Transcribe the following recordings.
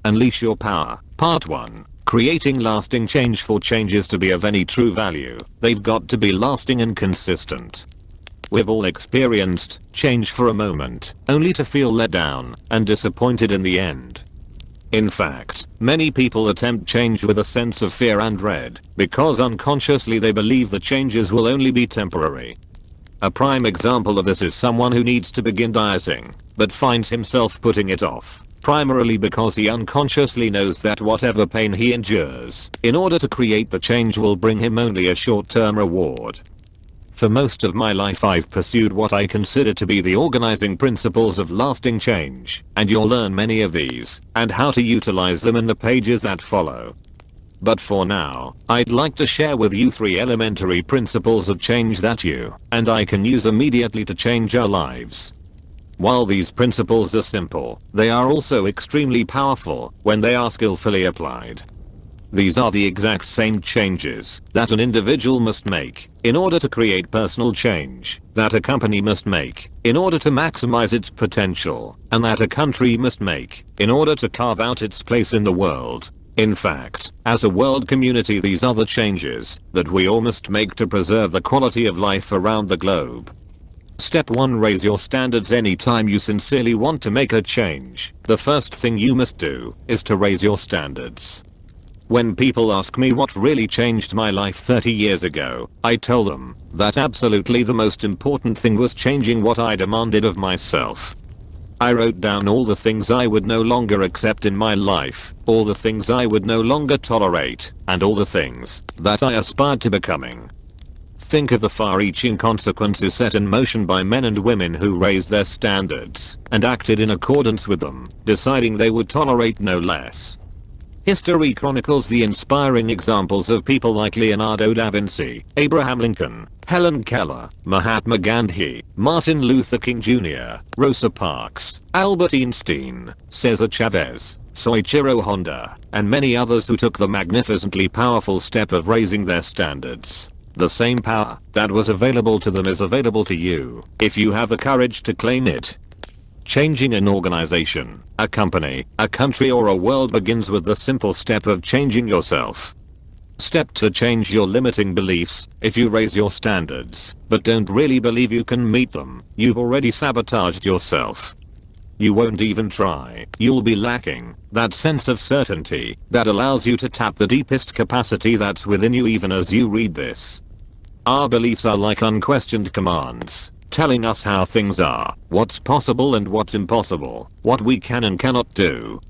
Unleash your power. Part 1. Creating lasting change. For changes to be of any true value, they've got to be lasting and consistent. We've all experienced change for a moment, only to feel let down and disappointed in the end. In fact, many people attempt change with a sense of fear and dread, because unconsciously they believe the changes will only be temporary. A prime example of this is someone who needs to begin dieting, but finds himself putting it off, primarily because he unconsciously knows that whatever pain he endures in order to create the change will bring him only a short-term reward. For most of my life I've pursued what I consider to be the organizing principles of lasting change, and you'll learn many of these, and how to utilize them in the pages that follow. But for now, I'd like to share with you 3 elementary principles of change that you and I can use immediately to change our lives. While these principles are simple, they are also extremely powerful when they are skillfully applied. These are the exact same changes that an individual must make in order to create personal change, that a company must make in order to maximize its potential, and that a country must make in order to carve out its place in the world. In fact, as a world community, these are the changes that we all must make to preserve the quality of life around the globe. Step 1. Raise your standards. Anytime you sincerely want to make a change, the first thing you must do is to raise your standards. When people ask me what really changed my life 30 years ago, I tell them that absolutely the most important thing was changing what I demanded of myself. I wrote down all the things I would no longer accept in my life, all the things I would no longer tolerate, and all the things that I aspired to becoming. Think of the far-reaching consequences set in motion by men and women who raised their standards and acted in accordance with them, deciding they would tolerate no less. History chronicles the inspiring examples of people like Leonardo da Vinci, Abraham Lincoln, Helen Keller, Mahatma Gandhi, Martin Luther King Jr., Rosa Parks, Albert Einstein, Cesar Chavez, Soichiro Honda, and many others who took the magnificently powerful step of raising their standards. The same power that was available to them is available to you if you have the courage to claim it. Changing an organization, a company, a country, or a world begins with the simple step of changing yourself. Step 2. Change your limiting beliefs. If you raise your standards, but don't really believe you can meet them, you've already sabotaged yourself. You won't even try. You'll be lacking that sense of certainty that allows you to tap the deepest capacity that's within you even as you read this. Our beliefs are like unquestioned commands, telling us how things are, what's possible and what's impossible, what we can and cannot do.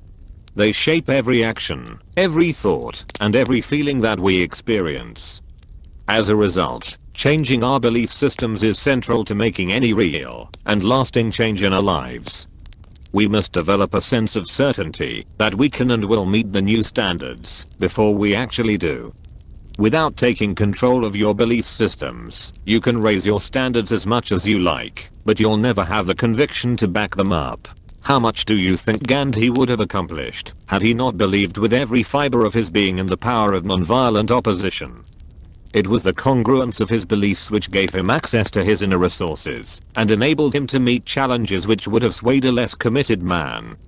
They shape every action, every thought, and every feeling that we experience. As a result, changing our belief systems is central to making any real and lasting change in our lives. We must develop a sense of certainty that we can and will meet the new standards before we actually do. Without taking control of your belief systems, you can raise your standards as much as you like, but you'll never have the conviction to back them up. How much do you think Gandhi would have accomplished had he not believed with every fiber of his being in the power of nonviolent opposition? It was the congruence of his beliefs which gave him access to his inner resources and enabled him to meet challenges which would have swayed a less committed man.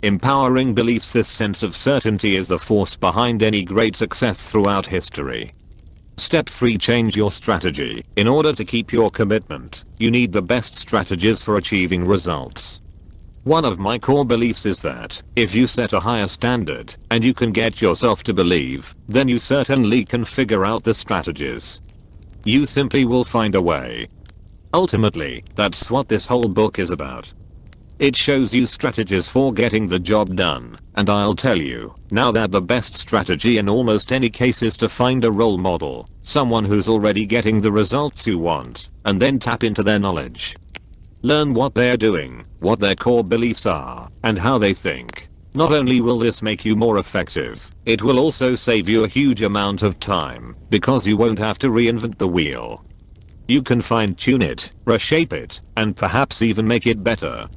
Empowering beliefs. This sense of certainty is the force behind any great success throughout history. Step 3. Change your strategy. In order to keep your commitment, you need the best strategies for achieving results. One of my core beliefs is that if you set a higher standard and you can get yourself to believe, then you certainly can figure out the strategies. You simply will find a way. Ultimately, that's what this whole book is about. It shows you strategies for getting the job done, and I'll tell you now that the best strategy in almost any case is to find a role model, someone who's already getting the results you want, and then tap into their knowledge. Learn what they're doing, what their core beliefs are, and how they think. Not only will this make you more effective, it will also save you a huge amount of time, because you won't have to reinvent the wheel. You can fine-tune it, reshape it, and perhaps even make it better.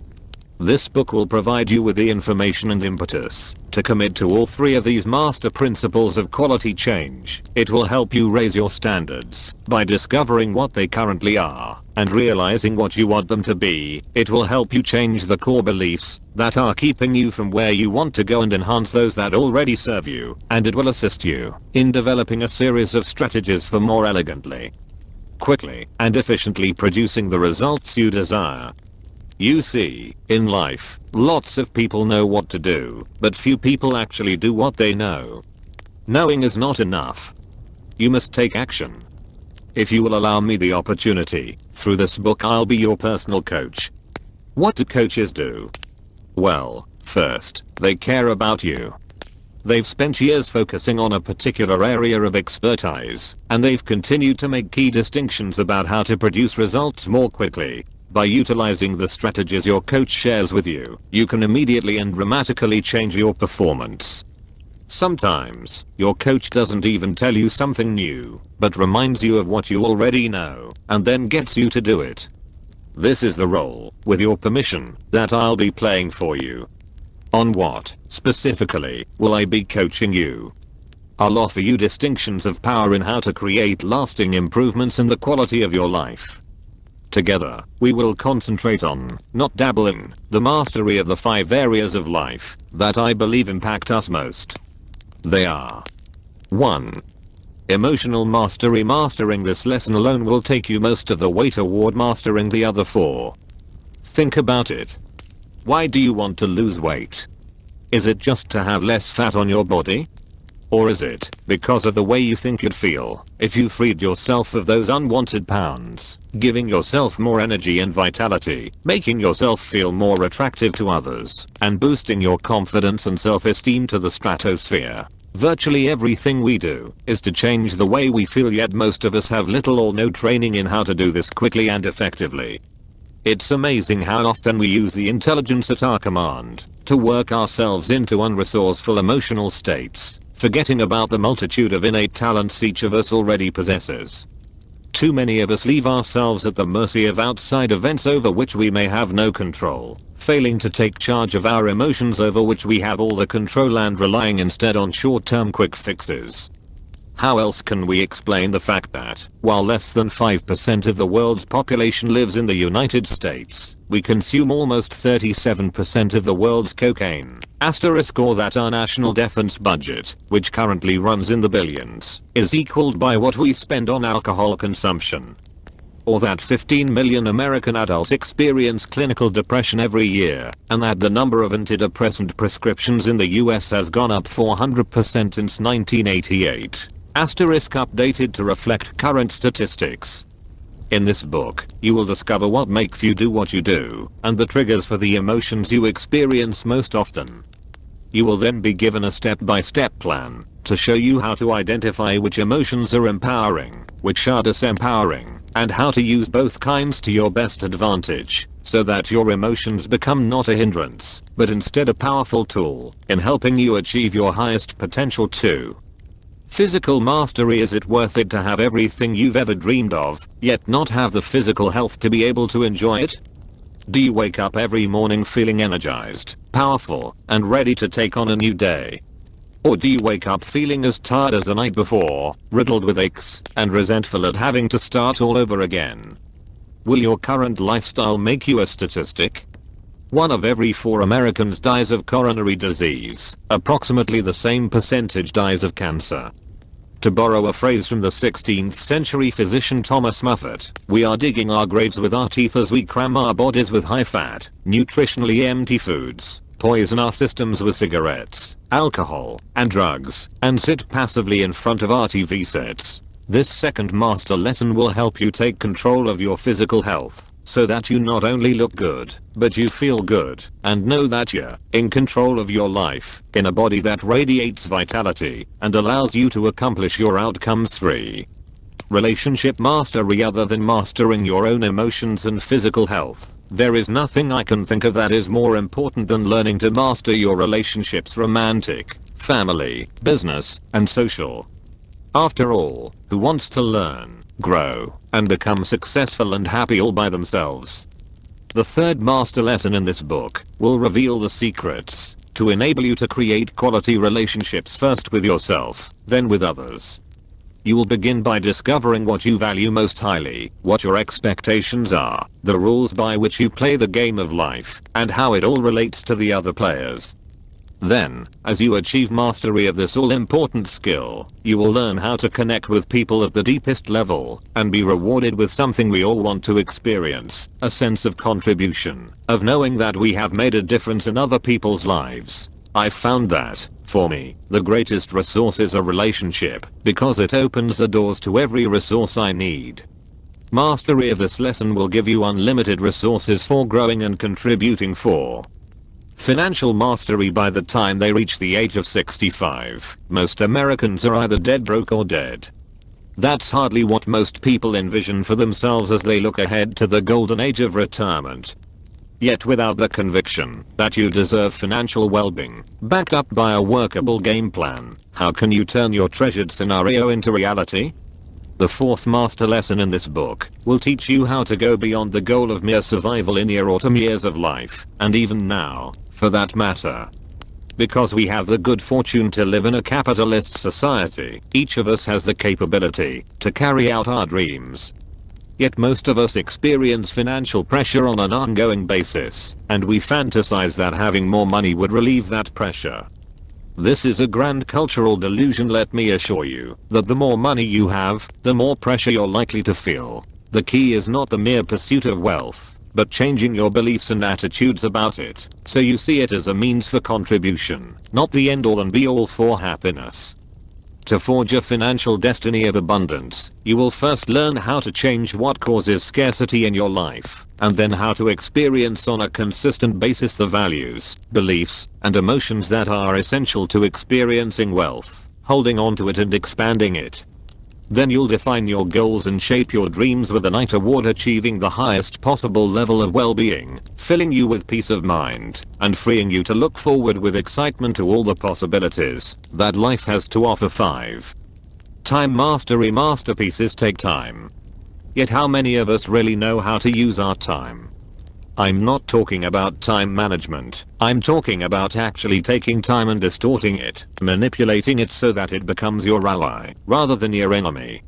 This book will provide you with the information and impetus to commit to all three of these master principles of quality change. It will help you raise your standards by discovering what they currently are and realizing what you want them to be. It will help you change the core beliefs that are keeping you from where you want to go and enhance those that already serve you. And it will assist you in developing a series of strategies for more elegantly, quickly, and efficiently producing the results you desire. You see, in life, lots of people know what to do, but few people actually do what they know. Knowing is not enough. You must take action. If you will allow me the opportunity, through this book I'll be your personal coach. What do coaches do? Well, first, they care about you. They've spent years focusing on a particular area of expertise, and they've continued to make key distinctions about how to produce results more quickly. By utilizing the strategies your coach shares with you, you can immediately and dramatically change your performance. Sometimes, your coach doesn't even tell you something new, but reminds you of what you already know, and then gets you to do it. This is the role, with your permission, that I'll be playing for you. On what, specifically, will I be coaching you? I'll offer you distinctions of power in how to create lasting improvements in the quality of your life. Together, we will concentrate on, not dabble in, the mastery of the 5 areas of life that I believe impact us most. They are: 1. Emotional mastery. Mastering this lesson alone will take you most of the way toward mastering the other 4. Think about it. Why do you want to lose weight? Is it just to have less fat on your body? Or is it because of the way you think you'd feel if you freed yourself of those unwanted pounds, giving yourself more energy and vitality, making yourself feel more attractive to others, and boosting your confidence and self-esteem to the stratosphere? Virtually everything we do is to change the way we feel, yet most of us have little or no training in how to do this quickly and effectively. It's amazing how often we use the intelligence at our command to work ourselves into unresourceful emotional states, forgetting about the multitude of innate talents each of us already possesses. Too many of us leave ourselves at the mercy of outside events over which we may have no control, failing to take charge of our emotions over which we have all the control, and relying instead on short-term quick fixes. How else can we explain the fact that, while less than 5% of the world's population lives in the United States, we consume almost 37% of the world's cocaine? Or that our national defense budget, which currently runs in the billions, is equaled by what we spend on alcohol consumption. Or that 15 million American adults experience clinical depression every year, and that the number of antidepressant prescriptions in the US has gone up 400% since 1988. Updated to reflect current statistics. In this book, you will discover what makes you do what you do, and the triggers for the emotions you experience most often. You will then be given a step-by-step plan to show you how to identify which emotions are empowering, which are disempowering, and how to use both kinds to your best advantage, so that your emotions become not a hindrance, but instead a powerful tool in helping you achieve your highest potential too. Physical mastery. Is it worth it to have everything you've ever dreamed of, yet not have the physical health to be able to enjoy it? Do you wake up every morning feeling energized, powerful, and ready to take on a new day? Or do you wake up feeling as tired as the night before, riddled with aches, and resentful at having to start all over again? Will your current lifestyle make you a statistic? 1 of every 4 Americans dies of coronary disease. Approximately the same percentage dies of cancer. To borrow a phrase from the 16th century physician Thomas Muffet, we are digging our graves with our teeth as we cram our bodies with high-fat, nutritionally empty foods, poison our systems with cigarettes, alcohol, and drugs, and sit passively in front of our TV sets. This second master lesson will help you take control of your physical health, so that you not only look good, but you feel good, and know that you're in control of your life, in a body that radiates vitality, and allows you to accomplish your outcomes. 3. Relationship mastery. Other than mastering your own emotions and physical health, there is nothing I can think of that is more important than learning to master your relationships: romantic, family, business, and social. After all, who wants to learn, grow, and become successful and happy all by themselves? The third master lesson in this book will reveal the secrets to enable you to create quality relationships, first with yourself, then with others. You will begin by discovering what you value most highly, what your expectations are, the rules by which you play the game of life, and how it all relates to the other players. Then, as you achieve mastery of this all-important skill, you will learn how to connect with people at the deepest level, and be rewarded with something we all want to experience, a sense of contribution, of knowing that we have made a difference in other people's lives. I've found that, for me, the greatest resource is a relationship, because it opens the doors to every resource I need. Mastery of this lesson will give you unlimited resources for growing and contributing for financial mastery by the time they reach the age of 65. Most Americans are either dead broke or dead. That's hardly what most people envision for themselves as they look ahead to the golden age of retirement. Yet without the conviction that you deserve financial well-being, backed up by a workable game plan, how can you turn your treasured scenario into reality? The fourth master lesson in this book will teach you how to go beyond the goal of mere survival in your autumn years of life, and even now, for that matter. Because we have the good fortune to live in a capitalist society, each of us has the capability to carry out our dreams. Yet most of us experience financial pressure on an ongoing basis, and we fantasize that having more money would relieve that pressure. This is a grand cultural delusion. Let me assure you that the more money you have, the more pressure you're likely to feel. The key is not the mere pursuit of wealth, but changing your beliefs and attitudes about it, so you see it as a means for contribution, not the end all and be all for happiness. To forge a financial destiny of abundance, you will first learn how to change what causes scarcity in your life, and then how to experience on a consistent basis the values, beliefs, and emotions that are essential to experiencing wealth, holding on to it and expanding it. Then you'll define your goals and shape your dreams with an eye toward achieving the highest possible level of well-being, filling you with peace of mind, and freeing you to look forward with excitement to all the possibilities that life has to offer. 5. Time mastery. Masterpieces take time. Yet how many of us really know how to use our time? I'm not talking about time management. I'm talking about actually taking time and distorting it, manipulating it so that it becomes your ally, rather than your enemy.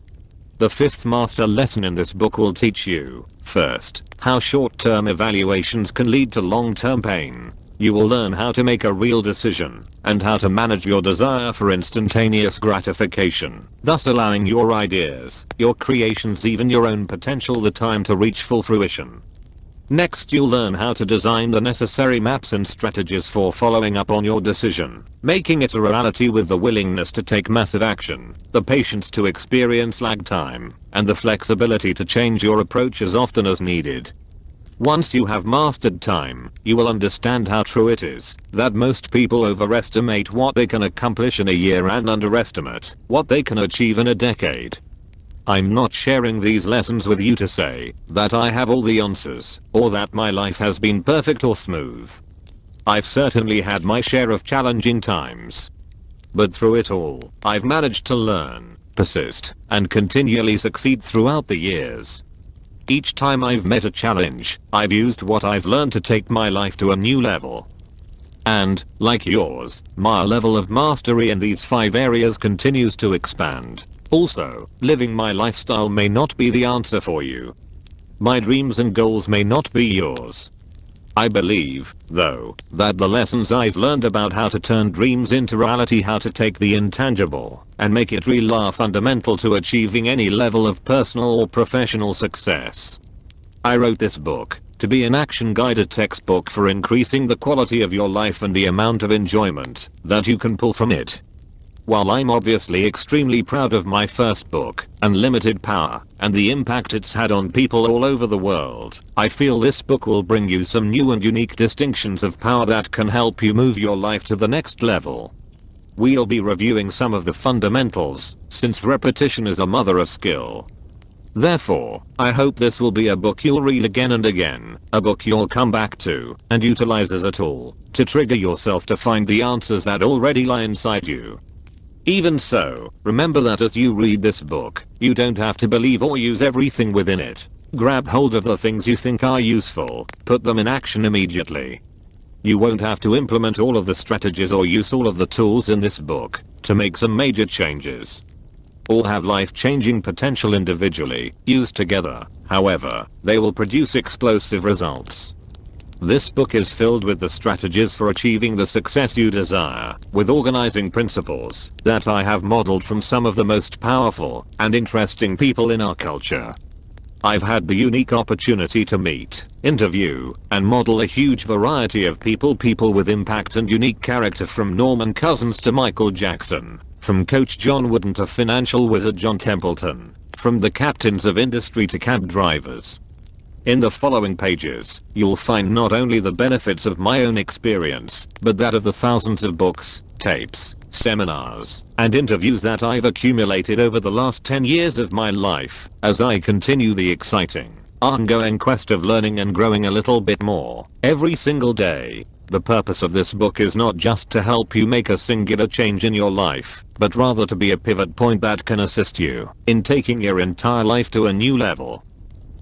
The fifth master lesson in this book will teach you, first, how short-term evaluations can lead to long-term pain. You will learn how to make a real decision, and how to manage your desire for instantaneous gratification, thus allowing your ideas, your creations, even your own potential, the time to reach full fruition. Next, you'll learn how to design the necessary maps and strategies for following up on your decision, making it a reality with the willingness to take massive action, the patience to experience lag time, and the flexibility to change your approach as often as needed. Once you have mastered time, you will understand how true it is that most people overestimate what they can accomplish in a year and underestimate what they can achieve in a decade. I'm not sharing these lessons with you to say that I have all the answers, or that my life has been perfect or smooth. I've certainly had my share of challenging times. But through it all, I've managed to learn, persist, and continually succeed throughout the years. Each time I've met a challenge, I've used what I've learned to take my life to a new level. And, like yours, my level of mastery in these 5 areas continues to expand. Also, living my lifestyle may not be the answer for you. My dreams and goals may not be yours. I believe, though, that the lessons I've learned about how to turn dreams into reality, how to take the intangible and make it real, are fundamental to achieving any level of personal or professional success. I wrote this book to be an action-guided textbook for increasing the quality of your life and the amount of enjoyment that you can pull from it. While I'm obviously extremely proud of my first book, Unlimited Power, and the impact it's had on people all over the world, I feel this book will bring you some new and unique distinctions of power that can help you move your life to the next level. We'll be reviewing some of the fundamentals, since repetition is a mother of skill. Therefore, I hope this will be a book you'll read again and again, a book you'll come back to and utilize as a tool to trigger yourself to find the answers that already lie inside you. Even so, remember that as you read this book, you don't have to believe or use everything within it. Grab hold of the things you think are useful, put them in action immediately. You won't have to implement all of the strategies or use all of the tools in this book to make some major changes. All have life-changing potential individually. Used together, however, they will produce explosive results. This book is filled with the strategies for achieving the success you desire, with organizing principles that I have modeled from some of the most powerful and interesting people in our culture. I've had the unique opportunity to meet, interview, and model a huge variety of people with impact and unique character, from Norman Cousins to Michael Jackson, from Coach John Wooden to financial wizard John Templeton, from the captains of industry to cab drivers. In the following pages, you'll find not only the benefits of my own experience, but that of the thousands of books, tapes, seminars, and interviews that I've accumulated over the last 10 years of my life, as I continue the exciting, ongoing quest of learning and growing a little bit more, every single day. The purpose of this book is not just to help you make a singular change in your life, but rather to be a pivot point that can assist you in taking your entire life to a new level.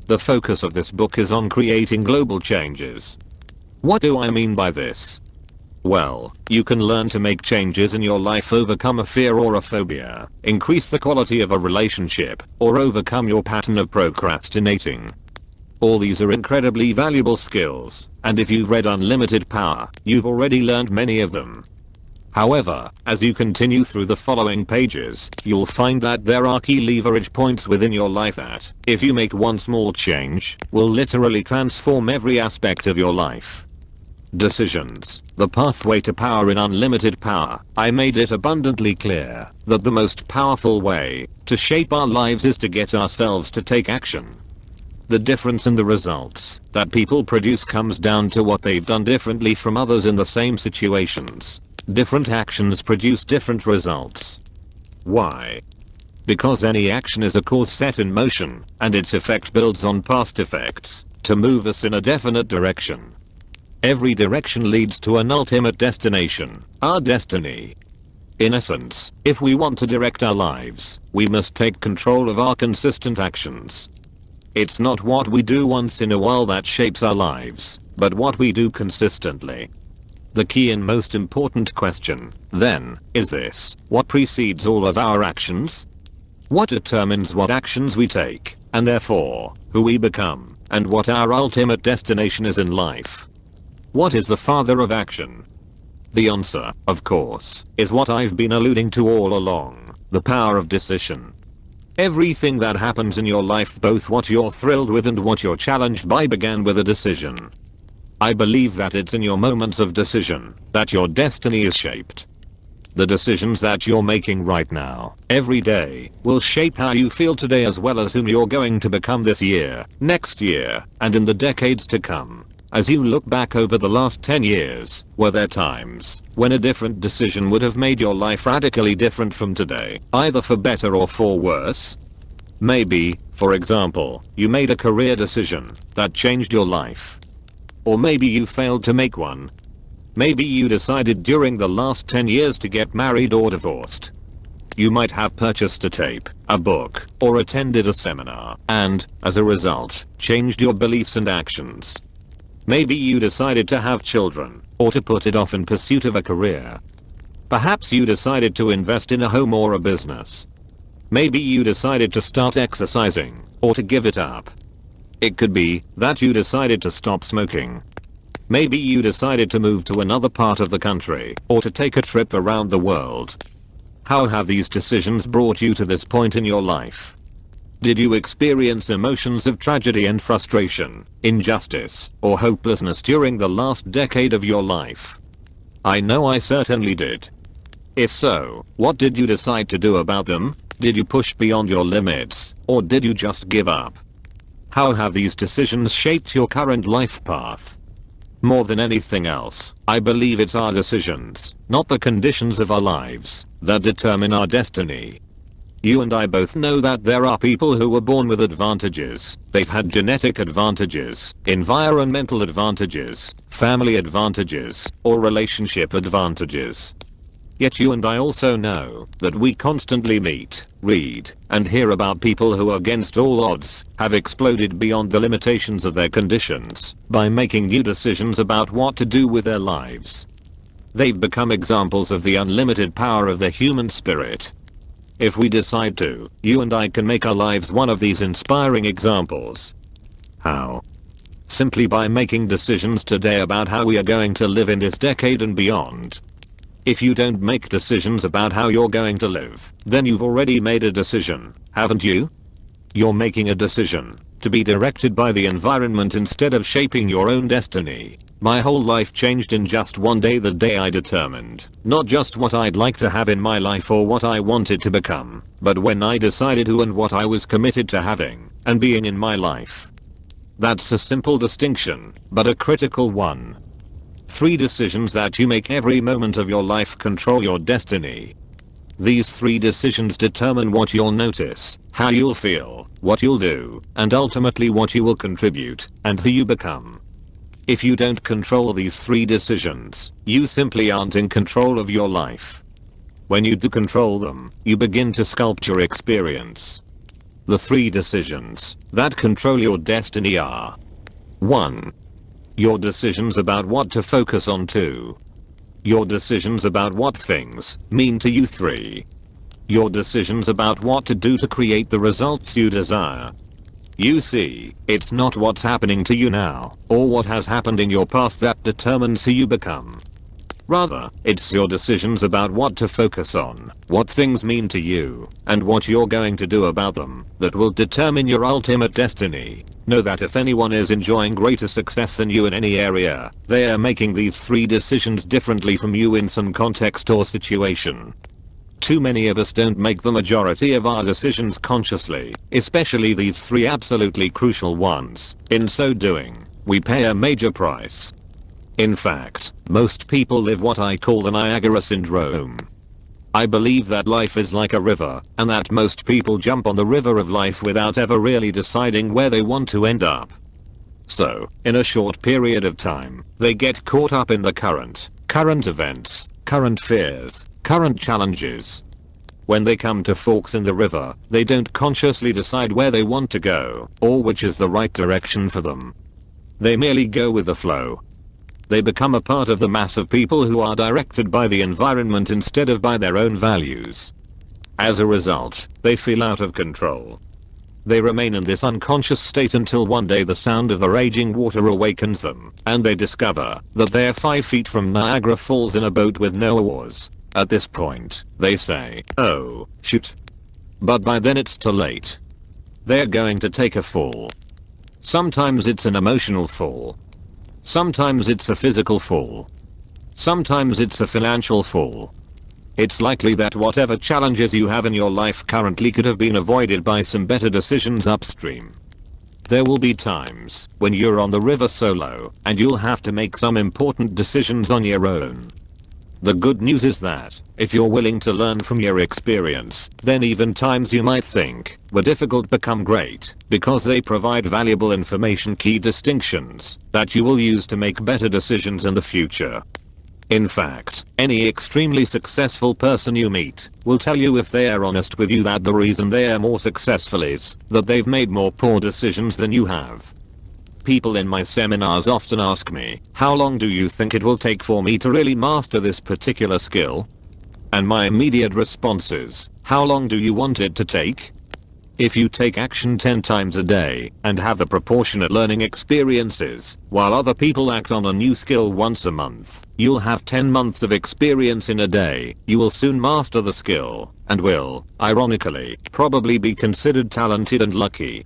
The focus of this book is on creating global changes. What do I mean by this? Well, you can learn to make changes in your life, overcome a fear or a phobia, increase the quality of a relationship, or overcome your pattern of procrastinating. All these are incredibly valuable skills, and if you've read Unlimited Power, you've already learned many of them. However, as you continue through the following pages, you'll find that there are key leverage points within your life that, if you make one small change, will literally transform every aspect of your life. Decisions. The pathway to power. In Unlimited Power, I made it abundantly clear that the most powerful way to shape our lives is to get ourselves to take action. The difference in the results that people produce comes down to what they've done differently from others in the same situations. Different actions produce different results. Why? Because any action is a cause set in motion, and its effect builds on past effects to move us in a definite direction. Every direction leads to an ultimate destination, our destiny. In essence, if we want to direct our lives, we must take control of our consistent actions. It's not what we do once in a while that shapes our lives, but what we do consistently. The key and most important question, then, is this: what precedes all of our actions? What determines what actions we take, and therefore, who we become, and what our ultimate destination is in life? What is the father of action? The answer, of course, is what I've been alluding to all along: the power of decision. Everything that happens in your life, both what you're thrilled with and what you're challenged by, began with a decision. I believe that it's in your moments of decision that your destiny is shaped. The decisions that you're making right now, every day, will shape how you feel today, as well as whom you're going to become this year, next year, and in the decades to come. As you look back over the last 10 years, were there times when a different decision would have made your life radically different from today, either for better or for worse? Maybe, for example, you made a career decision that changed your life. Or maybe you failed to make one. Maybe you decided during the last 10 years to get married or divorced. You might have purchased a tape, a book, or attended a seminar, and, as a result, changed your beliefs and actions. Maybe you decided to have children, or to put it off in pursuit of a career. Perhaps you decided to invest in a home or a business. Maybe you decided to start exercising, or to give it up. It could be that you decided to stop smoking. Maybe you decided to move to another part of the country, or to take a trip around the world. How have these decisions brought you to this point in your life? Did you experience emotions of tragedy and frustration, injustice, or hopelessness during the last decade of your life? I know I certainly did. If so, what did you decide to do about them? Did you push beyond your limits, or did you just give up? How have these decisions shaped your current life path? More than anything else, I believe it's our decisions, not the conditions of our lives, that determine our destiny. You and I both know that there are people who were born with advantages. They've had genetic advantages, environmental advantages, family advantages, or relationship advantages. Yet you and I also know that we constantly meet, read, and hear about people who against all odds have exploded beyond the limitations of their conditions by making new decisions about what to do with their lives. They've become examples of the unlimited power of the human spirit. If we decide to, you and I can make our lives one of these inspiring examples. How? Simply by making decisions today about how we are going to live in this decade and beyond. If you don't make decisions about how you're going to live, then you've already made a decision, haven't you? You're making a decision to be directed by the environment instead of shaping your own destiny. My whole life changed in just one day, the day I determined not just what I'd like to have in my life or what I wanted to become, but when I decided who and what I was committed to having and being in my life. That's a simple distinction, but a critical one. 3 decisions that you make every moment of your life control your destiny. These 3 decisions determine what you'll notice, how you'll feel, what you'll do, and ultimately what you will contribute, and who you become. If you don't control these 3 decisions, you simply aren't in control of your life. When you do control them, you begin to sculpt your experience. The 3 decisions that control your destiny are: 1. Your decisions about what to focus on. 2. Your decisions about what things mean to you. 3. Your decisions about what to do to create the results you desire. You see, it's not what's happening to you now, or what has happened in your past that determines who you become. Rather, it's your decisions about what to focus on, what things mean to you, and what you're going to do about them that will determine your ultimate destiny. Know that if anyone is enjoying greater success than you in any area, they are making these 3 decisions differently from you in some context or situation. Too many of us don't make the majority of our decisions consciously, especially these 3 absolutely crucial ones. In so doing, we pay a major price. In fact, most people live what I call the Niagara syndrome. I believe that life is like a river, and that most people jump on the river of life without ever really deciding where they want to end up. So, in a short period of time, they get caught up in the current events, current fears, current challenges. When they come to forks in the river, they don't consciously decide where they want to go, or which is the right direction for them. They merely go with the flow. They become a part of the mass of people who are directed by the environment instead of by their own values. As a result, they feel out of control. They remain in this unconscious state until one day the sound of the raging water awakens them, and they discover that they're 5 feet from Niagara Falls in a boat with no oars. At this point, they say, "Oh, shoot." But by then it's too late. They're going to take a fall. Sometimes it's an emotional fall. Sometimes it's a physical fall. Sometimes it's a financial fall. It's likely that whatever challenges you have in your life currently could have been avoided by some better decisions upstream. There will be times when you're on the river solo, and you'll have to make some important decisions on your own. The good news is that, if you're willing to learn from your experience, then even times you might think were difficult become great, because they provide valuable information, key distinctions, that you will use to make better decisions in the future. In fact, any extremely successful person you meet will tell you, if they are honest with you, that the reason they are more successful is that they've made more poor decisions than you have. People in my seminars often ask me, "How long do you think it will take for me to really master this particular skill?" And my immediate response is, "How long do you want it to take?" If you take action 10 times a day and have the proportionate learning experiences, while other people act on a new skill once a month, you'll have 10 months of experience in a day. You will soon master the skill and will, ironically, probably be considered talented and lucky.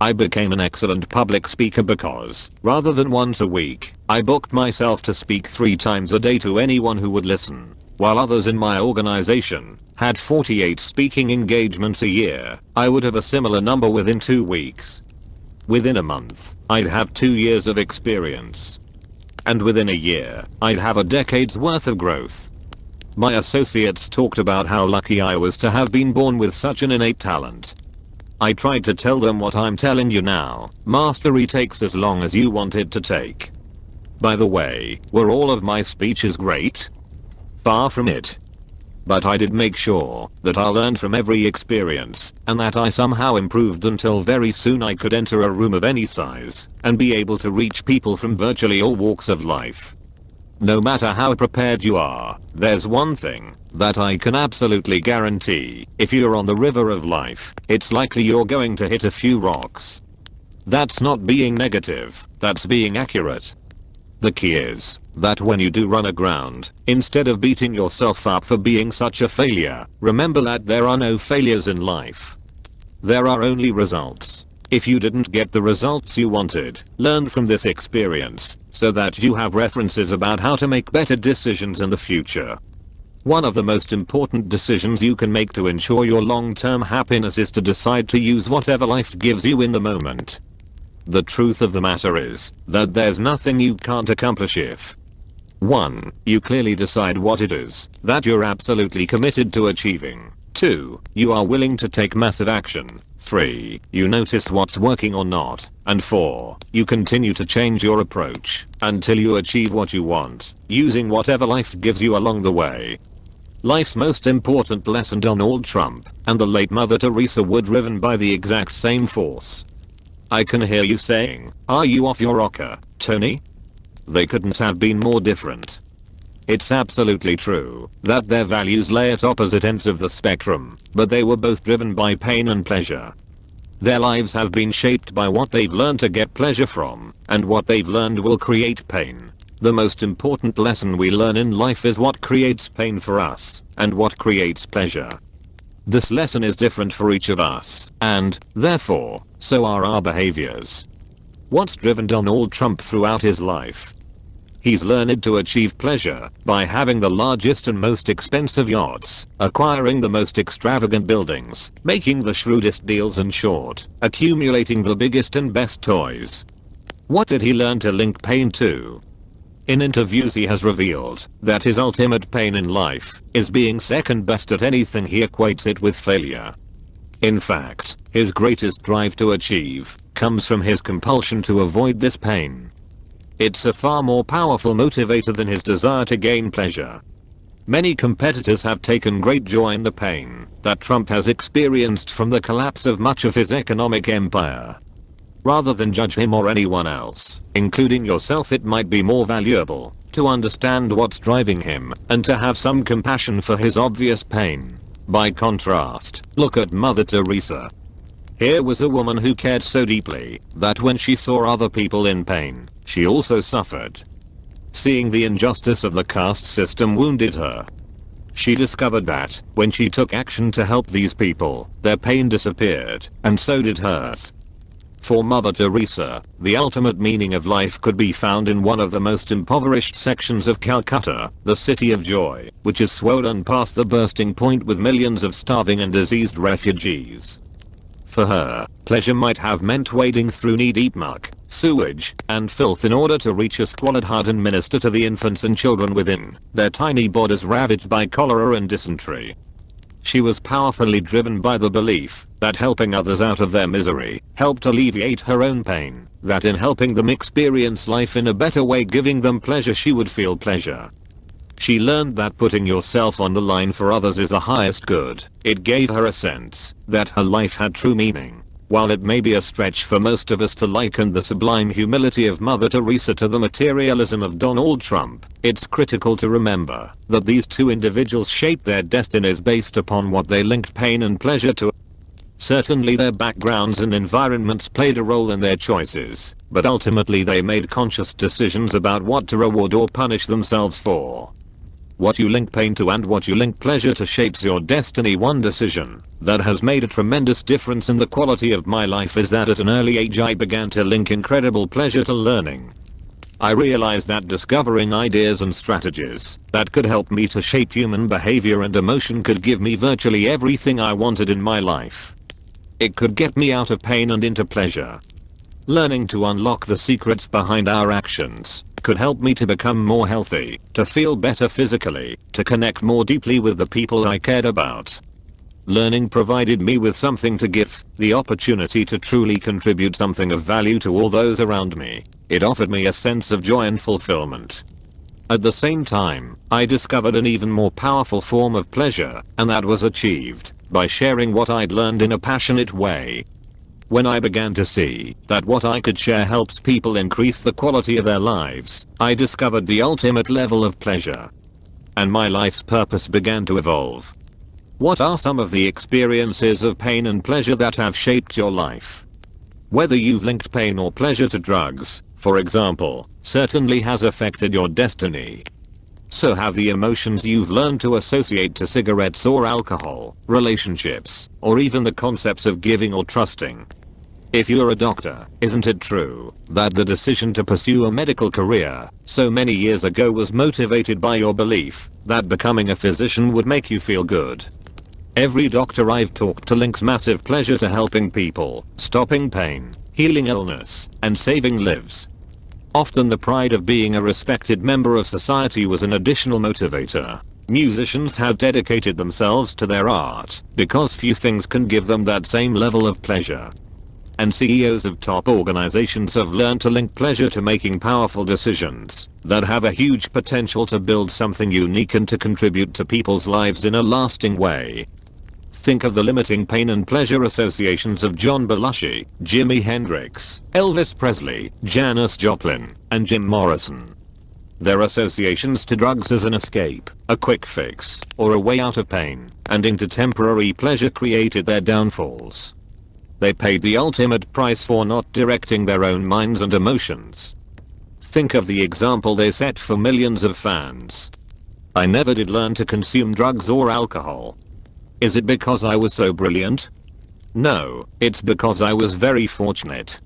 I became an excellent public speaker because, rather than once a week, I booked myself to speak 3 times a day to anyone who would listen. While others in my organization had 48 speaking engagements a year, I would have a similar number within 2 weeks. Within a month, I'd have 2 years of experience. And within a year, I'd have a decade's worth of growth. My associates talked about how lucky I was to have been born with such an innate talent. I tried to tell them what I'm telling you now: mastery takes as long as you want it to take. By the way, were all of my speeches great? Far from it. but I did make sure that I learned from every experience and that I somehow improved until very soon I could enter a room of any size and be able to reach people from virtually all walks of life. No matter how prepared you are, there's one thing that I can absolutely guarantee: if you're on the river of life, it's likely you're going to hit a few rocks. That's not being negative, that's being accurate. The key is that when you do run aground, instead of beating yourself up for being such a failure, remember that there are no failures in life. There are only results. If you didn't get the results you wanted, learn from this experience so that you have references about how to make better decisions in the future. One of the most important decisions you can make to ensure your long-term happiness is to decide to use whatever life gives you in the moment. The truth of the matter is that there's nothing you can't accomplish if 1. You clearly decide what it is that you're absolutely committed to achieving. 2. You are willing to take massive action. 3. You notice what's working or not. And 4. You continue to change your approach until you achieve what you want, using whatever life gives you along the way. Life's most important lesson: Donald Trump and the late Mother Teresa were driven by the exact same force. I can hear you saying, "Are you off your rocker, Tony?" They couldn't have been more different. It's absolutely true that their values lay at opposite ends of the spectrum, but they were both driven by pain and pleasure. Their lives have been shaped by what they've learned to get pleasure from, and what they've learned will create pain. The most important lesson we learn in life is what creates pain for us, and what creates pleasure. This lesson is different for each of us, and, therefore, so are our behaviors. What's driven Donald Trump throughout his life? He's learned to achieve pleasure by having the largest and most expensive yachts, acquiring the most extravagant buildings, making the shrewdest deals, in short, accumulating the biggest and best toys. What did he learn to link pain to? In interviews he has revealed that his ultimate pain in life is being second best at anything. He equates it with failure. In fact, his greatest drive to achieve comes from his compulsion to avoid this pain. It's a far more powerful motivator than his desire to gain pleasure. Many competitors have taken great joy in the pain that Trump has experienced from the collapse of much of his economic empire. Rather than judge him or anyone else, including yourself, it might be more valuable to understand what's driving him and to have some compassion for his obvious pain. By contrast, look at Mother Teresa. Here was a woman who cared so deeply that when she saw other people in pain, she also suffered. Seeing the injustice of the caste system wounded her. She discovered that when she took action to help these people, their pain disappeared, and so did hers. For Mother Teresa, the ultimate meaning of life could be found in one of the most impoverished sections of Calcutta, the City of Joy, which is swollen past the bursting point with millions of starving and diseased refugees. For her, pleasure might have meant wading through knee-deep muck, sewage, and filth in order to reach a squalid hut and minister to the infants and children within, their tiny bodies ravaged by cholera and dysentery. She was powerfully driven by the belief that helping others out of their misery helped alleviate her own pain, that in helping them experience life in a better way, giving them pleasure, she would feel pleasure. She learned that putting yourself on the line for others is the highest good. It gave her a sense that her life had true meaning. While it may be a stretch for most of us to liken the sublime humility of Mother Teresa to the materialism of Donald Trump, it's critical to remember that these two individuals shaped their destinies based upon what they linked pain and pleasure to. Certainly their backgrounds and environments played a role in their choices, but ultimately they made conscious decisions about what to reward or punish themselves for. What you link pain to and what you link pleasure to shapes your destiny. One decision that has made a tremendous difference in the quality of my life is that at an early age I began to link incredible pleasure to learning. I realized that discovering ideas and strategies that could help me to shape human behavior and emotion could give me virtually everything I wanted in my life. It could get me out of pain and into pleasure. Learning to unlock the secrets behind our actions could help me to become more healthy, to feel better physically, to connect more deeply with the people I cared about. Learning provided me with something to give, the opportunity to truly contribute something of value to all those around me. It offered me a sense of joy and fulfillment. At the same time, I discovered an even more powerful form of pleasure, and that was achieved by sharing what I'd learned in a passionate way. When I began to see that what I could share helps people increase the quality of their lives, I discovered the ultimate level of pleasure. And my life's purpose began to evolve. What are some of the experiences of pain and pleasure that have shaped your life? Whether you've linked pain or pleasure to drugs, for example, certainly has affected your destiny. So have the emotions you've learned to associate to cigarettes or alcohol, relationships, or even the concepts of giving or trusting. If you're a doctor, isn't it true that the decision to pursue a medical career so many years ago was motivated by your belief that becoming a physician would make you feel good? Every doctor I've talked to links massive pleasure to helping people, stopping pain, healing illness, and saving lives. Often the pride of being a respected member of society was an additional motivator. Musicians have dedicated themselves to their art because few things can give them that same level of pleasure. And CEOs of top organizations have learned to link pleasure to making powerful decisions that have a huge potential to build something unique and to contribute to people's lives in a lasting way. Think of the limiting pain and pleasure associations of John Belushi, Jimi Hendrix, Elvis Presley, Janis Joplin, and Jim Morrison. Their associations to drugs as an escape, a quick fix, or a way out of pain, and into temporary pleasure created their downfalls. They paid the ultimate price for not directing their own minds and emotions. Think of the example they set for millions of fans. I never did learn to consume drugs or alcohol. Is it because I was so brilliant? No, it's because I was very fortunate.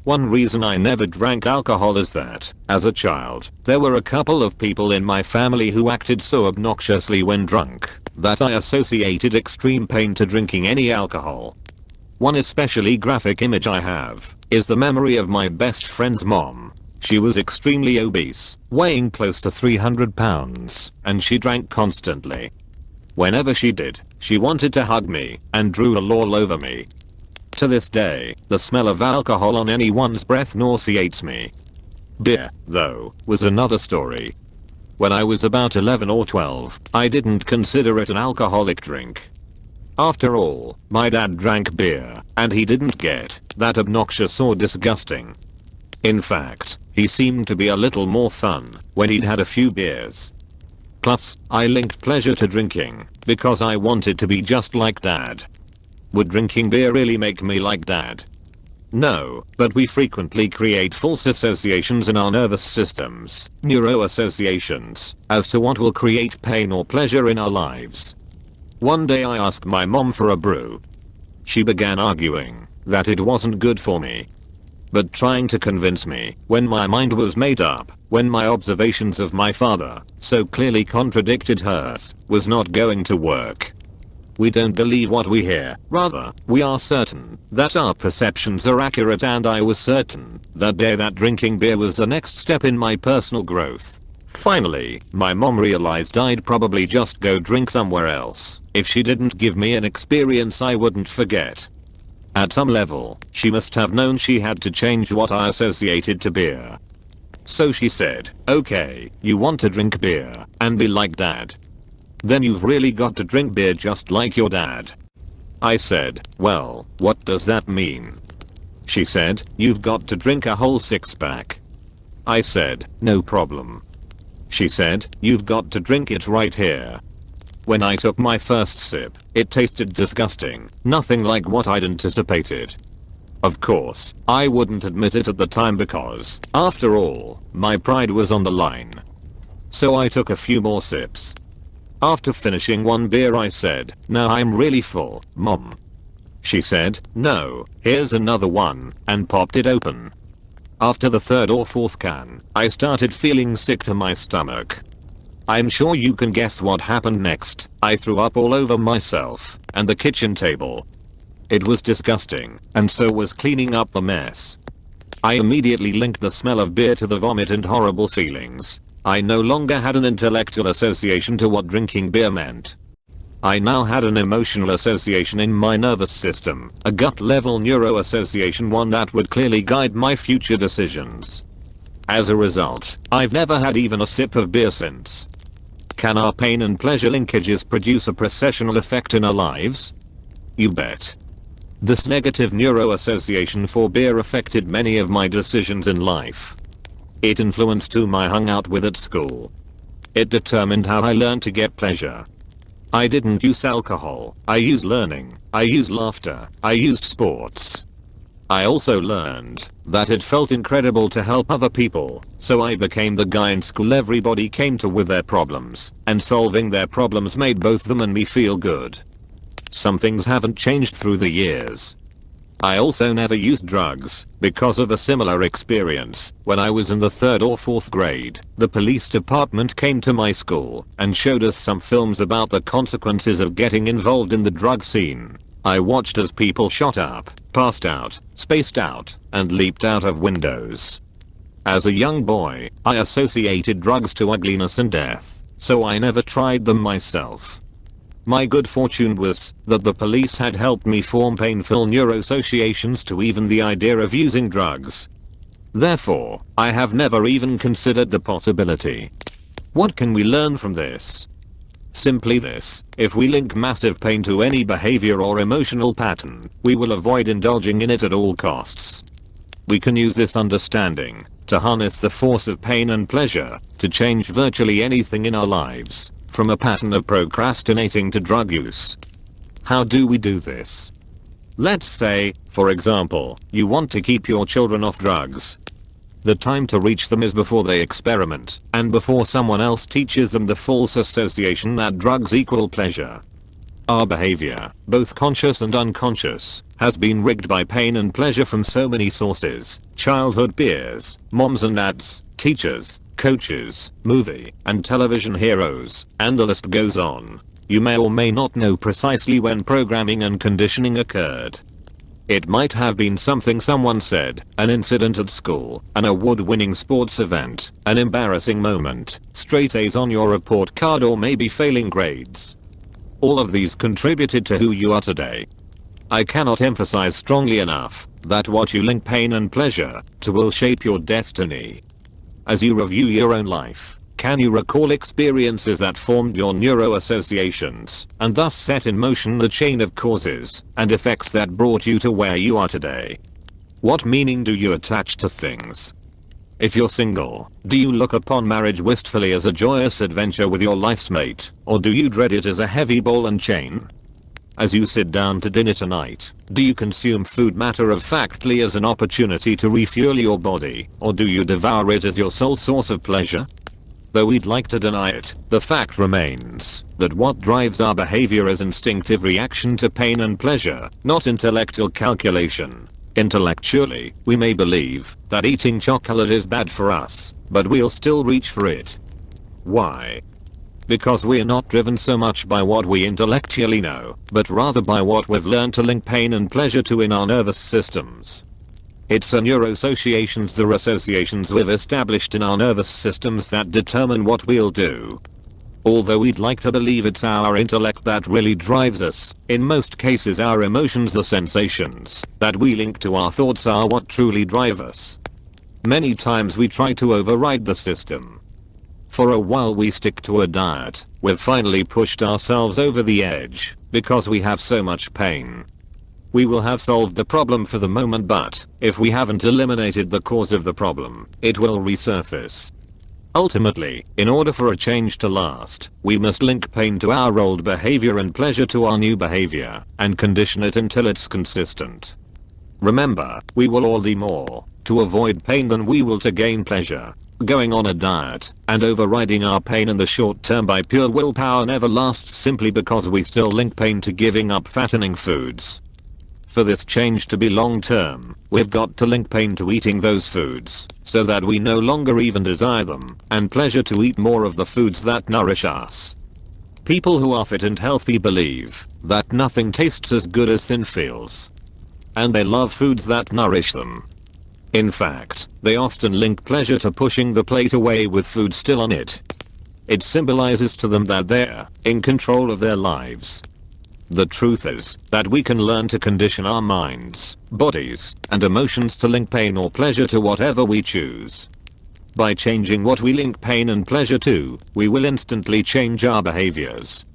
One reason I never drank alcohol is that, as a child, there were a couple of people in my family who acted so obnoxiously when drunk that I associated extreme pain to drinking any alcohol. One especially graphic image I have is the memory of my best friend's mom. She was extremely obese, weighing close to 300 pounds, and she drank constantly. Whenever she did, she wanted to hug me and drool all over me. To this day, the smell of alcohol on anyone's breath nauseates me. Beer, though, was another story. When I was about 11 or 12, I didn't consider it an alcoholic drink. After all, my dad drank beer, and he didn't get that obnoxious or disgusting. In fact, he seemed to be a little more fun when he'd had a few beers. Plus, I linked pleasure to drinking because I wanted to be just like dad. Would drinking beer really make me like dad? No, but we frequently create false associations in our nervous systems, neuroassociations, as to what will create pain or pleasure in our lives. One day I asked my mom for a brew. She began arguing that it wasn't good for me. But trying to convince me when my mind was made up, when my observations of my father so clearly contradicted hers, was not going to work. We don't believe what we hear, rather, we are certain that our perceptions are accurate, and I was certain that day that drinking beer was the next step in my personal growth. Finally, my mom realized I'd probably just go drink somewhere else if she didn't give me an experience I wouldn't forget. At some level, she must have known she had to change what I associated to beer. So she said, okay, you want to drink beer and be like dad? Then you've really got to drink beer just like your dad. I said, well, what does that mean? She said, you've got to drink a whole 6-pack. I said, no problem. She said, you've got to drink it right here. When I took my first sip, it tasted disgusting, nothing like what I'd anticipated. Of course, I wouldn't admit it at the time because, after all, my pride was on the line. So I took a few more sips. After finishing one beer I said, now I'm really full, Mom. She said, no, here's another one, and popped it open. After the third or fourth can, I started feeling sick to my stomach. I'm sure you can guess what happened next. I threw up all over myself and the kitchen table. It was disgusting, and so was cleaning up the mess. I immediately linked the smell of beer to the vomit and horrible feelings. I no longer had an intellectual association to what drinking beer meant. I now had an emotional association in my nervous system, a gut level neuro association, one that would clearly guide my future decisions. As a result, I've never had even a sip of beer since. Can our pain and pleasure linkages produce a processional effect in our lives? You bet. This negative neuroassociation for beer affected many of my decisions in life. It influenced whom I hung out with at school. It determined how I learned to get pleasure. I didn't use alcohol, I used learning, I used laughter, I used sports. I also learned that it felt incredible to help other people, so I became the guy in school everybody came to with their problems, and solving their problems made both them and me feel good. Some things haven't changed through the years. I also never used drugs, because of a similar experience. When I was in the 3rd or 4th grade, the police department came to my school and showed us some films about the consequences of getting involved in the drug scene. I watched as people shot up, passed out, spaced out, and leaped out of windows. As a young boy, I associated drugs to ugliness and death, so I never tried them myself. My good fortune was that the police had helped me form painful neuroassociations to even the idea of using drugs. Therefore, I have never even considered the possibility. What can we learn from this? Simply this: if we link massive pain to any behavior or emotional pattern, we will avoid indulging in it at all costs. We can use this understanding to harness the force of pain and pleasure to change virtually anything in our lives, from a pattern of procrastinating to drug use. How do we do this? Let's say, for example, you want to keep your children off drugs. The time to reach them is before they experiment, and before someone else teaches them the false association that drugs equal pleasure. Our behavior, both conscious and unconscious, has been rigged by pain and pleasure from so many sources: childhood peers, moms and dads, teachers, coaches, movie and television heroes, and the list goes on. You may or may not know precisely when programming and conditioning occurred. It might have been something someone said, an incident at school, an award-winning sports event, an embarrassing moment, straight A's on your report card, or maybe failing grades. All of these contributed to who you are today. I cannot emphasize strongly enough that what you link pain and pleasure to will shape your destiny. As you review your own life, can you recall experiences that formed your neuroassociations and thus set in motion the chain of causes and effects that brought you to where you are today? What meaning do you attach to things? If you're single, do you look upon marriage wistfully as a joyous adventure with your life's mate, or do you dread it as a heavy ball and chain? As you sit down to dinner tonight, do you consume food matter-of-factly as an opportunity to refuel your body, or do you devour it as your sole source of pleasure? Though we'd like to deny it, the fact remains that what drives our behavior is instinctive reaction to pain and pleasure, not intellectual calculation. Intellectually, we may believe that eating chocolate is bad for us, but we'll still reach for it. Why? Because we're not driven so much by what we intellectually know, but rather by what we've learned to link pain and pleasure to in our nervous systems. It's the neuroassociations, the associations we've established in our nervous systems, that determine what we'll do. Although we'd like to believe it's our intellect that really drives us, in most cases our emotions, the sensations that we link to our thoughts, are what truly drive us. Many times we try to override the system. For a while we stick to a diet. We've finally pushed ourselves over the edge because we have so much pain. We will have solved the problem for the moment, but if we haven't eliminated the cause of the problem, it will resurface. Ultimately, in order for a change to last, we must link pain to our old behavior and pleasure to our new behavior, and condition it until it's consistent. Remember, we will all do more to avoid pain than we will to gain pleasure. Going on a diet and overriding our pain in the short term by pure willpower never lasts, simply because we still link pain to giving up fattening foods. For this change to be long term, we've got to link pain to eating those foods, so that we no longer even desire them, and pleasure to eat more of the foods that nourish us. People who are fit and healthy believe that nothing tastes as good as thin feels. And they love foods that nourish them. In fact, they often link pleasure to pushing the plate away with food still on it. It symbolizes to them that they're in control of their lives. The truth is that we can learn to condition our minds, bodies, and emotions to link pain or pleasure to whatever we choose. By changing what we link pain and pleasure to, we will instantly change our behaviors.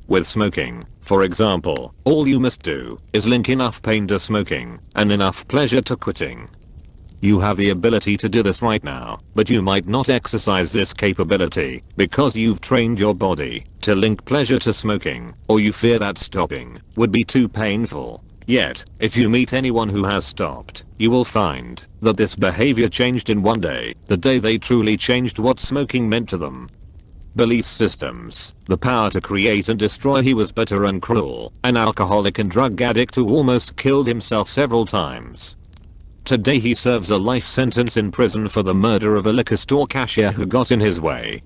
With smoking, for example, all you must do is link enough pain to smoking and enough pleasure to quitting. You have the ability to do this right now, but you might not exercise this capability because you've trained your body to link pleasure to smoking, or you fear that stopping would be too painful. Yet, if you meet anyone who has stopped, you will find that this behavior changed in one day, the day they truly changed what smoking meant to them. Belief systems, the power to create and destroy. He was bitter and cruel, an alcoholic and drug addict who almost killed himself several times. Today he serves a life sentence in prison for the murder of a liquor store cashier who got in his way.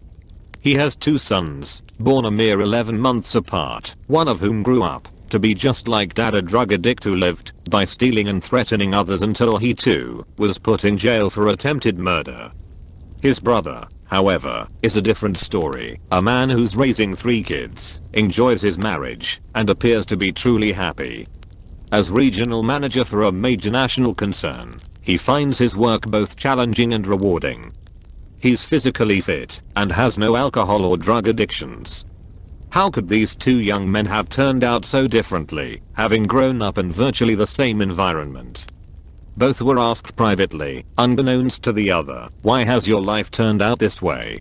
He has 2 sons, born a mere 11 months apart, one of whom grew up to be just like dad, a drug addict who lived by stealing and threatening others until he too was put in jail for attempted murder. His brother, however, is a different story, a man who's raising 3 kids, enjoys his marriage, and appears to be truly happy. As regional manager for a major national concern, he finds his work both challenging and rewarding. He's physically fit and has no alcohol or drug addictions. How could these 2 young men have turned out so differently, having grown up in virtually the same environment? Both were asked privately, unbeknownst to the other, "Why has your life turned out this way?"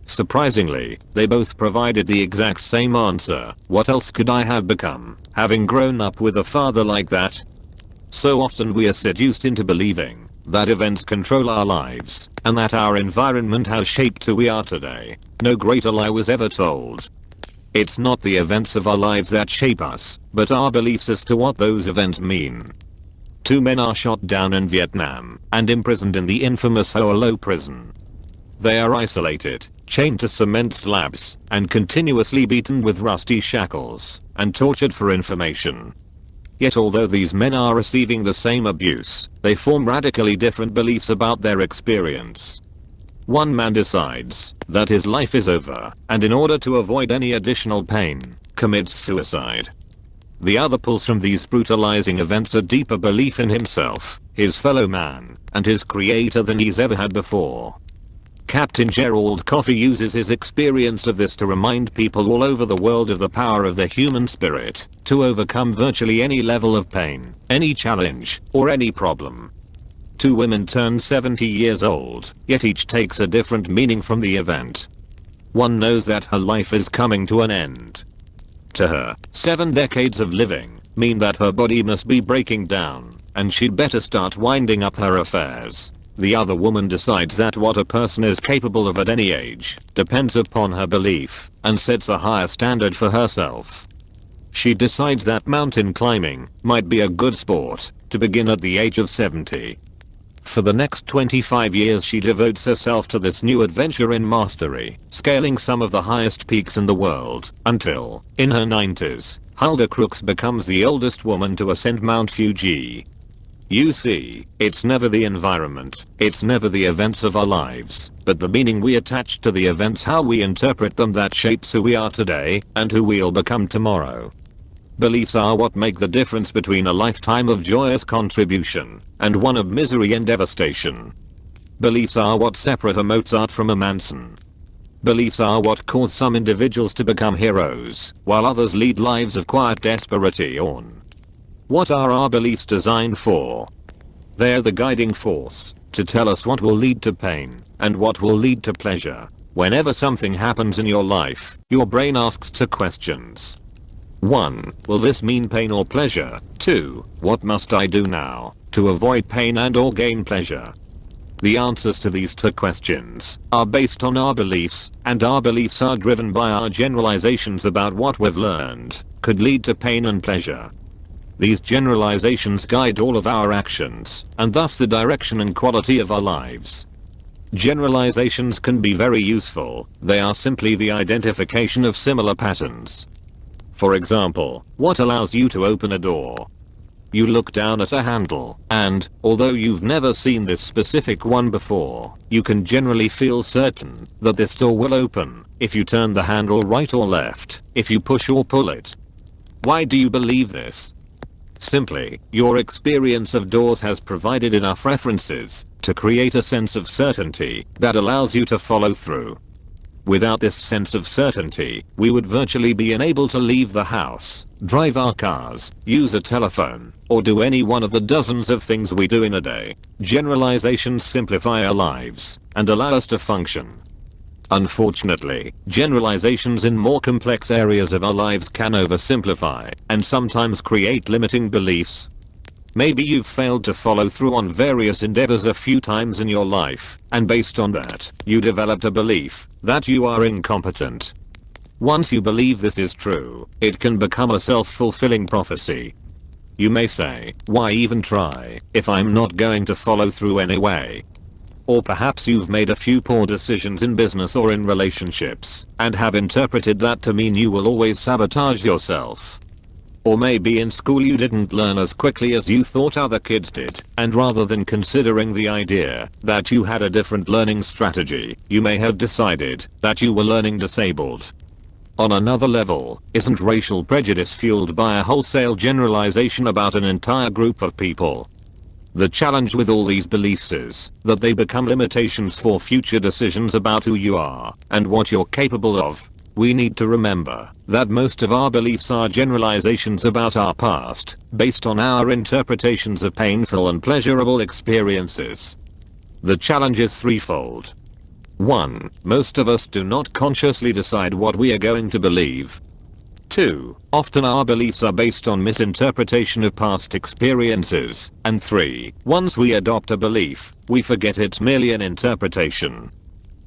Surprisingly, they both provided the exact same answer: "What else could I have become, having grown up with a father like that?" So often we are seduced into believing that events control our lives, and that our environment has shaped who we are today. No greater lie was ever told. It's not the events of our lives that shape us, but our beliefs as to what those events mean. 2 men are shot down in Vietnam and imprisoned in the infamous Ho Lo prison. They are isolated, chained to cement slabs, and continuously beaten with rusty shackles, and tortured for information. Yet although these men are receiving the same abuse, they form radically different beliefs about their experience. One man decides that his life is over, and in order to avoid any additional pain, commits suicide. The other pulls from these brutalizing events a deeper belief in himself, his fellow man, and his creator than he's ever had before. Captain Gerald Coffey uses his experience of this to remind people all over the world of the power of the human spirit to overcome virtually any level of pain, any challenge, or any problem. 2 women turn 70 years old, yet each takes a different meaning from the event. One knows that her life is coming to an end. To her, 7 decades of living mean that her body must be breaking down, and she'd better start winding up her affairs. The other woman decides that what a person is capable of at any age depends upon her belief, and sets a higher standard for herself. She decides that mountain climbing might be a good sport to begin at the age of 70. For the next 25 years she devotes herself to this new adventure in mastery, scaling some of the highest peaks in the world, until, in her 90s, Hulda Crooks becomes the oldest woman to ascend Mount Fuji. You see, it's never the environment, it's never the events of our lives, but the meaning we attach to the events, how we interpret them, that shapes who we are today and who we'll become tomorrow. Beliefs are what make the difference between a lifetime of joyous contribution and one of misery and devastation. Beliefs are what separate a Mozart from a Manson. Beliefs are what cause some individuals to become heroes, while others lead lives of quiet desperation. What are our beliefs designed for? They're the guiding force to tell us what will lead to pain and what will lead to pleasure. Whenever something happens in your life, your brain asks 2 questions. 1. Will this mean pain or pleasure? 2. What must I do now to avoid pain and or gain pleasure? The answers to these 2 questions are based on our beliefs, and our beliefs are driven by our generalizations about what we've learned could lead to pain and pleasure. These generalizations guide all of our actions, and thus the direction and quality of our lives. Generalizations can be very useful. They are simply the identification of similar patterns. For example, what allows you to open a door? You look down at a handle, and, although you've never seen this specific one before, you can generally feel certain that this door will open if you turn the handle right or left, if you push or pull it. Why do you believe this? Simply, your experience of doors has provided enough references to create a sense of certainty that allows you to follow through. Without this sense of certainty, we would virtually be unable to leave the house, drive our cars, use a telephone, or do any one of the dozens of things we do in a day. Generalizations simplify our lives and allow us to function. Unfortunately, generalizations in more complex areas of our lives can oversimplify and sometimes create limiting beliefs. Maybe you've failed to follow through on various endeavors a few times in your life, and based on that, you developed a belief that you are incompetent. Once you believe this is true, it can become a self-fulfilling prophecy. You may say, why even try if I'm not going to follow through anyway? Or perhaps you've made a few poor decisions in business or in relationships and have interpreted that to mean you will always sabotage yourself. Or maybe in school you didn't learn as quickly as you thought other kids did, and rather than considering the idea that you had a different learning strategy, you may have decided that you were learning disabled. On another level, isn't racial prejudice fueled by a wholesale generalization about an entire group of people? The challenge with all these beliefs is that they become limitations for future decisions about who you are and what you're capable of. We need to remember that most of our beliefs are generalizations about our past, based on our interpretations of painful and pleasurable experiences. The challenge is threefold. 1. Most of us do not consciously decide what we are going to believe. 2. Often our beliefs are based on misinterpretation of past experiences. And 3. Once we adopt a belief, we forget it's merely an interpretation.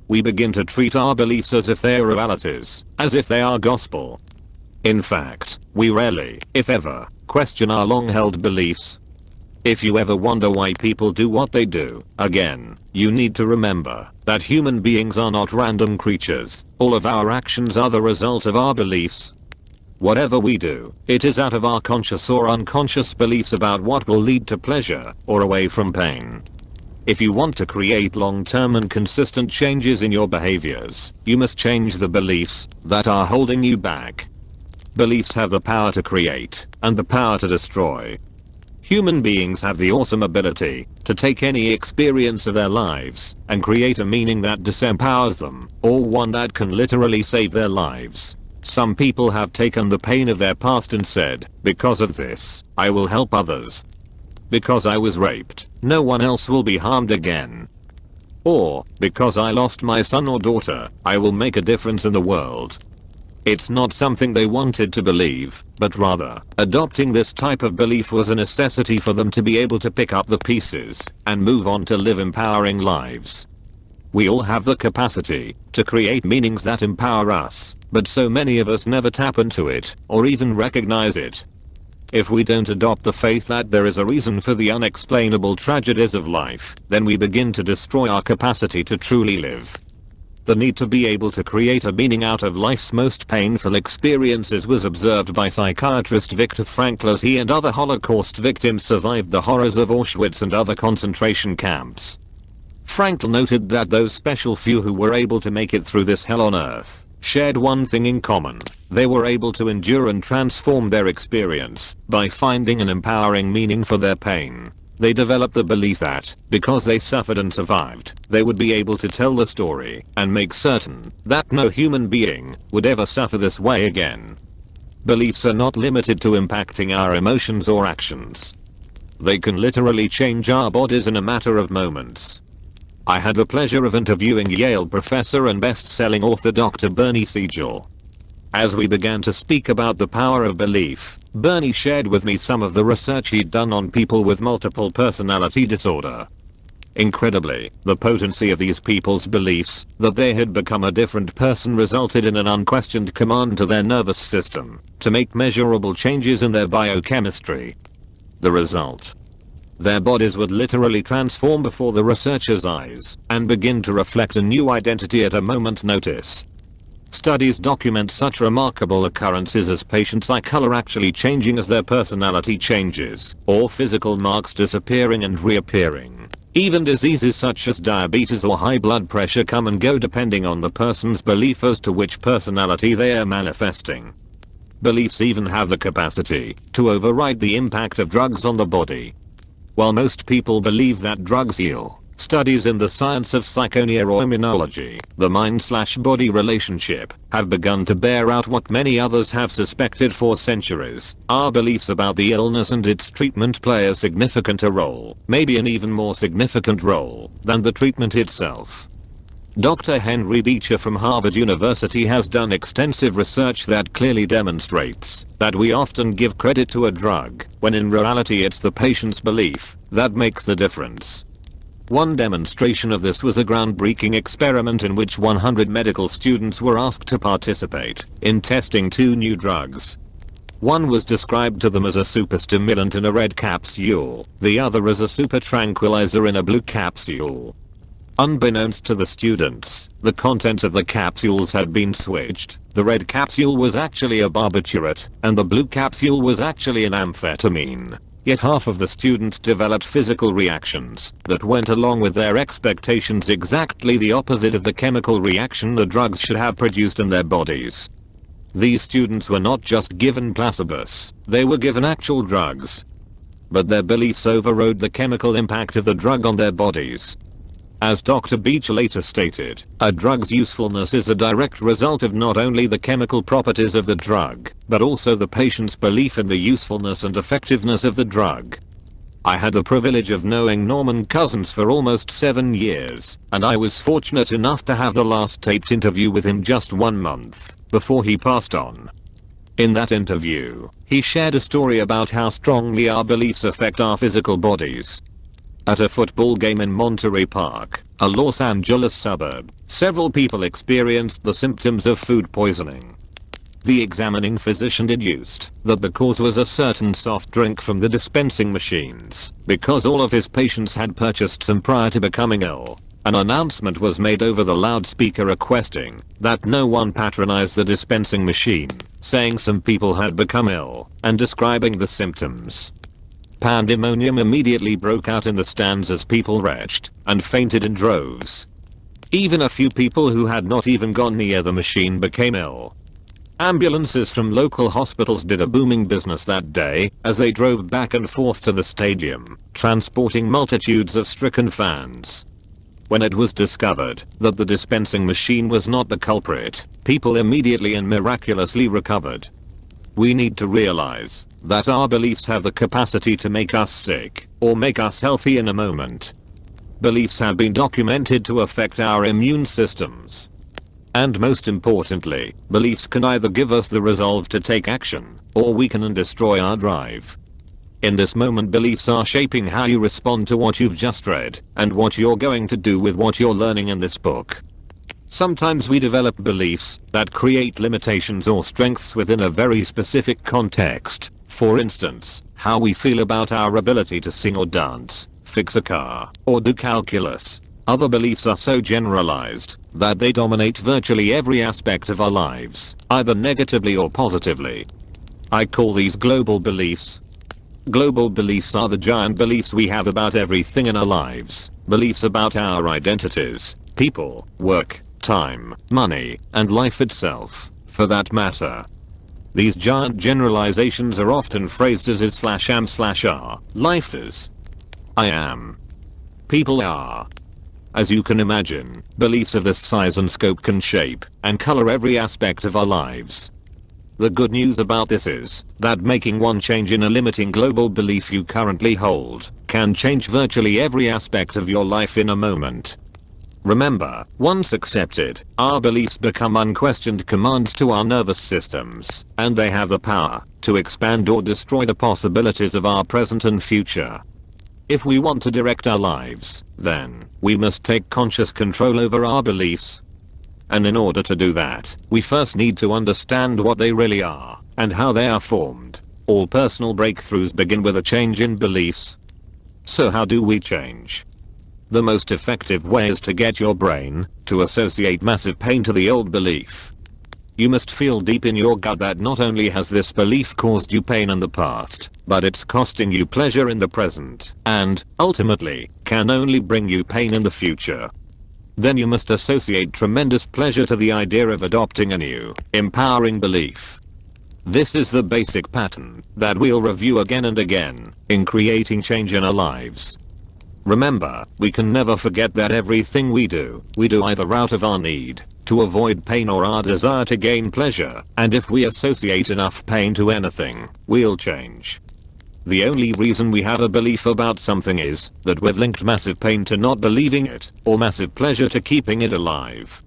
We begin to treat our beliefs as if they are realities, as if they are gospel. In fact, we rarely, if ever, question our long-held beliefs. If you ever wonder why people do what they do, again, you need to remember that human beings are not random creatures. All of our actions are the result of our beliefs. Whatever we do, it is out of our conscious or unconscious beliefs about what will lead to pleasure or away from pain. If you want to create long-term and consistent changes in your behaviors, you must change the beliefs that are holding you back. Beliefs have the power to create and the power to destroy. Human beings have the awesome ability to take any experience of their lives and create a meaning that disempowers them, or one that can literally save their lives. Some people have taken the pain of their past and said, because of this, I will help others. Because I was raped, no one else will be harmed again. Or, because I lost my son or daughter, I will make a difference in the world. It's not something they wanted to believe, but rather, adopting this type of belief was a necessity for them to be able to pick up the pieces and move on to live empowering lives. We all have the capacity to create meanings that empower us, but so many of us never tap into it or even recognize it. If we don't adopt the faith that there is a reason for the unexplainable tragedies of life, then we begin to destroy our capacity to truly live. The need to be able to create a meaning out of life's most painful experiences was observed by psychiatrist Viktor Frankl as he and other Holocaust victims survived the horrors of Auschwitz and other concentration camps. Frankl noted that those special few who were able to make it through this hell on earth shared one thing in common. They were able to endure and transform their experience by finding an empowering meaning for their pain. They developed the belief that, because they suffered and survived, they would be able to tell the story and make certain that no human being would ever suffer this way again. Beliefs are not limited to impacting our emotions or actions. They can literally change our bodies in a matter of moments. I had the pleasure of interviewing Yale professor and best-selling author Dr. Bernie Siegel. As we began to speak about the power of belief, Bernie shared with me some of the research he'd done on people with multiple personality disorder. Incredibly, the potency of these people's beliefs that they had become a different person resulted in an unquestioned command to their nervous system to make measurable changes in their biochemistry. The result? Their bodies would literally transform before the researchers' eyes and begin to reflect a new identity at a moment's notice. Studies document such remarkable occurrences as patients' eye color actually changing as their personality changes, or physical marks disappearing and reappearing. Even diseases such as diabetes or high blood pressure come and go depending on the person's belief as to which personality they are manifesting. beliefs even have the capacity to override the impact of drugs on the body. While most people believe that drugs heal, studies in the science of psychoneuroimmunology, the mind/body relationship, have begun to bear out what many others have suspected for centuries. Our beliefs about the illness and its treatment play a significant role, maybe an even more significant role than the treatment itself. Dr. Henry Beecher from Harvard University has done extensive research that clearly demonstrates that we often give credit to a drug, when in reality it's the patient's belief that makes the difference. One demonstration of this was a groundbreaking experiment in which 100 medical students were asked to participate in testing two new drugs. One was described to them as a superstimulant in a red capsule, the other as a super tranquilizer in a blue capsule. Unbeknownst to the students, the contents of the capsules had been switched. The red capsule was actually a barbiturate, and the blue capsule was actually an amphetamine. Yet half of the students developed physical reactions that went along with their expectations, exactly the opposite of the chemical reaction the drugs should have produced in their bodies. These students were not just given placebos, they were given actual drugs. But their beliefs overrode the chemical impact of the drug on their bodies. As Dr. Beecher later stated, a drug's usefulness is a direct result of not only the chemical properties of the drug, but also the patient's belief in the usefulness and effectiveness of the drug. I had the privilege of knowing Norman Cousins for almost 7 years, and I was fortunate enough to have the last taped interview with him just 1 month before he passed on. In that interview, he shared a story about how strongly our beliefs affect our physical bodies. At a football game in Monterey Park, a Los Angeles suburb, several people experienced the symptoms of food poisoning. The examining physician deduced that the cause was a certain soft drink from the dispensing machines, because all of his patients had purchased some prior to becoming ill. An announcement was made over the loudspeaker requesting that no one patronize the dispensing machine, saying some people had become ill, and describing the symptoms. Pandemonium immediately broke out in the stands as people retched and fainted in droves. Even a few people who had not even gone near the machine became ill. Ambulances from local hospitals did a booming business that day as they drove back and forth to the stadium, transporting multitudes of stricken fans. When it was discovered that the dispensing machine was not the culprit, people immediately and miraculously recovered. We need to realize that our beliefs have the capacity to make us sick or make us healthy in a moment. Beliefs have been documented to affect our immune systems. And most importantly, beliefs can either give us the resolve to take action or weaken and destroy our drive. In this moment, beliefs are shaping how you respond to what you've just read and what you're going to do with what you're learning in this book. Sometimes we develop beliefs that create limitations or strengths within a very specific context. For instance, how we feel about our ability to sing or dance, fix a car, or do calculus. Other beliefs are so generalized that they dominate virtually every aspect of our lives, either negatively or positively. I call these global beliefs. Global beliefs are the giant beliefs we have about everything in our lives. Beliefs about our identities, people, work, time, money, and life itself, for that matter. These giant generalizations are often phrased as is/am/are. Life is. I am. People are. As you can imagine, beliefs of this size and scope can shape and color every aspect of our lives. The good news about this is that making one change in a limiting global belief you currently hold can change virtually every aspect of your life in a moment. Remember, once accepted, our beliefs become unquestioned commands to our nervous systems, and they have the power to expand or destroy the possibilities of our present and future. If we want to direct our lives, then we must take conscious control over our beliefs. And in order to do that, we first need to understand what they really are and how they are formed. All personal breakthroughs begin with a change in beliefs. So how do we change? The most effective way is to get your brain to associate massive pain to the old belief. You must feel deep in your gut that not only has this belief caused you pain in the past, but it's costing you pleasure in the present, and, ultimately, can only bring you pain in the future. Then you must associate tremendous pleasure to the idea of adopting a new, empowering belief. This is the basic pattern that we'll review again and again in creating change in our lives. Remember, we can never forget that everything we do either out of our need to avoid pain or our desire to gain pleasure, and if we associate enough pain to anything, we'll change. The only reason we have a belief about something is that we've linked massive pain to not believing it, or massive pleasure to keeping it alive.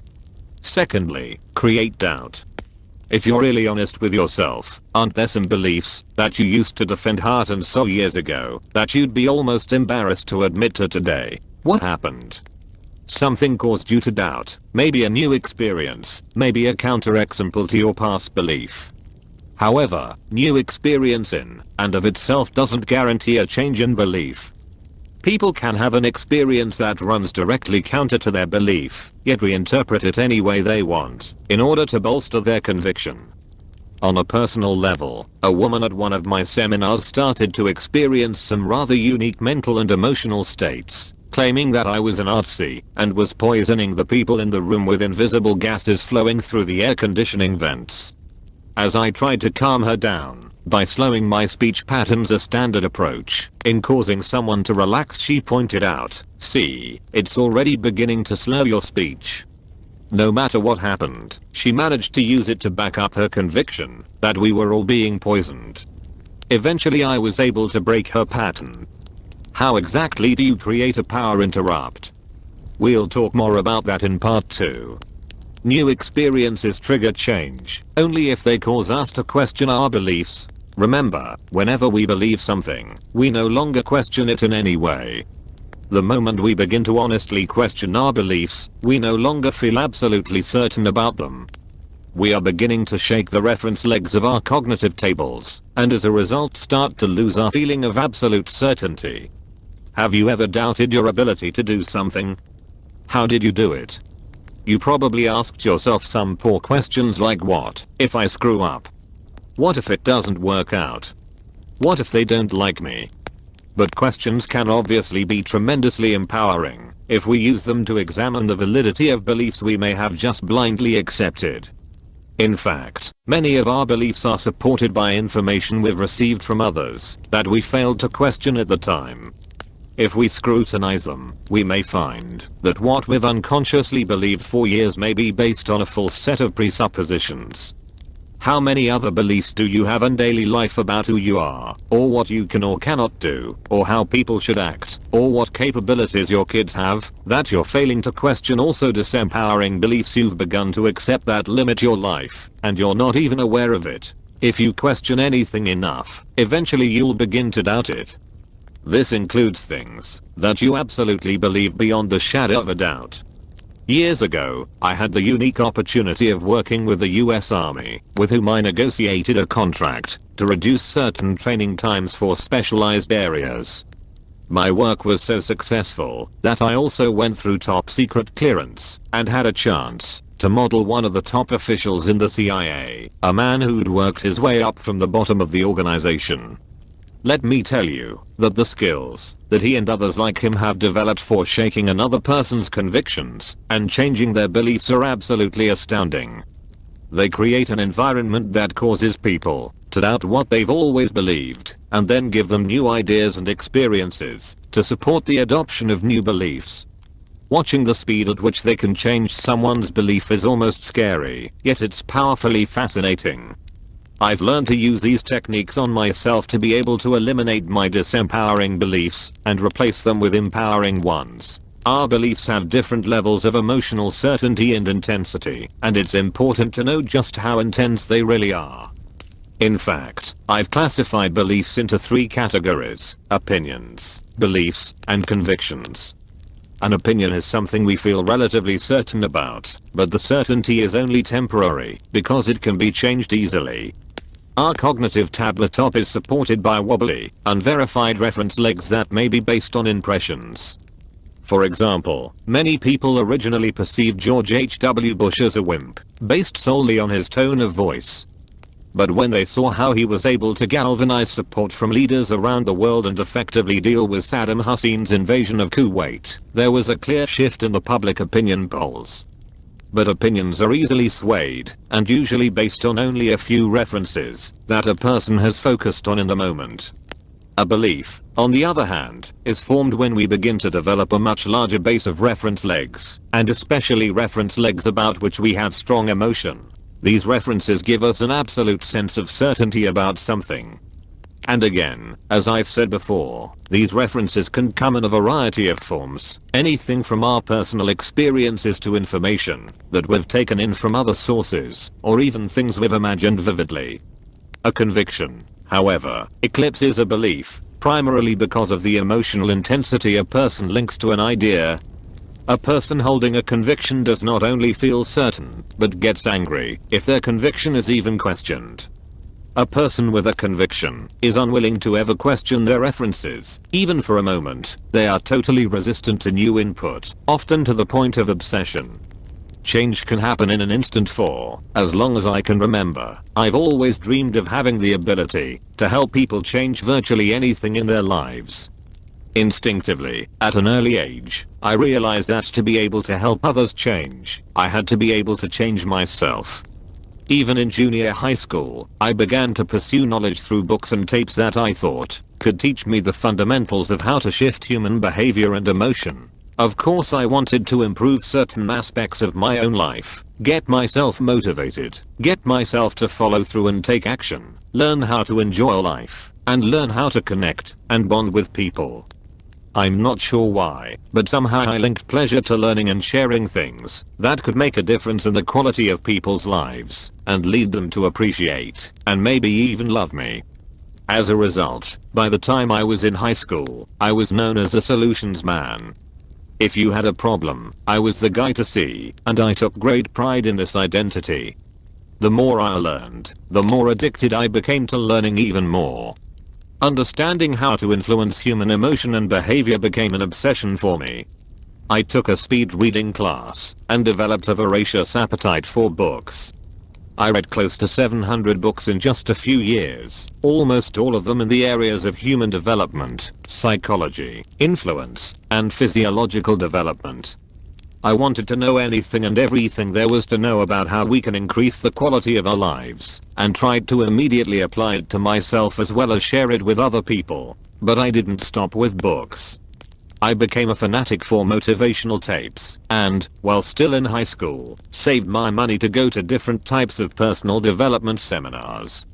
Secondly, create doubt. If you're really honest with yourself, aren't there some beliefs that you used to defend heart and soul years ago that you'd be almost embarrassed to admit to today? What happened? Something caused you to doubt, maybe a new experience, maybe a counterexample to your past belief. However, new experience in and of itself doesn't guarantee a change in belief. People can have an experience that runs directly counter to their belief, yet reinterpret it any way they want, in order to bolster their conviction. On a personal level, a woman at one of my seminars started to experience some rather unique mental and emotional states, claiming that I was an artsy and was poisoning the people in the room with invisible gases flowing through the air conditioning vents. As I tried to calm her down by slowing my speech patterns, a standard approach in causing someone to relax, she pointed out, "See, it's already beginning to slow your speech." No matter what happened, she managed to use it to back up her conviction that we were all being poisoned. Eventually I was able to break her pattern. How exactly do you create a power interrupt? We'll talk more about that in part 2. New experiences trigger change only if they cause us to question our beliefs. Remember, whenever we believe something, we no longer question it in any way. The moment we begin to honestly question our beliefs, we no longer feel absolutely certain about them. We are beginning to shake the reference legs of our cognitive tables, and as a result start to lose our feeling of absolute certainty. Have you ever doubted your ability to do something? How did you do it? You probably asked yourself some poor questions like, what if I screw up? What if it doesn't work out? What if they don't like me? But questions can obviously be tremendously empowering if we use them to examine the validity of beliefs we may have just blindly accepted. In fact, many of our beliefs are supported by information we've received from others that we failed to question at the time. If we scrutinize them, we may find that what we've unconsciously believed for years may be based on a false set of presuppositions. How many other beliefs do you have in daily life about who you are, or what you can or cannot do, or how people should act, or what capabilities your kids have, that you're failing to question? Also disempowering beliefs you've begun to accept that limit your life, and you're not even aware of it. If you question anything enough, eventually you'll begin to doubt it. This includes things that you absolutely believe beyond the shadow of a doubt. Years ago, I had the unique opportunity of working with the US Army, with whom I negotiated a contract to reduce certain training times for specialized areas. My work was so successful that I also went through top secret clearance and had a chance to model one of the top officials in the CIA, a man who'd worked his way up from the bottom of the organization. Let me tell you that the skills that he and others like him have developed for shaking another person's convictions and changing their beliefs are absolutely astounding. They create an environment that causes people to doubt what they've always believed, and then give them new ideas and experiences to support the adoption of new beliefs. Watching the speed at which they can change someone's belief is almost scary, yet it's powerfully fascinating. I've learned to use these techniques on myself to be able to eliminate my disempowering beliefs and replace them with empowering ones. Our beliefs have different levels of emotional certainty and intensity, and it's important to know just how intense they really are. In fact, I've classified beliefs into 3 categories: opinions, beliefs, and convictions. An opinion is something we feel relatively certain about, but the certainty is only temporary because it can be changed easily. Our cognitive tabletop is supported by wobbly, unverified reference legs that may be based on impressions. For example, many people originally perceived George H.W. Bush as a wimp, based solely on his tone of voice. But when they saw how he was able to galvanize support from leaders around the world and effectively deal with Saddam Hussein's invasion of Kuwait, there was a clear shift in the public opinion polls. but opinions are easily swayed and usually based on only a few references that a person has focused on in the moment. A belief, on the other hand, is formed when we begin to develop a much larger base of reference legs, and especially reference legs about which we have strong emotion. These references give us an absolute sense of certainty about something. And again, as I've said before, these references can come in a variety of forms, anything from our personal experiences to information that we've taken in from other sources, or even things we've imagined vividly. A conviction, however, eclipses a belief, primarily because of the emotional intensity a person links to an idea. A person holding a conviction does not only feel certain, but gets angry if their conviction is even questioned. A person with a conviction is unwilling to ever question their references, even for a moment. They are totally resistant to new input, often to the point of obsession. Change can happen in an instant for as long as I can remember. I've always dreamed of having the ability to help people change virtually anything in their lives. Instinctively, at an early age, I realized that to be able to help others change, I had to be able to change myself. Even in junior high school, I began to pursue knowledge through books and tapes that I thought could teach me the fundamentals of how to shift human behavior and emotion. Of course, I wanted to improve certain aspects of my own life, get myself motivated, get myself to follow through and take action, learn how to enjoy life, and learn how to connect and bond with people. I'm not sure why, but somehow I linked pleasure to learning and sharing things that could make a difference in the quality of people's lives and lead them to appreciate and maybe even love me. As a result, by the time I was in high school, I was known as a solutions man. If you had a problem, I was the guy to see, and I took great pride in this identity. The more I learned, the more addicted I became to learning even more. Understanding how to influence human emotion and behavior became an obsession for me. I took a speed reading class and developed a voracious appetite for books. I read close to 700 books in just a few years, almost all of them in the areas of human development, psychology, influence, and physiological development. I wanted to know anything and everything there was to know about how we can increase the quality of our lives, and tried to immediately apply it to myself as well as share it with other people. But I didn't stop with books. I became a fanatic for motivational tapes, and, while still in high school, saved my money to go to different types of personal development seminars.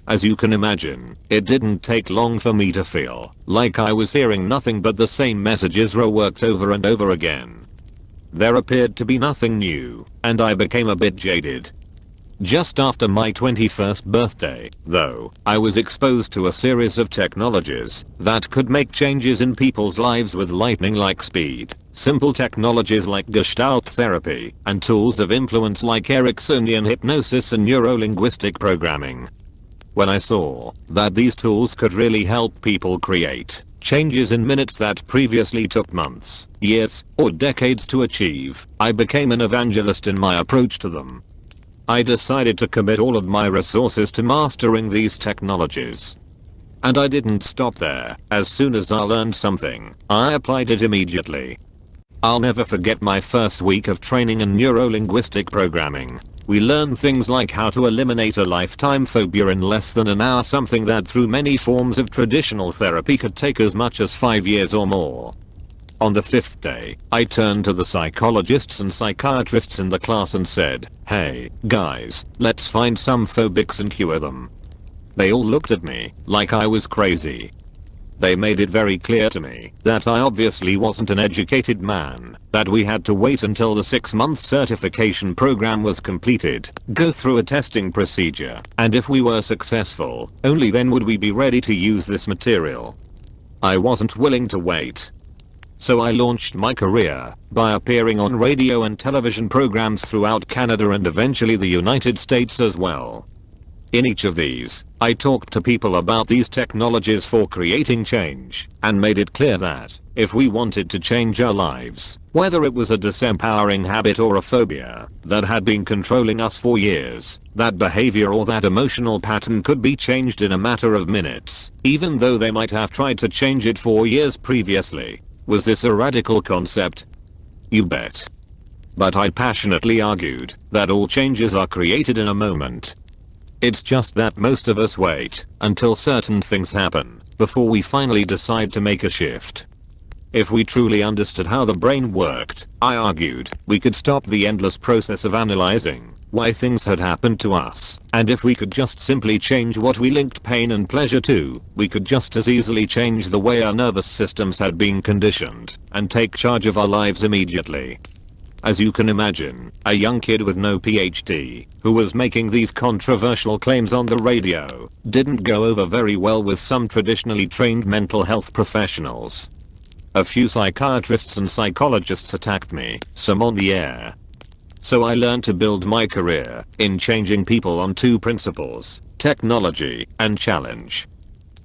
As you can imagine, it didn't take long for me to feel like I was hearing nothing but the same messages reworked over and over again. There appeared to be nothing new, and I became a bit jaded. Just after my 21st birthday, though, I was exposed to a series of technologies that could make changes in people's lives with lightning-like speed. Simple technologies like Gestalt therapy, and tools of influence like Ericksonian hypnosis and neuro-linguistic programming. When I saw that these tools could really help people create changes in minutes that previously took months, years, or decades to achieve, I became an evangelist in my approach to them. I decided to commit all of my resources to mastering these technologies. And I didn't stop there. As soon as I learned something, I applied it immediately. I'll never forget my first week of training in neuro-linguistic programming. We learned things like how to eliminate a lifetime phobia in less than an hour, something that through many forms of traditional therapy could take as much as 5 years or more. On the 5th day, I turned to the psychologists and psychiatrists in the class and said, "Hey, guys, let's find some phobics and cure them." They all looked at me like I was crazy. They made it very clear to me that I obviously wasn't an educated man, that we had to wait until the 6-month certification program was completed, go through a testing procedure, and if we were successful, only then would we be ready to use this material. I wasn't willing to wait. So I launched my career by appearing on radio and television programs throughout Canada and eventually the United States as well. In each of these, I talked to people about these technologies for creating change, and made it clear that, if we wanted to change our lives, whether it was a disempowering habit or a phobia that had been controlling us for years, that behavior or that emotional pattern could be changed in a matter of minutes, even though they might have tried to change it for years previously. Was this a radical concept? You bet. But I passionately argued that all changes are created in a moment. It's just that most of us wait until certain things happen before we finally decide to make a shift. If we truly understood how the brain worked, I argued, we could stop the endless process of analyzing why things had happened to us, and if we could just simply change what we linked pain and pleasure to, we could just as easily change the way our nervous systems had been conditioned, and take charge of our lives immediately. As you can imagine, a young kid with no PhD, who was making these controversial claims on the radio, didn't go over very well with some traditionally trained mental health professionals. A few psychiatrists and psychologists attacked me, some on the air. So I learned to build my career in changing people on two principles: technology and challenge.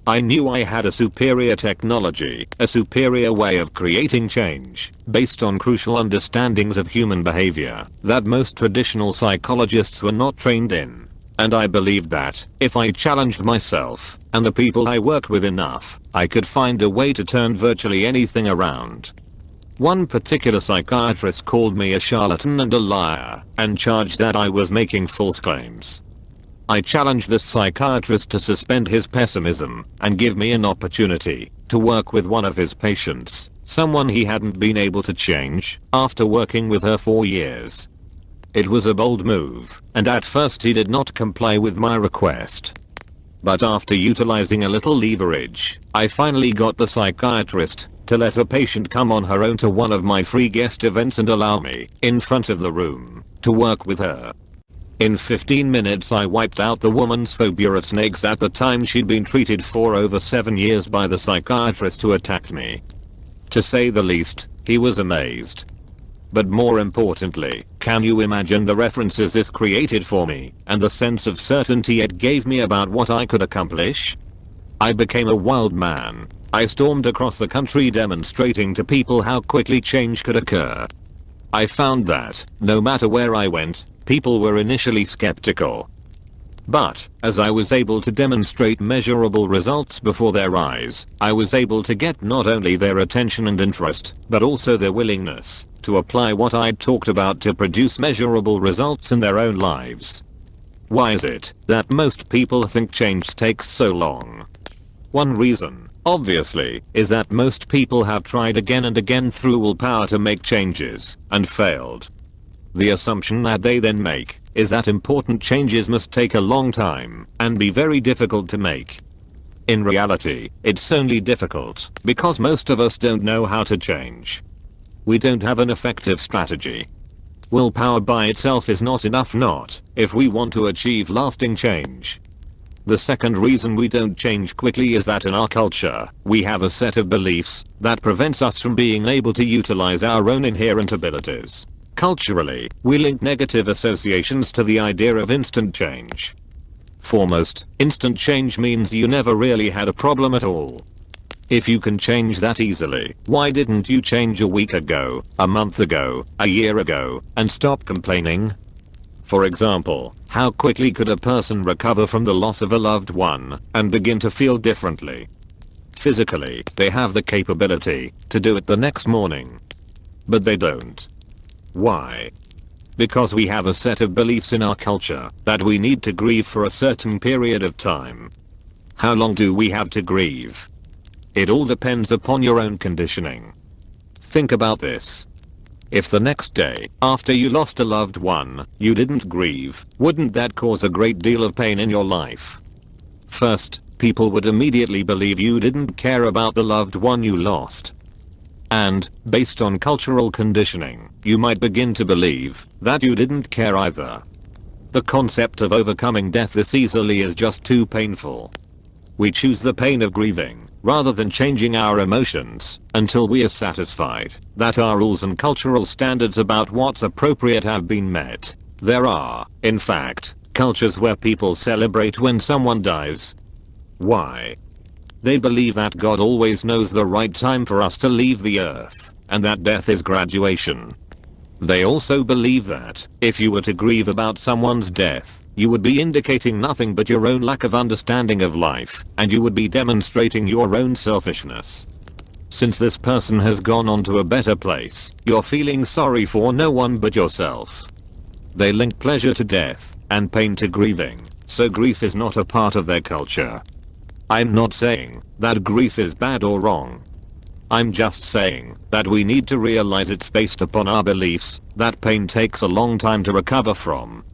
I knew I had a superior technology, a superior way of creating change, based on crucial understandings of human behavior that most traditional psychologists were not trained in. And I believed that, if I challenged myself, and the people I worked with enough, I could find a way to turn virtually anything around. One particular psychiatrist called me a charlatan and a liar, and charged that I was making false claims. I challenged this psychiatrist to suspend his pessimism and give me an opportunity to work with one of his patients, someone he hadn't been able to change after working with her for years. It was a bold move, and at first he did not comply with my request. But after utilizing a little leverage, I finally got the psychiatrist to let a patient come on her own to one of my free guest events and allow me, in front of the room, to work with her. In 15 minutes I wiped out the woman's phobia of snakes at the time she'd been treated for over 7 years by the psychiatrist who attacked me. To say the least, he was amazed. But more importantly, can you imagine the references this created for me, and the sense of certainty it gave me about what I could accomplish? I became a wild man. I stormed across the country demonstrating to people how quickly change could occur. I found that, no matter where I went, people were initially skeptical. But, as I was able to demonstrate measurable results before their eyes, I was able to get not only their attention and interest, but also their willingness to apply what I'd talked about to produce measurable results in their own lives. Why is it that most people think change takes so long? One reason, obviously, is that most people have tried again and again through willpower to make changes, and failed. The assumption that they then make is that important changes must take a long time and be very difficult to make. In reality, it's only difficult because most of us don't know how to change. We don't have an effective strategy. Willpower by itself is not enough, not if we want to achieve lasting change. The second reason we don't change quickly is that in our culture, we have a set of beliefs that prevents us from being able to utilize our own inherent abilities. Culturally, we link negative associations to the idea of instant change. Foremost, instant change means you never really had a problem at all. If you can change that easily, why didn't you change a week ago, a month ago, a year ago, and stop complaining? For example, how quickly could a person recover from the loss of a loved one and begin to feel differently? Physically, they have the capability to do it the next morning. But they don't. Why? Because we have a set of beliefs in our culture that we need to grieve for a certain period of time. How long do we have to grieve? It all depends upon your own conditioning. Think about this. If the next day, after you lost a loved one, you didn't grieve, wouldn't that cause a great deal of pain in your life? First, people would immediately believe you didn't care about the loved one you lost. And, based on cultural conditioning, you might begin to believe that you didn't care either. The concept of overcoming death this easily is just too painful. We choose the pain of grieving, rather than changing our emotions, until we are satisfied that our rules and cultural standards about what's appropriate have been met. There are, in fact, cultures where people celebrate when someone dies. Why? They believe that God always knows the right time for us to leave the earth, and that death is graduation. They also believe that, if you were to grieve about someone's death, you would be indicating nothing but your own lack of understanding of life, and you would be demonstrating your own selfishness. since this person has gone on to a better place, you're feeling sorry for no one but yourself. They link pleasure to death and pain to grieving, so grief is not a part of their culture. I'm not saying that grief is bad or wrong. I'm just saying that we need to realize it's based upon our beliefs that pain takes a long time to recover from.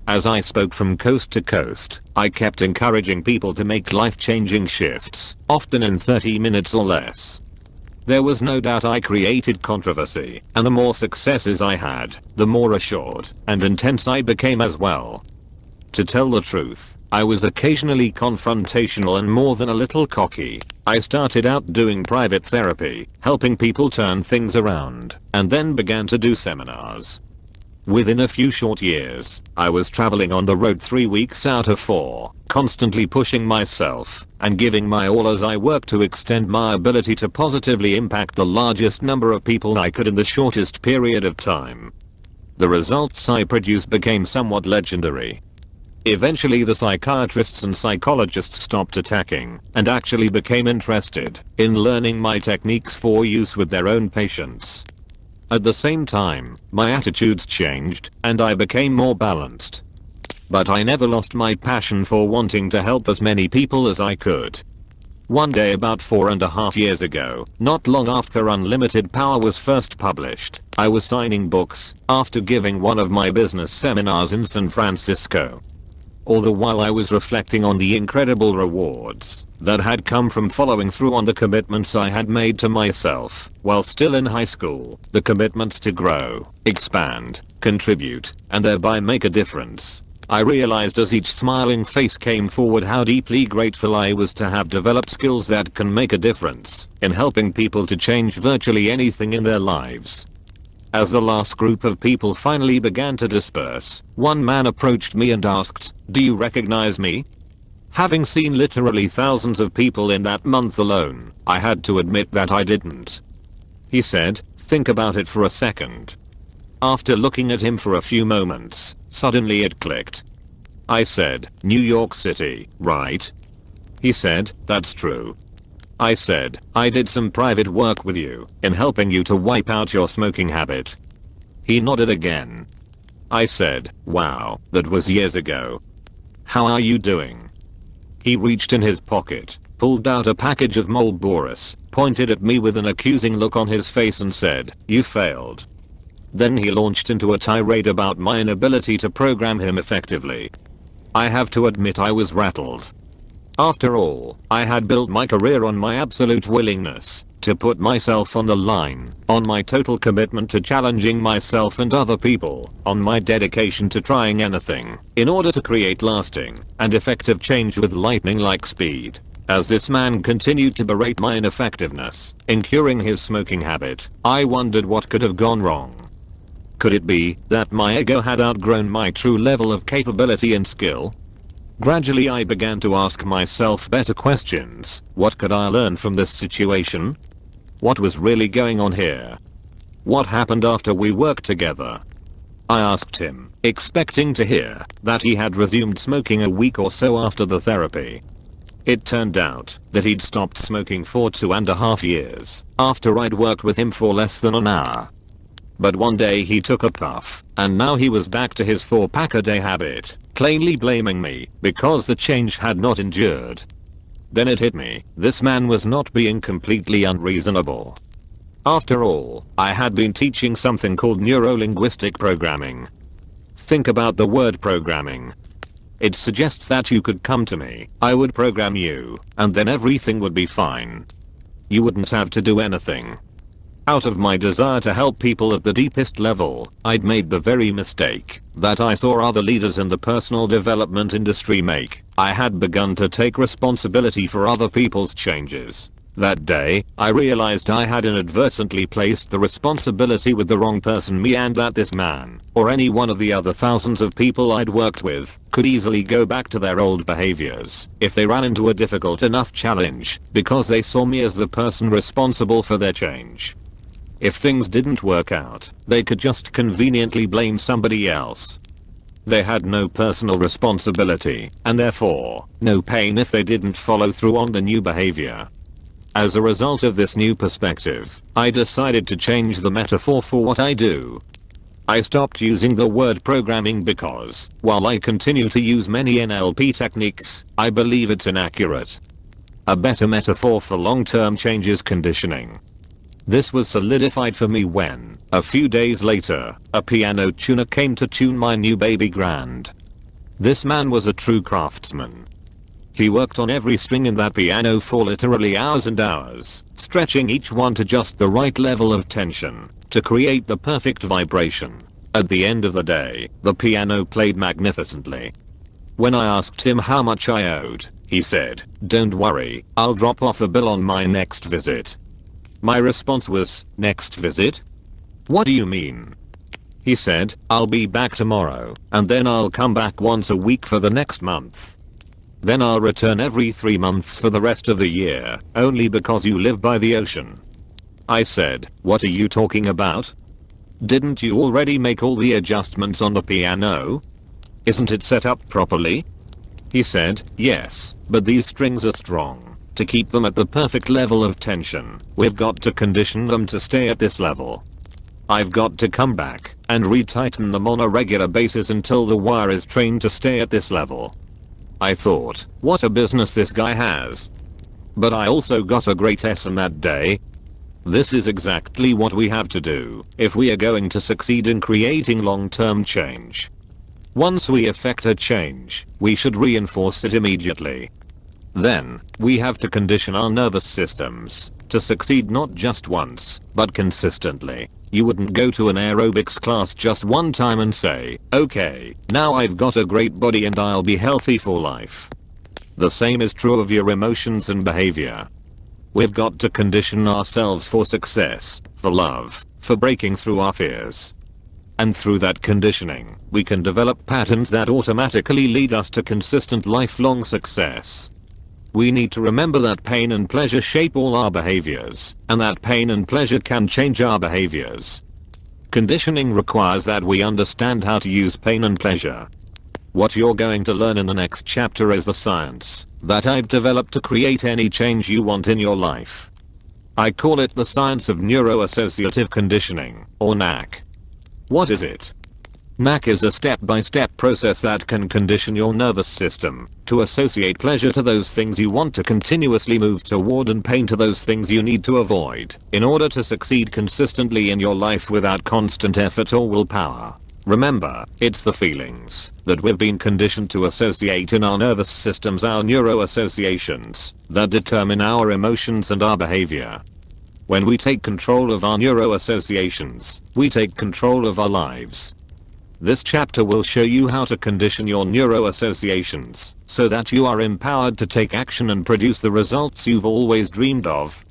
As I spoke from coast to coast, I kept encouraging people to make life-changing shifts, often in 30 minutes or less. There was no doubt I created controversy, and the more successes I had, the more assured and intense I became as well. To tell the truth, I was occasionally confrontational and more than a little cocky. I started out doing private therapy, helping people turn things around, and then began to do seminars. Within a few short years, I was traveling on the road 3 weeks out of 4, constantly pushing myself and giving my all as I worked to extend my ability to positively impact the largest number of people I could in the shortest period of time. The results I produced became somewhat legendary. Eventually the psychiatrists and psychologists stopped attacking and actually became interested in learning my techniques for use with their own patients. At the same time, my attitudes changed and I became more balanced. But I never lost my passion for wanting to help as many people as I could. One day about 4.5 years ago, not long after Unlimited Power was first published, I was signing books after giving one of my business seminars in San Francisco. All the while I was reflecting on the incredible rewards that had come from following through on the commitments I had made to myself while still in high school, the commitments to grow, expand, contribute, and thereby make a difference. I realized as each smiling face came forward how deeply grateful I was to have developed skills that can make a difference in helping people to change virtually anything in their lives. As the last group of people finally began to disperse, one man approached me and asked, "Do you recognize me?" Having seen literally thousands of people in that month alone, I had to admit that I didn't. He said, "Think about it for a second." After looking at him for a few moments, suddenly it clicked. I said, "New York City, right?" He said, "That's true." I said, "I did some private work with you in helping you to wipe out your smoking habit." He nodded again. I said, "Wow, that was years ago. How are you doing?" He reached in his pocket, pulled out a package of Marlboros, pointed at me with an accusing look on his face and said, "You failed." Then he launched into a tirade about my inability to program him effectively. I have to admit I was rattled. After all, I had built my career on my absolute willingness to put myself on the line, on my total commitment to challenging myself and other people, on my dedication to trying anything, in order to create lasting and effective change with lightning-like speed. As this man continued to berate my ineffectiveness in curing his smoking habit, I wondered what could have gone wrong. Could it be that my ego had outgrown my true level of capability and skill? Gradually I began to ask myself better questions. What could I learn from this situation? What was really going on here? What happened after we worked together? I asked him, expecting to hear that he had resumed smoking a week or so after the therapy. It turned out that he'd stopped smoking for 2.5 years after I'd worked with him for less than an hour. But one day he took a puff, and now he was back to his 4-pack-a-day habit, plainly blaming me because the change had not endured. Then it hit me, this man was not being completely unreasonable. After all, I had been teaching something called neuro-linguistic programming. Think about the word programming. It suggests that you could come to me, I would program you, and then everything would be fine. You wouldn't have to do anything. Out of my desire to help people at the deepest level, I'd made the very mistake that I saw other leaders in the personal development industry make. I had begun to take responsibility for other people's changes. That day, I realized I had inadvertently placed the responsibility with the wrong person, me, and that this man, or any one of the other thousands of people I'd worked with, could easily go back to their old behaviors if they ran into a difficult enough challenge, because they saw me as the person responsible for their change. If things didn't work out, they could just conveniently blame somebody else. They had no personal responsibility, and therefore, no pain if they didn't follow through on the new behavior. As a result of this new perspective, I decided to change the metaphor for what I do. I stopped using the word programming because, while I continue to use many NLP techniques, I believe it's inaccurate. A better metaphor for long-term change is conditioning. This was solidified for me when, a few days later, a piano tuner came to tune my new baby grand. This man was a true craftsman. He worked on every string in that piano for literally hours and hours, stretching each one to just the right level of tension to create the perfect vibration. At the end of the day, the piano played magnificently. When I asked him how much I owed, he said, "Don't worry, I'll drop off a bill on my next visit." My response was, "Next visit? What do you mean?" He said, "I'll be back tomorrow, and then I'll come back once a week for the next month. Then I'll return every 3 months for the rest of the year, only because you live by the ocean." I said, "What are you talking about? Didn't you already make all the adjustments on the piano? Isn't it set up properly?" He said, "Yes, but these strings are strong. To keep them at the perfect level of tension, we've got to condition them to stay at this level. I've got to come back and retighten them on a regular basis until the wire is trained to stay at this level." I thought, what a business this guy has. But I also got a great lesson that day. This is exactly what we have to do if we are going to succeed in creating long-term change. Once we effect a change, we should reinforce it immediately. Then, we have to condition our nervous systems to succeed not just once, but consistently. You wouldn't go to an aerobics class just one time and say, "Okay, now I've got a great body and I'll be healthy for life." The same is true of your emotions and behavior. We've got to condition ourselves for success, for love, for breaking through our fears. And through that conditioning, we can develop patterns that automatically lead us to consistent lifelong success. We need to remember that pain and pleasure shape all our behaviors, and that pain and pleasure can change our behaviors. Conditioning requires that we understand how to use pain and pleasure. What you're going to learn in the next chapter is the science that I've developed to create any change you want in your life. I call it the science of neuroassociative conditioning, or NAC. What is it? NAC is a step-by-step process that can condition your nervous system to associate pleasure to those things you want to continuously move toward and pain to those things you need to avoid in order to succeed consistently in your life without constant effort or willpower. Remember, it's the feelings that we've been conditioned to associate in our nervous systems, our neuroassociations, that determine our emotions and our behavior. When we take control of our neuroassociations, we take control of our lives. This chapter will show you how to condition your neuroassociations so that you are empowered to take action and produce the results you've always dreamed of.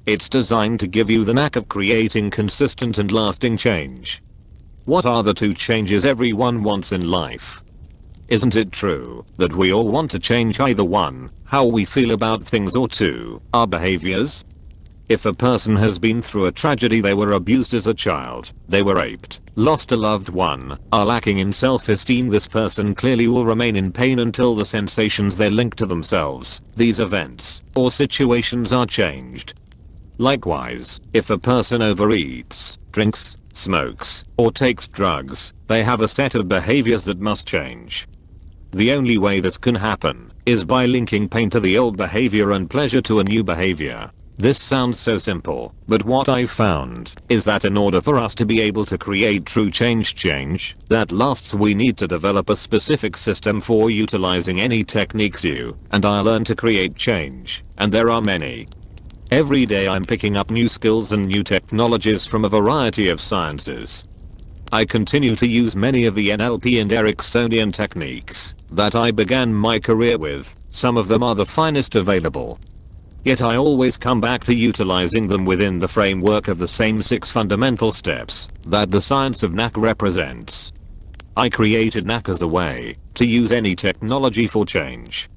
It's designed to give you the knack of creating consistent and lasting change. What are the 2 changes everyone wants in life? Isn't it true that we all want to change either 1, how we feel about things, or 2, our behaviors? If a person has been through a tragedy, they were abused as a child, they were raped, lost a loved one, are lacking in self-esteem, this person clearly will remain in pain until the sensations they link to themselves, these events, or situations are changed. Likewise, if a person overeats, drinks, smokes, or takes drugs, they have a set of behaviors that must change. The only way this can happen is by linking pain to the old behavior and pleasure to a new behavior. This sounds so simple, but what I've found is that in order for us to be able to create true change that lasts, we need to develop a specific system for utilizing any techniques you and I learn to create change, and there are many. Every day I'm picking up new skills and new technologies from a variety of sciences. I continue to use many of the NLP and Ericksonian techniques that I began my career with, some of them are the finest available. Yet I always come back to utilizing them within the framework of the same 6 fundamental steps that the science of NAC represents. I created NAC as a way to use any technology for change.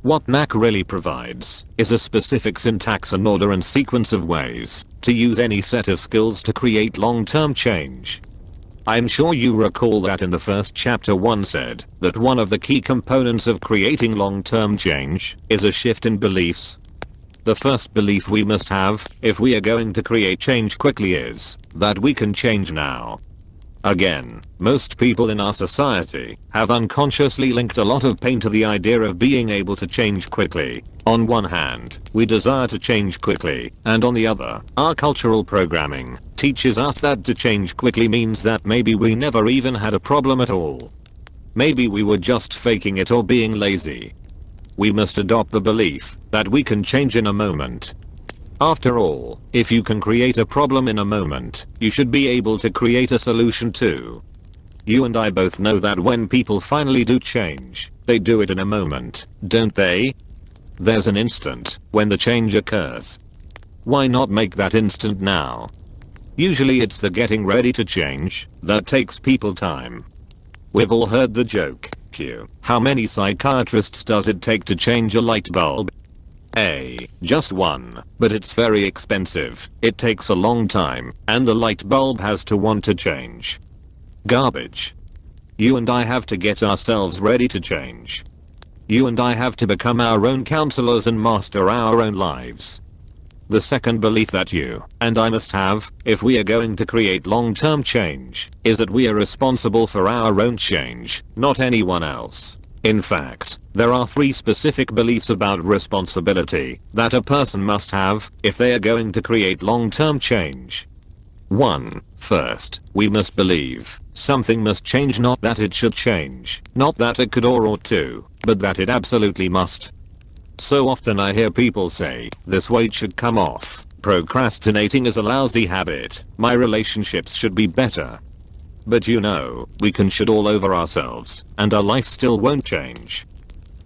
What NAC really provides is a specific syntax and order and sequence of ways to use any set of skills to create long-term change. I'm sure you recall that in the first chapter one said that one of the key components of creating long-term change is a shift in beliefs. The first belief we must have, if we are going to create change quickly, is that we can change now. Again, most people in our society have unconsciously linked a lot of pain to the idea of being able to change quickly. On one hand, we desire to change quickly, and on the other, our cultural programming teaches us that to change quickly means that maybe we never even had a problem at all. Maybe we were just faking it or being lazy. We must adopt the belief that we can change in a moment. After all, if you can create a problem in a moment, you should be able to create a solution too. You and I both know that when people finally do change, they do it in a moment, don't they? There's an instant when the change occurs. Why not make that instant now? Usually it's the getting ready to change that takes people time. We've all heard the joke, Q. How many psychiatrists does it take to change a light bulb? Just one, but it's very expensive, it takes a long time, and the light bulb has to want to change. Garbage. You and I have to get ourselves ready to change. You and I have to become our own counselors and master our own lives. The second belief that you and I must have, if we are going to create long-term change, is that we are responsible for our own change, not anyone else. In fact, there are 3 specific beliefs about responsibility that a person must have if they are going to create long-term change. 1. First, we must believe something must change, not that it should change, not that it could or ought to, but that it absolutely must. So often I hear people say, this weight should come off, procrastinating is a lousy habit, my relationships should be better. But you know, we can should all over ourselves, and our life still won't change.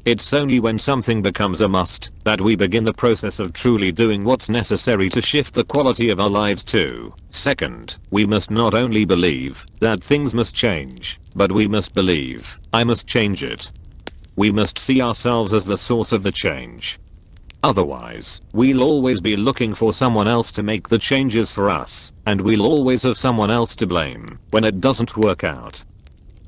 It's only when something becomes a must that we begin the process of truly doing what's necessary to shift the quality of our lives too. Second, we must not only believe that things must change, but we must believe I must change it. We must see ourselves as the source of the change. Otherwise, we'll always be looking for someone else to make the changes for us, and we'll always have someone else to blame when it doesn't work out.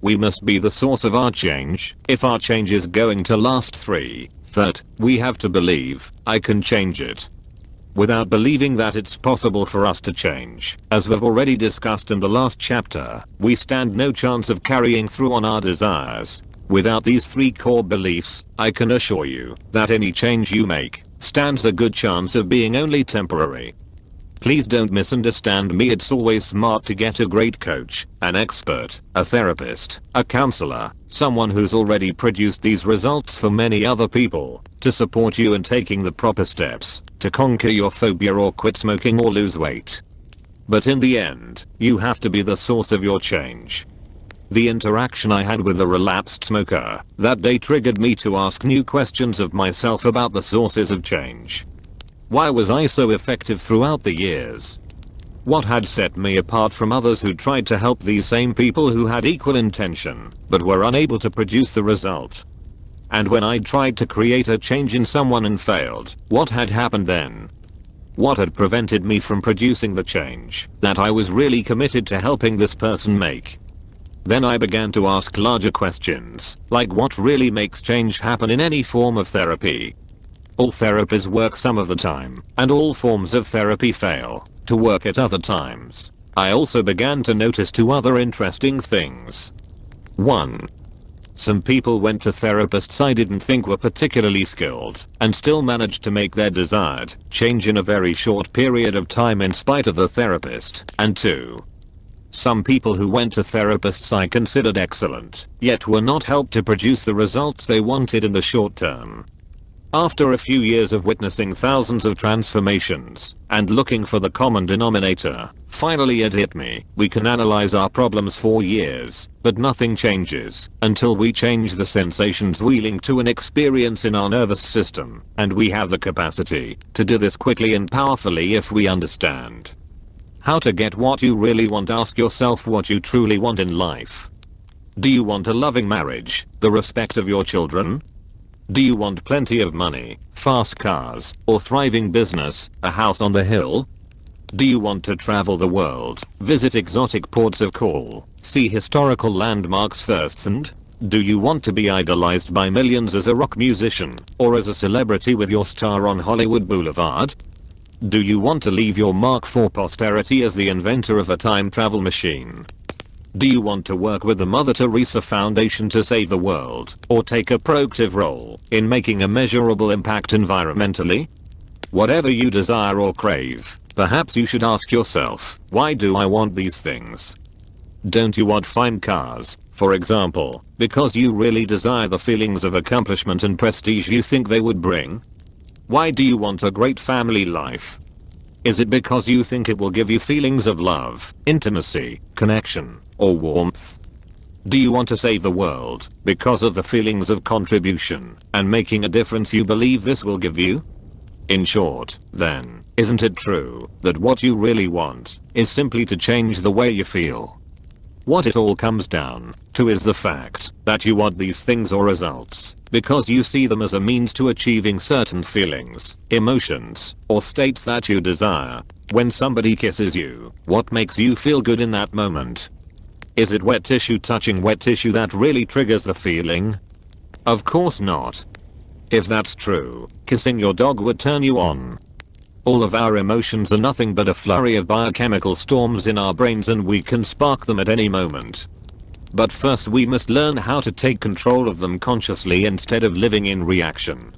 We must be the source of our change if our change is going to last. Third, we have to believe I can change it. Without believing that it's possible for us to change, as we've already discussed in the last chapter, we stand no chance of carrying through on our desires. Without these 3 core beliefs, I can assure you that any change you make stands a good chance of being only temporary. Please don't misunderstand me, it's always smart to get a great coach, an expert, a therapist, a counselor, someone who's already produced these results for many other people, to support you in taking the proper steps to conquer your phobia or quit smoking or lose weight. But in the end, you have to be the source of your change. The interaction I had with a relapsed smoker that day triggered me to ask new questions of myself about the sources of change. Why was I so effective throughout the years? What had set me apart from others who tried to help these same people who had equal intention, but were unable to produce the result? And when I tried to create a change in someone and failed, what had happened then? What had prevented me from producing the change that I was really committed to helping this person make? Then I began to ask larger questions, like what really makes change happen in any form of therapy. All therapies work some of the time, and all forms of therapy fail to work at other times. I also began to notice 2 other interesting things. 1. Some people went to therapists I didn't think were particularly skilled, and still managed to make their desired change in a very short period of time in spite of the therapist. And 2. Some people who went to therapists I considered excellent, yet were not helped to produce the results they wanted in the short term. After a few years of witnessing thousands of transformations and looking for the common denominator, finally it hit me. We can analyze our problems for years, but nothing changes until we change the sensations we link to an experience in our nervous system, and we have the capacity to do this quickly and powerfully if we understand how to get what you really want. Ask yourself what you truly want in life. Do you want a loving marriage, the respect of your children? Do you want plenty of money, fast cars, or thriving business, a house on the hill? Do you want to travel the world, visit exotic ports of call, see historical landmarks firsthand? Do you want to be idolized by millions as a rock musician, or as a celebrity with your star on Hollywood Boulevard? Do you want to leave your mark for posterity as the inventor of a time travel machine? Do you want to work with the Mother Teresa Foundation to save the world, or take a proactive role in making a measurable impact environmentally? Whatever you desire or crave, perhaps you should ask yourself, why do I want these things? Don't you want fine cars, for example, because you really desire the feelings of accomplishment and prestige you think they would bring? Why do you want a great family life? Is it because you think it will give you feelings of love, intimacy, connection, or warmth? Do you want to save the world because of the feelings of contribution and making a difference you believe this will give you? In short, then, isn't it true that what you really want is simply to change the way you feel? What it all comes down to is the fact that you want these things or results because you see them as a means to achieving certain feelings, emotions, or states that you desire. When somebody kisses you, what makes you feel good in that moment? Is it wet tissue touching wet tissue that really triggers the feeling? Of course not. If that's true, kissing your dog would turn you on. All of our emotions are nothing but a flurry of biochemical storms in our brains, and we can spark them at any moment. But first we must learn how to take control of them consciously instead of living in reaction.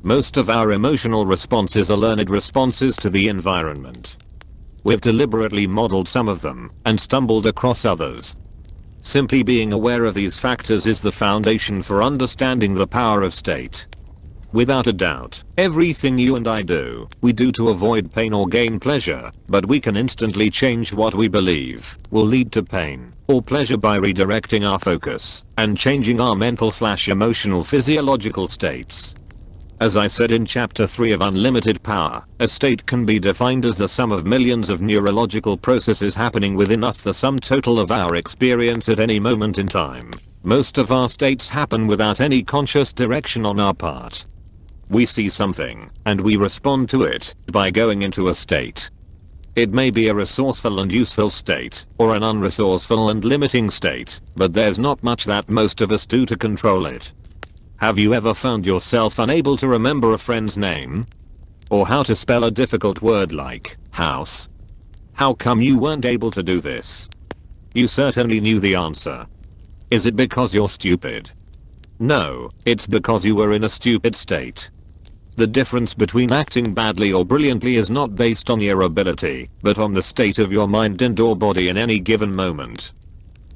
Most of our emotional responses are learned responses to the environment. We've deliberately modeled some of them and stumbled across others. Simply being aware of these factors is the foundation for understanding the power of state. Without a doubt, everything you and I do, we do to avoid pain or gain pleasure, but we can instantly change what we believe will lead to pain or pleasure by redirecting our focus and changing our mental/emotional physiological states. As I said in chapter 3 of Unlimited Power, a state can be defined as the sum of millions of neurological processes happening within us, the sum total of our experience at any moment in time. Most of our states happen without any conscious direction on our part. We see something, and we respond to it by going into a state. It may be a resourceful and useful state, or an unresourceful and limiting state, but there's not much that most of us do to control it. Have you ever found yourself unable to remember a friend's name? Or how to spell a difficult word like house? How come you weren't able to do this? You certainly knew the answer. Is it because you're stupid? No, it's because you were in a stupid state. The difference between acting badly or brilliantly is not based on your ability, but on the state of your mind and or body in any given moment.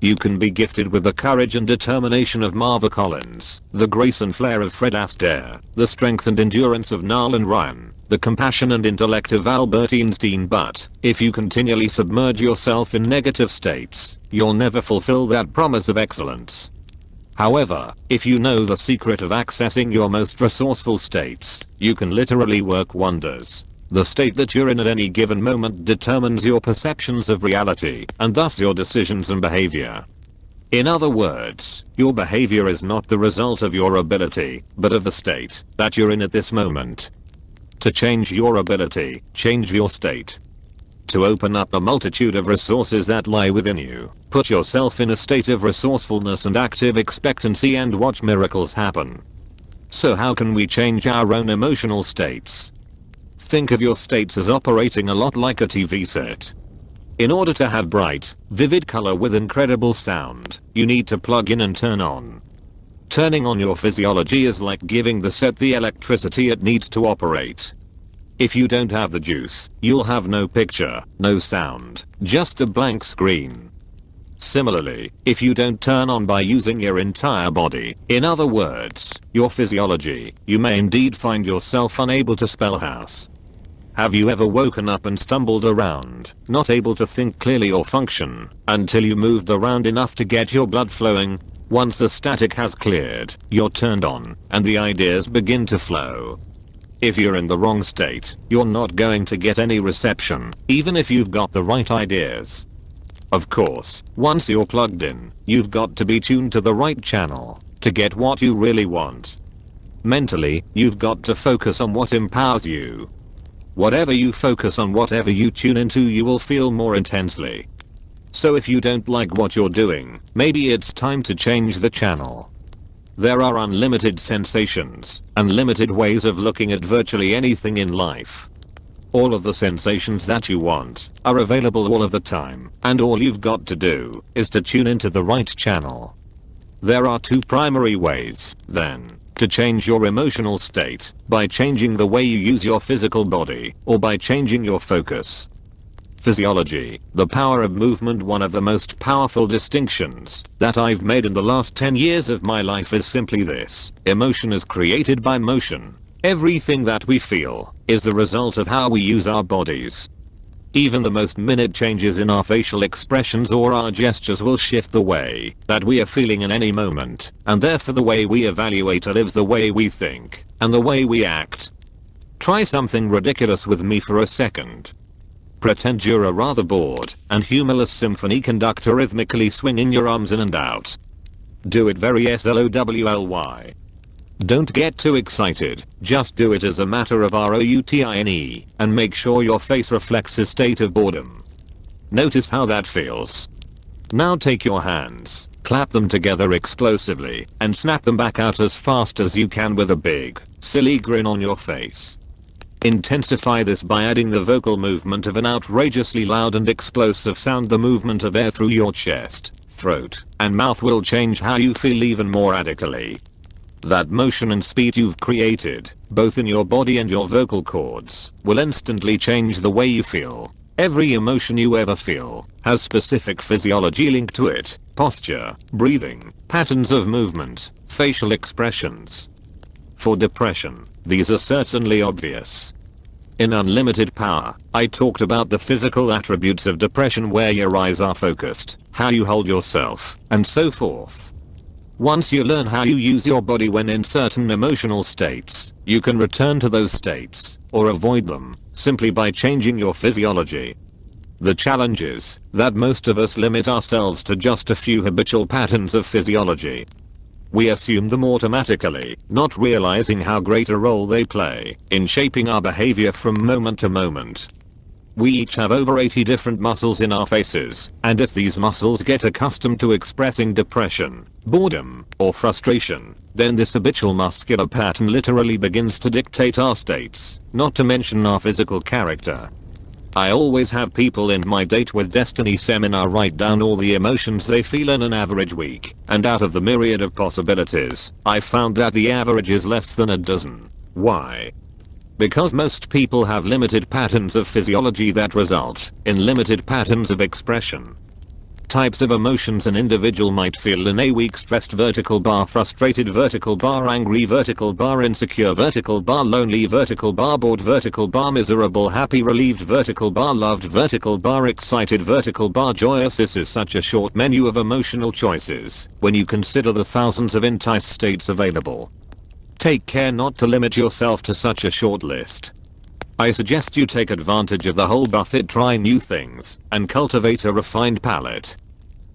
You can be gifted with the courage and determination of Marva Collins, the grace and flair of Fred Astaire, the strength and endurance of Nolan Ryan, the compassion and intellect of Albert Einstein, but if you continually submerge yourself in negative states, you'll never fulfill that promise of excellence. However, if you know the secret of accessing your most resourceful states, you can literally work wonders. The state that you're in at any given moment determines your perceptions of reality, and thus your decisions and behavior. In other words, your behavior is not the result of your ability, but of the state that you're in at this moment. To change your ability, change your state. To open up the multitude of resources that lie within you, put yourself in a state of resourcefulness and active expectancy and watch miracles happen. So how can we change our own emotional states? Think of your states as operating a lot like a TV set. In order to have bright, vivid color with incredible sound, you need to plug in and turn on. Turning on your physiology is like giving the set the electricity it needs to operate. If you don't have the juice, you'll have no picture, no sound, just a blank screen. Similarly, if you don't turn on by using your entire body, in other words, your physiology, you may indeed find yourself unable to spell house. Have you ever woken up and stumbled around, not able to think clearly or function, until you moved around enough to get your blood flowing? Once the static has cleared, you're turned on, and the ideas begin to flow. If you're in the wrong state, you're not going to get any reception, even if you've got the right ideas. Of course, once you're plugged in, you've got to be tuned to the right channel to get what you really want. Mentally, you've got to focus on what empowers you. Whatever you focus on, whatever you tune into, you will feel more intensely. So if you don't like what you're doing, maybe it's time to change the channel. There are unlimited sensations, unlimited ways of looking at virtually anything in life. All of the sensations that you want are available all of the time, and all you've got to do is to tune into the right channel. There are two primary ways, then, to change your emotional state: by changing the way you use your physical body, or by changing your focus. Physiology, the power of movement. One of the most powerful distinctions that I've made in the last 10 years of my life is simply this: emotion is created by motion. Everything that we feel is the result of how we use our bodies. Even the most minute changes in our facial expressions or our gestures will shift the way that we are feeling in any moment, and therefore the way we evaluate lives, the way we think, and the way we act. Try something ridiculous with me for a second. Pretend you're a rather bored and humorless symphony conductor rhythmically swinging your arms in and out. Do it very slowly. Don't get too excited, just do it as a matter of routine, and make sure your face reflects a state of boredom. Notice how that feels. Now take your hands, clap them together explosively, and snap them back out as fast as you can with a big, silly grin on your face. Intensify this by adding the vocal movement of an outrageously loud and explosive sound. The movement of air through your chest, throat, and mouth will change how you feel even more radically. That motion and speed you've created, both in your body and your vocal cords, will instantly change the way you feel. Every emotion you ever feel has specific physiology linked to it: posture, breathing, patterns of movement, facial expressions. For depression, these are certainly obvious. In Unlimited Power, I talked about the physical attributes of depression: where your eyes are focused, how you hold yourself, and so forth. Once you learn how you use your body when in certain emotional states, you can return to those states, or avoid them, simply by changing your physiology. The challenge is that most of us limit ourselves to just a few habitual patterns of physiology. We assume them automatically, not realizing how great a role they play in shaping our behavior from moment to moment. We each have over 80 different muscles in our faces, and if these muscles get accustomed to expressing depression, boredom, or frustration, then this habitual muscular pattern literally begins to dictate our states, not to mention our physical character. I always have people in my Date with Destiny seminar write down all the emotions they feel in an average week, and out of the myriad of possibilities, I found that the average is less than a dozen. Why? Because most people have limited patterns of physiology that result in limited patterns of expression. Types of emotions an individual might feel in a week: stressed vertical bar, frustrated vertical bar, angry vertical bar, insecure vertical bar, lonely vertical bar, bored vertical bar, miserable, happy, relieved vertical bar, loved vertical bar, excited vertical bar, joyous. This is such a short menu of emotional choices when you consider the thousands of intense states available. Take care not to limit yourself to such a short list. I suggest you take advantage of the whole buffet, try new things, and cultivate a refined palate.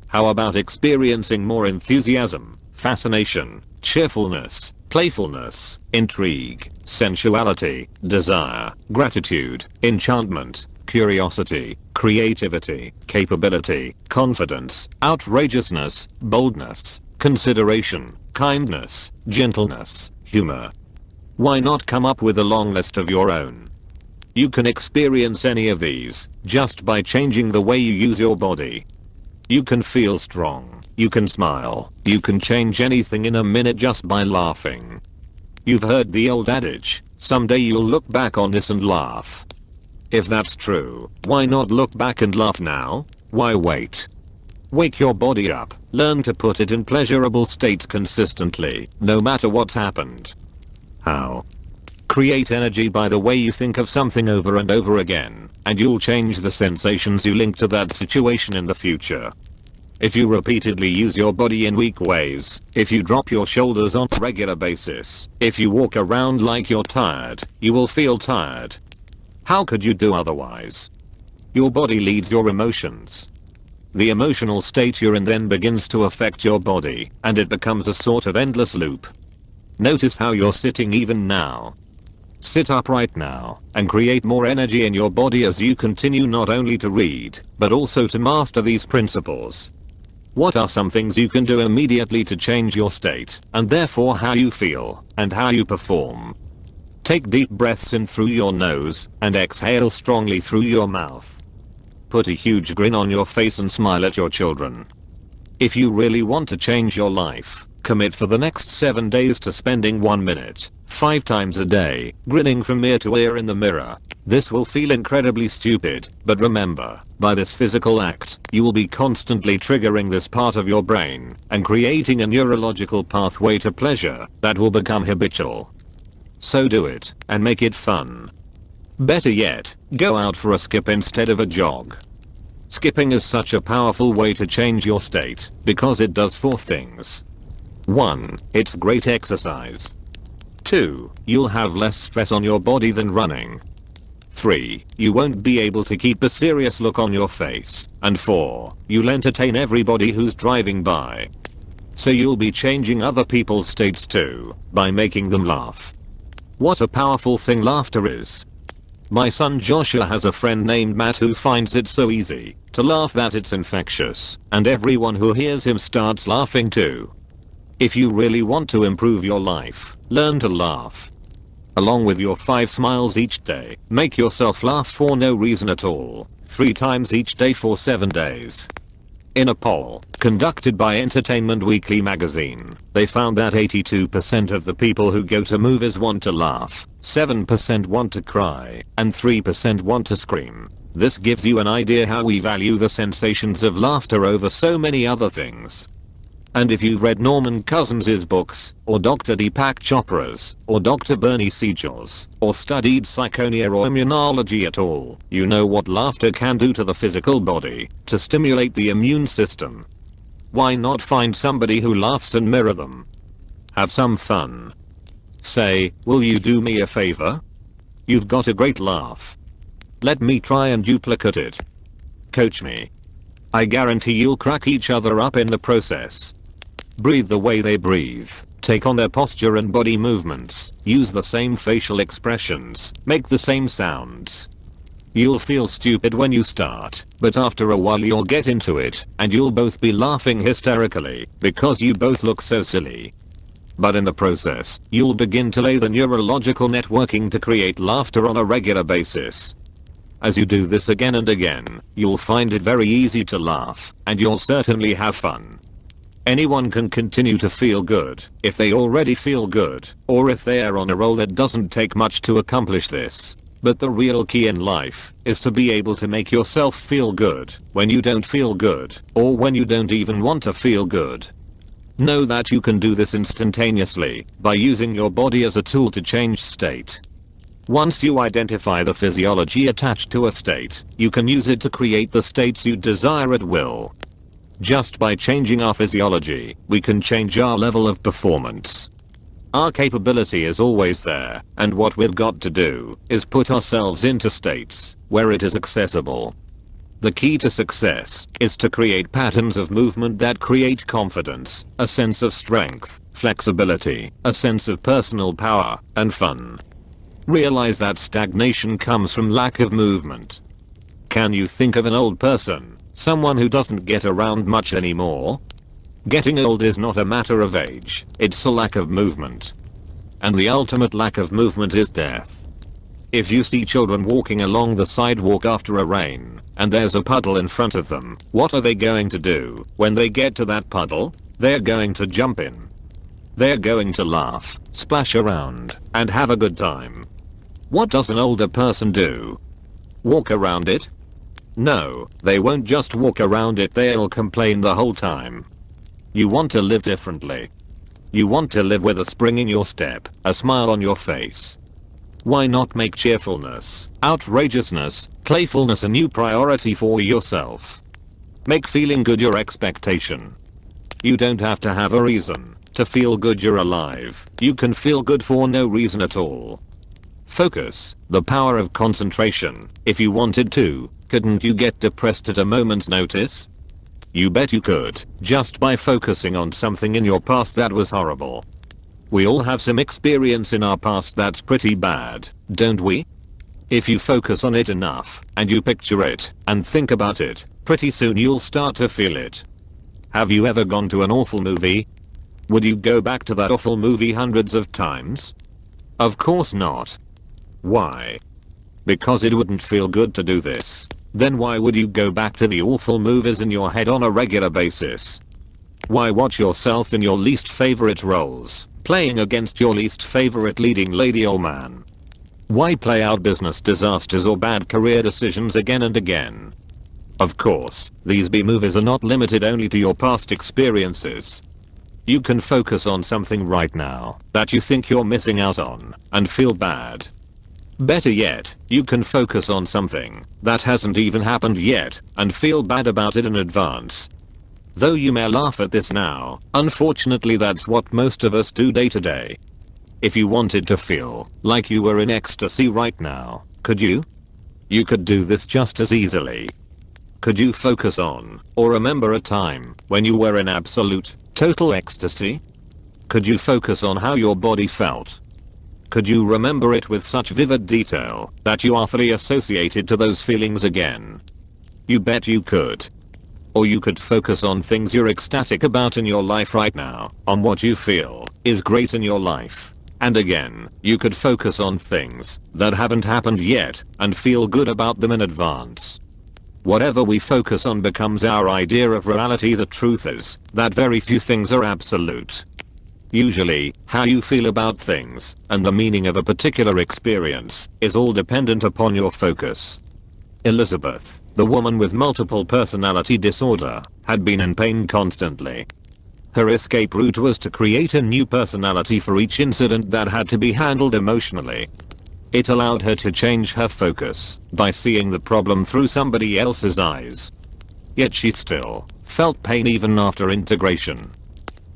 How about experiencing more enthusiasm, fascination, cheerfulness, playfulness, intrigue, sensuality, desire, gratitude, enchantment, curiosity, creativity, capability, confidence, outrageousness, boldness, consideration, kindness, gentleness, humor? Why not come up with a long list of your own? You can experience any of these just by changing the way you use your body. You can feel strong, you can smile, you can change anything in a minute just by laughing. You've heard the old adage, someday you'll look back on this and laugh. If that's true, why not look back and laugh now? Why wait? Wake your body up, learn to put it in pleasurable states consistently, no matter what's happened. How? Create energy by the way you think of something over and over again, and you'll change the sensations you link to that situation in the future. If you repeatedly use your body in weak ways, if you drop your shoulders on a regular basis, if you walk around like you're tired, you will feel tired. How could you do otherwise? Your body leads your emotions. The emotional state you're in then begins to affect your body, and it becomes a sort of endless loop. Notice how you're sitting even now. Sit up right now and create more energy in your body as you continue not only to read, but also to master these principles. What are some things you can do immediately to change your state, and therefore how you feel, and how you perform? Take deep breaths in through your nose, and exhale strongly through your mouth. Put a huge grin on your face and smile at your children. If you really want to change your life, commit for the next 7 days to spending 1 minute, 5 times a day, grinning from ear to ear in the mirror. This will feel incredibly stupid, but remember, by this physical act, you will be constantly triggering this part of your brain and creating a neurological pathway to pleasure that will become habitual. So do it, and make it fun. Better yet, go out for a skip instead of a jog. Skipping is such a powerful way to change your state, because it does 4 things. 1. It's great exercise. 2. You'll have less stress on your body than running. 3. You won't be able to keep a serious look on your face. And 4. You'll entertain everybody who's driving by. So you'll be changing other people's states too, by making them laugh. What a powerful thing laughter is. My son Joshua has a friend named Matt who finds it so easy to laugh that it's infectious, and everyone who hears him starts laughing too. If you really want to improve your life, learn to laugh. Along with your 5 smiles each day, make yourself laugh for no reason at all, 3 times each day for 7 days. In a poll conducted by Entertainment Weekly magazine, they found that 82% of the people who go to movies want to laugh, 7% want to cry, and 3% want to scream. This gives you an idea how we value the sensations of laughter over so many other things. And if you've read Norman Cousins' books, or Dr. Deepak Chopra's, or Dr. Bernie Siegel's, or studied psychonia or immunology at all, you know what laughter can do to the physical body, to stimulate the immune system. Why not find somebody who laughs and mirror them? Have some fun. Say, will you do me a favor? You've got a great laugh. Let me try and duplicate it. Coach me. I guarantee you'll crack each other up in the process. Breathe the way they breathe, take on their posture and body movements, use the same facial expressions, make the same sounds. You'll feel stupid when you start, but after a while you'll get into it, and you'll both be laughing hysterically, because you both look so silly. But in the process, you'll begin to lay the neurological networking to create laughter on a regular basis. As you do this again and again, you'll find it very easy to laugh, and you'll certainly have fun. Anyone can continue to feel good if they already feel good, or if they are on a roll. It doesn't take much to accomplish this. But the real key in life is to be able to make yourself feel good when you don't feel good, or when you don't even want to feel good. Know that you can do this instantaneously by using your body as a tool to change state. Once you identify the physiology attached to a state, you can use it to create the states you desire at will. Just by changing our physiology, we can change our level of performance. Our capability is always there, and what we've got to do is put ourselves into states where it is accessible. The key to success is to create patterns of movement that create confidence, a sense of strength, flexibility, a sense of personal power, and fun. Realize that stagnation comes from lack of movement. Can you think of an old person? Someone who doesn't get around much anymore? Getting old is not a matter of age, it's a lack of movement. And the ultimate lack of movement is death. If you see children walking along the sidewalk after a rain, and there's a puddle in front of them, what are they going to do when they get to that puddle? They're going to jump in. They're going to laugh, splash around, and have a good time. What does an older person do? Walk around it? No, they won't just walk around it, they'll complain the whole time. You want to live differently. You want to live with a spring in your step, a smile on your face. Why not make cheerfulness, outrageousness, playfulness a new priority for yourself? Make feeling good your expectation. You don't have to have a reason to feel good you're alive. You can feel good for no reason at all. Focus, the power of concentration. If you wanted to, couldn't you get depressed at a moment's notice? You bet you could, just by focusing on something in your past that was horrible. We all have some experience in our past that's pretty bad, don't we? If you focus on it enough, and you picture it, and think about it, pretty soon you'll start to feel it. Have you ever gone to an awful movie? Would you go back to that awful movie hundreds of times? Of course not. Why? Because it wouldn't feel good to do this. Then why would you go back to the awful movies in your head on a regular basis? Why watch yourself in your least favorite roles, playing against your least favorite leading lady or man? Why play out business disasters or bad career decisions again and again? Of course, these B-movies are not limited only to your past experiences. You can focus on something right now that you think you're missing out on and feel bad. Better yet, you can focus on something that hasn't even happened yet and feel bad about it in advance. Though you may laugh at this now, unfortunately that's what most of us do day to day. If you wanted to feel like you were in ecstasy right now, could you? You could do this just as easily. Could you focus on or remember a time when you were in absolute, total ecstasy? Could you focus on how your body felt? Could you remember it with such vivid detail that you are fully associated to those feelings again? You bet you could. Or you could focus on things you're ecstatic about in your life right now, on what you feel is great in your life. And again, you could focus on things that haven't happened yet and feel good about them in advance. Whatever we focus on becomes our idea of reality. The truth is that very few things are absolute. Usually, how you feel about things and the meaning of a particular experience is all dependent upon your focus. Elizabeth, the woman with multiple personality disorder, had been in pain constantly. Her escape route was to create a new personality for each incident that had to be handled emotionally. It allowed her to change her focus by seeing the problem through somebody else's eyes. Yet she still felt pain even after integration.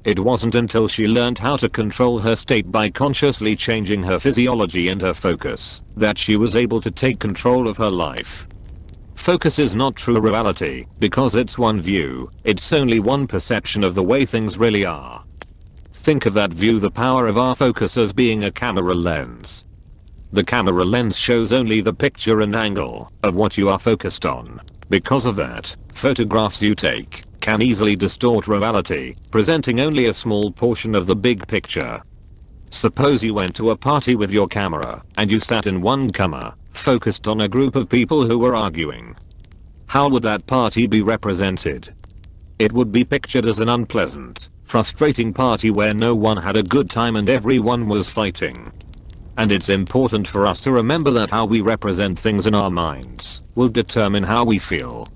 It wasn't until she learned how to control her state by consciously changing her physiology and her focus that she was able to take control of her life. Focus is not true reality because it's one view, it's only one perception of the way things really are. Think of that view, the power of our focus, as being a camera lens. The camera lens shows only the picture and angle of what you are focused on. Because of that, photographs you take can easily distort reality, presenting only a small portion of the big picture. Suppose you went to a party with your camera and you sat in one corner, focused on a group of people who were arguing. How would that party be represented? It would be pictured as an unpleasant, frustrating party where no one had a good time and everyone was fighting. And it's important for us to remember that how we represent things in our minds will determine how we feel.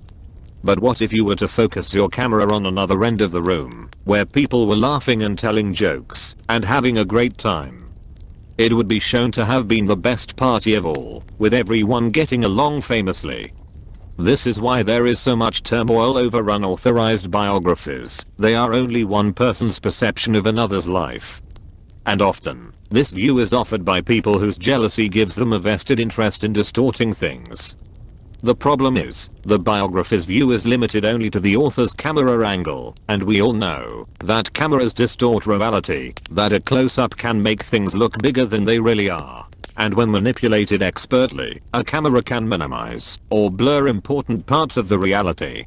But what if you were to focus your camera on another end of the room, where people were laughing and telling jokes and having a great time? It would be shown to have been the best party of all, with everyone getting along famously. This is why there is so much turmoil over unauthorized biographies. They are only one person's perception of another's life. And often, this view is offered by people whose jealousy gives them a vested interest in distorting things. The problem is, the biography's view is limited only to the author's camera angle, and we all know that cameras distort reality, that a close-up can make things look bigger than they really are. And when manipulated expertly, a camera can minimize or blur important parts of the reality.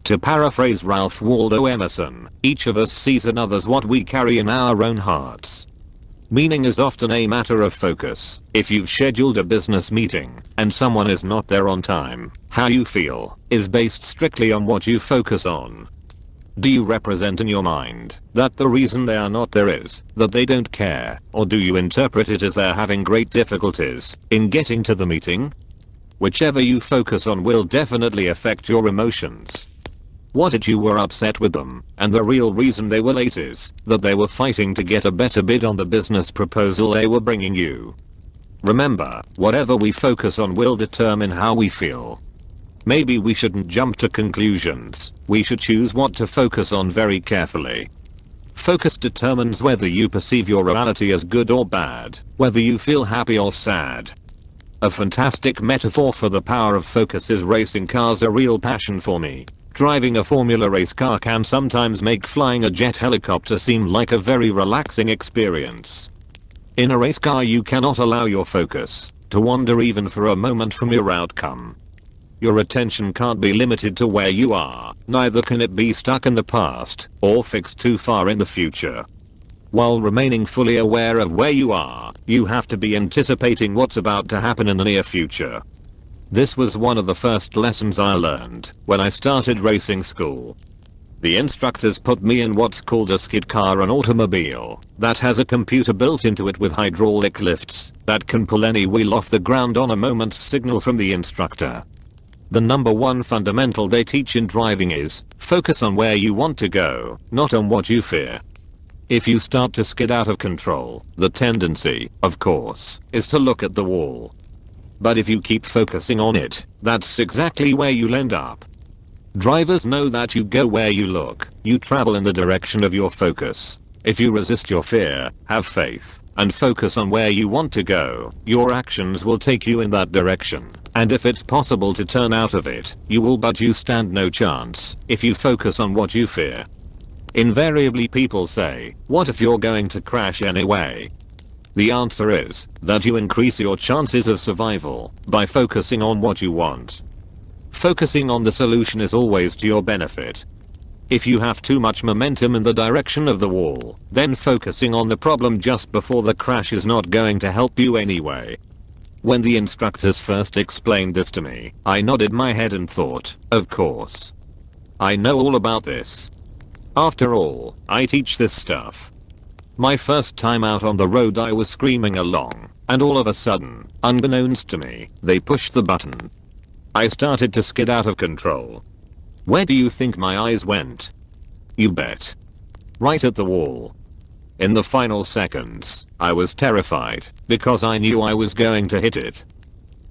To paraphrase Ralph Waldo Emerson, each of us sees in others what we carry in our own hearts. Meaning is often a matter of focus. If you've scheduled a business meeting and someone is not there on time, how you feel is based strictly on what you focus on. Do you represent in your mind that the reason they are not there is that they don't care, or do you interpret it as they're having great difficulties in getting to the meeting? Whichever you focus on will definitely affect your emotions. What if you were upset with them, and the real reason they were late is that they were fighting to get a better bid on the business proposal they were bringing you? Remember, whatever we focus on will determine how we feel. Maybe we shouldn't jump to conclusions. We should choose what to focus on very carefully. Focus determines whether you perceive your reality as good or bad, whether you feel happy or sad. A fantastic metaphor for the power of focus is racing cars, a real passion for me. Driving a Formula race car can sometimes make flying a jet helicopter seem like a very relaxing experience. In a race car you cannot allow your focus to wander even for a moment from your outcome. Your attention can't be limited to where you are, neither can it be stuck in the past or fixed too far in the future. While remaining fully aware of where you are, you have to be anticipating what's about to happen in the near future. This was one of the first lessons I learned when I started racing school. The instructors put me in what's called a skid car, an automobile that has a computer built into it with hydraulic lifts that can pull any wheel off the ground on a moment's signal from the instructor. The number one fundamental they teach in driving is focus on where you want to go, not on what you fear. If you start to skid out of control, the tendency, of course, is to look at the wall. But if you keep focusing on it, that's exactly where you'll end up. Drivers know that you go where you look, you travel in the direction of your focus. If you resist your fear, have faith, and focus on where you want to go, your actions will take you in that direction. And if it's possible to turn out of it, you will, but you stand no chance if you focus on what you fear. Invariably people say, what if you're going to crash anyway? The answer is that you increase your chances of survival by focusing on what you want. Focusing on the solution is always to your benefit. If you have too much momentum in the direction of the wall, then focusing on the problem just before the crash is not going to help you anyway. When the instructors first explained this to me, I nodded my head and thought, of course. I know all about this. After all, I teach this stuff. My first time out on the road I was screaming along, and all of a sudden, unbeknownst to me, they pushed the button. I started to skid out of control. Where do you think my eyes went? You bet. Right at the wall. In the final seconds, I was terrified, because I knew I was going to hit it.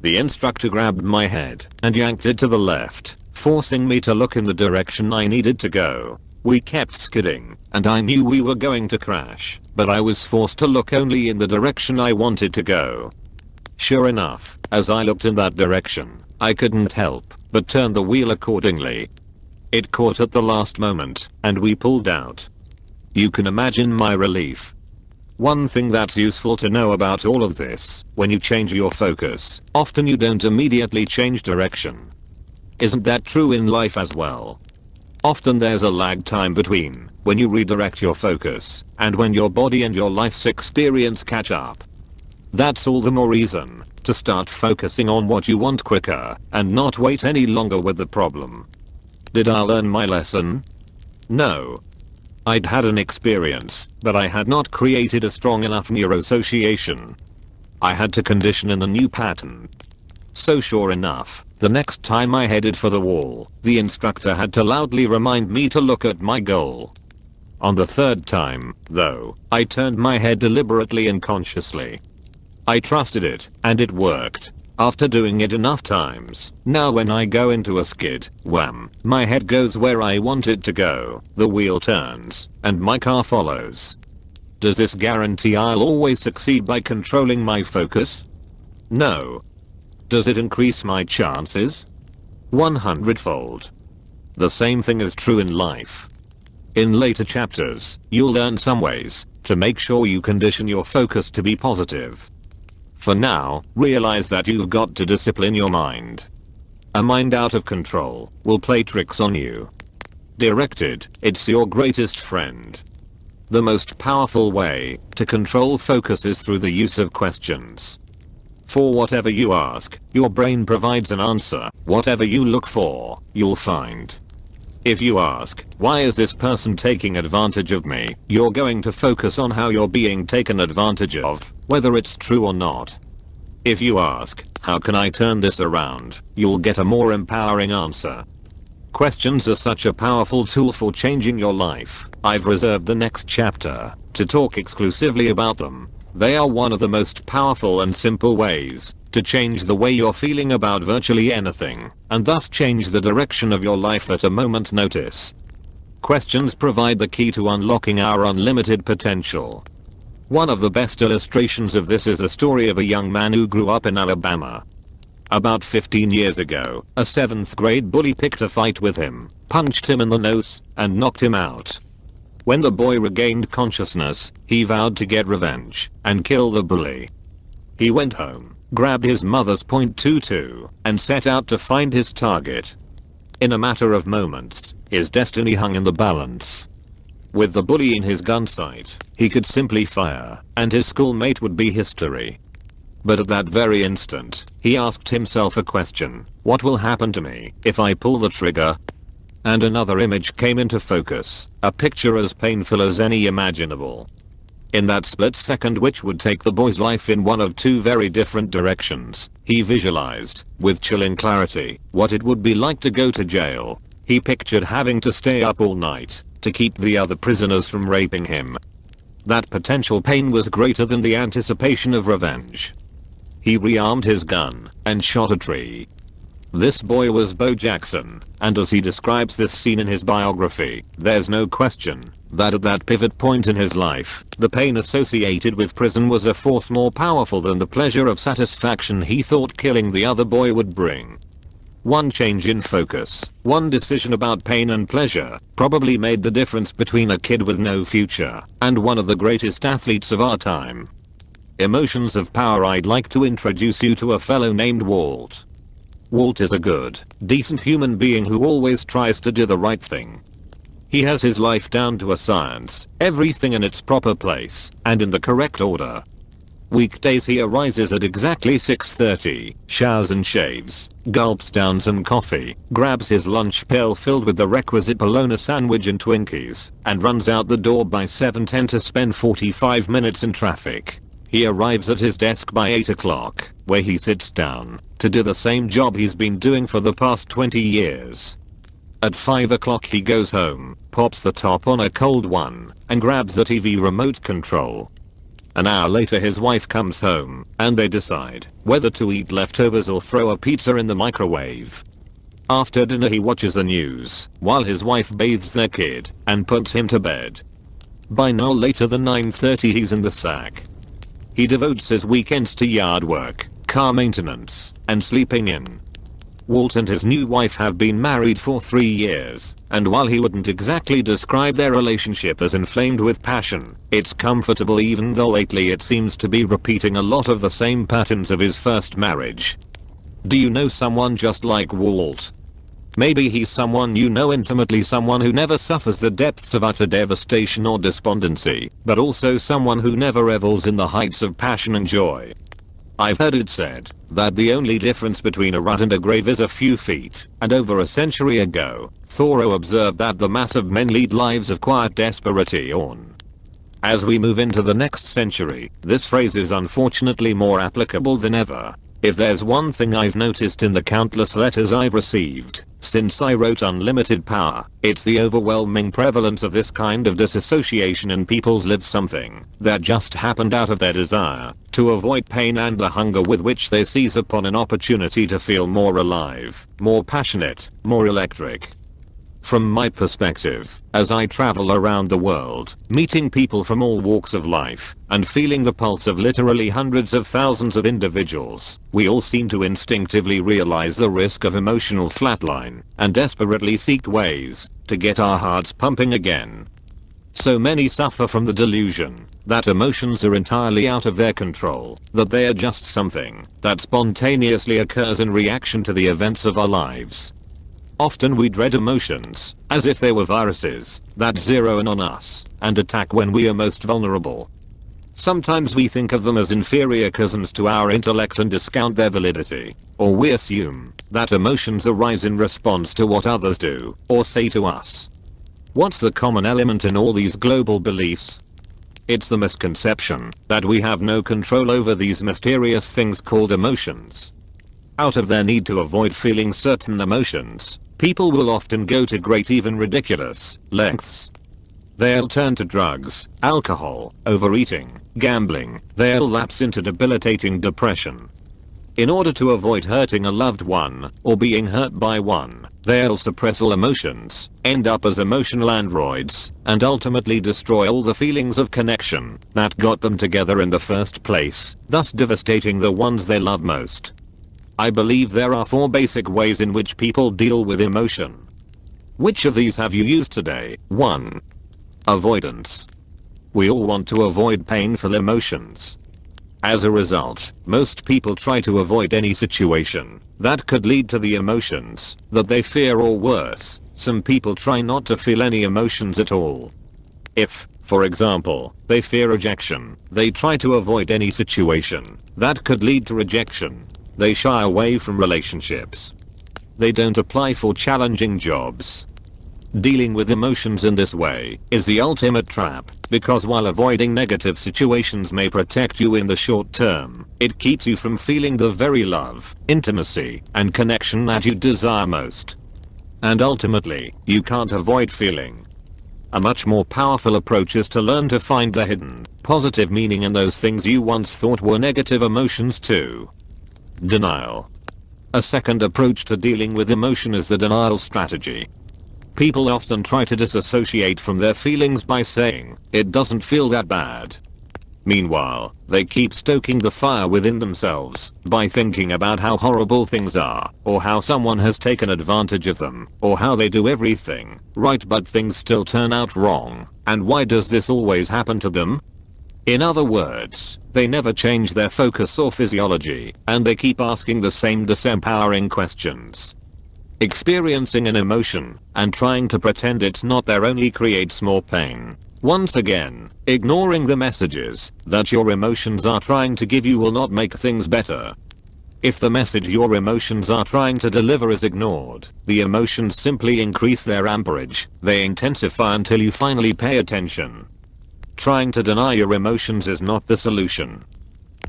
The instructor grabbed my head and yanked it to the left, forcing me to look in the direction I needed to go. We kept skidding, and I knew we were going to crash, but I was forced to look only in the direction I wanted to go. Sure enough, as I looked in that direction, I couldn't help but turn the wheel accordingly. It caught at the last moment, and we pulled out. You can imagine my relief. One thing that's useful to know about all of this, when you change your focus, often you don't immediately change direction. Isn't that true in life as well? Often there's a lag time between when you redirect your focus and when your body and your life's experience catch up. That's all the more reason to start focusing on what you want quicker and not wait any longer with the problem. Did I learn my lesson? No. I'd had an experience, but I had not created a strong enough neuroassociation. I had to condition in the new pattern. So sure enough, the next time I headed for the wall, the instructor had to loudly remind me to look at my goal. On the third time, though, I turned my head deliberately and consciously. I trusted it, and it worked. After doing it enough times, now when I go into a skid, wham, my head goes where I want it to go, the wheel turns, and my car follows. Does this guarantee I'll always succeed by controlling my focus? No. Does it increase my chances? 100-fold. The same thing is true in life. In later chapters, you'll learn some ways to make sure you condition your focus to be positive. For now, realize that you've got to discipline your mind. A mind out of control will play tricks on you. Directed, it's your greatest friend. The most powerful way to control focus is through the use of questions. For whatever you ask, your brain provides an answer. Whatever you look for, you'll find. If you ask, why is this person taking advantage of me? You're going to focus on how you're being taken advantage of, whether it's true or not. If you ask, how can I turn this around? You'll get a more empowering answer. Questions are such a powerful tool for changing your life. I've reserved the next chapter to talk exclusively about them. They are one of the most powerful and simple ways to change the way you're feeling about virtually anything, and thus change the direction of your life at a moment's notice. Questions provide the key to unlocking our unlimited potential. One of the best illustrations of this is the story of a young man who grew up in Alabama. About 15 years ago, a 7th grade bully picked a fight with him, punched him in the nose, and knocked him out. When the boy regained consciousness, he vowed to get revenge and kill the bully. He went home, grabbed his mother's .22, and set out to find his target. In a matter of moments, his destiny hung in the balance. With the bully in his gun sight, he could simply fire, and his schoolmate would be history. But at that very instant, he asked himself a question: what will happen to me if I pull the trigger? And another image came into focus, a picture as painful as any imaginable. In that split second, which would take the boy's life in one of two very different directions, he visualized, with chilling clarity, what it would be like to go to jail. He pictured having to stay up all night to keep the other prisoners from raping him. That potential pain was greater than the anticipation of revenge. He rearmed his gun and shot a tree. This boy was Bo Jackson, and as he describes this scene in his biography, there's no question that at that pivot point in his life, the pain associated with prison was a force more powerful than the pleasure of satisfaction he thought killing the other boy would bring. One change in focus, one decision about pain and pleasure, probably made the difference between a kid with no future and one of the greatest athletes of our time. Emotions of power. I'd like to introduce you to a fellow named Walt. Walt is a good, decent human being who always tries to do the right thing. He has his life down to a science, everything in its proper place and in the correct order. Weekdays he arises at exactly 6:30, showers and shaves, gulps down some coffee, grabs his lunch pail filled with the requisite bologna sandwich and Twinkies, and runs out the door by 7:10 to spend 45 minutes in traffic. He arrives at his desk by 8 o'clock, where he sits down to do the same job he's been doing for the past 20 years. At 5 o'clock he goes home, pops the top on a cold one, and grabs the TV remote control. An hour later his wife comes home, and they decide whether to eat leftovers or throw a pizza in the microwave. After dinner he watches the news, while his wife bathes their kid, and puts him to bed. By no later than 9:30 he's in the sack. He devotes his weekends to yard work, car maintenance, and sleeping in. Walt and his new wife have been married for 3 years, and while he wouldn't exactly describe their relationship as inflamed with passion, it's comfortable even though lately it seems to be repeating a lot of the same patterns of his first marriage. Do you know someone just like Walt? Maybe he's someone you know intimately, someone who never suffers the depths of utter devastation or despondency, but also someone who never revels in the heights of passion and joy. I've heard it said that the only difference between a rut and a grave is a few feet, and over a century ago, Thoreau observed that the mass of men lead lives of quiet desperation. As we move into the next century, this phrase is unfortunately more applicable than ever. If there's one thing I've noticed in the countless letters I've received since I wrote Unlimited Power, it's the overwhelming prevalence of this kind of disassociation in people's lives, something that just happened out of their desire to avoid pain and the hunger with which they seize upon an opportunity to feel more alive, more passionate, more electric. From my perspective, as I travel around the world, meeting people from all walks of life, and feeling the pulse of literally hundreds of thousands of individuals, we all seem to instinctively realize the risk of emotional flatline, and desperately seek ways to get our hearts pumping again. So many suffer from the delusion that emotions are entirely out of their control, that they are just something that spontaneously occurs in reaction to the events of our lives. Often we dread emotions, as if they were viruses that zero in on us and attack when we are most vulnerable. Sometimes we think of them as inferior cousins to our intellect and discount their validity, or we assume that emotions arise in response to what others do or say to us. What's the common element in all these global beliefs? It's the misconception that we have no control over these mysterious things called emotions. Out of their need to avoid feeling certain emotions, people will often go to great, even ridiculous, lengths. They'll turn to drugs, alcohol, overeating, gambling. They'll lapse into debilitating depression. In order to avoid hurting a loved one or being hurt by one, they'll suppress all emotions, end up as emotional androids, and ultimately destroy all the feelings of connection that got them together in the first place, thus devastating the ones they love most. I believe there are 4 basic ways in which people deal with emotion. Which of these have you used today? 1. Avoidance. We all want to avoid painful emotions. As a result, most people try to avoid any situation that could lead to the emotions that they fear, or worse, some people try not to feel any emotions at all. If, for example, they fear rejection, they try to avoid any situation that could lead to rejection. They shy away from relationships. They don't apply for challenging jobs. Dealing with emotions in this way is the ultimate trap, because while avoiding negative situations may protect you in the short term, it keeps you from feeling the very love, intimacy, and connection that you desire most. And ultimately, you can't avoid feeling. A much more powerful approach is to learn to find the hidden, positive meaning in those things you once thought were negative emotions too. Denial. A second approach to dealing with emotion is the denial strategy. People often try to disassociate from their feelings by saying, "It doesn't feel that bad." Meanwhile, they keep stoking the fire within themselves by thinking about how horrible things are, or how someone has taken advantage of them, or how they do everything right but things still turn out wrong, and why does this always happen to them? In other words, they never change their focus or physiology, and they keep asking the same disempowering questions. Experiencing an emotion and trying to pretend it's not there only creates more pain. Once again, ignoring the messages that your emotions are trying to give you will not make things better. If the message your emotions are trying to deliver is ignored, the emotions simply increase their amperage. They intensify until you finally pay attention. Trying to deny your emotions is not the solution.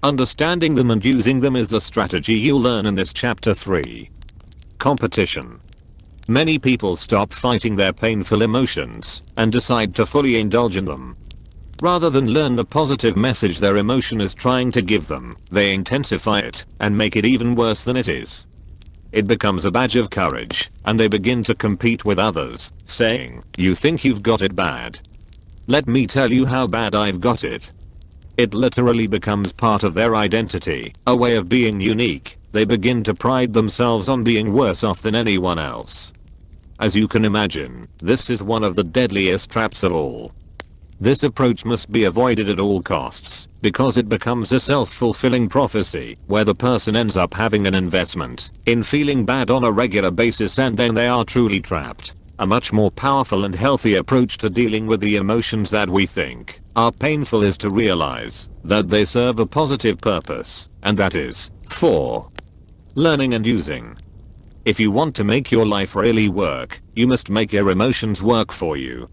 Understanding them and using them is the strategy you'll learn in this chapter 3. Competition. Many people stop fighting their painful emotions and decide to fully indulge in them. Rather than learn the positive message their emotion is trying to give them, they intensify it and make it even worse than it is. It becomes a badge of courage, and they begin to compete with others, saying, "You think you've got it bad? Let me tell you how bad I've got it." It literally becomes part of their identity, a way of being unique. They begin to pride themselves on being worse off than anyone else. As you can imagine, this is one of the deadliest traps of all. This approach must be avoided at all costs, because it becomes a self-fulfilling prophecy, where the person ends up having an investment in feeling bad on a regular basis, and then they are truly trapped. A much more powerful and healthy approach to dealing with the emotions that we think are painful is to realize that they serve a positive purpose, and that is 4. Learning and using. If you want to make your life really work, you must make your emotions work for you.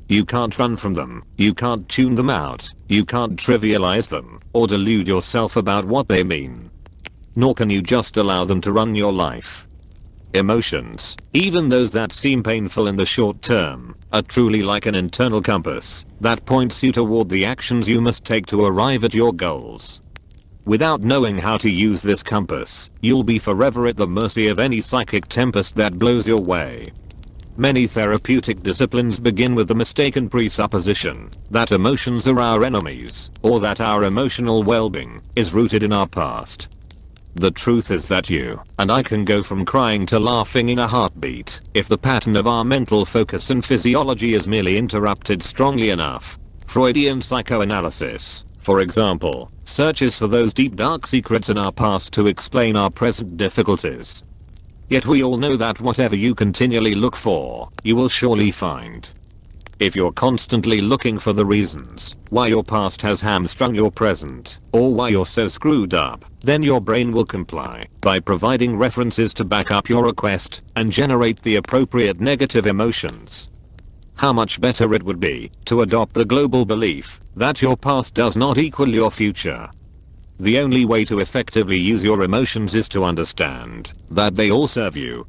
You can't run from them, you can't tune them out, you can't trivialize them, or delude yourself about what they mean. Nor can you just allow them to run your life. Emotions, even those that seem painful in the short term, are truly like an internal compass that points you toward the actions you must take to arrive at your goals. Without knowing how to use this compass, you'll be forever at the mercy of any psychic tempest that blows your way. Many therapeutic disciplines begin with the mistaken presupposition that emotions are our enemies, or that our emotional well-being is rooted in our past. The truth is that you and I can go from crying to laughing in a heartbeat if the pattern of our mental focus and physiology is merely interrupted strongly enough. Freudian psychoanalysis, for example, searches for those deep dark secrets in our past to explain our present difficulties. Yet we all know that whatever you continually look for, you will surely find. If you're constantly looking for the reasons why your past has hamstrung your present, or why you're so screwed up, then your brain will comply by providing references to back up your request and generate the appropriate negative emotions. How much better it would be to adopt the global belief that your past does not equal your future. The only way to effectively use your emotions is to understand that they all serve you.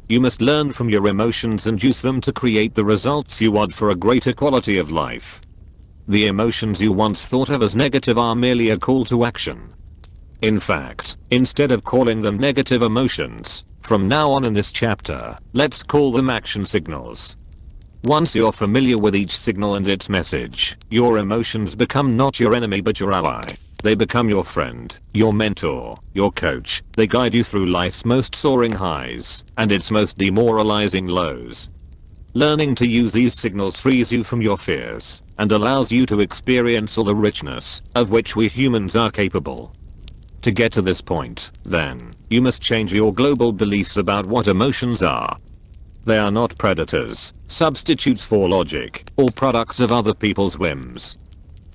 You must learn from your emotions and use them to create the results you want for a greater quality of life. The emotions you once thought of as negative are merely a call to action. In fact, instead of calling them negative emotions, from now on in this chapter, let's call them action signals. Once you're familiar with each signal and its message, your emotions become not your enemy but your ally. They become your friend, your mentor, your coach. They guide you through life's most soaring highs and its most demoralizing lows. Learning to use these signals frees you from your fears and allows you to experience all the richness of which we humans are capable. To get to this point, then, you must change your global beliefs about what emotions are. They are not predators, substitutes for logic, or products of other people's whims.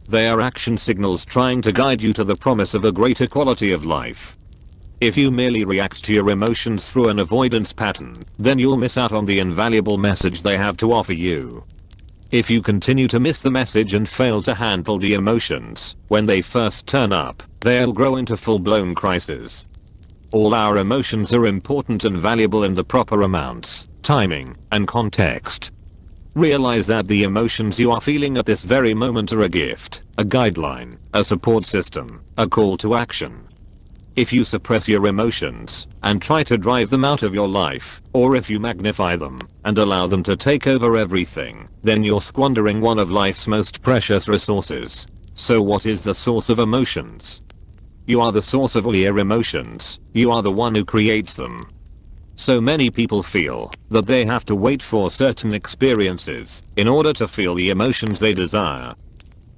They are action signals trying to guide you to the promise of a greater quality of life. If you merely react to your emotions through an avoidance pattern, then you'll miss out on the invaluable message they have to offer you. If you continue to miss the message and fail to handle the emotions, when they first turn up, they'll grow into full-blown crisis. All our emotions are important and valuable in the proper amounts, timing, and context. Realize that the emotions you are feeling at this very moment are a gift, a guideline, a support system, a call to action. If you suppress your emotions and try to drive them out of your life, or if you magnify them and allow them to take over everything, then you're squandering one of life's most precious resources. So what is the source of emotions? You are the source of all your emotions. You are the one who creates them. So many people feel that they have to wait for certain experiences in order to feel the emotions they desire.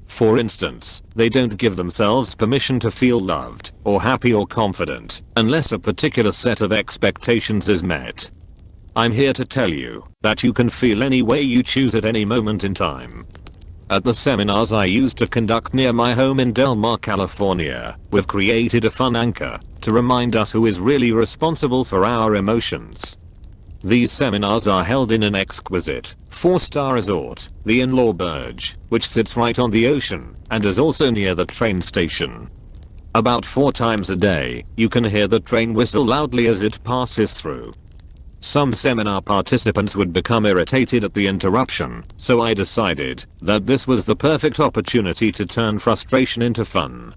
For instance, they don't give themselves permission to feel loved or happy or confident unless a particular set of expectations is met. I'm here to tell you that you can feel any way you choose at any moment in time. At the seminars I used to conduct near my home in Del Mar, California, we've created a fun anchor to remind us who is really responsible for our emotions. These seminars are held in an exquisite 4-star resort, the In-Law Burj, which sits right on the ocean and is also near the train station. About 4 times a day, you can hear the train whistle loudly as it passes through. Some seminar participants would become irritated at the interruption, so I decided that this was the perfect opportunity to turn frustration into fun.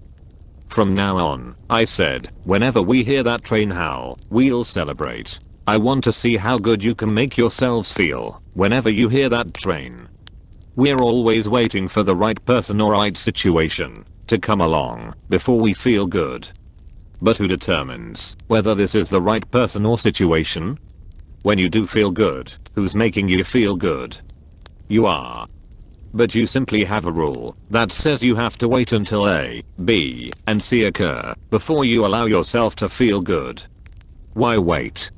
From now on, I said, whenever we hear that train howl, we'll celebrate. I want to see how good you can make yourselves feel whenever you hear that train. We're always waiting for the right person or right situation to come along before we feel good. But who determines whether this is the right person or situation? When you do feel good, who's making you feel good? You are. But you simply have a rule that says you have to wait until A, B, and C occur before you allow yourself to feel good. Why wait?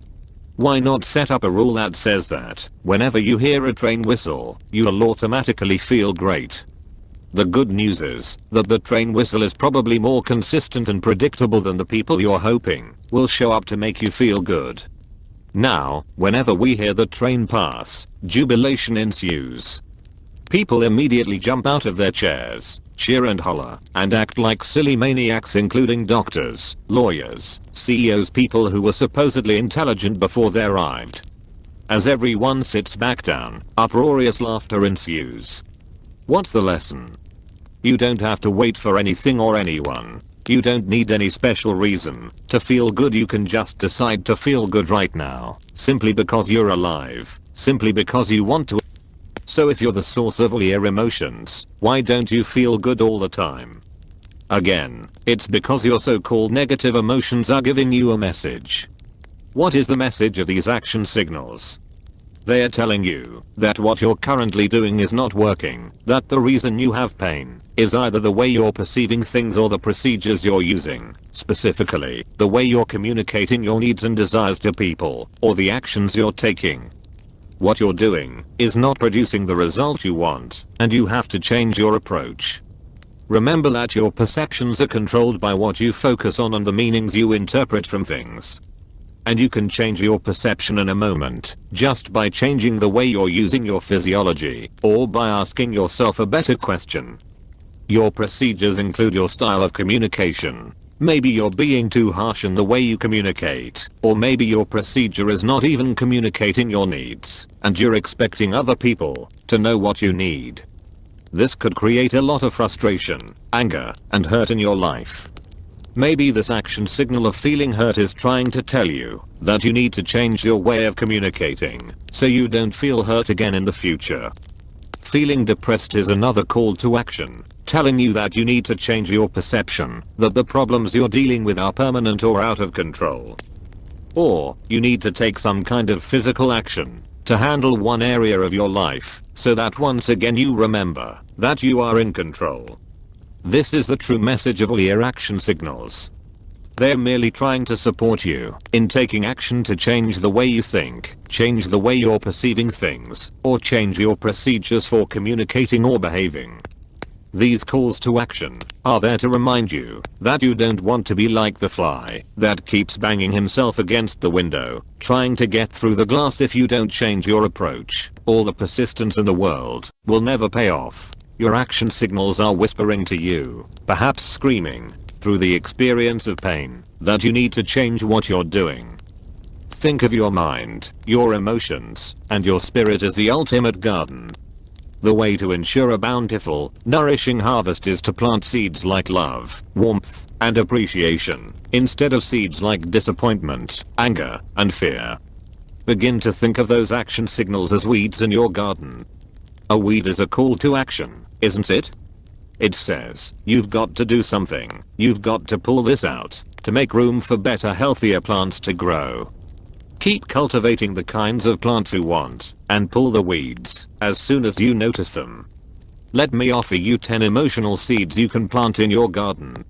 Why not set up a rule that says that whenever you hear a train whistle, you'll automatically feel great? The good news is that the train whistle is probably more consistent and predictable than the people you're hoping will show up to make you feel good. Now, whenever we hear the train pass, jubilation ensues. People immediately jump out of their chairs, cheer and holler, and act like silly maniacs, including doctors, lawyers, CEOs, people who were supposedly intelligent before they arrived. As everyone sits back down, uproarious laughter ensues. What's the lesson? You don't have to wait for anything or anyone. You don't need any special reason to feel good. You can just decide to feel good right now, simply because you're alive, simply because you want to. So if you're the source of all your emotions, why don't you feel good all the time? Again, it's because your so-called negative emotions are giving you a message. What is the message of these action signals? They are telling you that what you're currently doing is not working, that the reason you have pain is either the way you're perceiving things or the procedures you're using, specifically, the way you're communicating your needs and desires to people, or the actions you're taking. What you're doing is not producing the result you want, and you have to change your approach. Remember that your perceptions are controlled by what you focus on and the meanings you interpret from things. And you can change your perception in a moment, just by changing the way you're using your physiology, or by asking yourself a better question. Your procedures include your style of communication. Maybe you're being too harsh in the way you communicate, or maybe your procedure is not even communicating your needs, and you're expecting other people to know what you need. This could create a lot of frustration, anger, and hurt in your life. Maybe this action signal of feeling hurt is trying to tell you that you need to change your way of communicating so you don't feel hurt again in the future. Feeling depressed is another call to action. telling you that you need to change your perception, that the problems you're dealing with are permanent or out of control. Or, you need to take some kind of physical action to handle one area of your life, so that once again you remember that you are in control. This is the true message of all your action signals. They're merely trying to support you in taking action to change the way you think, change the way you're perceiving things, or change your procedures for communicating or behaving. These calls to action are there to remind you that you don't want to be like the fly that keeps banging himself against the window, trying to get through the glass. If you don't change your approach, all the persistence in the world will never pay off. Your action signals are whispering to you, perhaps screaming, through the experience of pain, that you need to change what you're doing. Think of your mind, your emotions, and your spirit as the ultimate garden. The way to ensure a bountiful, nourishing harvest is to plant seeds like love, warmth, and appreciation, instead of seeds like disappointment, anger, and fear. Begin to think of those action signals as weeds in your garden. A weed is a call to action, isn't it? It says, you've got to do something, you've got to pull this out, to make room for better, healthier plants to grow. Keep cultivating the kinds of plants you want, and pull the weeds as soon as you notice them. Let me offer you 10 emotional seeds you can plant in your garden.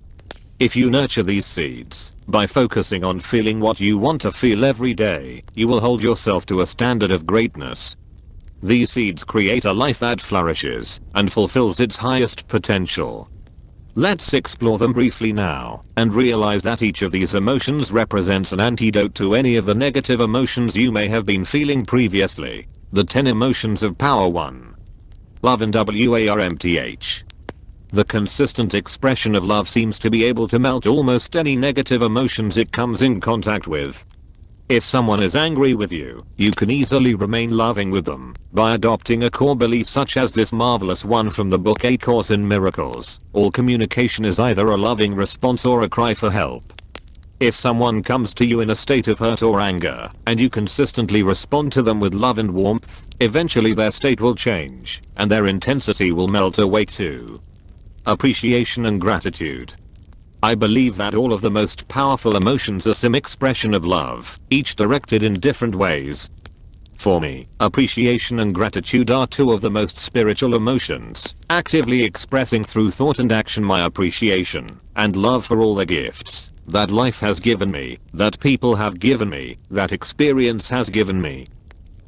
If you nurture these seeds by focusing on feeling what you want to feel every day, you will hold yourself to a standard of greatness. These seeds create a life that flourishes and fulfills its highest potential. Let's explore them briefly now, and realize that each of these emotions represents an antidote to any of the negative emotions you may have been feeling previously. The 10 emotions of power. 1. Love and warmth. The consistent expression of love seems to be able to melt almost any negative emotions it comes in contact with. If someone is angry with you, you can easily remain loving with them by adopting a core belief such as this marvelous one from the book A Course in Miracles. All communication is either a loving response or a cry for help. If someone comes to you in a state of hurt or anger, and you consistently respond to them with love and warmth, eventually their state will change, and their intensity will melt away too. Appreciation and gratitude. I believe that all of the most powerful emotions are some expression of love, each directed in different ways. For me, appreciation and gratitude are two of the most spiritual emotions, actively expressing through thought and action my appreciation and love for all the gifts that life has given me, that people have given me, that experience has given me.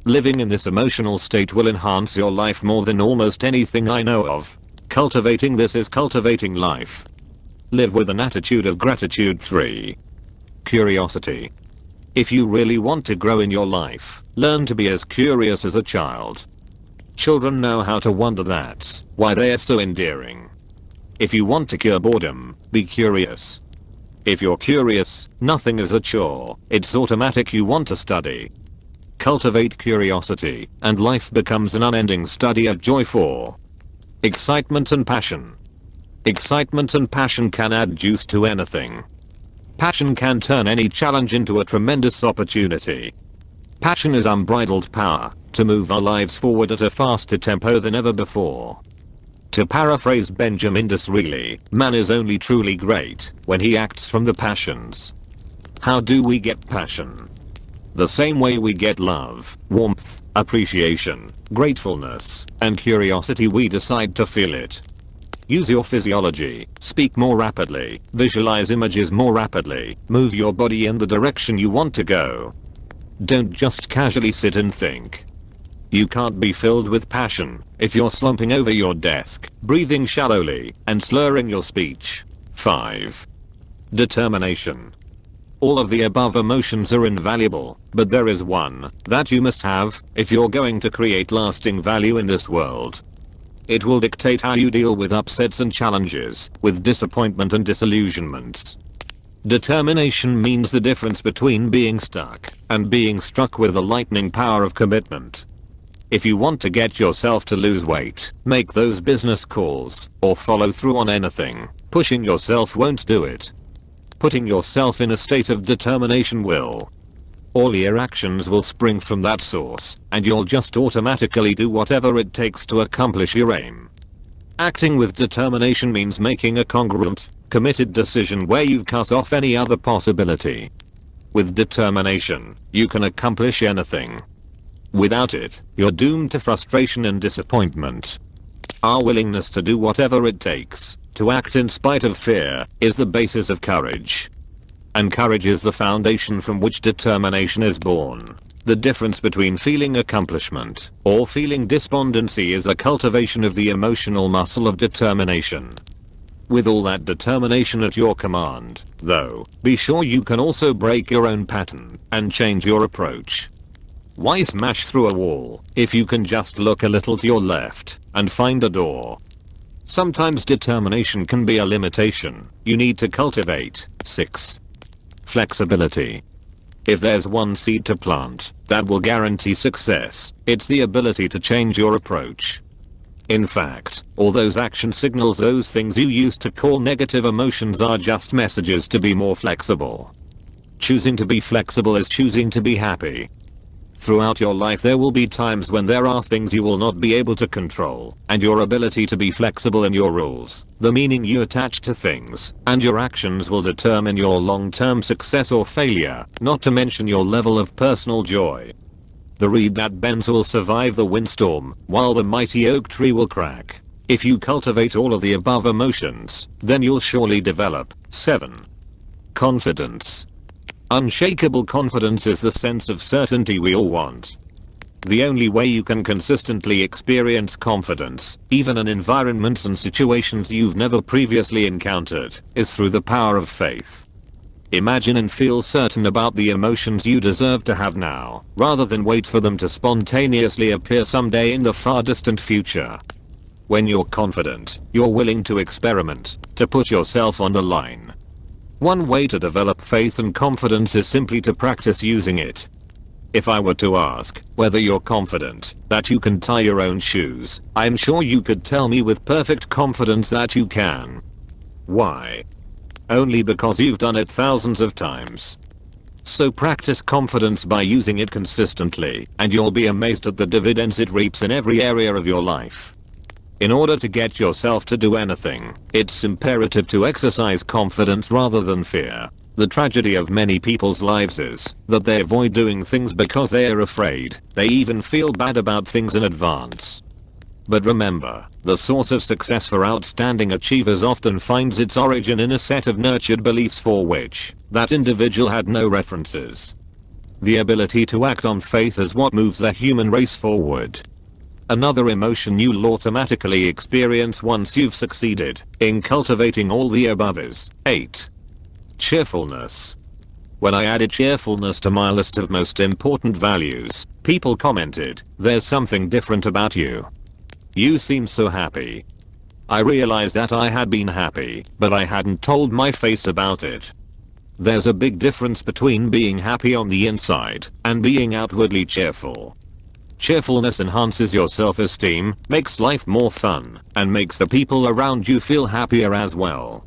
Living in this emotional state will enhance your life more than almost anything I know of. Cultivating this is cultivating life. Live with an attitude of gratitude. 3. Curiosity. If you really want to grow in your life, learn to be as curious as a child. Children know how to wonder, that's why they are so endearing. If you want to cure boredom, be curious. If you're curious, nothing is a chore, it's automatic. You want to study. Cultivate curiosity, and life becomes an unending study of joy. 4. Excitement and passion. Excitement and passion can add juice to anything. Passion can turn any challenge into a tremendous opportunity. Passion is unbridled power to move our lives forward at a faster tempo than ever before. To paraphrase Benjamin Disraeli, man is only truly great when he acts from the passions. How do we get passion? The same way we get love, warmth, appreciation, gratefulness, and curiosity. We decide to feel it. Use your physiology, speak more rapidly, visualize images more rapidly, move your body in the direction you want to go. Don't just casually sit and think. You can't be filled with passion if you're slumping over your desk, breathing shallowly, and slurring your speech. 5. Determination. All of the above emotions are invaluable, but there is one that you must have if you're going to create lasting value in this world. It will dictate how you deal with upsets and challenges, with disappointment and disillusionments. Determination means the difference between being stuck and being struck with the lightning power of commitment. If you want to get yourself to lose weight, make those business calls, or follow through on anything, pushing yourself won't do it. Putting yourself in a state of determination will. All your actions will spring from that source, and you'll just automatically do whatever it takes to accomplish your aim. Acting with determination means making a congruent, committed decision where you've cut off any other possibility. With determination, you can accomplish anything. Without it, you're doomed to frustration and disappointment. Our willingness to do whatever it takes, to act in spite of fear, is the basis of courage. And courage is the foundation from which determination is born. The difference between feeling accomplishment or feeling despondency is a cultivation of the emotional muscle of determination. With all that determination at your command, though, be sure you can also break your own pattern and change your approach. Why smash through a wall if you can just look a little to your left and find a door? Sometimes determination can be a limitation you need to cultivate. 6. Flexibility. If there's one seed to plant that will guarantee success, it's the ability to change your approach. In fact, all those action signals, those things you used to call negative emotions, are just messages to be more flexible. Choosing to be flexible is choosing to be happy. Throughout your life there will be times when there are things you will not be able to control, and your ability to be flexible in your rules, the meaning you attach to things, and your actions will determine your long-term success or failure, not to mention your level of personal joy. The reed that bends will survive the windstorm, while the mighty oak tree will crack. If you cultivate all of the above emotions, then you'll surely develop. 7. Confidence. Unshakable confidence is the sense of certainty we all want. The only way you can consistently experience confidence, even in environments and situations you've never previously encountered, is through the power of faith. Imagine and feel certain about the emotions you deserve to have now, rather than wait for them to spontaneously appear someday in the far distant future. When you're confident, you're willing to experiment, to put yourself on the line. One way to develop faith and confidence is simply to practice using it. If I were to ask whether you're confident that you can tie your own shoes, I'm sure you could tell me with perfect confidence that you can. Why? Only because you've done it thousands of times. So practice confidence by using it consistently, and you'll be amazed at the dividends it reaps in every area of your life. In order to get yourself to do anything, it's imperative to exercise confidence rather than fear. The tragedy of many people's lives is that they avoid doing things because they are afraid. They even feel bad about things in advance. But remember, the source of success for outstanding achievers often finds its origin in a set of nurtured beliefs for which that individual had no references. The ability to act on faith is what moves the human race forward. Another emotion you'll automatically experience once you've succeeded in cultivating all the above is 8. Cheerfulness. When I added cheerfulness to my list of most important values, people commented, "There's something different about you. You seem so happy." I realized that I had been happy, but I hadn't told my face about it. There's a big difference between being happy on the inside and being outwardly cheerful. Cheerfulness enhances your self-esteem, makes life more fun, and makes the people around you feel happier as well.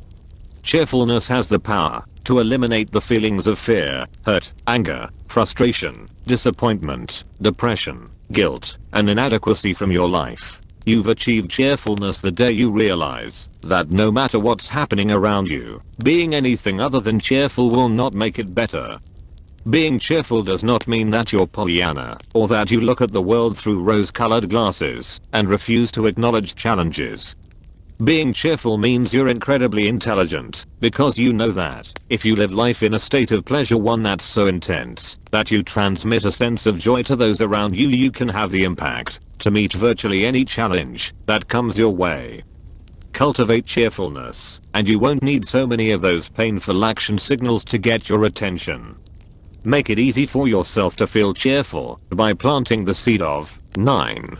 Cheerfulness has the power to eliminate the feelings of fear, hurt, anger, frustration, disappointment, depression, guilt, and inadequacy from your life. You've achieved cheerfulness the day you realize that no matter what's happening around you, being anything other than cheerful will not make it better. Being cheerful does not mean that you're Pollyanna, or that you look at the world through rose-colored glasses and refuse to acknowledge challenges. Being cheerful means you're incredibly intelligent, because you know that if you live life in a state of pleasure, one that's so intense that you transmit a sense of joy to those around you, you can have the impact to meet virtually any challenge that comes your way. Cultivate cheerfulness, and you won't need so many of those painful action signals to get your attention. Make it easy for yourself to feel cheerful by planting the seed of 9.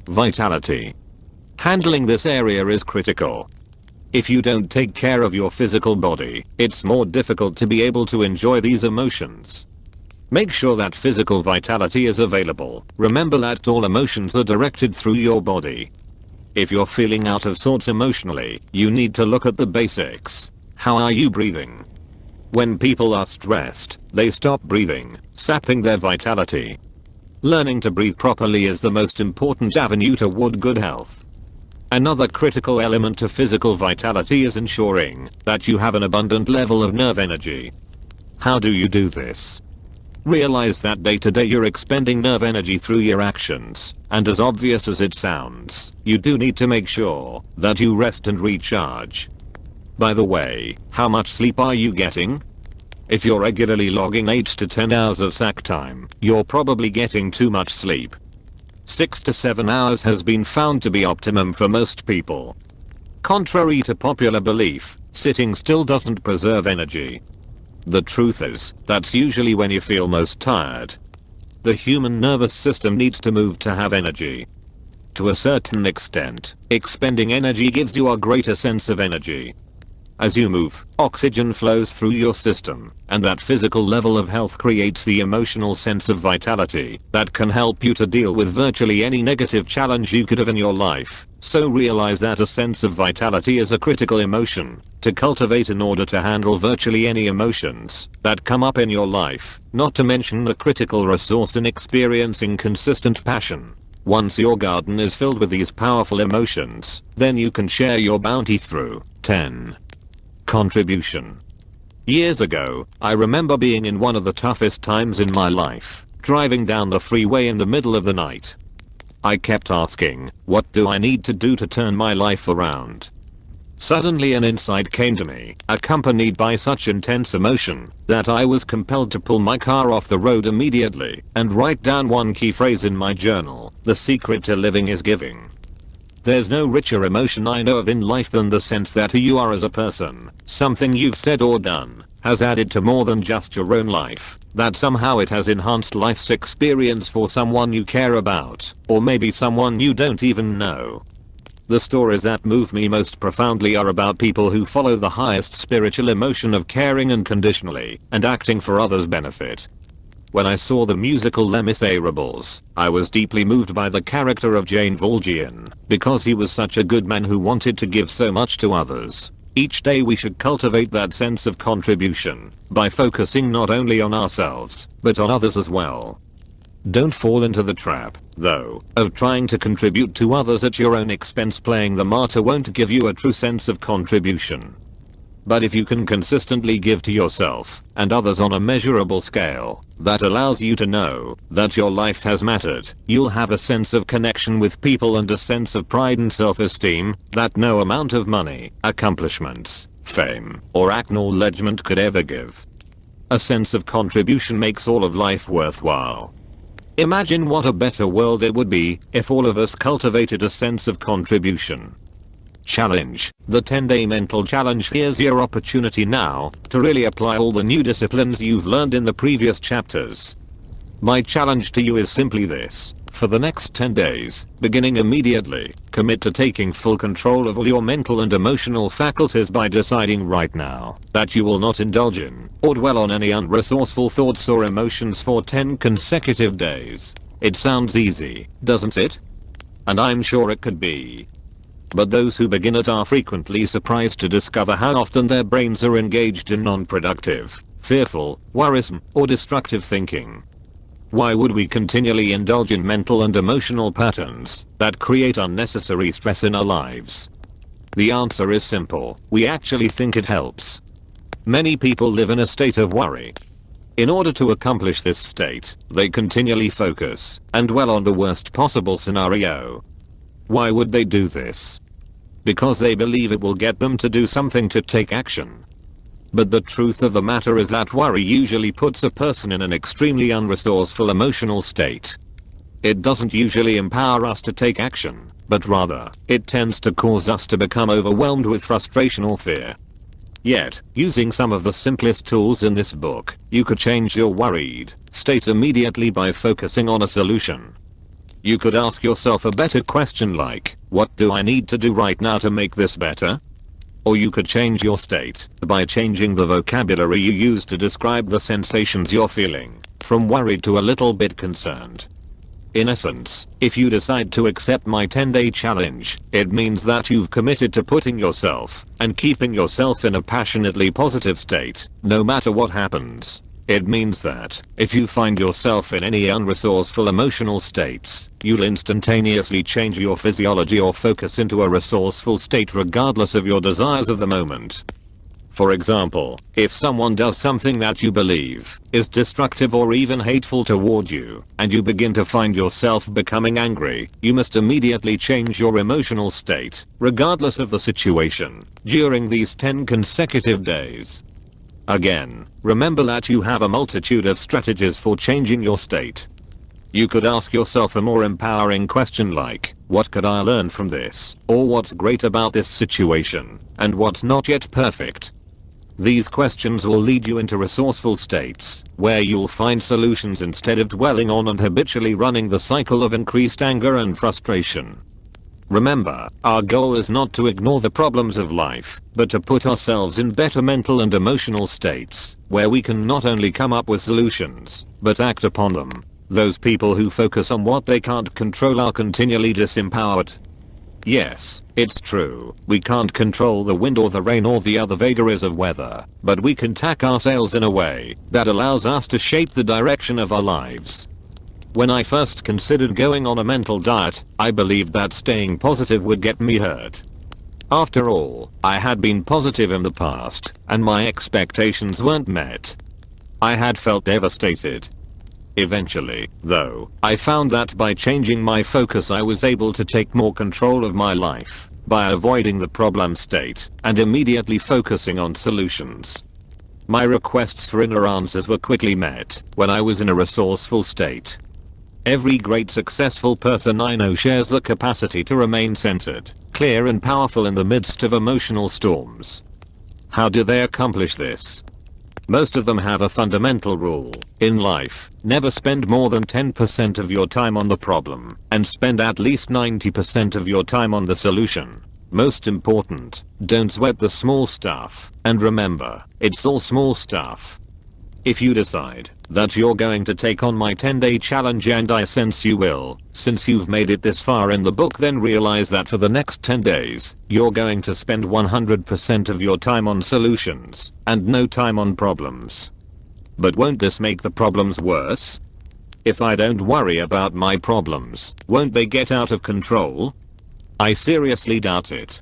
Vitality. Handling this area is critical. If you don't take care of your physical body, it's more difficult to be able to enjoy these emotions. Make sure that physical vitality is available. Remember that all emotions are directed through your body. If you're feeling out of sorts emotionally, you need to look at the basics. How are you breathing? When people are stressed, they stop breathing, sapping their vitality. Learning to breathe properly is the most important avenue toward good health. Another critical element to physical vitality is ensuring that you have an abundant level of nerve energy. How do you do this? Realize that day to day you're expending nerve energy through your actions, and as obvious as it sounds, you do need to make sure that you rest and recharge. By the way, how much sleep are you getting? If you're regularly logging 8 to 10 hours of sack time, you're probably getting too much sleep. 6 to 7 hours has been found to be optimum for most people. Contrary to popular belief, sitting still doesn't preserve energy. The truth is, that's usually when you feel most tired. The human nervous system needs to move to have energy. To a certain extent, expending energy gives you a greater sense of energy. As you move, oxygen flows through your system, and that physical level of health creates the emotional sense of vitality that can help you to deal with virtually any negative challenge you could have in your life. So realize that a sense of vitality is a critical emotion to cultivate in order to handle virtually any emotions that come up in your life, not to mention the critical resource in experiencing consistent passion. Once your garden is filled with these powerful emotions, then you can share your bounty through 10. Contribution. Years ago, I remember being in one of the toughest times in my life, driving down the freeway in the middle of the night. I kept asking, what do I need to do to turn my life around? Suddenly an insight came to me, accompanied by such intense emotion that I was compelled to pull my car off the road immediately and write down one key phrase in my journal: the secret to living is giving. There's no richer emotion I know of in life than the sense that who you are as a person, something you've said or done, has added to more than just your own life, that somehow it has enhanced life's experience for someone you care about, or maybe someone you don't even know. The stories that move me most profoundly are about people who follow the highest spiritual emotion of caring unconditionally and acting for others' benefit. When I saw the musical Les Miserables, I was deeply moved by the character of Jane Valjean, because he was such a good man who wanted to give so much to others. Each day we should cultivate that sense of contribution by focusing not only on ourselves, but on others as well. Don't fall into the trap, though, of trying to contribute to others at your own expense. Playing the martyr won't give you a true sense of contribution. But if you can consistently give to yourself and others on a measurable scale that allows you to know that your life has mattered, you'll have a sense of connection with people and a sense of pride and self-esteem that no amount of money, accomplishments, fame, or acknowledgement could ever give. A sense of contribution makes all of life worthwhile. Imagine what a better world it would be if all of us cultivated a sense of contribution. Challenge. The 10-day mental challenge. Here's your opportunity now to really apply all the new disciplines you've learned in the previous chapters. My challenge to you is simply this. For the next 10 days, beginning immediately, commit to taking full control of all your mental and emotional faculties by deciding right now that you will not indulge in or dwell on any unresourceful thoughts or emotions for 10 consecutive days. It sounds easy, doesn't it? And I'm sure it could be. But those who begin it are frequently surprised to discover how often their brains are engaged in non-productive, fearful, worrisome, or destructive thinking. Why would we continually indulge in mental and emotional patterns that create unnecessary stress in our lives? The answer is simple. We actually think it helps. Many people live in a state of worry. In order to accomplish this state, they continually focus and dwell on the worst possible scenario. Why would they do this? Because they believe it will get them to do something, to take action. But the truth of the matter is that worry usually puts a person in an extremely unresourceful emotional state. It doesn't usually empower us to take action, but rather, it tends to cause us to become overwhelmed with frustration or fear. Yet, using some of the simplest tools in this book, you could change your worried state immediately by focusing on a solution. You could ask yourself a better question like, what do I need to do right now to make this better? Or you could change your state by changing the vocabulary you use to describe the sensations you're feeling, from worried to a little bit concerned. In essence, if you decide to accept my 10-day challenge, it means that you've committed to putting yourself and keeping yourself in a passionately positive state, no matter what happens. It means that if you find yourself in any unresourceful emotional states, you'll instantaneously change your physiology or focus into a resourceful state regardless of your desires of the moment. For example, if someone does something that you believe is destructive or even hateful toward you, and you begin to find yourself becoming angry, you must immediately change your emotional state, regardless of the situation, during these 10 consecutive days. Again, remember that you have a multitude of strategies for changing your state. You could ask yourself a more empowering question like, what could I learn from this? Or what's great about this situation? And what's not yet perfect? These questions will lead you into resourceful states, where you'll find solutions instead of dwelling on and habitually running the cycle of increased anger and frustration. Remember, our goal is not to ignore the problems of life, but to put ourselves in better mental and emotional states, where we can not only come up with solutions, but act upon them. Those people who focus on what they can't control are continually disempowered. Yes, it's true, we can't control the wind or the rain or the other vagaries of weather, but we can tack our sails in a way that allows us to shape the direction of our lives. When I first considered going on a mental diet, I believed that staying positive would get me hurt. After all, I had been positive in the past, and my expectations weren't met. I had felt devastated. Eventually, though, I found that by changing my focus I was able to take more control of my life, by avoiding the problem state, and immediately focusing on solutions. My requests for inner answers were quickly met, when I was in a resourceful state. Every great successful person I know shares the capacity to remain centered, clear and powerful in the midst of emotional storms. How do they accomplish this? Most of them have a fundamental rule in life: never spend more than 10% of your time on the problem, and spend at least 90% of your time on the solution. Most important, don't sweat the small stuff, and remember, it's all small stuff. If you decide that you're going to take on my 10-day challenge, and I sense you will, since you've made it this far in the book, then realize that for the next 10 days, you're going to spend 100% of your time on solutions, and no time on problems. But won't this make the problems worse? If I don't worry about my problems, won't they get out of control? I seriously doubt it.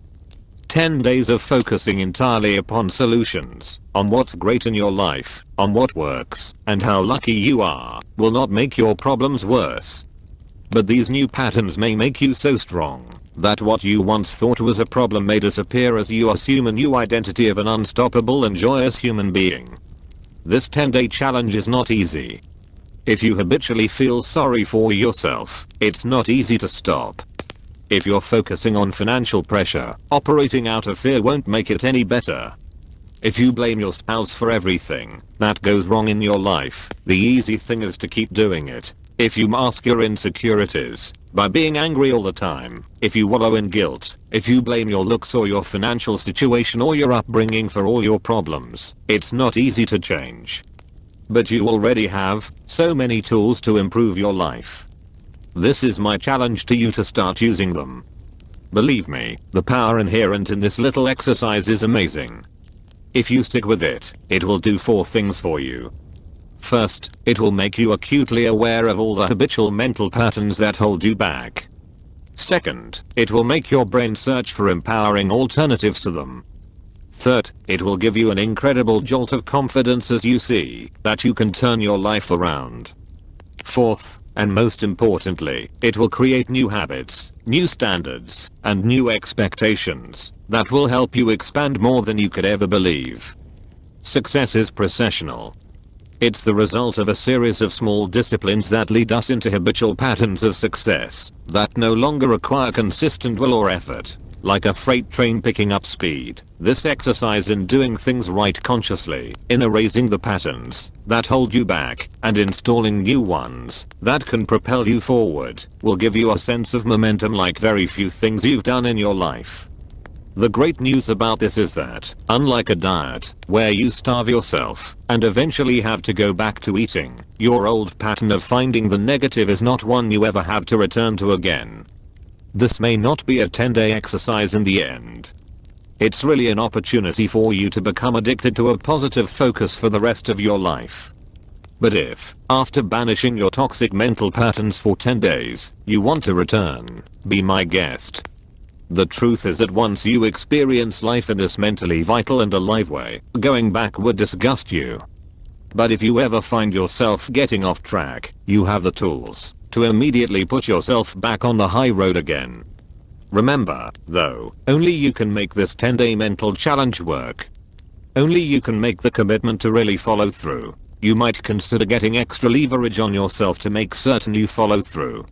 10 days of focusing entirely upon solutions, on what's great in your life, on what works, and how lucky you are, will not make your problems worse. But these new patterns may make you so strong that what you once thought was a problem may disappear as you assume a new identity of an unstoppable and joyous human being. This 10-day challenge is not easy. If you habitually feel sorry for yourself, it's not easy to stop. If you're focusing on financial pressure, operating out of fear won't make it any better. If you blame your spouse for everything that goes wrong in your life, the easy thing is to keep doing it. If you mask your insecurities by being angry all the time, if you wallow in guilt, if you blame your looks or your financial situation or your upbringing for all your problems, it's not easy to change. But you already have so many tools to improve your life. This is my challenge to you to start using them. Believe me, the power inherent in this little exercise is amazing. If you stick with it, it will do 4 things for you. First, it will make you acutely aware of all the habitual mental patterns that hold you back. Second, it will make your brain search for empowering alternatives to them. Third, it will give you an incredible jolt of confidence as you see that you can turn your life around. Fourth, and most importantly, it will create new habits, new standards, and new expectations that will help you expand more than you could ever believe. Success is processional. It's the result of a series of small disciplines that lead us into habitual patterns of success that no longer require consistent will or effort. Like a freight train picking up speed, this exercise in doing things right consciously, in erasing the patterns that hold you back, and installing new ones that can propel you forward, will give you a sense of momentum like very few things you've done in your life. The great news about this is that, unlike a diet, where you starve yourself and eventually have to go back to eating, your old pattern of finding the negative is not one you ever have to return to again. This may not be a 10-day exercise in the end. It's really an opportunity for you to become addicted to a positive focus for the rest of your life. But if, after banishing your toxic mental patterns for 10 days, you want to return, be my guest. The truth is that once you experience life in this mentally vital and alive way, going back would disgust you. But if you ever find yourself getting off track, you have the tools to immediately put yourself back on the high road again. Remember, though, only you can make this 10-day mental challenge work. Only you can make the commitment to really follow through. You might consider getting extra leverage on yourself to make certain you follow through.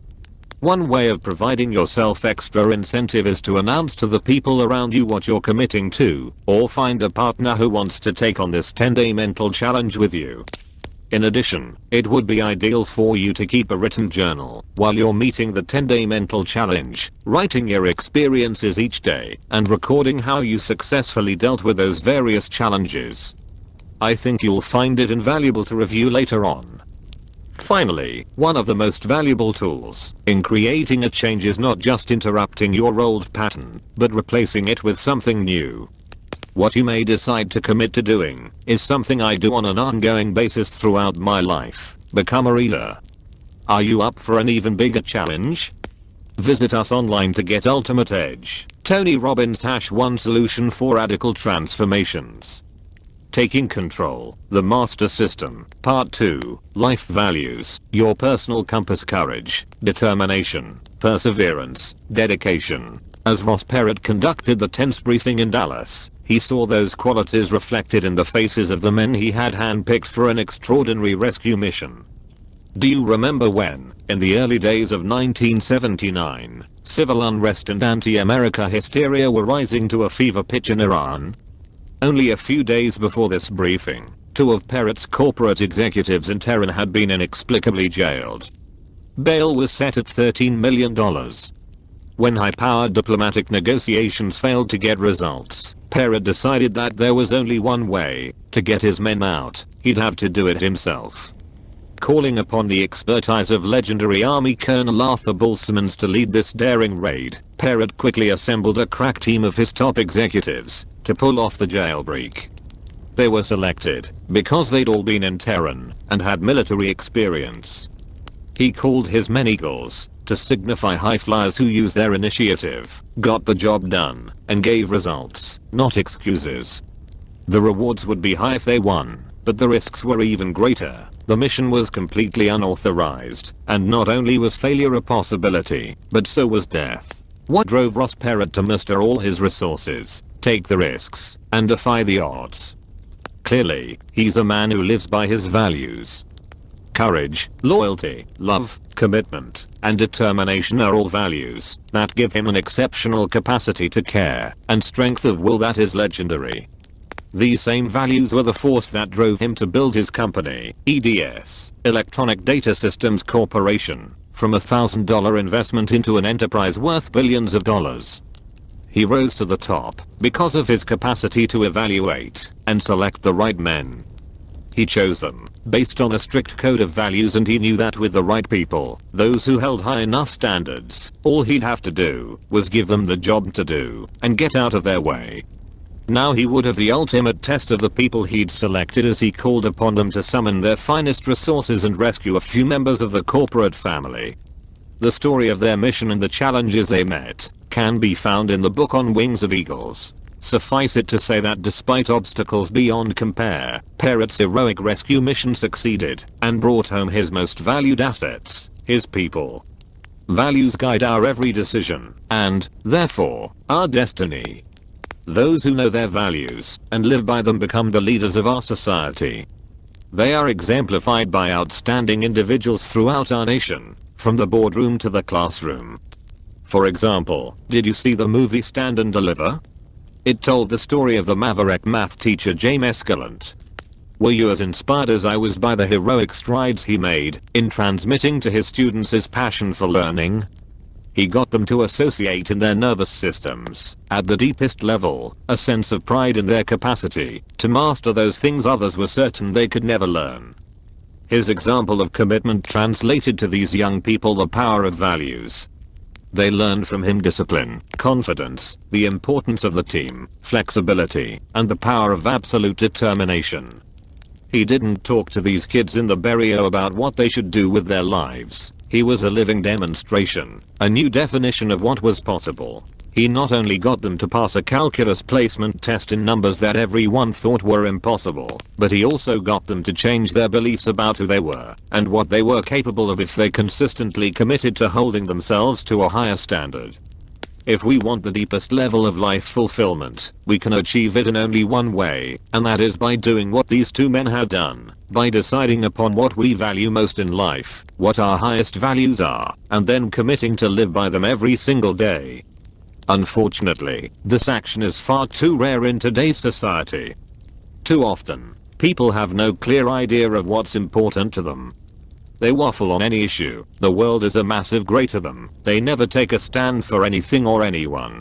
One way of providing yourself extra incentive is to announce to the people around you what you're committing to, or find a partner who wants to take on this 10-day mental challenge with you. In addition, it would be ideal for you to keep a written journal while you're meeting the 10-day mental challenge, writing your experiences each day and recording how you successfully dealt with those various challenges. I think you'll find it invaluable to review later on. Finally, one of the most valuable tools in creating a change is not just interrupting your old pattern, but replacing it with something new. What you may decide to commit to doing is something I do on an ongoing basis throughout my life. Become a reader. Are you up for an even bigger challenge? Visit us online to get Ultimate Edge. Tony Robbins #1 Solution for Radical Transformations. Taking Control, the Master System, Part 2, Life Values, Your Personal Compass. Courage, Determination, Perseverance, Dedication. As Ross Perot conducted the tense briefing in Dallas, he saw those qualities reflected in the faces of the men he had handpicked for an extraordinary rescue mission. Do you remember when, in the early days of 1979, civil unrest and anti-America hysteria were rising to a fever pitch in Iran? Only a few days before this briefing, two of Perot's corporate executives in Tehran had been inexplicably jailed. Bail was set at $13 million. When high-powered diplomatic negotiations failed to get results, Perot decided that there was only one way to get his men out. He'd have to do it himself. Calling upon the expertise of legendary Army Colonel Arthur Balsamans to lead this daring raid, Perot quickly assembled a crack team of his top executives to pull off the jailbreak. They were selected because they'd all been in Tehran and had military experience. He called his men Eagles to signify high flyers who used their initiative, got the job done, and gave results, not excuses. The rewards would be high if they won, but the risks were even greater. The mission was completely unauthorized, and not only was failure a possibility, but so was death. What drove Ross Perot to muster all his resources, take the risks, and defy the odds? Clearly, he's a man who lives by his values. Courage, loyalty, love, commitment, and determination are all values that give him an exceptional capacity to care and strength of will that is legendary. These same values were the force that drove him to build his company, EDS, Electronic Data Systems Corporation, from a $1,000 investment into an enterprise worth billions of dollars. He rose to the top because of his capacity to evaluate and select the right men. He chose them based on a strict code of values, and he knew that with the right people, those who held high enough standards, all he'd have to do was give them the job to do and get out of their way. Now he would have the ultimate test of the people he'd selected as he called upon them to summon their finest resources and rescue a few members of the corporate family. The story of their mission and the challenges they met can be found in the book On Wings of Eagles. Suffice it to say that despite obstacles beyond compare, Perot's heroic rescue mission succeeded and brought home his most valued assets, his people. Values guide our every decision and, therefore, our destiny. Those who know their values and live by them become the leaders of our society. They are exemplified by outstanding individuals throughout our nation, from the boardroom to the classroom. For example, did you see the movie Stand and Deliver? It told the story of the maverick math teacher James Escalante. Were you as inspired as I was by the heroic strides he made in transmitting to his students his passion for learning? He got them to associate in their nervous systems, at the deepest level, a sense of pride in their capacity to master those things others were certain they could never learn. His example of commitment translated to these young people the power of values. They learned from him discipline, confidence, the importance of the team, flexibility, and the power of absolute determination. He didn't talk to these kids in the barrio about what they should do with their lives. He was a living demonstration, a new definition of what was possible. He not only got them to pass a calculus placement test in numbers that everyone thought were impossible, but he also got them to change their beliefs about who they were and what they were capable of if they consistently committed to holding themselves to a higher standard. If we want the deepest level of life fulfillment, we can achieve it in only one way, and that is by doing what these two men had done, by deciding upon what we value most in life, what our highest values are, and then committing to live by them every single day. Unfortunately, this action is far too rare in today's society. Too often, people have no clear idea of what's important to them. They waffle on any issue, the world is a massive gray to them, they never take a stand for anything or anyone.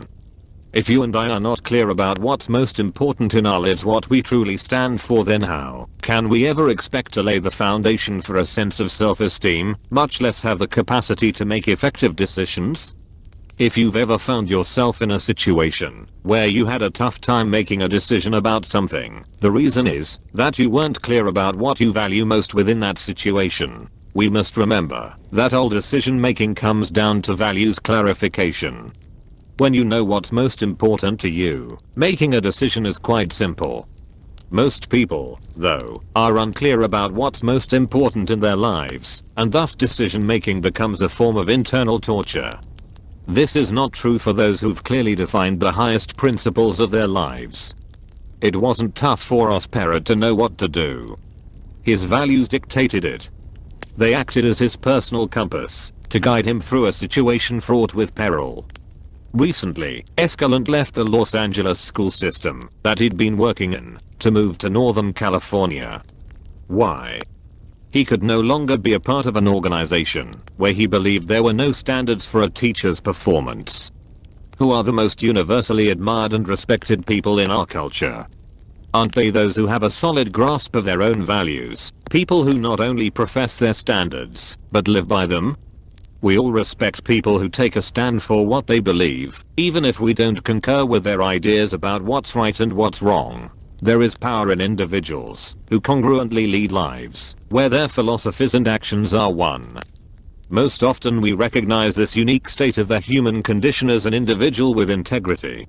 If you and I are not clear about what's most important in our lives, what we truly stand for, then how can we ever expect to lay the foundation for a sense of self-esteem, much less have the capacity to make effective decisions? If you've ever found yourself in a situation where you had a tough time making a decision about something, the reason is that you weren't clear about what you value most within that situation. We must remember that all decision making comes down to values clarification. When you know what's most important to you, making a decision is quite simple. Most people, though, are unclear about what's most important in their lives, and thus decision making becomes a form of internal torture. This is not true for those who've clearly defined the highest principles of their lives. It wasn't tough for Osperad to know what to do. His values dictated it. They acted as his personal compass to guide him through a situation fraught with peril. Recently, Escalante left the Los Angeles school system that he'd been working in to move to Northern California. Why? He could no longer be a part of an organization where he believed there were no standards for a teacher's performance. Who are the most universally admired and respected people in our culture? Aren't they those who have a solid grasp of their own values, people who not only profess their standards, but live by them? We all respect people who take a stand for what they believe, even if we don't concur with their ideas about what's right and what's wrong. There is power in individuals who congruently lead lives where their philosophies and actions are one. Most often we recognize this unique state of the human condition as an individual with integrity.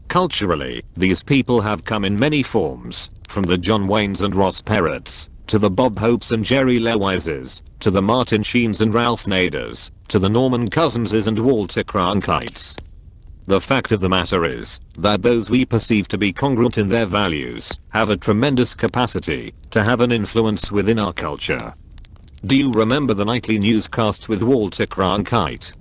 Culturally, these people have come in many forms, from the John Waynes and Ross Perot's, to the Bob Hopes and Jerry Lewises, to the Martin Sheens and Ralph Naders, to the Norman Cousinses and Walter Cronkites. The fact of the matter is that those we perceive to be congruent in their values have a tremendous capacity to have an influence within our culture. Do you remember the nightly newscasts with Walter Cronkite?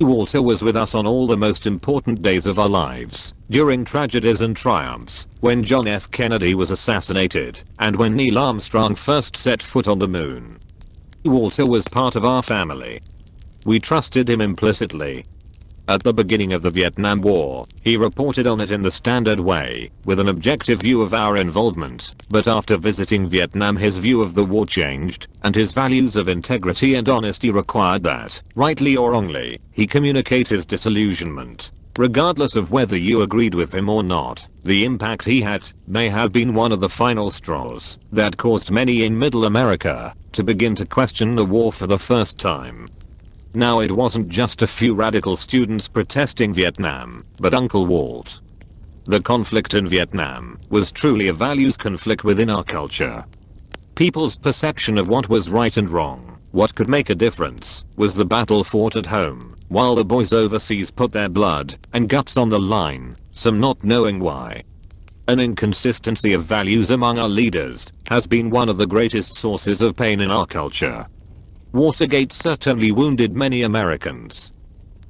Walter was with us on all the most important days of our lives, during tragedies and triumphs, when John F. Kennedy was assassinated, and when Neil Armstrong first set foot on the moon. Walter was part of our family. We trusted him implicitly. At the beginning of the Vietnam War, he reported on it in the standard way, with an objective view of our involvement, but after visiting Vietnam his view of the war changed, and his values of integrity and honesty required that, rightly or wrongly, he communicate his disillusionment. Regardless of whether you agreed with him or not, the impact he had may have been one of the final straws that caused many in Middle America to begin to question the war for the first time. Now it wasn't just a few radical students protesting Vietnam, but Uncle Walt. The conflict in Vietnam was truly a values conflict within our culture. People's perception of what was right and wrong, what could make a difference, was the battle fought at home, while the boys overseas put their blood and guts on the line, some not knowing why. An inconsistency of values among our leaders has been one of the greatest sources of pain in our culture. Watergate certainly wounded many Americans.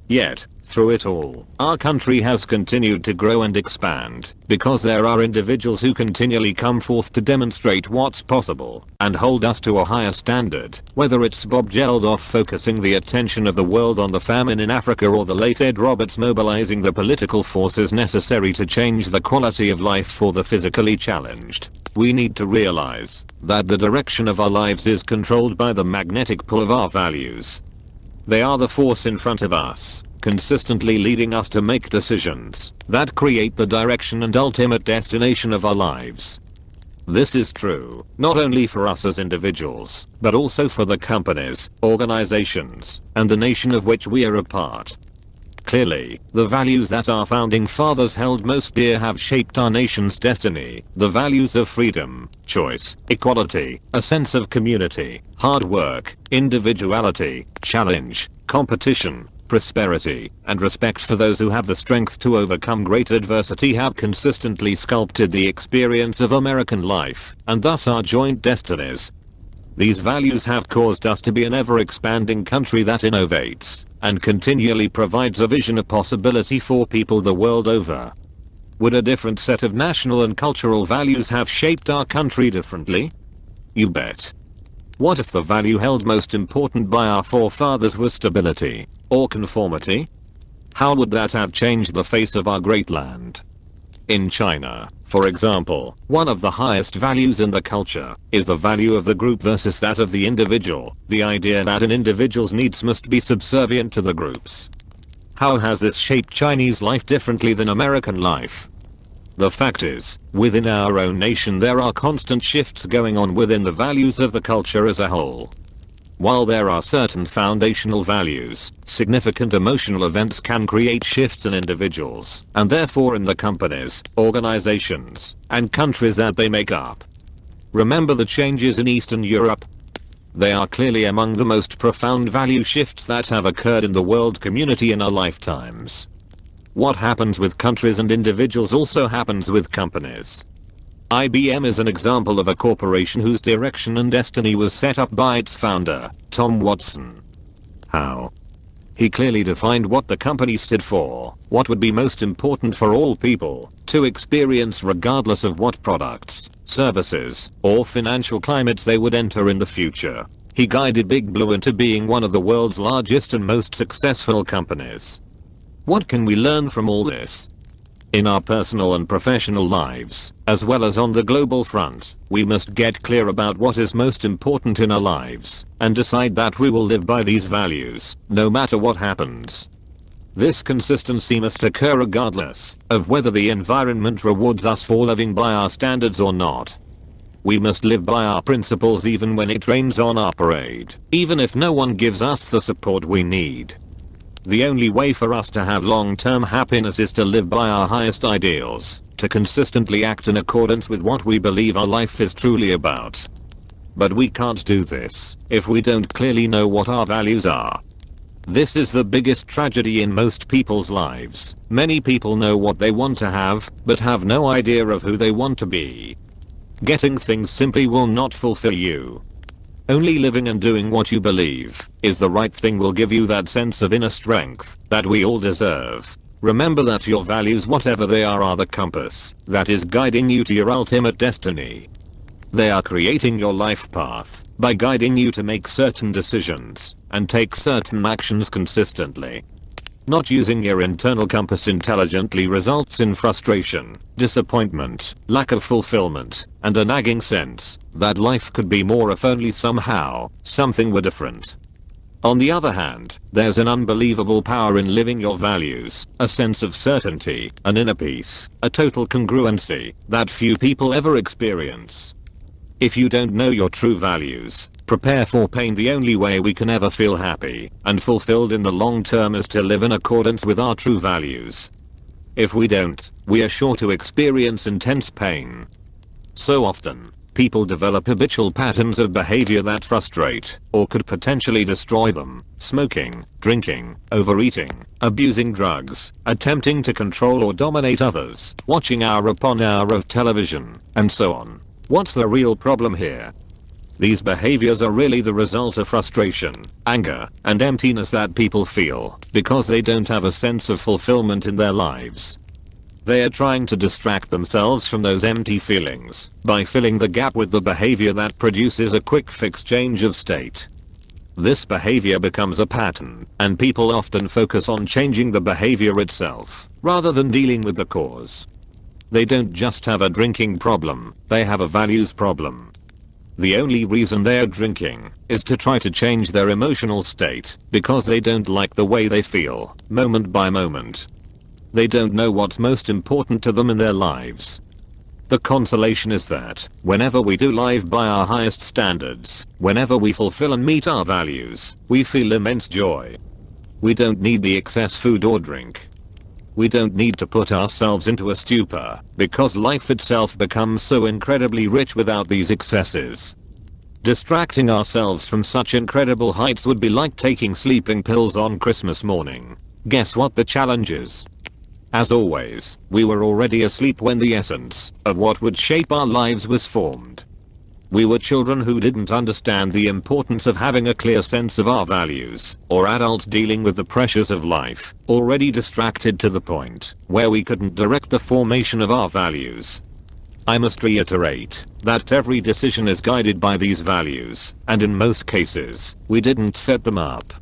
Yet, through it all, our country has continued to grow and expand, because there are individuals who continually come forth to demonstrate what's possible, and hold us to a higher standard, whether it's Bob Geldof focusing the attention of the world on the famine in Africa or the late Ed Roberts mobilizing the political forces necessary to change the quality of life for the physically challenged. We need to realize that the direction of our lives is controlled by the magnetic pull of our values. They are the force in front of us, consistently leading us to make decisions that create the direction and ultimate destination of our lives. This is true, not only for us as individuals, but also for the companies, organizations, and the nation of which we are a part. Clearly, the values that our founding fathers held most dear have shaped our nation's destiny. The values of freedom, choice, equality, a sense of community, hard work, individuality, challenge, competition, prosperity, and respect for those who have the strength to overcome great adversity have consistently sculpted the experience of American life, and thus our joint destinies. These values have caused us to be an ever-expanding country that innovates and continually provides a vision of possibility for people the world over. Would a different set of national and cultural values have shaped our country differently? You bet. What if the value held most important by our forefathers was stability or conformity? How would that have changed the face of our great land? In China, for example, one of the highest values in the culture is the value of the group versus that of the individual, the idea that an individual's needs must be subservient to the group's. How has this shaped Chinese life differently than American life? The fact is, within our own nation there are constant shifts going on within the values of the culture as a whole. While there are certain foundational values, significant emotional events can create shifts in individuals, and therefore in the companies, organizations, and countries that they make up. Remember the changes in Eastern Europe? They are clearly among the most profound value shifts that have occurred in the world community in our lifetimes. What happens with countries and individuals also happens with companies. IBM is an example of a corporation whose direction and destiny was set up by its founder, Tom Watson. How? He clearly defined what the company stood for, what would be most important for all people to experience regardless of what products, services, or financial climates they would enter in the future. He guided Big Blue into being one of the world's largest and most successful companies. What can we learn from all this? In our personal and professional lives, as well as on the global front, we must get clear about what is most important in our lives, and decide that we will live by these values, no matter what happens. This consistency must occur regardless of whether the environment rewards us for living by our standards or not. We must live by our principles even when it rains on our parade, even if no one gives us the support we need. The only way for us to have long-term happiness is to live by our highest ideals, to consistently act in accordance with what we believe our life is truly about. But we can't do this if we don't clearly know what our values are. This is the biggest tragedy in most people's lives. Many people know what they want to have, but have no idea of who they want to be. Getting things simply will not fulfill you. Only living and doing what you believe is the right thing will give you that sense of inner strength that we all deserve. Remember that your values, whatever they are the compass that is guiding you to your ultimate destiny. They are creating your life path by guiding you to make certain decisions and take certain actions consistently. Not using your internal compass intelligently results in frustration, disappointment, lack of fulfillment, and a nagging sense that life could be more if only somehow something were different. On the other hand, there's an unbelievable power in living your values, a sense of certainty, an inner peace, a total congruency that few people ever experience. If you don't know your true values, prepare for pain. The only way we can ever feel happy and fulfilled in the long term is to live in accordance with our true values. If we don't, we are sure to experience intense pain. So often, people develop habitual patterns of behavior that frustrate or could potentially destroy them. Smoking, drinking, overeating, abusing drugs, attempting to control or dominate others, watching hour upon hour of television, and so on. What's the real problem here? These behaviors are really the result of frustration, anger, and emptiness that people feel because they don't have a sense of fulfillment in their lives. They are trying to distract themselves from those empty feelings by filling the gap with the behavior that produces a quick fix change of state. This behavior becomes a pattern, and people often focus on changing the behavior itself rather than dealing with the cause. They don't just have a drinking problem, they have a values problem. The only reason they're drinking is to try to change their emotional state because they don't like the way they feel, moment by moment. They don't know what's most important to them in their lives. The consolation is that, whenever we do live by our highest standards, whenever we fulfill and meet our values, we feel immense joy. We don't need the excess food or drink. We don't need to put ourselves into a stupor, because life itself becomes so incredibly rich without these excesses. Distracting ourselves from such incredible heights would be like taking sleeping pills on Christmas morning. Guess what the challenge is? As always, we were already asleep when the essence of what would shape our lives was formed. We were children who didn't understand the importance of having a clear sense of our values, or adults dealing with the pressures of life, already distracted to the point where we couldn't direct the formation of our values. I must reiterate that every decision is guided by these values, and in most cases, we didn't set them up.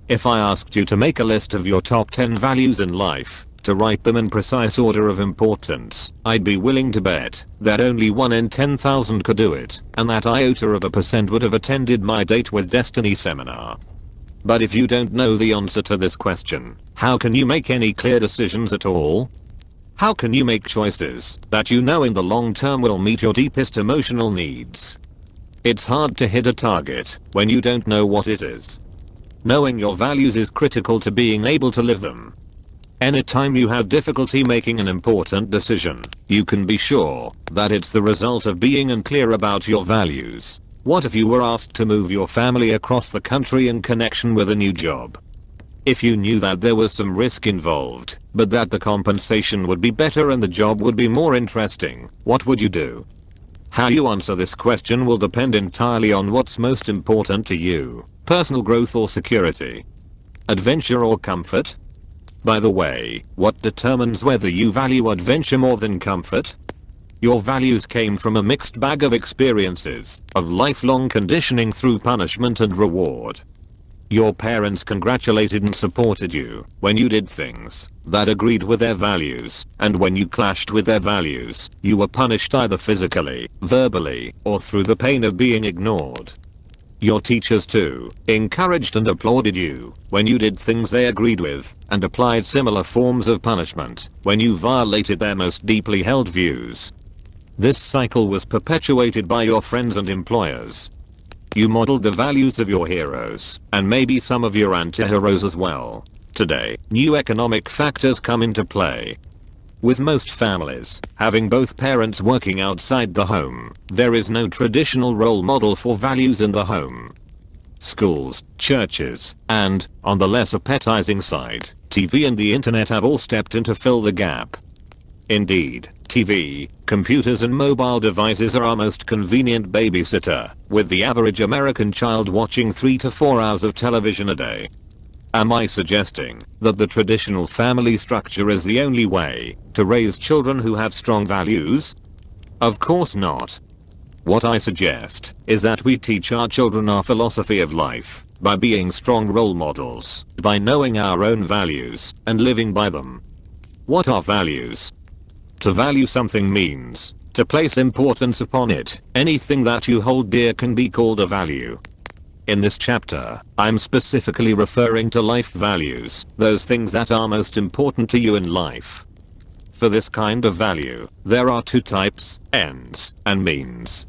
If I asked you to make a list of your top 10 values in life, to write them in precise order of importance, I'd be willing to bet that only 1 in 10,000 could do it, and that iota of a percent would have attended my Date with Destiny seminar. But if you don't know the answer to this question, how can you make any clear decisions at all? How can you make choices that you know in the long term will meet your deepest emotional needs? It's hard to hit a target when you don't know what it is. Knowing your values is critical to being able to live them. Anytime you have difficulty making an important decision, you can be sure that it's the result of being unclear about your values. What if you were asked to move your family across the country in connection with a new job? If you knew that there was some risk involved, but that the compensation would be better and the job would be more interesting, what would you do? How you answer this question will depend entirely on what's most important to you: personal growth or security, adventure or comfort. By the way, what determines whether you value adventure more than comfort? Your values came from a mixed bag of experiences, of lifelong conditioning through punishment and reward. Your parents congratulated and supported you when you did things that agreed with their values, and when you clashed with their values, you were punished either physically, verbally, or through the pain of being ignored. Your teachers too encouraged and applauded you when you did things they agreed with, and applied similar forms of punishment when you violated their most deeply held views. This cycle was perpetuated by your friends and employers. You modeled the values of your heroes, and maybe some of your anti-heroes as well. Today, new economic factors come into play. With most families having both parents working outside the home, there is no traditional role model for values in the home. Schools, churches, and, on the less appetizing side, TV and the internet have all stepped in to fill the gap. Indeed, TV, computers and mobile devices are our most convenient babysitter, with the average American child watching 3 to 4 hours of television a day. Am I suggesting that the traditional family structure is the only way to raise children who have strong values? Of course not. What I suggest is that we teach our children our philosophy of life by being strong role models, by knowing our own values and living by them. What are values? To value something means to place importance upon it. Anything that you hold dear can be called a value. In this chapter, I'm specifically referring to life values, those things that are most important to you in life. For this kind of value, there are two types: ends and means.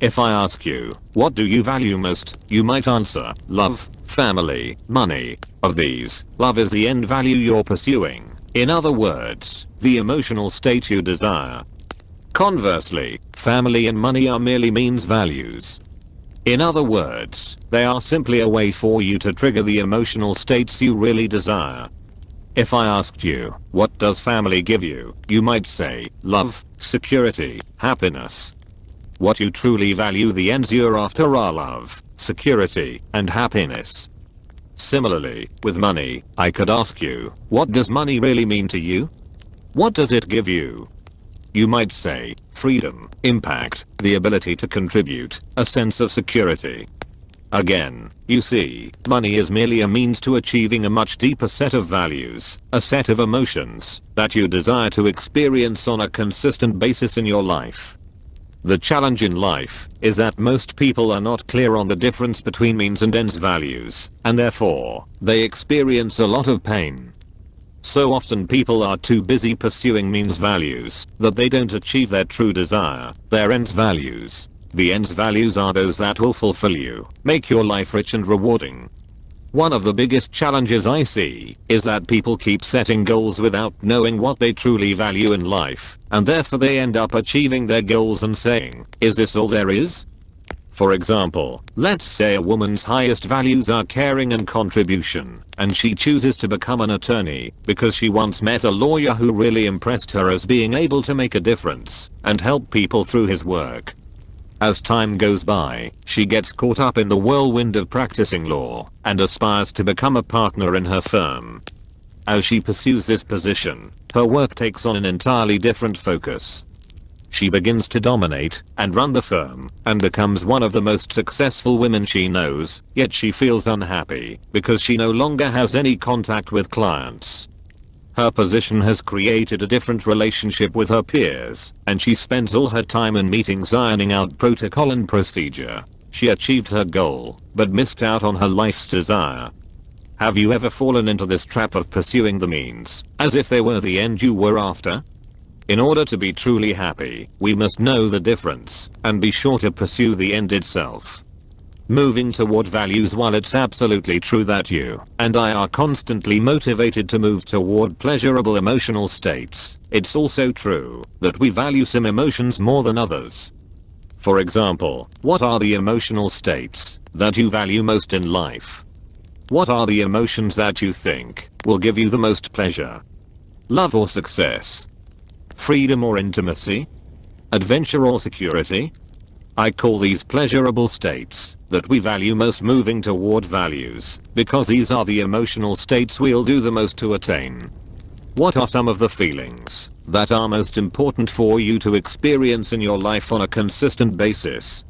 If I ask you, what do you value most, you might answer, love, family, money. Of these, love is the end value you're pursuing. In other words, the emotional state you desire. Conversely, family and money are merely means values. In other words, they are simply a way for you to trigger the emotional states you really desire. If I asked you, what does family give you, you might say, love, security, happiness. What you truly value, the ends you're after, are love, security, and happiness. Similarly, with money, I could ask you, what does money really mean to you? What does it give you? You might say, freedom, impact, the ability to contribute, a sense of security. Again, you see, money is merely a means to achieving a much deeper set of values, a set of emotions that you desire to experience on a consistent basis in your life. The challenge in life is that most people are not clear on the difference between means and ends values, and therefore, they experience a lot of pain. So often people are too busy pursuing means values that they don't achieve their true desire, their ends values. The ends values are those that will fulfill you, make your life rich and rewarding. One of the biggest challenges I see is that people keep setting goals without knowing what they truly value in life, and therefore they end up achieving their goals and saying, "Is this all there is?" For example, let's say a woman's highest values are caring and contribution, and she chooses to become an attorney because she once met a lawyer who really impressed her as being able to make a difference and help people through his work. As time goes by, she gets caught up in the whirlwind of practicing law and aspires to become a partner in her firm. As she pursues this position, her work takes on an entirely different focus. She begins to dominate and run the firm and becomes one of the most successful women she knows, yet she feels unhappy because she no longer has any contact with clients. Her position has created a different relationship with her peers, and she spends all her time in meetings ironing out protocol and procedure. She achieved her goal, but missed out on her life's desire. Have you ever fallen into this trap of pursuing the means, as if they were the end you were after? In order to be truly happy, we must know the difference, and be sure to pursue the end itself. Moving toward values. While it's absolutely true that you and I are constantly motivated to move toward pleasurable emotional states, it's also true that we value some emotions more than others. For example, what are the emotional states that you value most in life? What are the emotions that you think will give you the most pleasure? Love or success? Freedom or intimacy? Adventure or security? I call these pleasurable states that we value most. Moving toward values, because these are the emotional states we'll do the most to attain. What are some of the feelings that are most important for you to experience in your life on a consistent basis?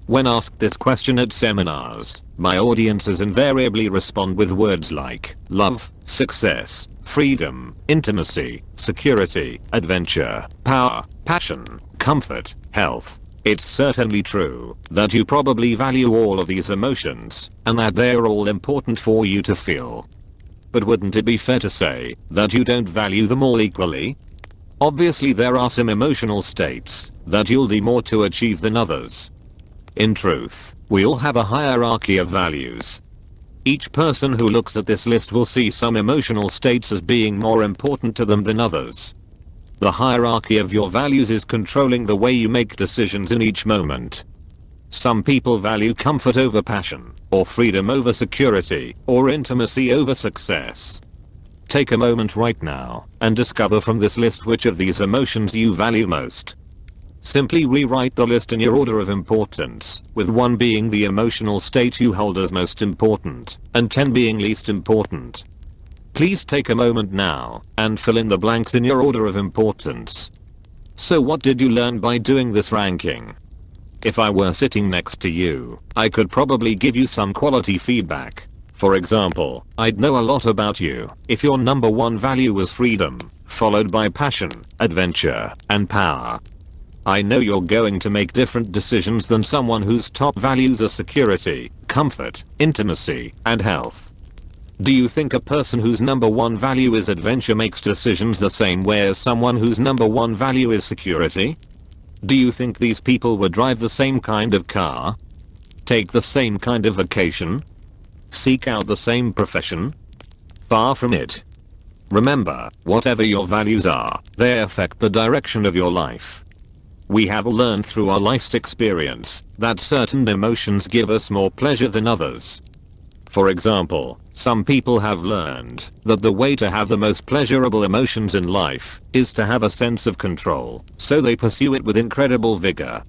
When asked this question at seminars, my audiences invariably respond with words like love, success, freedom, intimacy, security, adventure, power, passion, comfort, health. It's certainly true that you probably value all of these emotions and that they're all important for you to feel. But wouldn't it be fair to say that you don't value them all equally? Obviously there are some emotional states that you'll do more to achieve than others. In truth, we all have a hierarchy of values. Each person who looks at this list will see some emotional states as being more important to them than others. The hierarchy of your values is controlling the way you make decisions in each moment. Some people value comfort over passion, or freedom over security, or intimacy over success. Take a moment right now and discover from this list which of these emotions you value most. Simply rewrite the list in your order of importance, with 1 being the emotional state you hold as most important, and 10 being least important. Please take a moment now and fill in the blanks in your order of importance. So what did you learn by doing this ranking? If I were sitting next to you, I could probably give you some quality feedback. For example, I'd know a lot about you if your number 1 value was freedom, followed by passion, adventure, and power. I know you're going to make different decisions than someone whose top values are security, comfort, intimacy, and health. Do you think a person whose number 1 value is adventure makes decisions the same way as someone whose number 1 value is security? Do you think these people would drive the same kind of car? Take the same kind of vacation? Seek out the same profession? Far from it. Remember, whatever your values are, they affect the direction of your life. We have learned through our life's experience that certain emotions give us more pleasure than others. For example, some people have learned that the way to have the most pleasurable emotions in life is to have a sense of control, so they pursue it with incredible vigor.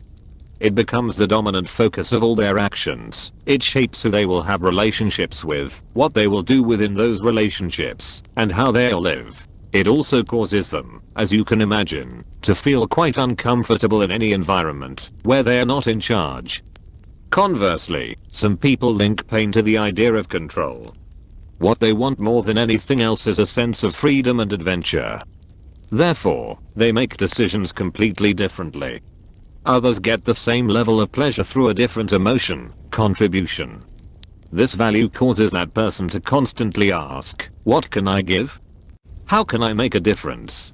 It becomes the dominant focus of all their actions. It shapes who they will have relationships with, what they will do within those relationships, and how they'll live. It also causes them, as you can imagine, to feel quite uncomfortable in any environment where they are not in charge. Conversely, some people link pain to the idea of control. What they want more than anything else is a sense of freedom and adventure. Therefore, they make decisions completely differently. Others get the same level of pleasure through a different emotion, contribution. This value causes that person to constantly ask, "What can I give?" How can I make a difference?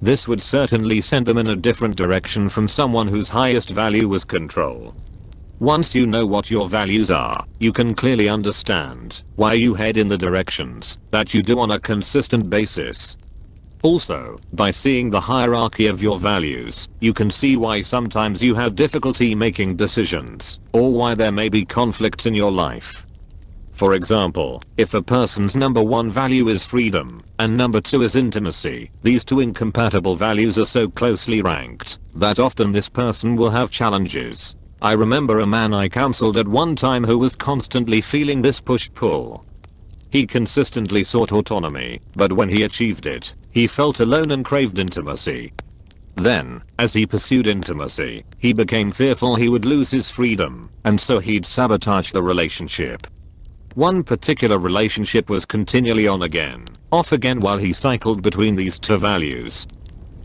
This would certainly send them in a different direction from someone whose highest value was control. Once you know what your values are, you can clearly understand why you head in the directions that you do on a consistent basis. Also, by seeing the hierarchy of your values, you can see why sometimes you have difficulty making decisions, or why there may be conflicts in your life. For example, if a person's number one value is freedom, and number two is intimacy, these two incompatible values are so closely ranked that often this person will have challenges. I remember a man I counseled at one time who was constantly feeling this push-pull. He consistently sought autonomy, but when he achieved it, he felt alone and craved intimacy. Then, as he pursued intimacy, he became fearful he would lose his freedom, and so he'd sabotage the relationship. One particular relationship was continually on again, off again while he cycled between these two values.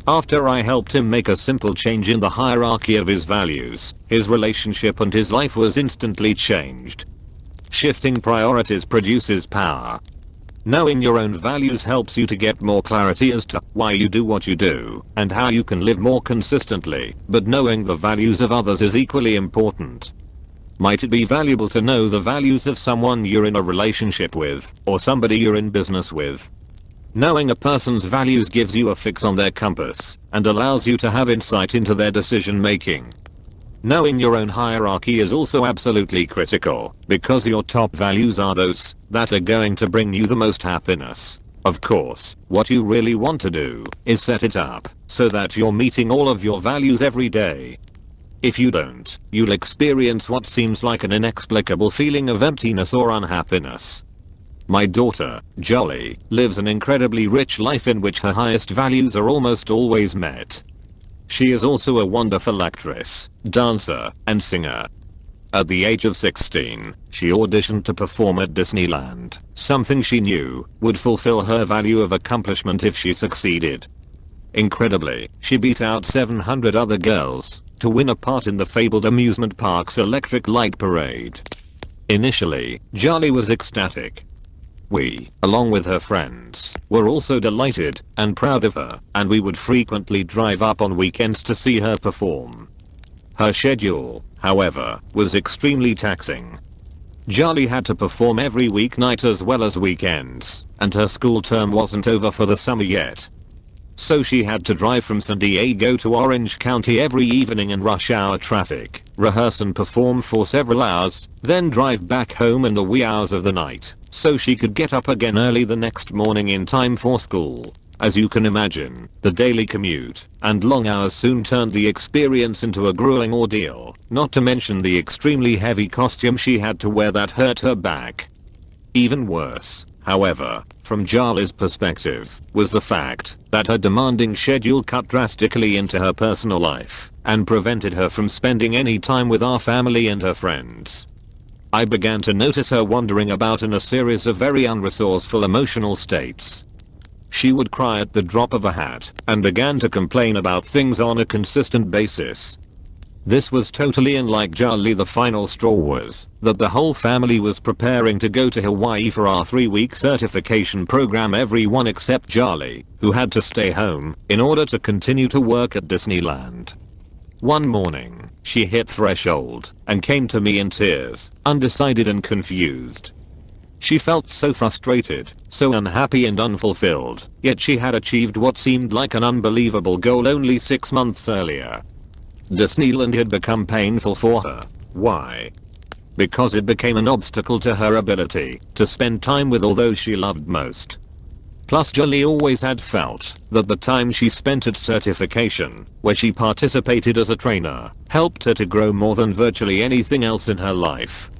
After I helped him make a simple change in the hierarchy of his values, his relationship and his life was instantly changed. Shifting priorities produces power. Knowing your own values helps you to get more clarity as to why you do what you do and how you can live more consistently, but knowing the values of others is equally important. Might it be valuable to know the values of someone you're in a relationship with, or somebody you're in business with? Knowing a person's values gives you a fix on their compass and allows you to have insight into their decision making. Knowing your own hierarchy is also absolutely critical, because your top values are those that are going to bring you the most happiness. Of course, what you really want to do is set it up so that you're meeting all of your values every day. If you don't, you'll experience what seems like an inexplicable feeling of emptiness or unhappiness. My daughter, Jolly, lives an incredibly rich life in which her highest values are almost always met. She is also a wonderful actress, dancer, and singer. At the age of 16, she auditioned to perform at Disneyland, something she knew would fulfill her value of accomplishment if she succeeded. Incredibly, she beat out 700 other girls to win a part in the fabled amusement park's electric light parade. Initially, Jolly was ecstatic. We, along with her friends, were also delighted and proud of her, and we would frequently drive up on weekends to see her perform. Her schedule, however, was extremely taxing. Jolly had to perform every weeknight as well as weekends, and her school term wasn't over for the summer yet. So she had to drive from San Diego to Orange County every evening in rush hour traffic, rehearse and perform for several hours, then drive back home in the wee hours of the night, so she could get up again early the next morning in time for school. As you can imagine, the daily commute and long hours soon turned the experience into a grueling ordeal, not to mention the extremely heavy costume she had to wear that hurt her back. Even worse, however, from Jolly's perspective, was the fact that her demanding schedule cut drastically into her personal life and prevented her from spending any time with our family and her friends. I began to notice her wandering about in a series of very unresourceful emotional states. She would cry at the drop of a hat and began to complain about things on a consistent basis. This was totally unlike Jolly. The final straw was that the whole family was preparing to go to Hawaii for our 3-week certification program, everyone except Jolly, who had to stay home in order to continue to work at Disneyland. One morning, she hit threshold and came to me in tears, undecided and confused. She felt so frustrated, so unhappy and unfulfilled, yet she had achieved what seemed like an unbelievable goal only 6 months earlier. Disneyland had become painful for her. Why? Because it became an obstacle to her ability to spend time with all those she loved most. Plus, Jolly always had felt that the time she spent at certification, where she participated as a trainer, helped her to grow more than virtually anything else in her life.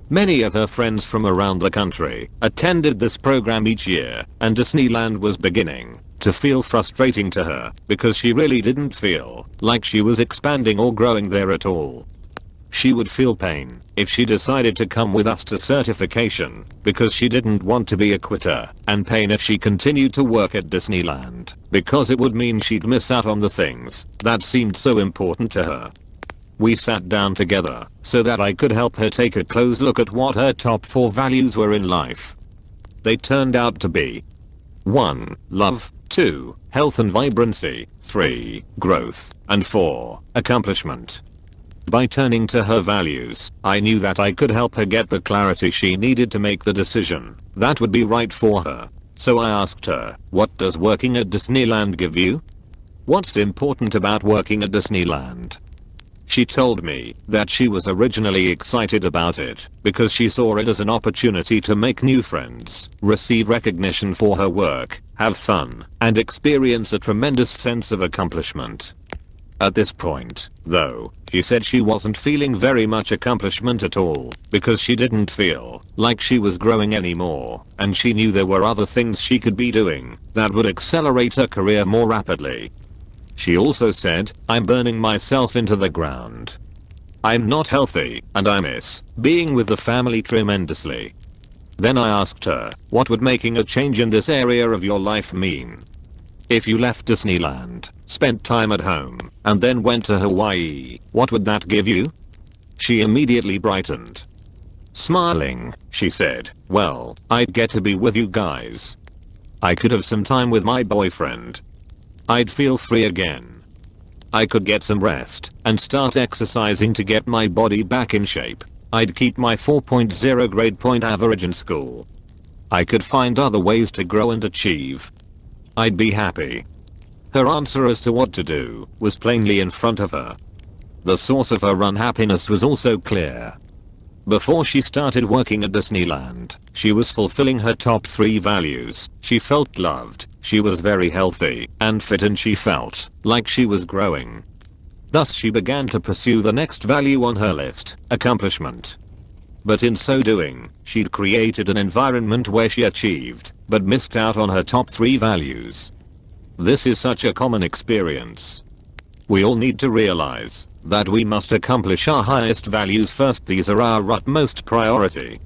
Many of her friends from around the country attended this program each year, and Disneyland was beginning to feel frustrating to her because she really didn't feel like she was expanding or growing there at all. She would feel pain if she decided to come with us to certification because she didn't want to be a quitter, and pain if she continued to work at Disneyland because it would mean she'd miss out on the things that seemed so important to her. We sat down together so that I could help her take a close look at what her top 4 values were in life. They turned out to be 1. Love. 2. Health and vibrancy. 3. Growth. And 4. Accomplishment. By turning to her values, I knew that I could help her get the clarity she needed to make the decision that would be right for her. So I asked her, what does working at Disneyland give you? What's important about working at Disneyland? She told me that she was originally excited about it because she saw it as an opportunity to make new friends, receive recognition for her work, have fun, and experience a tremendous sense of accomplishment. At this point, though, she said she wasn't feeling very much accomplishment at all because she didn't feel like she was growing anymore, and she knew there were other things she could be doing that would accelerate her career more rapidly. She also said, I'm burning myself into the ground. I'm not healthy, and I miss being with the family tremendously. Then I asked her, what would making a change in this area of your life mean? If you left Disneyland, spent time at home, and then went to Hawaii, what would that give you? She immediately brightened. Smiling, she said, well, I'd get to be with you guys. I could have some time with my boyfriend. I'd feel free again. I could get some rest and start exercising to get my body back in shape. I'd keep my 4.0 grade point average in school. I could find other ways to grow and achieve. I'd be happy. Her answer as to what to do was plainly in front of her. The source of her unhappiness was also clear. Before she started working at Disneyland, she was fulfilling her top 3 values. She felt loved, she was very healthy and fit, and she felt like she was growing. Thus she began to pursue the next value on her list, accomplishment. But in so doing, she'd created an environment where she achieved, but missed out on her top 3 values. This is such a common experience. We all need to realize that we must accomplish our highest values first. These are our utmost priority.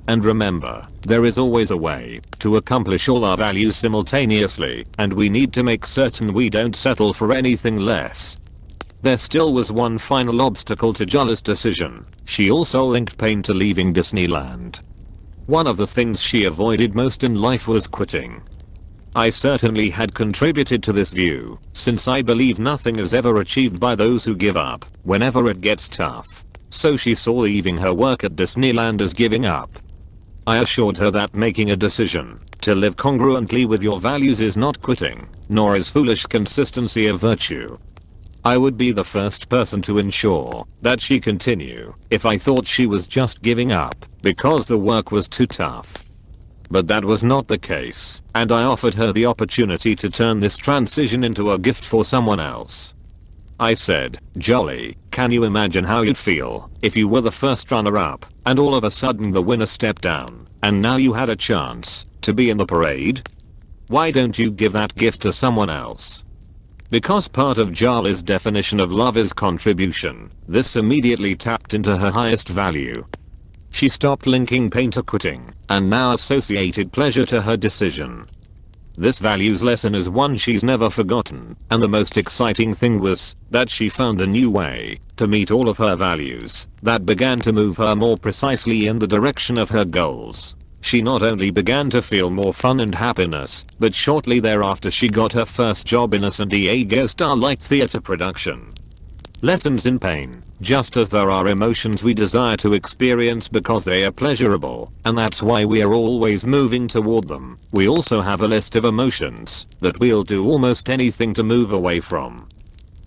And remember, there is always a way to accomplish all our values simultaneously, and we need to make certain we don't settle for anything less. There still was one final obstacle to Jola's decision. She also linked pain to leaving Disneyland. One of the things she avoided most in life was quitting. I certainly had contributed to this view, since I believe nothing is ever achieved by those who give up whenever it gets tough. So she saw leaving her work at Disneyland as giving up. I assured her that making a decision to live congruently with your values is not quitting, nor is foolish consistency a virtue. I would be the first person to ensure that she continue if I thought she was just giving up because the work was too tough. But that was not the case, and I offered her the opportunity to turn this transition into a gift for someone else. I said, Jolie, can you imagine how you'd feel if you were the first runner-up, and all of a sudden the winner stepped down, and now you had a chance to be in the parade? Why don't you give that gift to someone else? Because part of Jolie's definition of love is contribution, this immediately tapped into her highest value. She stopped linking pain to quitting, and now associated pleasure to her decision. This values lesson is one she's never forgotten, and the most exciting thing was that she found a new way to meet all of her values that began to move her more precisely in the direction of her goals. She not only began to feel more fun and happiness, but shortly thereafter she got her first job in a San Diego Starlight Theater production. Lessons in pain. Just as there are emotions we desire to experience because they are pleasurable, and that's why we are always moving toward them, we also have a list of emotions that we'll do almost anything to move away from.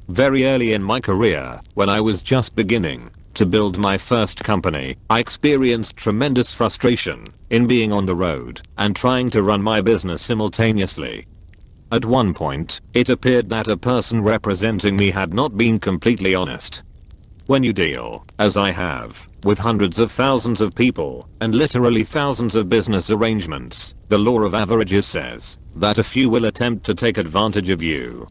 Very early in my career, when I was just beginning to build my first company, I experienced tremendous frustration in being on the road and trying to run my business simultaneously. At one point, it appeared that a person representing me had not been completely honest. When you deal, as I have, with hundreds of thousands of people and literally thousands of business arrangements, the law of averages says that a few will attempt to take advantage of you.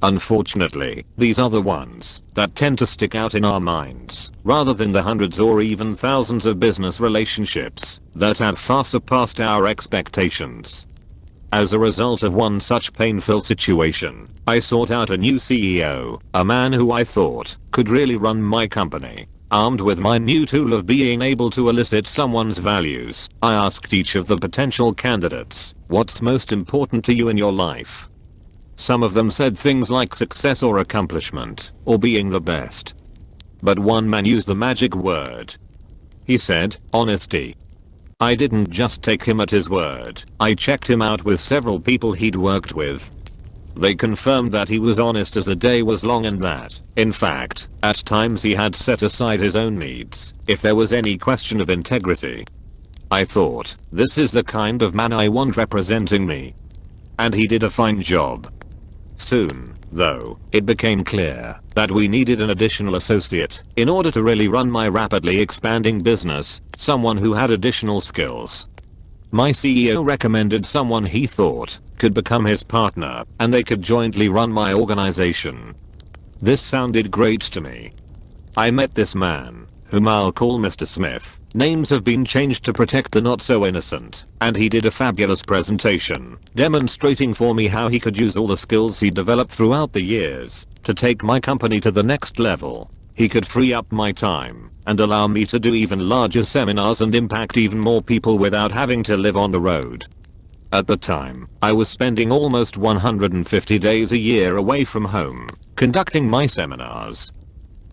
Unfortunately, these are the ones that tend to stick out in our minds, rather than the hundreds or even thousands of business relationships that have far surpassed our expectations. As a result of one such painful situation, I sought out a new CEO, a man who I thought could really run my company. Armed with my new tool of being able to elicit someone's values, I asked each of the potential candidates, what's most important to you in your life? Some of them said things like success or accomplishment, or being the best. But one man used the magic word. He said, honesty. I didn't just take him at his word, I checked him out with several people he'd worked with. They confirmed that he was honest as the day was long and that, in fact, at times he had set aside his own needs, if there was any question of integrity. I thought, this is the kind of man I want representing me. And he did a fine job. Soon, though, it became clear that we needed an additional associate in order to really run my rapidly expanding business, someone who had additional skills. My CEO recommended someone he thought could become his partner and they could jointly run my organization. This sounded great to me. I met this man, whom I'll call Mr. Smith. Names have been changed to protect the not so innocent, and he did a fabulous presentation, demonstrating for me how he could use all the skills he developed throughout the years to take my company to the next level. He could free up my time and allow me to do even larger seminars and impact even more people without having to live on the road. At the time, I was spending almost 150 days a year away from home, conducting my seminars.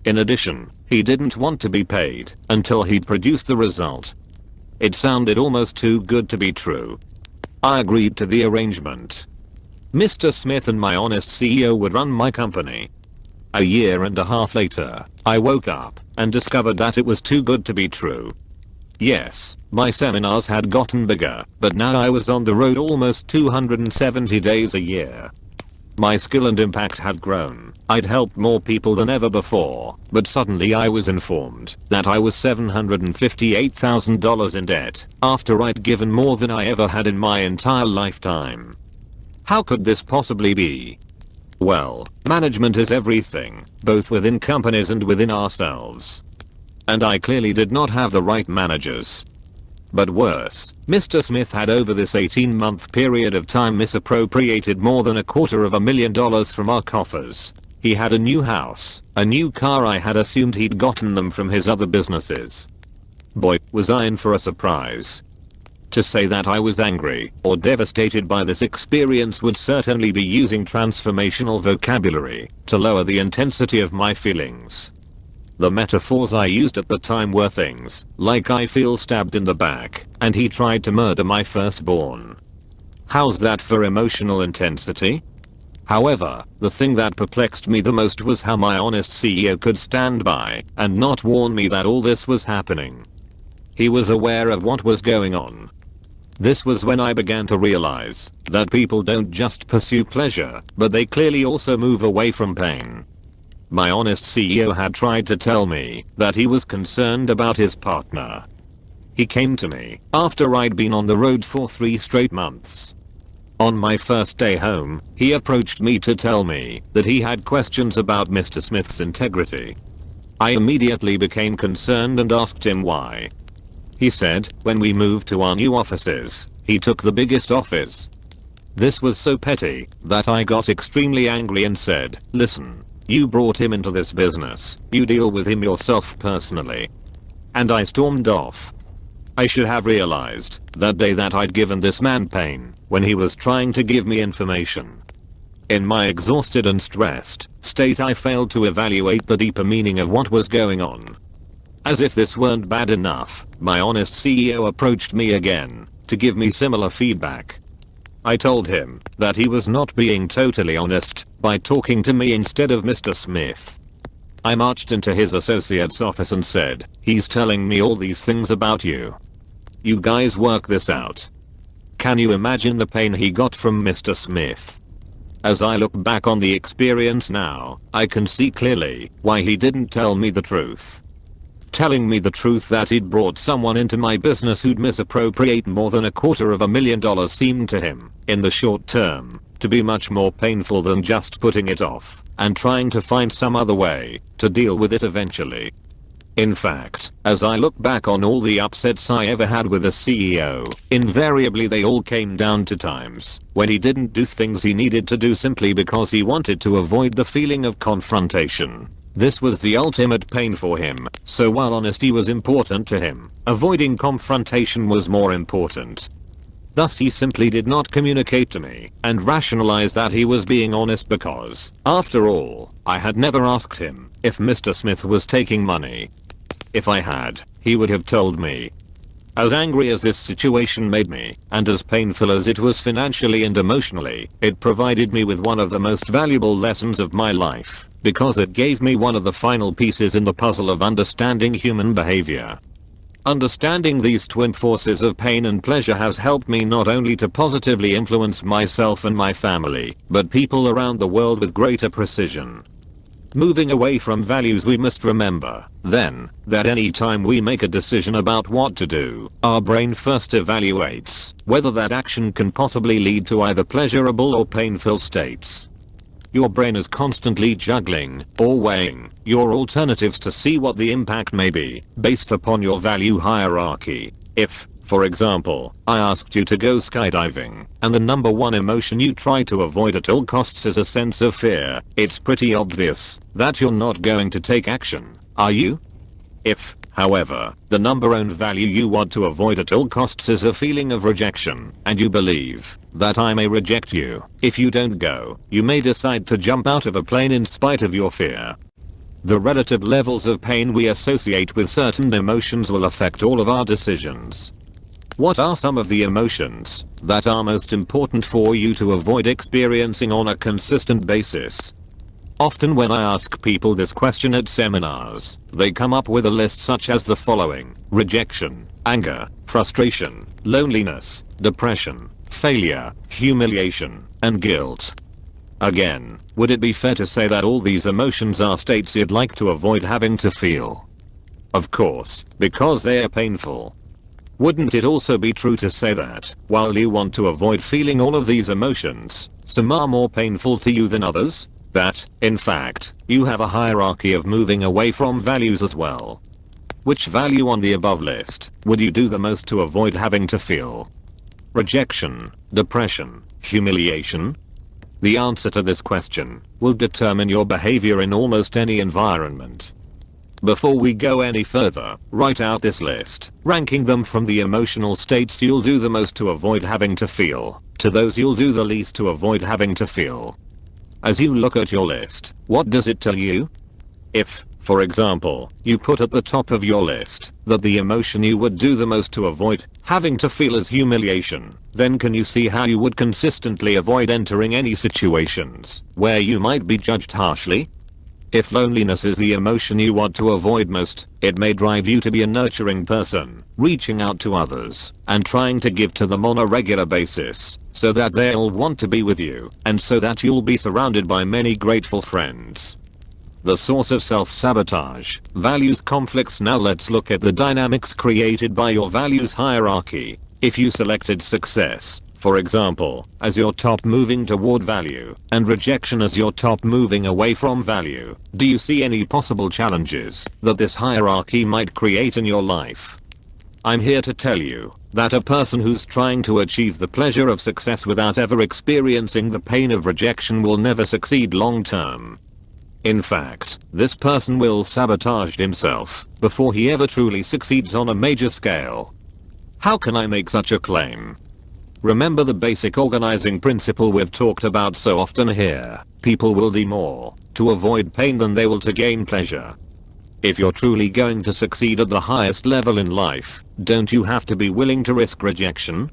In addition, he didn't want to be paid until he'd produced the result. It sounded almost too good to be true. I agreed to the arrangement. Mr. Smith and my honest CEO would run my company. A year and a half later, I woke up and discovered that it was too good to be true. Yes, my seminars had gotten bigger, but now I was on the road almost 270 days a year. My skill and impact had grown. I'd helped more people than ever before, but suddenly I was informed that I was $758,000 in debt after I'd given more than I ever had in my entire lifetime. How could this possibly be? Well, management is everything, both within companies and within ourselves. And I clearly did not have the right managers. But worse, Mr. Smith had over this 18-month period of time misappropriated more than $250,000 from our coffers. He had a new house, a new car. I had assumed he'd gotten them from his other businesses. Boy, was I in for a surprise. To say that I was angry or devastated by this experience would certainly be using transformational vocabulary to lower the intensity of my feelings. The metaphors I used at the time were things like I feel stabbed in the back and he tried to murder my firstborn. How's that for emotional intensity? However, the thing that perplexed me the most was how my honest CEO could stand by and not warn me that all this was happening. He was aware of what was going on. This was when I began to realize that people don't just pursue pleasure, but they clearly also move away from pain. My honest CEO had tried to tell me that he was concerned about his partner. He came to me after I'd been on the road for 3 straight months. On my first day home, he approached me to tell me that he had questions about Mr. Smith's integrity. I immediately became concerned and asked him why. He said, when we moved to our new offices, he took the biggest office. This was so petty that I got extremely angry and said, listen, you brought him into this business, you deal with him yourself personally. And I stormed off. I should have realized that day that I'd given this man pain when he was trying to give me information. In my exhausted and stressed state, I failed to evaluate the deeper meaning of what was going on. As if this weren't bad enough, my honest CEO approached me again to give me similar feedback. I told him that he was not being totally honest by talking to me instead of Mr. Smith. I marched into his associate's office and said, he's telling me all these things about you. You guys work this out. Can you imagine the pain he got from Mr. Smith? As I look back on the experience now, I can see clearly why he didn't tell me the truth. Telling me the truth that he'd brought someone into my business who'd misappropriate more than $250,000 seemed to him, in the short term, to be much more painful than just putting it off and trying to find some other way to deal with it eventually. In fact, as I look back on all the upsets I ever had with a CEO, invariably they all came down to times when he didn't do things he needed to do simply because he wanted to avoid the feeling of confrontation. This was the ultimate pain for him, so while honesty was important to him, avoiding confrontation was more important. Thus he simply did not communicate to me and rationalize that he was being honest because, after all, I had never asked him if Mr. Smith was taking money. If I had, he would have told me. As angry as this situation made me, and as painful as it was financially and emotionally, it provided me with one of the most valuable lessons of my life, because it gave me one of the final pieces in the puzzle of understanding human behavior. Understanding these twin forces of pain and pleasure has helped me not only to positively influence myself and my family, but people around the world with greater precision. Moving away from values, we must remember, then, that any time we make a decision about what to do, our brain first evaluates whether that action can possibly lead to either pleasurable or painful states. Your brain is constantly juggling or weighing your alternatives to see what the impact may be based upon your value hierarchy. If, for example, I asked you to go skydiving, and the number one emotion you try to avoid at all costs is a sense of fear, it's pretty obvious that you're not going to take action, are you? If, however, the number one value you want to avoid at all costs is a feeling of rejection, and you believe that I may reject you if you don't go, you may decide to jump out of a plane in spite of your fear. The relative levels of pain we associate with certain emotions will affect all of our decisions. What are some of the emotions that are most important for you to avoid experiencing on a consistent basis? Often when I ask people this question at seminars, they come up with a list such as the following: rejection, anger, frustration, loneliness, depression, failure, humiliation, and guilt. Again, would it be fair to say that all these emotions are states you'd like to avoid having to feel? Of course, because they are painful. Wouldn't it also be true to say that, while you want to avoid feeling all of these emotions, some are more painful to you than others? That, in fact, you have a hierarchy of moving away from values as well. Which value on the above list would you do the most to avoid having to feel? Rejection, depression, humiliation? The answer to this question will determine your behavior in almost any environment. Before we go any further, write out this list, ranking them from the emotional states you'll do the most to avoid having to feel, to those you'll do the least to avoid having to feel. As you look at your list, what does it tell you? If, for example, you put at the top of your list that the emotion you would do the most to avoid having to feel is humiliation, then can you see how you would consistently avoid entering any situations where you might be judged harshly? If loneliness is the emotion you want to avoid most, it may drive you to be a nurturing person, reaching out to others and trying to give to them on a regular basis, so that they'll want to be with you, and so that you'll be surrounded by many grateful friends. The source of self-sabotage, values conflicts. Now let's look at the dynamics created by your values hierarchy. If you selected success, for example, as your top moving toward value, and rejection as your top moving away from value, do you see any possible challenges that this hierarchy might create in your life? I'm here to tell you that a person who's trying to achieve the pleasure of success without ever experiencing the pain of rejection will never succeed long term. In fact, this person will sabotage himself before he ever truly succeeds on a major scale. How can I make such a claim? Remember the basic organizing principle we've talked about so often here. People will do more to avoid pain than they will to gain pleasure. If you're truly going to succeed at the highest level in life, don't you have to be willing to risk rejection?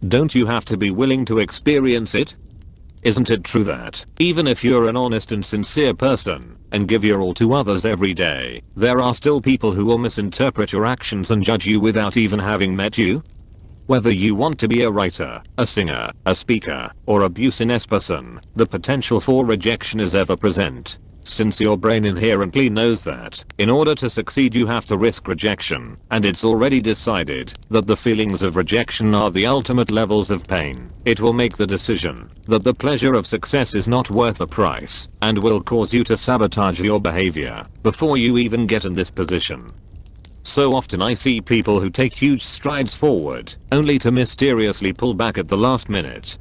Don't you have to be willing to experience it? Isn't it true that, even if you're an honest and sincere person, and give your all to others every day, there are still people who will misinterpret your actions and judge you without even having met you? Whether you want to be a writer, a singer, a speaker, or a business person, the potential for rejection is ever present. Since your brain inherently knows that, in order to succeed you have to risk rejection, and it's already decided that the feelings of rejection are the ultimate levels of pain, it will make the decision that the pleasure of success is not worth the price, and will cause you to sabotage your behavior before you even get in this position. So often I see people who take huge strides forward, only to mysteriously pull back at the last minute.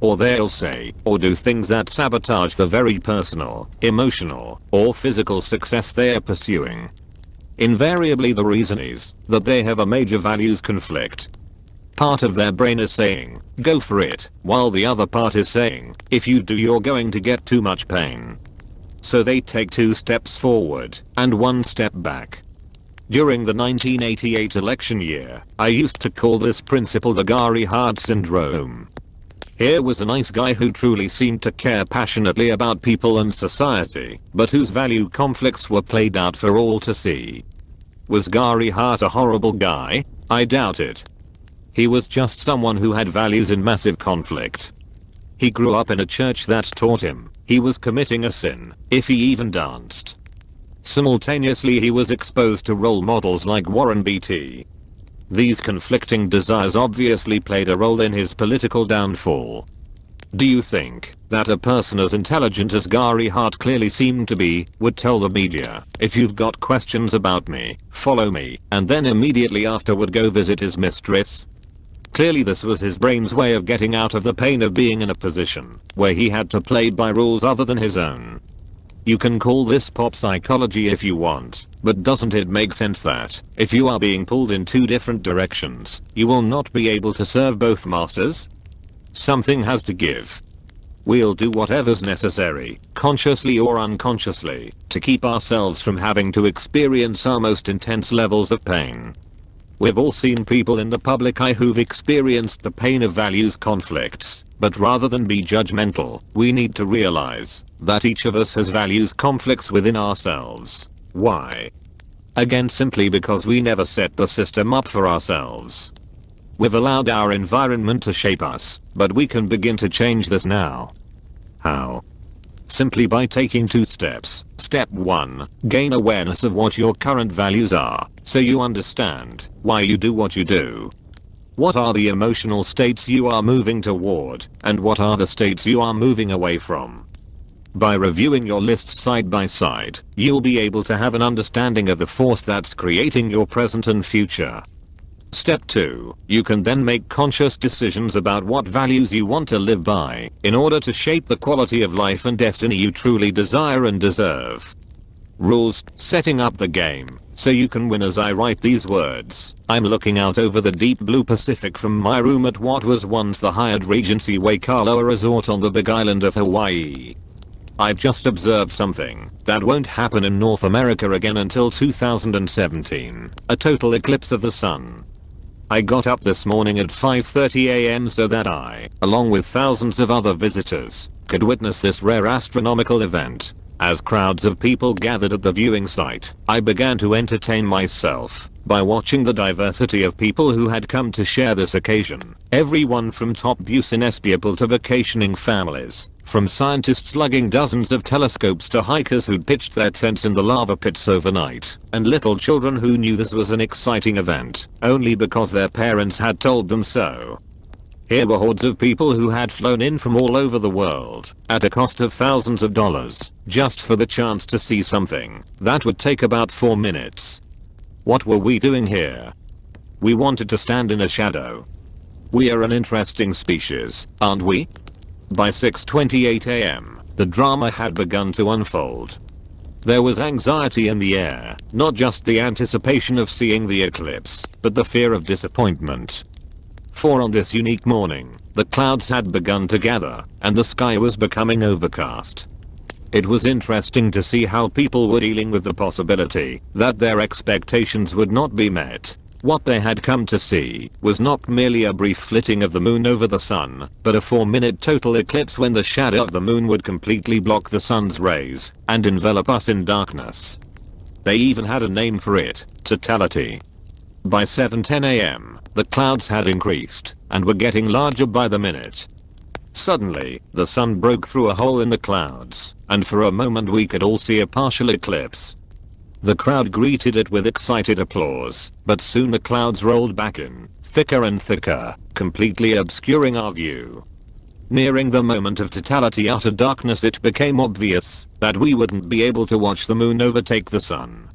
or they'll say or do things that sabotage the very personal, emotional, or physical success they are pursuing. Invariably the reason is that they have a major values conflict. Part of their brain is saying, go for it, while the other part is saying, if you do you're going to get too much pain. So they take 2 steps forward and 1 step back. During the 1988 election year, I used to call this principle the Gary Hart syndrome. Here was a nice guy who truly seemed to care passionately about people and society, but whose value conflicts were played out for all to see. Was Gary Hart a horrible guy? I doubt it. He was just someone who had values in massive conflict. He grew up in a church that taught him he was committing a sin if he even danced. Simultaneously he was exposed to role models like Warren Beatty. These conflicting desires obviously played a role in his political downfall. Do you think that a person as intelligent as Gary Hart clearly seemed to be would tell the media, if you've got questions about me, follow me, and then immediately after would go visit his mistress? Clearly this was his brain's way of getting out of the pain of being in a position where he had to play by rules other than his own. You can call this pop psychology if you want, but doesn't it make sense that, if you are being pulled in 2 different directions, you will not be able to serve both masters? Something has to give. We'll do whatever's necessary, consciously or unconsciously, to keep ourselves from having to experience our most intense levels of pain. We've all seen people in the public eye who've experienced the pain of values conflicts, but rather than be judgmental, we need to realize that each of us has values conflicts within ourselves. Why? Again, simply because we never set the system up for ourselves. We've allowed our environment to shape us, but we can begin to change this now. How? Simply by taking 2 steps. Step 1. Gain awareness of what your current values are, so you understand why you do what you do. What are the emotional states you are moving toward, and what are the states you are moving away from? By reviewing your lists side by side, you'll be able to have an understanding of the force that's creating your present and future. Step 2. You can then make conscious decisions about what values you want to live by, in order to shape the quality of life and destiny you truly desire and deserve. Rules: setting up the game, so you can win. As I write these words, I'm looking out over the deep blue Pacific from my room at what was once the Hyatt Regency Waikoloa Resort on the Big Island of Hawaii. I've just observed something that won't happen in North America again until 2017, a total eclipse of the sun. I got up this morning at 5:30 AM so that I, along with thousands of other visitors, could witness this rare astronomical event. As crowds of people gathered at the viewing site, I began to entertain myself by watching the diversity of people who had come to share this occasion. Everyone from top business people to vacationing families, from scientists lugging dozens of telescopes to hikers who'd pitched their tents in the lava pits overnight, and little children who knew this was an exciting event only because their parents had told them so. Here were hordes of people who had flown in from all over the world, at a cost of thousands of dollars, just for the chance to see something that would take about 4 minutes. What were we doing here? We wanted to stand in a shadow. We are an interesting species, aren't we? By 6:28 AM, the drama had begun to unfold. There was anxiety in the air, not just the anticipation of seeing the eclipse, but the fear of disappointment. For on this unique morning, the clouds had begun to gather, and the sky was becoming overcast. It was interesting to see how people were dealing with the possibility that their expectations would not be met. What they had come to see was not merely a brief flitting of the moon over the sun, but a 4-minute total eclipse when the shadow of the moon would completely block the sun's rays and envelop us in darkness. They even had a name for it: totality. By 7:10 AM, the clouds had increased and were getting larger by the minute. Suddenly, the sun broke through a hole in the clouds, and for a moment we could all see a partial eclipse. The crowd greeted it with excited applause, but soon the clouds rolled back in, thicker and thicker, completely obscuring our view. Nearing the moment of totality utter darkness, it became obvious that we wouldn't be able to watch the moon overtake the sun.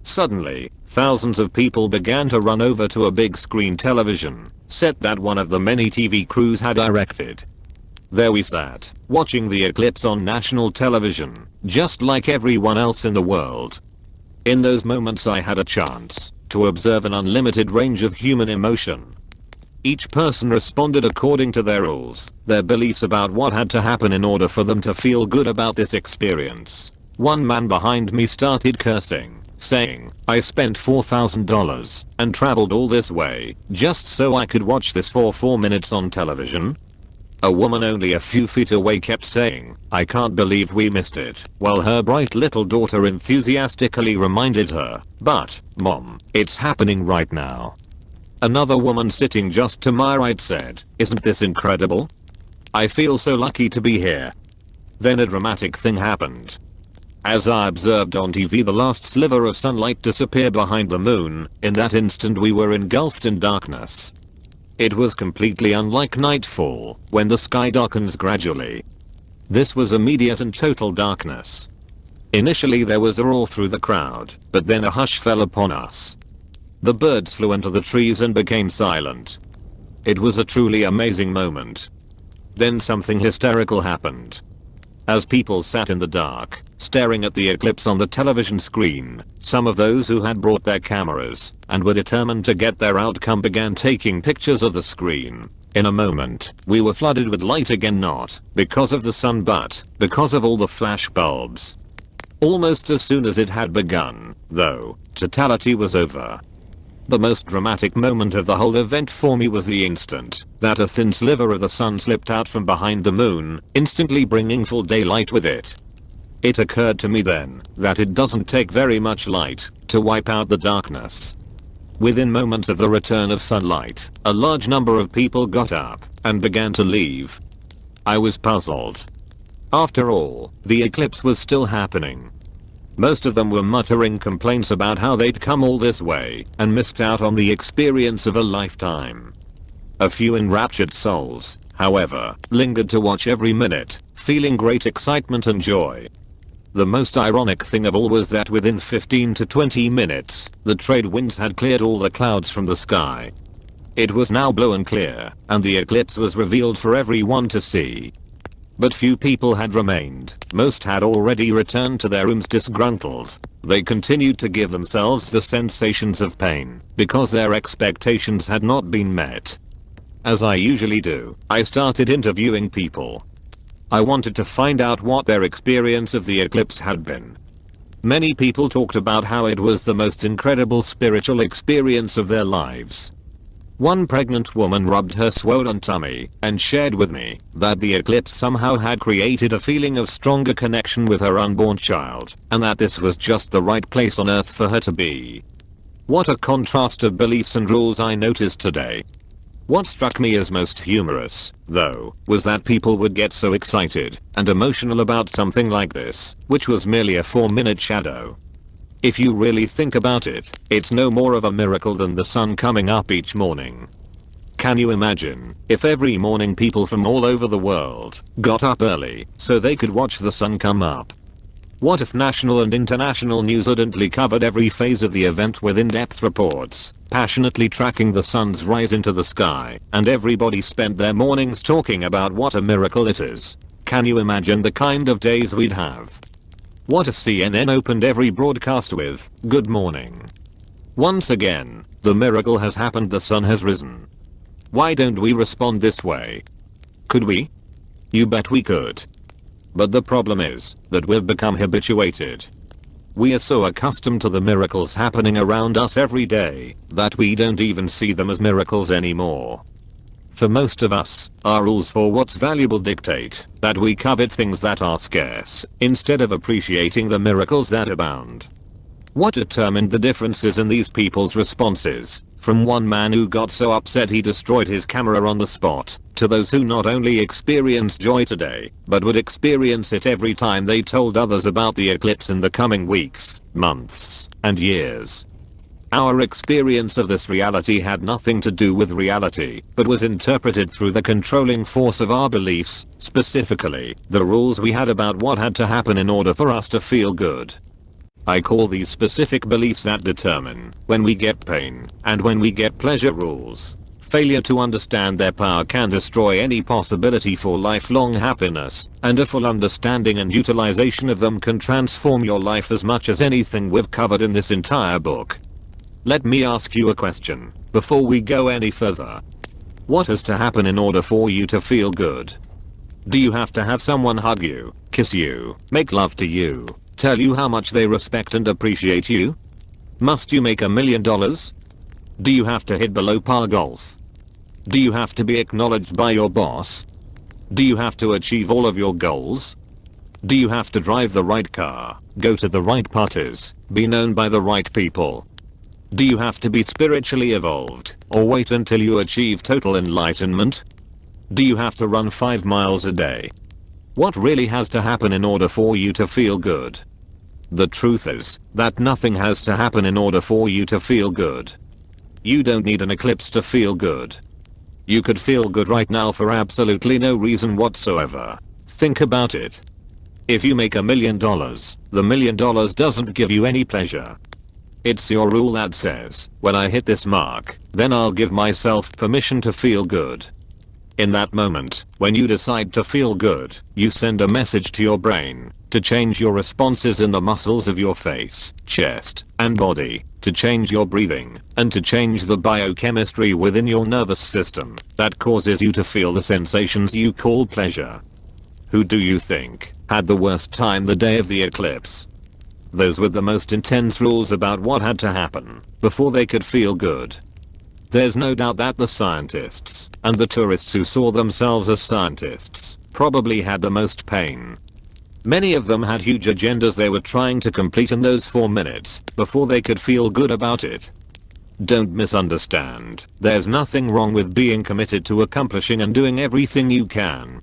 Suddenly, thousands of people began to run over to a big screen television set that one of the many TV crews had erected. There we sat, watching the eclipse on national television, just like everyone else in the world. In those moments I had a chance to observe an unlimited range of human emotion. Each person responded according to their rules, their beliefs about what had to happen in order for them to feel good about this experience. One man behind me started cursing, saying, "I spent $4,000 and traveled all this way just so I could watch this for 4 minutes on television." A woman only a few feet away kept saying, "I can't believe we missed it," while her bright little daughter enthusiastically reminded her, "But, Mom, it's happening right now." Another woman sitting just to my right said, "Isn't this incredible? I feel so lucky to be here." Then a dramatic thing happened. As I observed on TV the last sliver of sunlight disappear behind the moon, in that instant we were engulfed in darkness. It was completely unlike nightfall, when the sky darkens gradually. This was immediate and total darkness. Initially there was a roar through the crowd, but then a hush fell upon us. The birds flew into the trees and became silent. It was a truly amazing moment. Then something hysterical happened. As people sat in the dark, staring at the eclipse on the television screen, some of those who had brought their cameras and were determined to get their outcome began taking pictures of the screen. In a moment, we were flooded with light again, not because of the sun but because of all the flash bulbs. Almost as soon as it had begun, though, totality was over. The most dramatic moment of the whole event for me was the instant that a thin sliver of the sun slipped out from behind the moon, instantly bringing full daylight with it. It occurred to me then that it doesn't take very much light to wipe out the darkness. Within moments of the return of sunlight, a large number of people got up and began to leave. I was puzzled. After all, the eclipse was still happening. Most of them were muttering complaints about how they'd come all this way and missed out on the experience of a lifetime. A few enraptured souls, however, lingered to watch every minute, feeling great excitement and joy. The most ironic thing of all was that within 15 to 20 minutes, the trade winds had cleared all the clouds from the sky. It was now blue and clear, and the eclipse was revealed for everyone to see. But few people had remained. Most had already returned to their rooms disgruntled. They continued to give themselves the sensations of pain because their expectations had not been met. As I usually do, I started interviewing people. I wanted to find out what their experience of the eclipse had been. Many people talked about how it was the most incredible spiritual experience of their lives. One pregnant woman rubbed her swollen tummy and shared with me that the eclipse somehow had created a feeling of stronger connection with her unborn child, and that this was just the right place on earth for her to be. What a contrast of beliefs and rules I noticed today. What struck me as most humorous, though, was that people would get so excited and emotional about something like this, which was merely a 4-minute shadow. If you really think about it, it's no more of a miracle than the sun coming up each morning. Can you imagine if every morning people from all over the world got up early so they could watch the sun come up? What if national and international news ardently covered every phase of the event with in-depth reports, passionately tracking the sun's rise into the sky, and everybody spent their mornings talking about what a miracle it is? Can you imagine the kind of days we'd have? What if CNN opened every broadcast with, "Good morning. Once again, the miracle has happened, the sun has risen." Why don't we respond this way? Could we? You bet we could. But the problem is that we've become habituated. We are so accustomed to the miracles happening around us every day that we don't even see them as miracles anymore. For most of us, our rules for what's valuable dictate that we covet things that are scarce instead of appreciating the miracles that abound. What determined the differences in these people's responses, from one man who got so upset he destroyed his camera on the spot, to those who not only experienced joy today, but would experience it every time they told others about the eclipse in the coming weeks, months, and years? Our experience of this reality had nothing to do with reality, but was interpreted through the controlling force of our beliefs, specifically, the rules we had about what had to happen in order for us to feel good. I call these specific beliefs that determine when we get pain and when we get pleasure rules. Failure to understand their power can destroy any possibility for lifelong happiness, and a full understanding and utilization of them can transform your life as much as anything we've covered in this entire book. Let me ask you a question before we go any further. What has to happen in order for you to feel good? Do you have to have someone hug you, kiss you, make love to you, tell you how much they respect and appreciate you? Must you make $1 million? Do you have to hit below par golf? Do you have to be acknowledged by your boss? Do you have to achieve all of your goals? Do you have to drive the right car, go to the right parties, be known by the right people? Do you have to be spiritually evolved, or wait until you achieve total enlightenment? Do you have to run 5 miles a day? What really has to happen in order for you to feel good? The truth is that nothing has to happen in order for you to feel good. You don't need an eclipse to feel good. You could feel good right now for absolutely no reason whatsoever. Think about it. If you make $1 million, the $1 million doesn't give you any pleasure. It's your rule that says, when I hit this mark, then I'll give myself permission to feel good. In that moment, when you decide to feel good, you send a message to your brain to change your responses in the muscles of your face, chest, and body, to change your breathing, and to change the biochemistry within your nervous system that causes you to feel the sensations you call pleasure. Who do you think had the worst time the day of the eclipse? Those with the most intense rules about what had to happen before they could feel good. There's no doubt that the scientists and the tourists who saw themselves as scientists probably had the most pain. Many of them had huge agendas they were trying to complete in those 4 minutes before they could feel good about it. Don't misunderstand. There's nothing wrong with being committed to accomplishing and doing everything you can.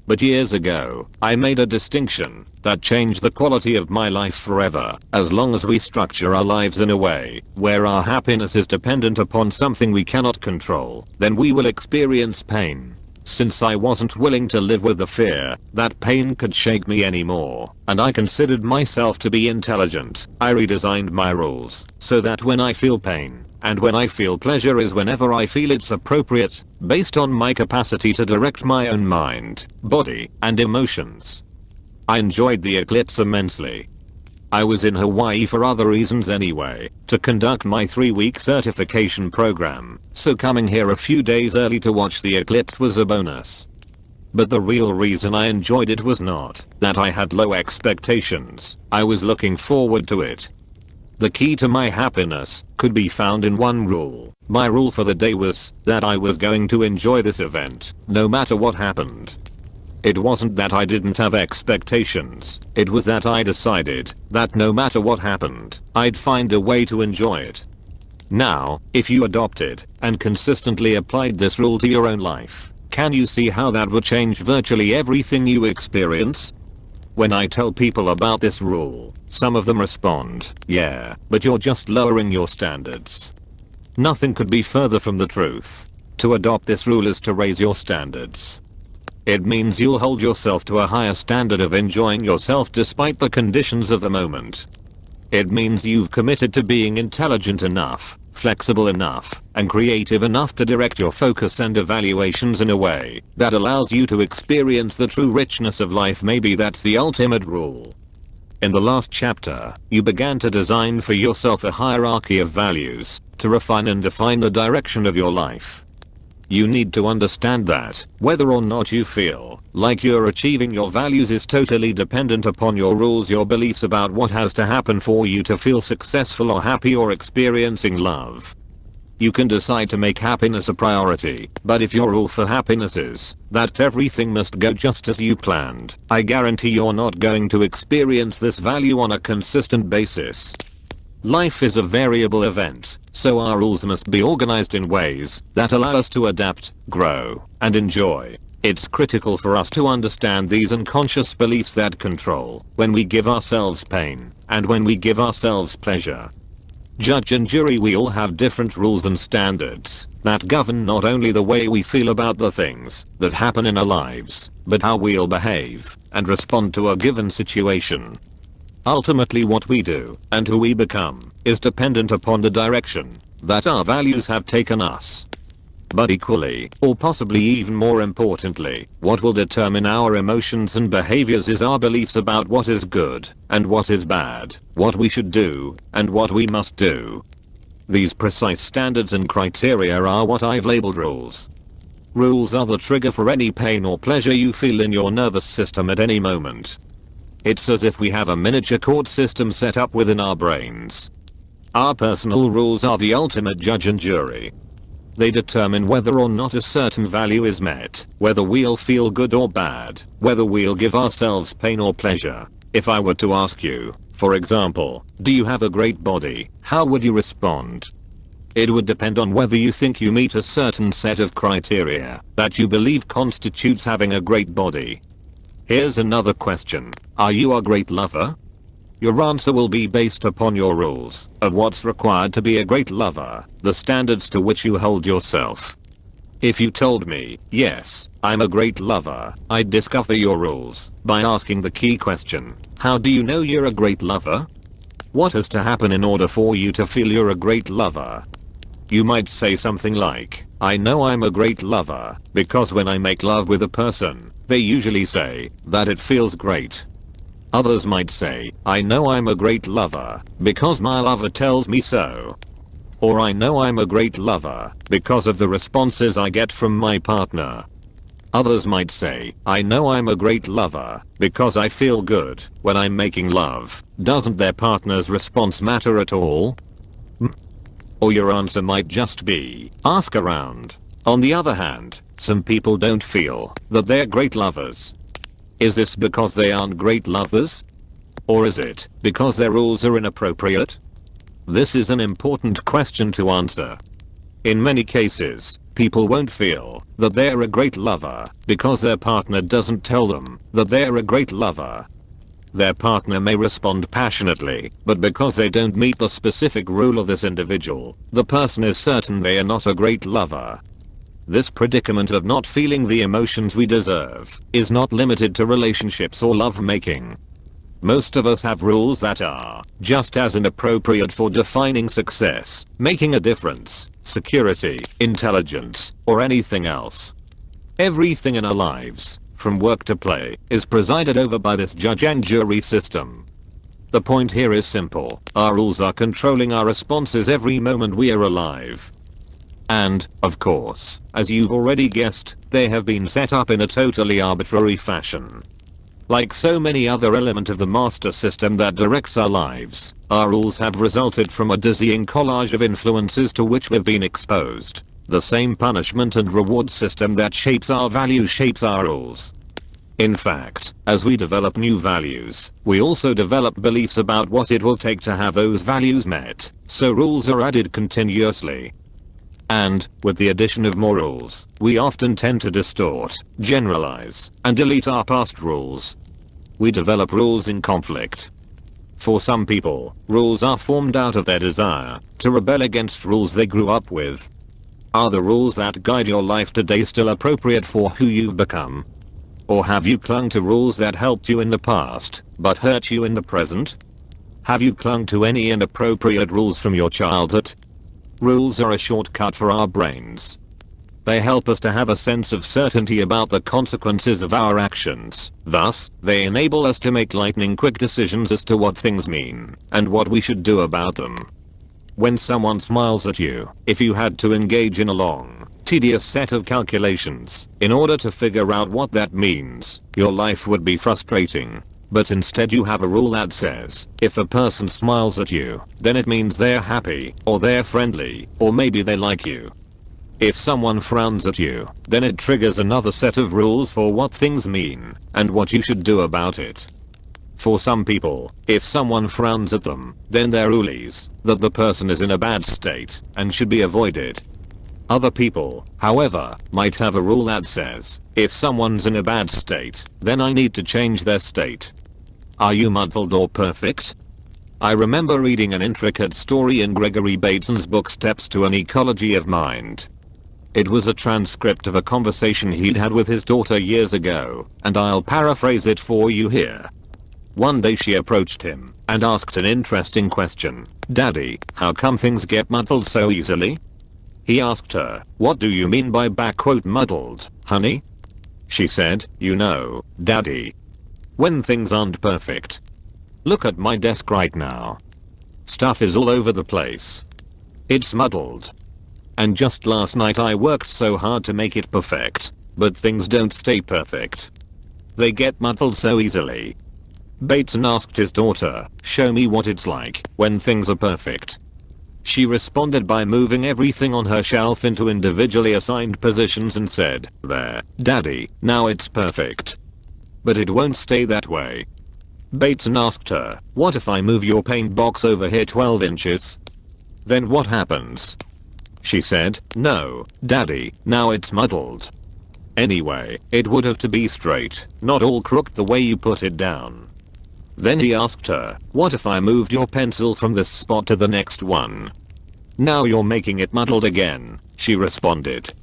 But years ago, I made a distinction that changed the quality of my life forever. As long as we structure our lives in a way where our happiness is dependent upon something we cannot control, then we will experience pain. Since I wasn't willing to live with the fear that pain could shake me anymore, and I considered myself to be intelligent, I redesigned my rules so that when I feel pain and when I feel pleasure is whenever I feel it's appropriate, based on my capacity to direct my own mind, body, and emotions. I enjoyed the eclipse immensely. I was in Hawaii for other reasons anyway, to conduct my 3-week certification program, so coming here a few days early to watch the eclipse was a bonus. But the real reason I enjoyed it was not that I had low expectations. I was looking forward to it. The key to my happiness could be found in one rule. My rule for the day was that I was going to enjoy this event, no matter what happened. It wasn't that I didn't have expectations, it was that I decided that no matter what happened, I'd find a way to enjoy it. Now, if you adopted and consistently applied this rule to your own life, can you see how that would change virtually everything you experience? When I tell people about this rule, some of them respond, yeah, but you're just lowering your standards. Nothing could be further from the truth. To adopt this rule is to raise your standards. It means you'll hold yourself to a higher standard of enjoying yourself despite the conditions of the moment. It means you've committed to being intelligent enough, flexible enough, and creative enough to direct your focus and evaluations in a way that allows you to experience the true richness of life. Maybe that's the ultimate rule. In the last chapter, you began to design for yourself a hierarchy of values to refine and define the direction of your life. You need to understand that whether or not you feel like you're achieving your values is totally dependent upon your rules, your beliefs about what has to happen for you to feel successful or happy or experiencing love. You can decide to make happiness a priority, but if your rule for happiness is that everything must go just as you planned, I guarantee you're not going to experience this value on a consistent basis. Life is a variable event, so our rules must be organized in ways that allow us to adapt, grow, and enjoy. It's critical for us to understand these unconscious beliefs that control when we give ourselves pain and when we give ourselves pleasure. Judge and jury, we all have different rules and standards that govern not only the way we feel about the things that happen in our lives, but how we'll behave and respond to a given situation. Ultimately, what we do and who we become is dependent upon the direction that our values have taken us. But equally, or possibly even more importantly, what will determine our emotions and behaviors is our beliefs about what is good and what is bad, what we should do and what we must do. These precise standards and criteria are what I've labeled rules. Rules are the trigger for any pain or pleasure you feel in your nervous system at any moment. It's as if we have a miniature court system set up within our brains. Our personal rules are the ultimate judge and jury. They determine whether or not a certain value is met, whether we'll feel good or bad, whether we'll give ourselves pain or pleasure. If I were to ask you, for example, do you have a great body, how would you respond? It would depend on whether you think you meet a certain set of criteria that you believe constitutes having a great body. Here's another question. Are you a great lover? Your answer will be based upon your rules of what's required to be a great lover, the standards to which you hold yourself. If you told me, yes, I'm a great lover, I'd discover your rules by asking the key question, how do you know you're a great lover? What has to happen in order for you to feel you're a great lover? You might say something like, I know I'm a great lover because when I make love with a person, they usually say that it feels great. Others might say, I know I'm a great lover because my lover tells me so. Or I know I'm a great lover because of the responses I get from my partner. Others might say, I know I'm a great lover because I feel good when I'm making love. Doesn't their partner's response matter at all? Or your answer might just be, ask around. On the other hand, some people don't feel that they're great lovers. Is this because they aren't great lovers? Or is it because their rules are inappropriate? This is an important question to answer. In many cases, people won't feel that they're a great lover because their partner doesn't tell them that they're a great lover. Their partner may respond passionately, but because they don't meet the specific rule of this individual, the person is certain they are not a great lover. This predicament of not feeling the emotions we deserve is not limited to relationships or lovemaking. Most of us have rules that are just as inappropriate for defining success, making a difference, security, intelligence, or anything else. Everything in our lives, from work to play, is presided over by this judge and jury system. The point here is simple. Our rules are controlling our responses every moment we are alive. And, of course, as you've already guessed, they have been set up in a totally arbitrary fashion. Like so many other elements of the master system that directs our lives, our rules have resulted from a dizzying collage of influences to which we've been exposed. The same punishment and reward system that shapes our values shapes our rules. In fact, as we develop new values, we also develop beliefs about what it will take to have those values met, so rules are added continuously. And, with the addition of more rules, we often tend to distort, generalize, and delete our past rules. We develop rules in conflict. For some people, rules are formed out of their desire to rebel against rules they grew up with. Are the rules that guide your life today still appropriate for who you've become? Or have you clung to rules that helped you in the past, but hurt you in the present? Have you clung to any inappropriate rules from your childhood? Rules are a shortcut for our brains. They help us to have a sense of certainty about the consequences of our actions. Thus, they enable us to make lightning quick decisions as to what things mean and what we should do about them. When someone smiles at you, if you had to engage in a long, tedious set of calculations in order to figure out what that means, your life would be frustrating. But instead you have a rule that says, if a person smiles at you, then it means they're happy, or they're friendly, or maybe they like you. If someone frowns at you, then it triggers another set of rules for what things mean, and what you should do about it. For some people, if someone frowns at them, then they're rules that the person is in a bad state, and should be avoided. Other people, however, might have a rule that says, if someone's in a bad state, then I need to change their state. Are you muddled or perfect? I remember reading an intricate story in Gregory Bateson's book Steps to an Ecology of Mind. It was a transcript of a conversation he'd had with his daughter years ago, and I'll paraphrase it for you here. One day she approached him and asked an interesting question. "Daddy, how come things get muddled so easily?" He asked her, "What do you mean by muddled, honey?" She said, "You know, daddy. When things aren't perfect. Look at my desk right now. Stuff is all over the place. It's muddled. And just last night I worked so hard to make it perfect. But things don't stay perfect. They get muddled so easily." Bateson asked his daughter, "Show me what it's like when things are perfect." She responded by moving everything on her shelf into individually assigned positions and said, "There, daddy, now it's perfect." "But it won't stay that way." Bateson asked her, "What if I move your paint box over here 12 inches? Then what happens?" She said, "No, daddy, now it's muddled. Anyway, it would have to be straight, not all crooked the way you put it down." Then he asked her, "What if I moved your pencil from this spot to the next one? Now you're making it muddled again," she responded.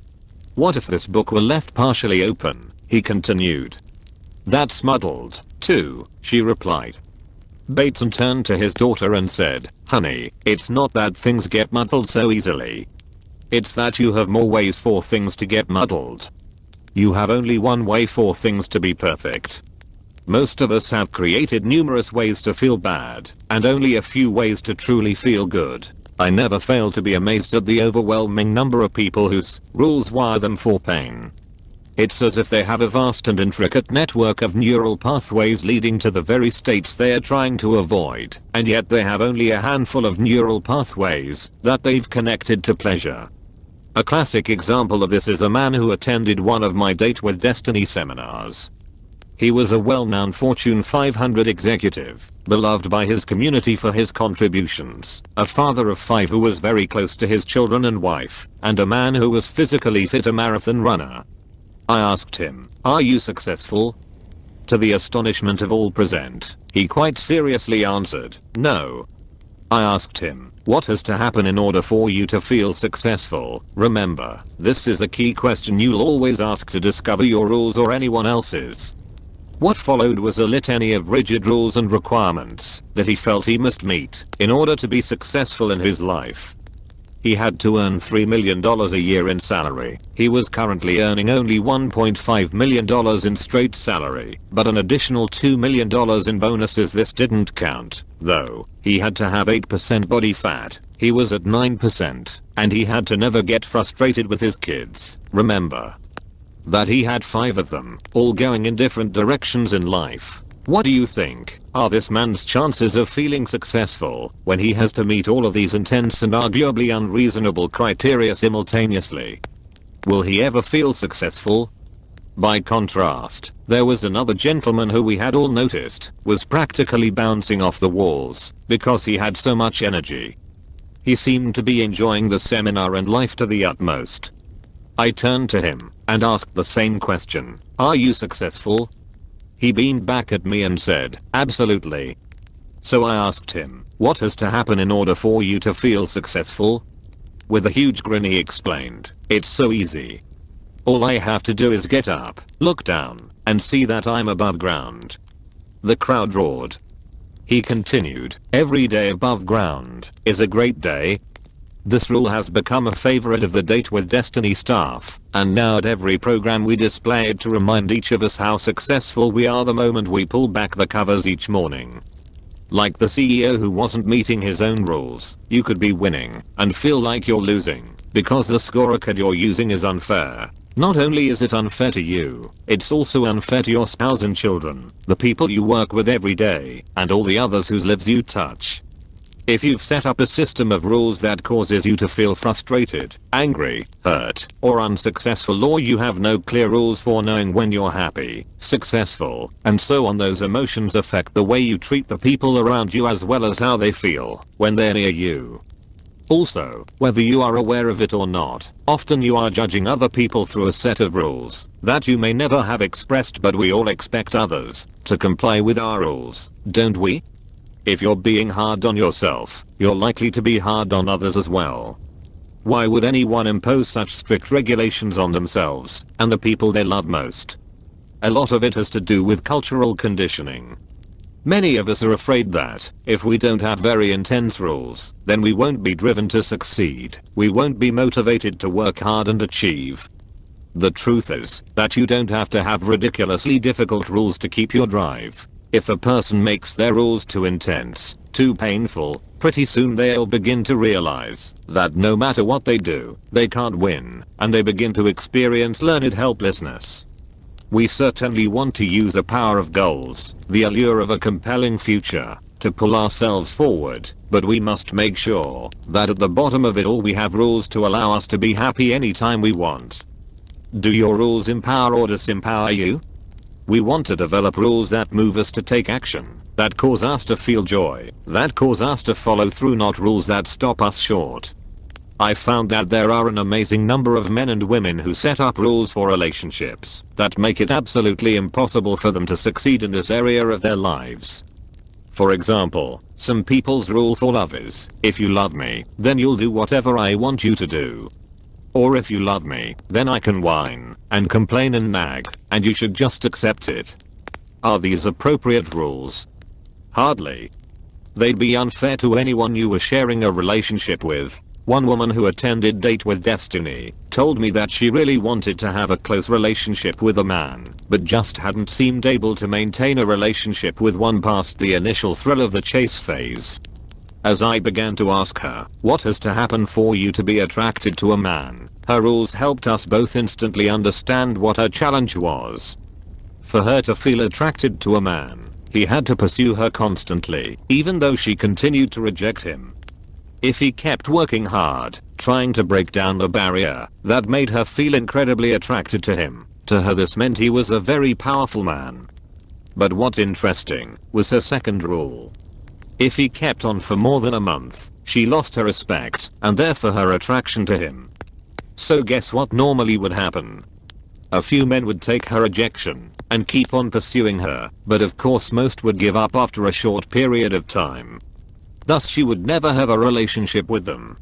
"What if this book were left partially open?" he continued. "That's muddled, too," she replied. Bateson turned to his daughter and said, "Honey, it's not that things get muddled so easily. It's that you have more ways for things to get muddled. You have only one way for things to be perfect. Most of us have created numerous ways to feel bad, and only a few ways to truly feel good. I never fail to be amazed at the overwhelming number of people whose rules wire them for pain. It's as if they have a vast and intricate network of neural pathways leading to the very states they are trying to avoid, and yet they have only a handful of neural pathways that they've connected to pleasure. A classic example of this is a man who attended one of my Date with Destiny seminars. He was a well-known Fortune 500 executive, beloved by his community for his contributions, a father of 5 who was very close to his children and wife, and a man who was physically fit, a marathon runner. I asked him, "Are you successful?" To the astonishment of all present, he quite seriously answered, "No." I asked him, "What has to happen in order for you to feel successful?" Remember, this is a key question you'll always ask to discover your rules or anyone else's. What followed was a litany of rigid rules and requirements that he felt he must meet in order to be successful in his life. He had to earn $3 million a year in salary. He was currently earning only $1.5 million in straight salary, but an additional $2 million in bonuses. This didn't count, though. He had to have 8% body fat. He was at 9%, and he had to never get frustrated with his kids. Remember that he had 5 of them, all going in different directions in life. What do you think are this man's chances of feeling successful when he has to meet all of these intense and arguably unreasonable criteria simultaneously? Will he ever feel successful? By contrast, there was another gentleman who we had all noticed was practically bouncing off the walls because he had so much energy. He seemed to be enjoying the seminar and life to the utmost. I turned to him and asked the same question, "Are you successful?" He beamed back at me and said, "Absolutely." So I asked him, "What has to happen in order for you to feel successful?" With a huge grin he explained, "It's so easy. All I have to do is get up, look down, and see that I'm above ground." The crowd roared. He continued, "Every day above ground is a great day." This rule has become a favorite of the Date with Destiny staff, and now at every program we display it to remind each of us how successful we are the moment we pull back the covers each morning. Like the CEO who wasn't meeting his own rules, you could be winning and feel like you're losing because the scorecard you're using is unfair. Not only is it unfair to you, it's also unfair to your spouse and children, the people you work with every day, and all the others whose lives you touch. If you've set up a system of rules that causes you to feel frustrated, angry, hurt, or unsuccessful, or you have no clear rules for knowing when you're happy, successful, and so on, those emotions affect the way you treat the people around you as well as how they feel when they're near you. Also, whether you are aware of it or not, often you are judging other people through a set of rules that you may never have expressed, but we all expect others to comply with our rules, don't we? If you're being hard on yourself, you're likely to be hard on others as well. Why would anyone impose such strict regulations on themselves and the people they love most? A lot of it has to do with cultural conditioning. Many of us are afraid that if we don't have very intense rules, then we won't be driven to succeed. We won't be motivated to work hard and achieve. The truth is that you don't have to have ridiculously difficult rules to keep your drive. If a person makes their rules too intense, too painful, pretty soon they'll begin to realize that no matter what they do, they can't win, and they begin to experience learned helplessness. We certainly want to use the power of goals, the allure of a compelling future, to pull ourselves forward, but we must make sure that at the bottom of it all we have rules to allow us to be happy anytime we want. Do your rules empower or disempower you? We want to develop rules that move us to take action, that cause us to feel joy, that cause us to follow through, not rules that stop us short. I found that there are an amazing number of men and women who set up rules for relationships that make it absolutely impossible for them to succeed in this area of their lives. For example, some people's rule for love is, if you love me, then you'll do whatever I want you to do. Or if you love me, then I can whine and complain and nag, and you should just accept it. Are these appropriate rules? Hardly. They'd be unfair to anyone you were sharing a relationship with. One woman who attended Date with Destiny told me that she really wanted to have a close relationship with a man, but just hadn't seemed able to maintain a relationship with one past the initial thrill of the chase phase. As I began to ask her, what has to happen for you to be attracted to a man, her rules helped us both instantly understand what her challenge was. For her to feel attracted to a man, he had to pursue her constantly, even though she continued to reject him. If he kept working hard, trying to break down the barrier that made her feel incredibly attracted to him, to her this meant he was a very powerful man. But what's interesting was her second rule. If he kept on for more than a month, she lost her respect and therefore her attraction to him. So guess what normally would happen? A few men would take her rejection and keep on pursuing her, but of course most would give up after a short period of time. Thus she would never have a relationship with them.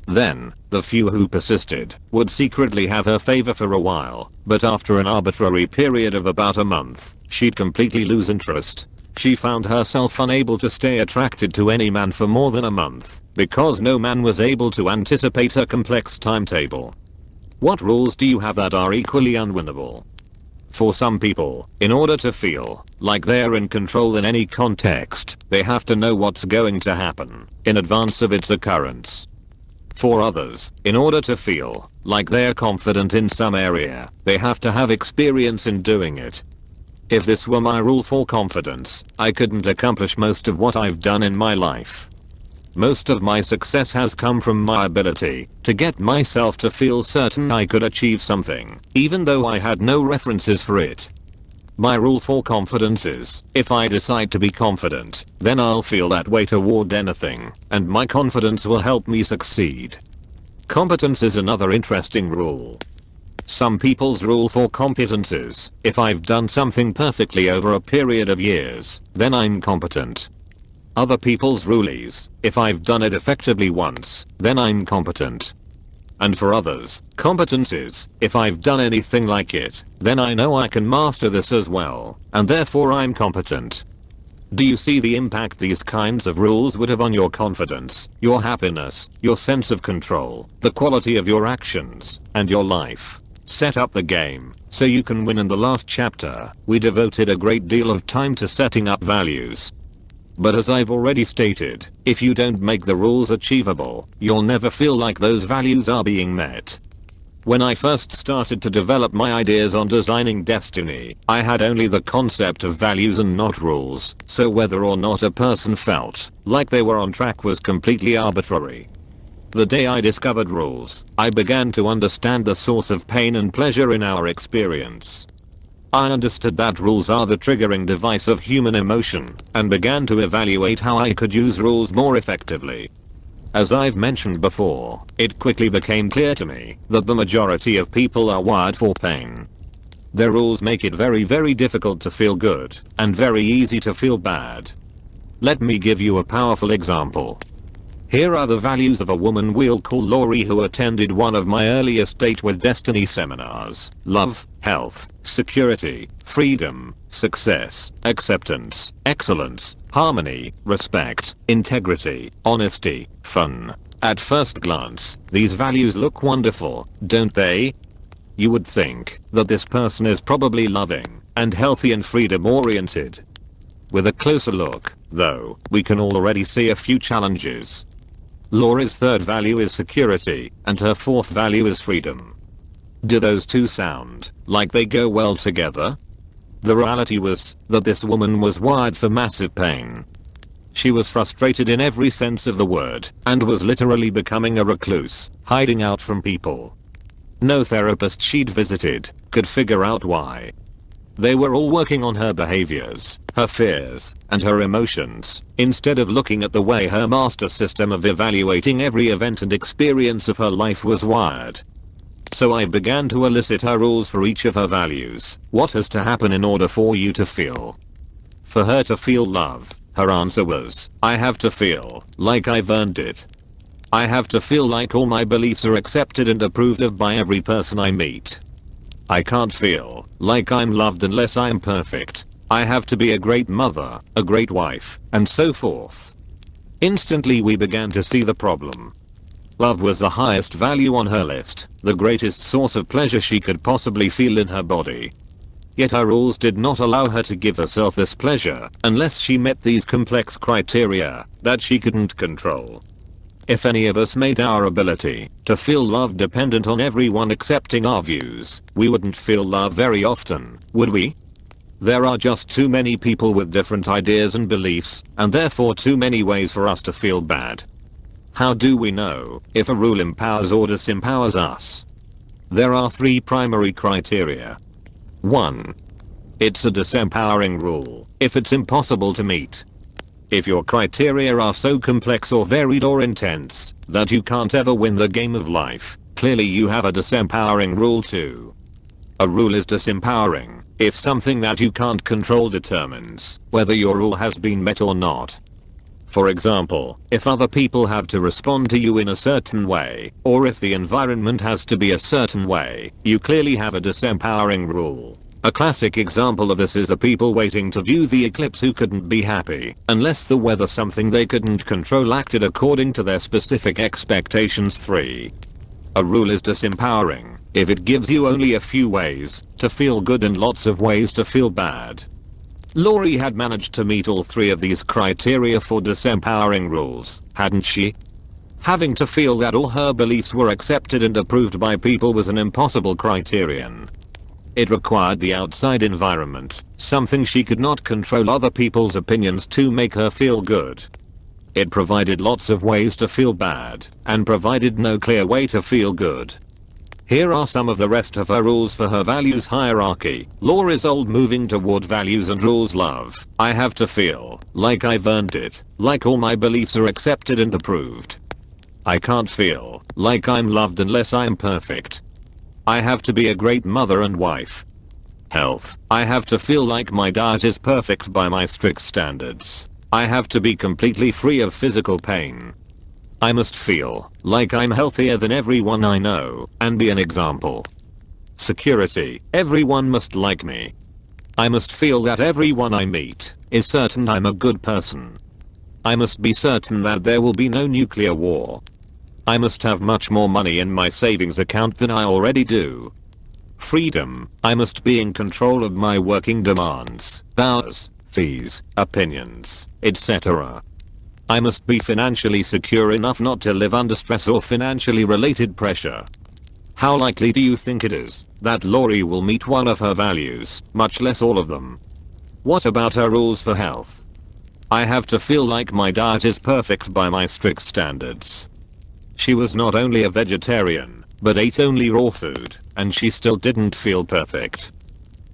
Then, the few who persisted would secretly have her favor for a while, but after an arbitrary period of about a month, she'd completely lose interest. She found herself unable to stay attracted to any man for more than a month, because no man was able to anticipate her complex timetable. What rules do you have that are equally unwinnable? For some people, in order to feel like they're in control in any context, they have to know what's going to happen in advance of its occurrence. For others, in order to feel like they're confident in some area, they have to have experience in doing it. If this were my rule for confidence, I couldn't accomplish most of what I've done in my life. Most of my success has come from my ability to get myself to feel certain I could achieve something, even though I had no references for it. My rule for confidence is, if I decide to be confident, then I'll feel that way toward anything, and my confidence will help me succeed. Competence is another interesting rule. Some people's rule for competence is, if I've done something perfectly over a period of years, then I'm competent. Other people's rule is, if I've done it effectively once, then I'm competent. And for others, competence is, if I've done anything like it, then I know I can master this as well, and therefore I'm competent. Do you see the impact these kinds of rules would have on your confidence, your happiness, your sense of control, the quality of your actions, and your life? Set up the game so you can win. In the last chapter, we devoted a great deal of time to setting up values. But as I've already stated, if you don't make the rules achievable, you'll never feel like those values are being met. When I first started to develop my ideas on designing destiny, I had only the concept of values and not rules, so whether or not a person felt like they were on track was completely arbitrary. The day I discovered rules, I began to understand the source of pain and pleasure in our experience. I understood that rules are the triggering device of human emotion, and began to evaluate how I could use rules more effectively. As I've mentioned before, it quickly became clear to me that the majority of people are wired for pain. Their rules make it very difficult to feel good, and very easy to feel bad. Let me give you a powerful example. Here are the values of a woman we'll call Lori, who attended one of my earliest Date with Destiny seminars. Love, health, security, freedom, success, acceptance, excellence, harmony, respect, integrity, honesty, fun. At first glance, these values look wonderful, don't they? You would think that this person is probably loving and healthy and freedom oriented. With a closer look, though, we can already see a few challenges. Laurie's third value is security, and her fourth value is freedom. Do those two sound like they go well together? The reality was that this woman was wired for massive pain. She was frustrated in every sense of the word, and was literally becoming a recluse, hiding out from people. No therapist she'd visited could figure out why. They were all working on her behaviors, her fears, and her emotions, instead of looking at the way her master system of evaluating every event and experience of her life was wired. So I began to elicit her rules for each of her values. What has to happen in order for you to feel? For her to feel love, her answer was, I have to feel like I've earned it. I have to feel like all my beliefs are accepted and approved of by every person I meet. I can't feel like I'm loved unless I'm perfect. I have to be a great mother, a great wife, and so forth. Instantly we began to see the problem. Love was the highest value on her list, the greatest source of pleasure she could possibly feel in her body. Yet her rules did not allow her to give herself this pleasure unless she met these complex criteria that she couldn't control. If any of us made our ability to feel love dependent on everyone accepting our views, we wouldn't feel love very often, would we? There are just too many people with different ideas and beliefs, and therefore too many ways for us to feel bad. How do we know if a rule empowers or disempowers us? There are three primary criteria. 1. It's a disempowering rule if it's impossible to meet. If your criteria are so complex or varied or intense that you can't ever win the game of life, clearly you have a disempowering rule too. A rule is disempowering if something that you can't control determines whether your rule has been met or not. For example, if other people have to respond to you in a certain way, or if the environment has to be a certain way, you clearly have a disempowering rule. A classic example of this is the people waiting to view the eclipse who couldn't be happy unless the weather, something they couldn't control, acted according to their specific expectations. 3. A rule is disempowering if it gives you only a few ways to feel good and lots of ways to feel bad. Laurie had managed to meet all three of these criteria for disempowering rules, hadn't she? Having to feel that all her beliefs were accepted and approved by people was an impossible criterion. It required the outside environment, something she could not control, other people's opinions, to make her feel good. It provided lots of ways to feel bad, and provided no clear way to feel good. Here are some of the rest of her rules for her values hierarchy. Laurie's old, moving toward values and rules. Love. I have to feel like I've earned it, like all my beliefs are accepted and approved. I can't feel like I'm loved unless I'm perfect. I have to be a great mother and wife. Health. I have to feel like my diet is perfect by my strict standards. I have to be completely free of physical pain. I must feel like I'm healthier than everyone I know and be an example. Security. Everyone must like me. I must feel that everyone I meet is certain I'm a good person. I must be certain that there will be no nuclear war. I must have much more money in my savings account than I already do. Freedom. I must be in control of my working demands, hours, fees, opinions, etc. I must be financially secure enough not to live under stress or financially related pressure. How likely do you think it is that Laurie will meet one of her values, much less all of them? What about her rules for health? I have to feel like my diet is perfect by my strict standards. She was not only a vegetarian, but ate only raw food, and she still didn't feel perfect.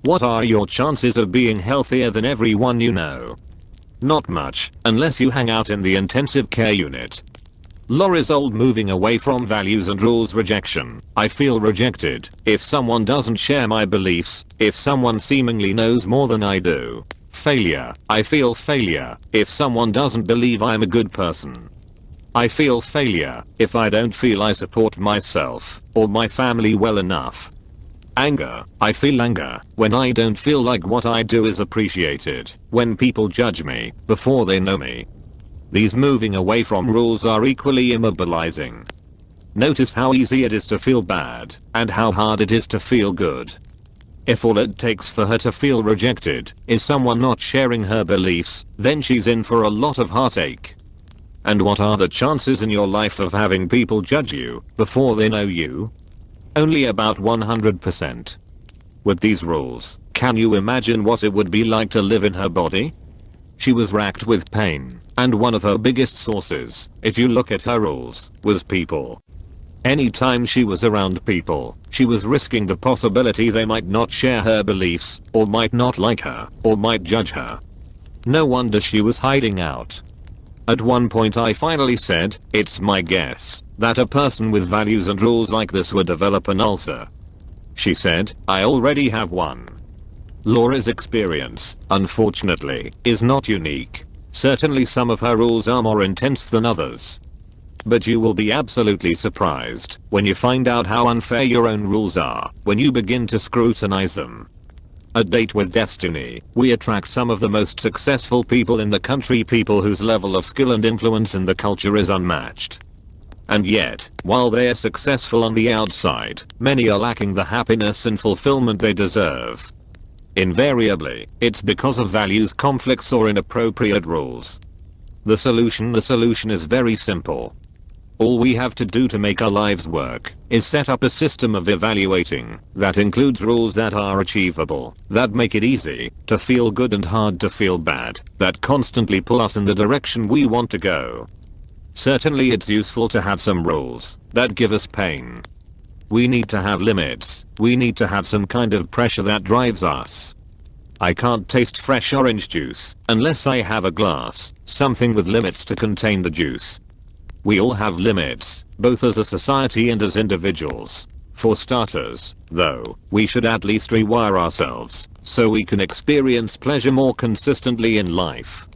What are your chances of being healthier than everyone you know? Not much, unless you hang out in the intensive care unit. Laurie's old, moving away from values and rules. Rejection. I feel rejected if someone doesn't share my beliefs, if someone seemingly knows more than I do. Failure. I feel failure if someone doesn't believe I'm a good person. I feel failure if I don't feel I support myself or my family well enough. Anger. I feel anger when I don't feel like what I do is appreciated, when people judge me before they know me. These moving away from rules are equally immobilizing. Notice how easy it is to feel bad and how hard it is to feel good. If all it takes for her to feel rejected is someone not sharing her beliefs, then she's in for a lot of heartache. And what are the chances in your life of having people judge you before they know you? Only about 100%. With these rules, can you imagine what it would be like to live in her body? She was racked with pain, and one of her biggest sources, if you look at her rules, was people. Anytime she was around people, she was risking the possibility they might not share her beliefs, or might not like her, or might judge her. No wonder she was hiding out. At one point I finally said, it's my guess that a person with values and rules like this would develop an ulcer. She said, I already have one. Laura's experience, unfortunately, is not unique. Certainly some of her rules are more intense than others. But you will be absolutely surprised when you find out how unfair your own rules are when you begin to scrutinize them. At Date with Destiny, we attract some of the most successful people in the country, people whose level of skill and influence in the culture is unmatched. And yet, while they are successful on the outside, many are lacking the happiness and fulfillment they deserve. Invariably, it's because of values conflicts or inappropriate rules. The solution is very simple. All we have to do to make our lives work is set up a system of evaluating that includes rules that are achievable, that make it easy to feel good and hard to feel bad, that constantly pull us in the direction we want to go. Certainly it's useful to have some rules that give us pain. We need to have limits. We need to have some kind of pressure that drives us. I can't taste fresh orange juice unless I have a glass, something with limits to contain the juice. We all have limits, both as a society and as individuals. For starters, though, we should at least rewire ourselves so we can experience pleasure more consistently in life.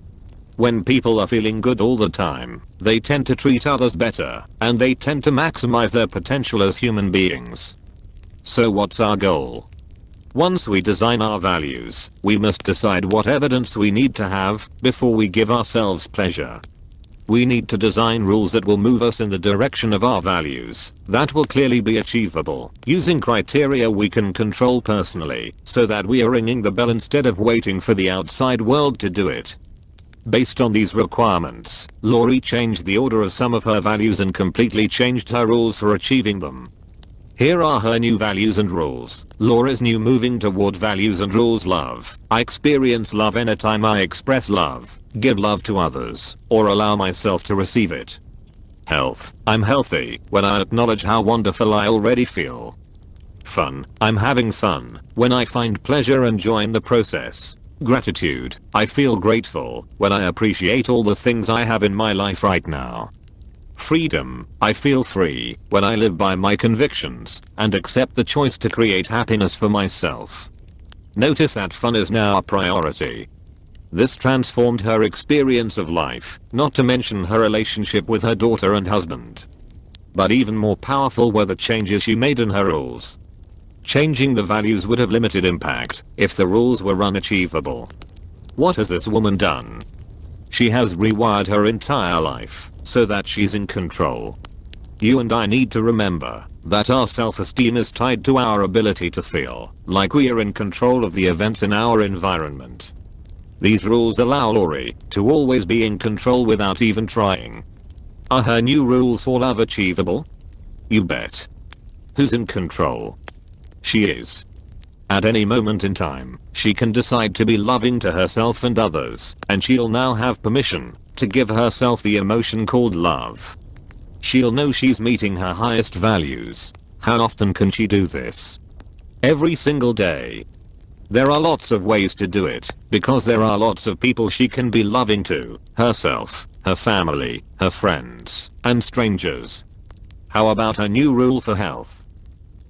When people are feeling good all the time, they tend to treat others better, and they tend to maximize their potential as human beings. So what's our goal? Once we design our values, we must decide what evidence we need to have before we give ourselves pleasure. We need to design rules that will move us in the direction of our values, that will clearly be achievable, using criteria we can control personally, so that we are ringing the bell instead of waiting for the outside world to do it. Based on these requirements, Lori changed the order of some of her values and completely changed her rules for achieving them. Here are her new values and rules. Laura's new moving toward values and rules: love. I experience love anytime I express love, give love to others, or allow myself to receive it. Health. I'm healthy when I acknowledge how wonderful I already feel. Fun. I'm having fun when I find pleasure and joy in the process. Gratitude. I feel grateful when I appreciate all the things I have in my life right now. Freedom. I feel free when I live by my convictions and accept the choice to create happiness for myself. Notice that fun is now a priority. This transformed her experience of life, not to mention her relationship with her daughter and husband. But even more powerful were the changes she made in her rules. Changing the values would have limited impact if the rules were unachievable. What has this woman done? She has rewired her entire life so that she's in control. You and I need to remember that our self-esteem is tied to our ability to feel like we are in control of the events in our environment. These rules allow Lori to always be in control without even trying. Are her new rules for love achievable? You bet. Who's in control? She is. At any moment in time, she can decide to be loving to herself and others, and she'll now have permission to give herself the emotion called love. She'll know she's meeting her highest values. How often can she do this? Every single day. There are lots of ways to do it, because there are lots of people she can be loving to: herself, her family, her friends, and strangers. How about her new rule for health?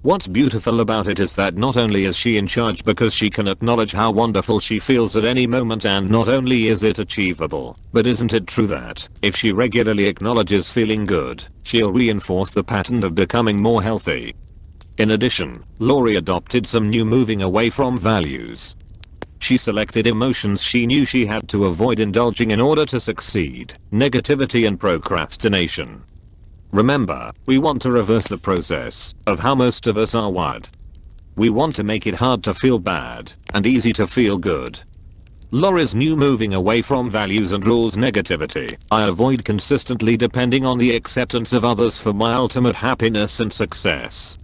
What's beautiful about it is that not only is she in charge because she can acknowledge how wonderful she feels at any moment, and not only is it achievable, but isn't it true that if she regularly acknowledges feeling good, she'll reinforce the pattern of becoming more healthy? In addition, Lori adopted some new moving away from values. She selected emotions she knew she had to avoid indulging in order to succeed: negativity and procrastination. Remember, we want to reverse the process of how most of us are wired. We want to make it hard to feel bad and easy to feel good. Lori's new moving away from values and rules: negativity. I avoid consistently depending on the acceptance of others for my ultimate happiness and success.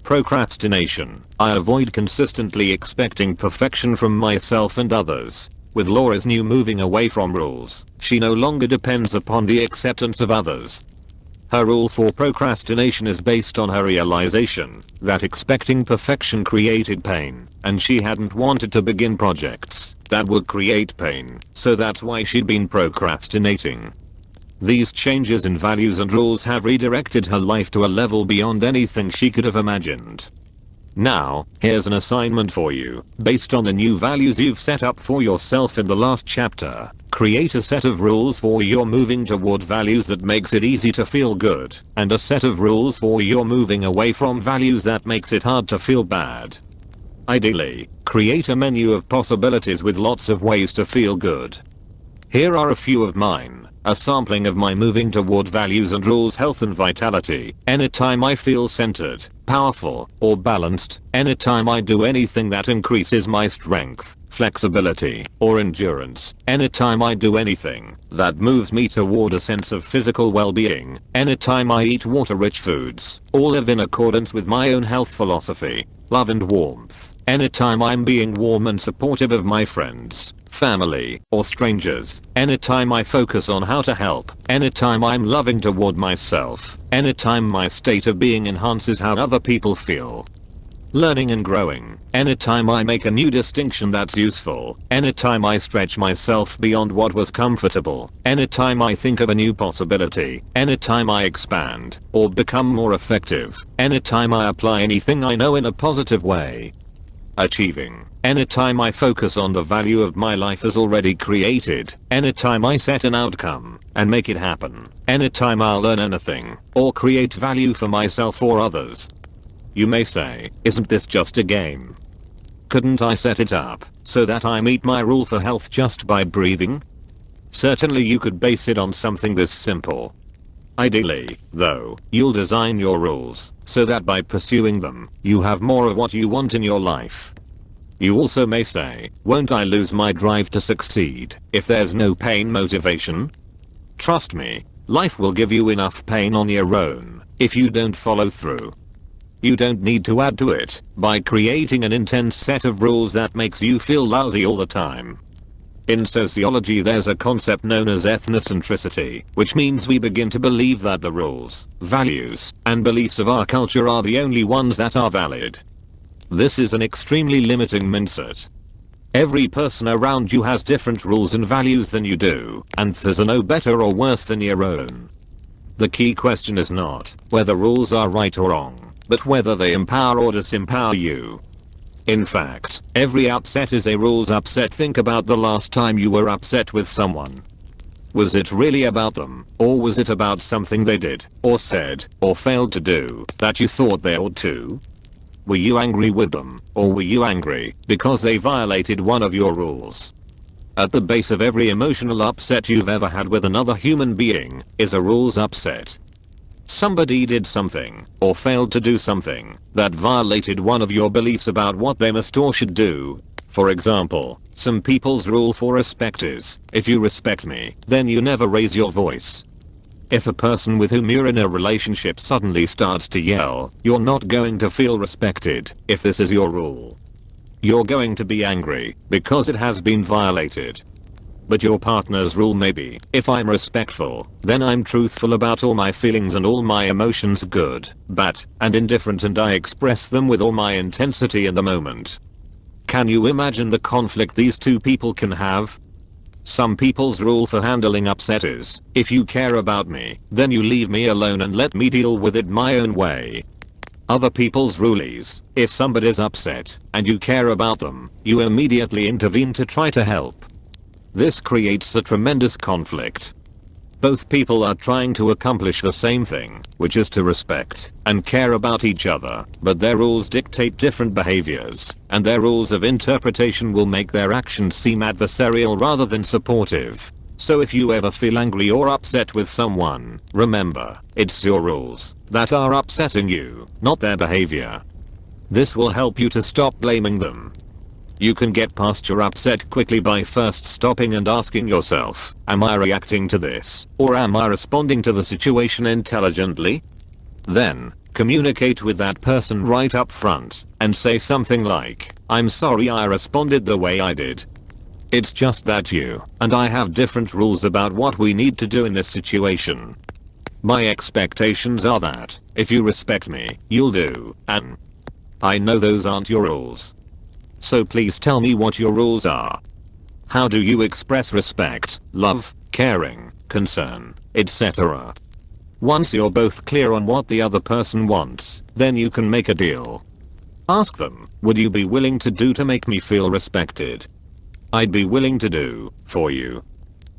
Procrastination. I avoid consistently expecting perfection from myself and others. With Laura's new moving away from rules, she no longer depends upon the acceptance of others. Her rule for procrastination is based on her realization that expecting perfection created pain, and she hadn't wanted to begin projects that would create pain, so that's why she'd been procrastinating. These changes in values and rules have redirected her life to a level beyond anything she could have imagined. Now, here's an assignment for you. Based on the new values you've set up for yourself in the last chapter, create a set of rules for your moving toward values that makes it easy to feel good, and a set of rules for your moving away from values that makes it hard to feel bad. Ideally, create a menu of possibilities with lots of ways to feel good. Here are a few of mine. A sampling of my moving toward values and rules: health and vitality. Anytime I feel centered, powerful, or balanced. Anytime I do anything that increases my strength, flexibility, or endurance. Anytime I do anything that moves me toward a sense of physical well-being. Anytime I eat water-rich foods, or live in accordance with my own health philosophy. Love and warmth. Anytime I'm being warm and supportive of my friends, family, or strangers. Anytime I focus on how to help. Anytime I'm loving toward myself. Anytime my state of being enhances how other people feel. Learning and growing. Anytime I make a new distinction that's useful. Anytime I stretch myself beyond what was comfortable. Anytime I think of a new possibility. Anytime I expand or become more effective. Anytime I apply anything I know in a positive way. Achieving. Anytime I focus on the value of my life as already created. Anytime I set an outcome and make it happen. Anytime I'll learn anything or create value for myself or others. You may say, isn't this just a game? Couldn't I set it up so that I meet my rule for health just by breathing? Certainly you could base it on something this simple. Ideally, though, you'll design your rules so that by pursuing them, you have more of what you want in your life. You also may say, won't I lose my drive to succeed if there's no pain motivation? Trust me, life will give you enough pain on your own if you don't follow through. You don't need to add to it by creating an intense set of rules that makes you feel lousy all the time. In sociology, there's a concept known as ethnocentricity, which means we begin to believe that the rules, values, and beliefs of our culture are the only ones that are valid. This is an extremely limiting mindset. Every person around you has different rules and values than you do, and those are no better or worse than your own. The key question is not whether rules are right or wrong, but whether they empower or disempower you. In fact, every upset is a rules upset. Think about the last time you were upset with someone. Was it really about them, or was it about something they did, or said, or failed to do that you thought they ought to? Were you angry with them, or were you angry because they violated one of your rules? At the base of every emotional upset you've ever had with another human being is a rules upset. Somebody did something, or failed to do something, that violated one of your beliefs about what they must or should do. For example, some people's rule for respect is, if you respect me, then you never raise your voice. If a person with whom you're in a relationship suddenly starts to yell, you're not going to feel respected if this is your rule. You're going to be angry because it has been violated. But your partner's rule may be, if I'm respectful, then I'm truthful about all my feelings and all my emotions, good, bad, and indifferent, and I express them with all my intensity in the moment. Can you imagine the conflict these two people can have? Some people's rule for handling upset is, if you care about me, then you leave me alone and let me deal with it my own way. Other people's rule is, if somebody's upset, and you care about them, you immediately intervene to try to help. This creates a tremendous conflict. Both people are trying to accomplish the same thing, which is to respect and care about each other, but their rules dictate different behaviors, and their rules of interpretation will make their actions seem adversarial rather than supportive. So if you ever feel angry or upset with someone, remember, it's your rules that are upsetting you, not their behavior. This will help you to stop blaming them. You can get past your upset quickly by first stopping and asking yourself, am I reacting to this, or am I responding to the situation intelligently? Then, communicate with that person right up front, and say something like, I'm sorry I responded the way I did. It's just that you and I have different rules about what we need to do in this situation. My expectations are that, if you respect me, you'll do, and I know those aren't your rules. So please tell me what your rules are. How do you express respect, love, caring, concern, etc.? Once you're both clear on what the other person wants, then you can make a deal. Ask them, would you be willing to do to make me feel respected? I'd be willing to do for you.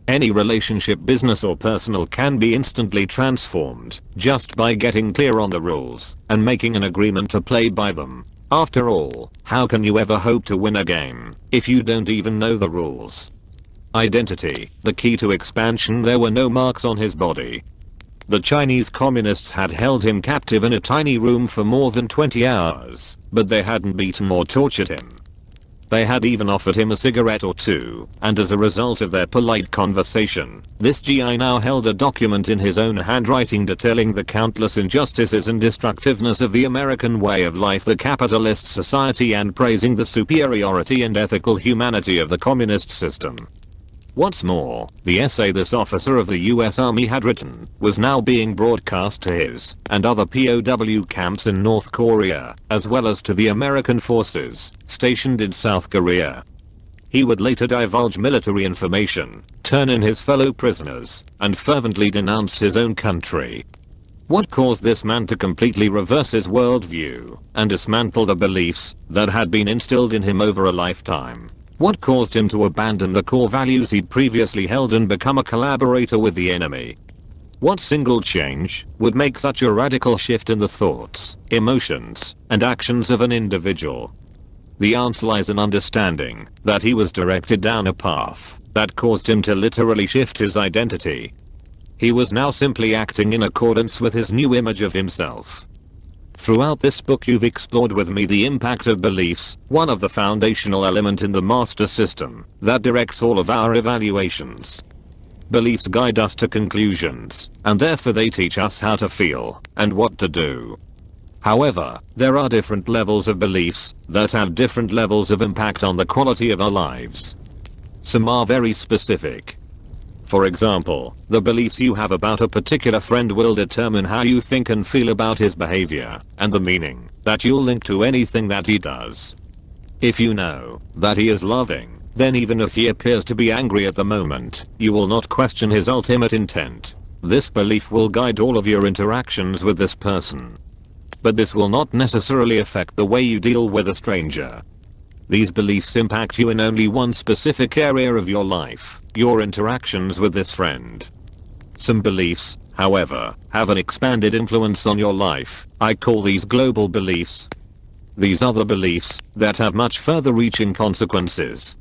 Any relationship, business or personal, can be instantly transformed just by getting clear on the rules and making an agreement to play by them. After all, how can you ever hope to win a game if you don't even know the rules? Identity, the key to expansion. There were no marks on his body. The Chinese communists had held him captive in a tiny room for more than 20 hours, but they hadn't beaten or tortured him. They had even offered him a cigarette or two, and as a result of their polite conversation, this GI now held a document in his own handwriting detailing the countless injustices and destructiveness of the American way of life, the capitalist society, and praising the superiority and ethical humanity of the communist system. What's more, the essay this officer of the US Army had written was now being broadcast to his and other POW camps in North Korea, as well as to the American forces stationed in South Korea. He would later divulge military information, turn in his fellow prisoners, and fervently denounce his own country. What caused this man to completely reverse his worldview and dismantle the beliefs that had been instilled in him over a lifetime? What caused him to abandon the core values he'd previously held and become a collaborator with the enemy? What single change would make such a radical shift in the thoughts, emotions, and actions of an individual? The answer lies in understanding that he was directed down a path that caused him to literally shift his identity. He was now simply acting in accordance with his new image of himself. Throughout this book you've explored with me the impact of beliefs, one of the foundational elements in the master system that directs all of our evaluations. Beliefs guide us to conclusions, and therefore they teach us how to feel and what to do. However, there are different levels of beliefs that have different levels of impact on the quality of our lives. Some are very specific. For example, the beliefs you have about a particular friend will determine how you think and feel about his behavior, and the meaning that you'll link to anything that he does. If you know that he is loving, then even if he appears to be angry at the moment, you will not question his ultimate intent. This belief will guide all of your interactions with this person. But this will not necessarily affect the way you deal with a stranger. These beliefs impact you in only one specific area of your life, your interactions with this friend. Some beliefs, however, have an expanded influence on your life. I call these global beliefs. These are the beliefs that have much further reaching consequences.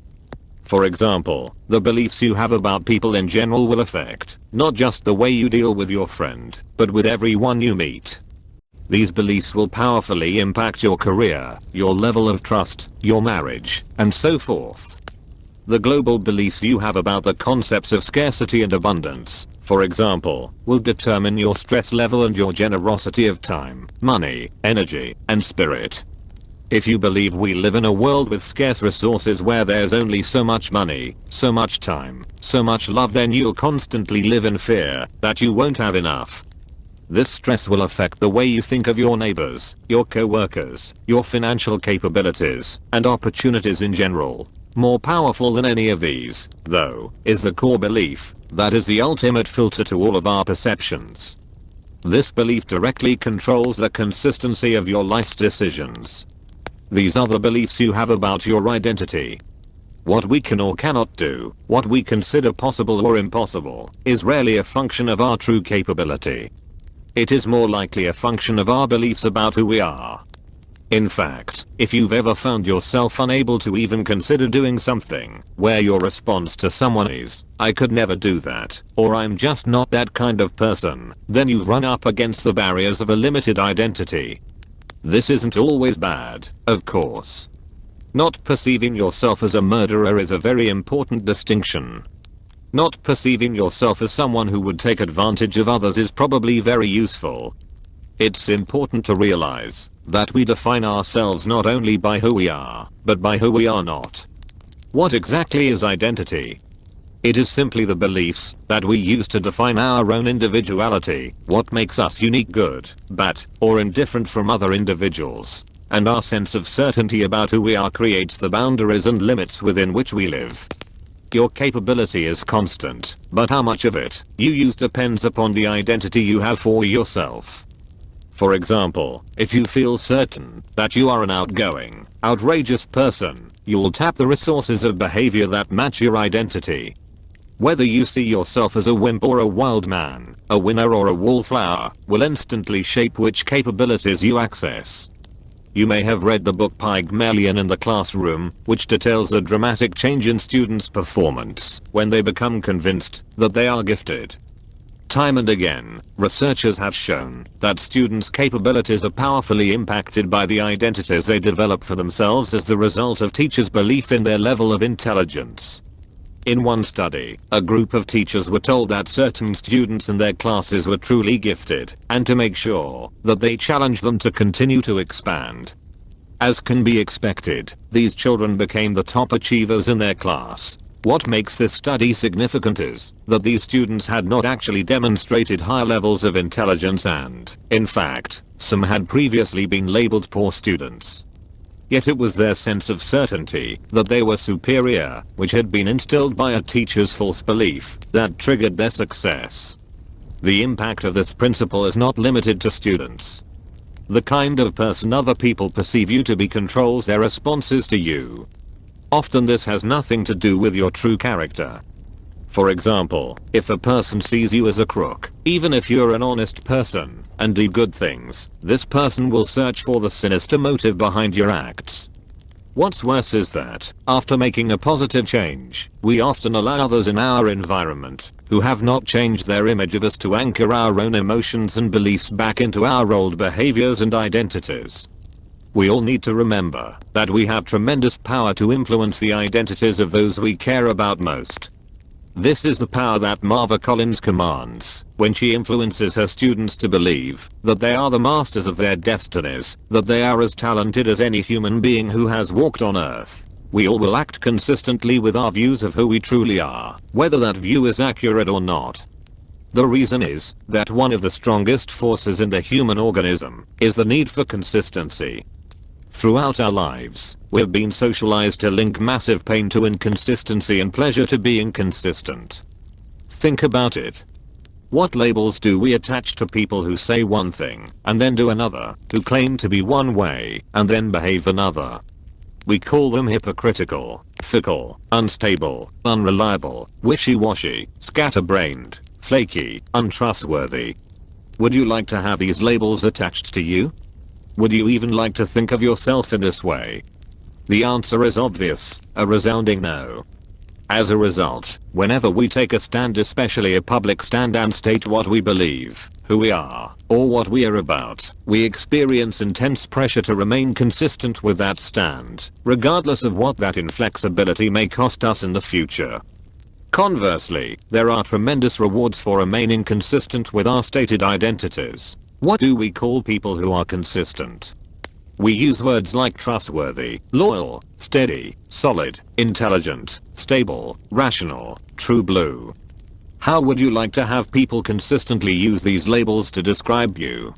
For example, the beliefs you have about people in general will affect not just the way you deal with your friend, but with everyone you meet. These beliefs will powerfully impact your career, your level of trust, your marriage, and so forth. The global beliefs you have about the concepts of scarcity and abundance, for example, will determine your stress level and your generosity of time, money, energy, and spirit. If you believe we live in a world with scarce resources where there's only so much money, so much time, so much love, then you'll constantly live in fear that you won't have enough. This stress will affect the way you think of your neighbors, your co-workers, your financial capabilities, and opportunities in general. More powerful than any of these, though, is the core belief that is the ultimate filter to all of our perceptions. This belief directly controls the consistency of your life's decisions. These are the beliefs you have about your identity. What we can or cannot do, what we consider possible or impossible, is rarely a function of our true capability. It is more likely a function of our beliefs about who we are. In fact, if you've ever found yourself unable to even consider doing something, where your response to someone is, "I could never do that," or "I'm just not that kind of person," then you've run up against the barriers of a limited identity. This isn't always bad, of course. Not perceiving yourself as a murderer is a very important distinction. Not perceiving yourself as someone who would take advantage of others is probably very useful. It's important to realize that we define ourselves not only by who we are, but by who we are not. What exactly is identity? It is simply the beliefs that we use to define our own individuality, what makes us unique, good, bad, or indifferent from other individuals. And our sense of certainty about who we are creates the boundaries and limits within which we live. Your capability is constant, but how much of it you use depends upon the identity you have for yourself. For example, if you feel certain that you are an outgoing, outrageous person, you'll tap the resources of behavior that match your identity. Whether you see yourself as a wimp or a wild man, a winner or a wallflower, will instantly shape which capabilities you access. You may have read the book Pygmalion in the Classroom, which details the dramatic change in students' performance when they become convinced that they are gifted. Time and again, researchers have shown that students' capabilities are powerfully impacted by the identities they develop for themselves as the result of teachers' belief in their level of intelligence. In one study, a group of teachers were told that certain students in their classes were truly gifted, and to make sure that they challenged them to continue to expand. As can be expected, these children became the top achievers in their class. What makes this study significant is that these students had not actually demonstrated high levels of intelligence and, in fact, some had previously been labeled poor students. Yet it was their sense of certainty that they were superior, which had been instilled by a teacher's false belief, that triggered their success. The impact of this principle is not limited to students. The kind of person other people perceive you to be controls their responses to you. Often this has nothing to do with your true character. For example, if a person sees you as a crook, even if you're an honest person and do good things, this person will search for the sinister motive behind your acts. What's worse is that, after making a positive change, we often allow others in our environment, who have not changed their image of us, to anchor our own emotions and beliefs back into our old behaviors and identities. We all need to remember that we have tremendous power to influence the identities of those we care about most. This is the power that Marva Collins commands when she influences her students to believe that they are the masters of their destinies, that they are as talented as any human being who has walked on Earth. We all will act consistently with our views of who we truly are, whether that view is accurate or not. The reason is that one of the strongest forces in the human organism is the need for consistency. Throughout our lives, we've been socialized to link massive pain to inconsistency and pleasure to being consistent. Think about it. What labels do we attach to people who say one thing and then do another, who claim to be one way and then behave another? We call them hypocritical, fickle, unstable, unreliable, wishy-washy, scatterbrained, flaky, untrustworthy. Would you like to have these labels attached to you? Would you even like to think of yourself in this way? The answer is obvious, a resounding no. As a result, whenever we take a stand, especially a public stand, and state what we believe, who we are, or what we are about, we experience intense pressure to remain consistent with that stand, regardless of what that inflexibility may cost us in the future. Conversely, there are tremendous rewards for remaining consistent with our stated identities. What do we call people who are consistent? We use words like trustworthy, loyal, steady, solid, intelligent, stable, rational, true blue. How would you like to have people consistently use these labels to describe you?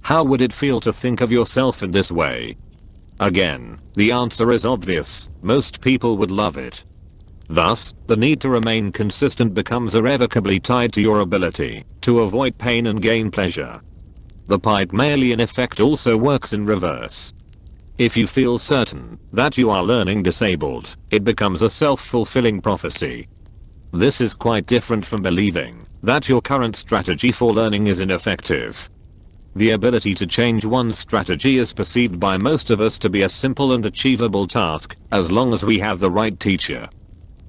How would it feel to think of yourself in this way? Again, the answer is obvious, most people would love it. Thus, the need to remain consistent becomes irrevocably tied to your ability to avoid pain and gain pleasure. The Pygmalion effect also works in reverse. If you feel certain that you are learning disabled, it becomes a self-fulfilling prophecy. This is quite different from believing that your current strategy for learning is ineffective. The ability to change one's strategy is perceived by most of us to be a simple and achievable task, as long as we have the right teacher.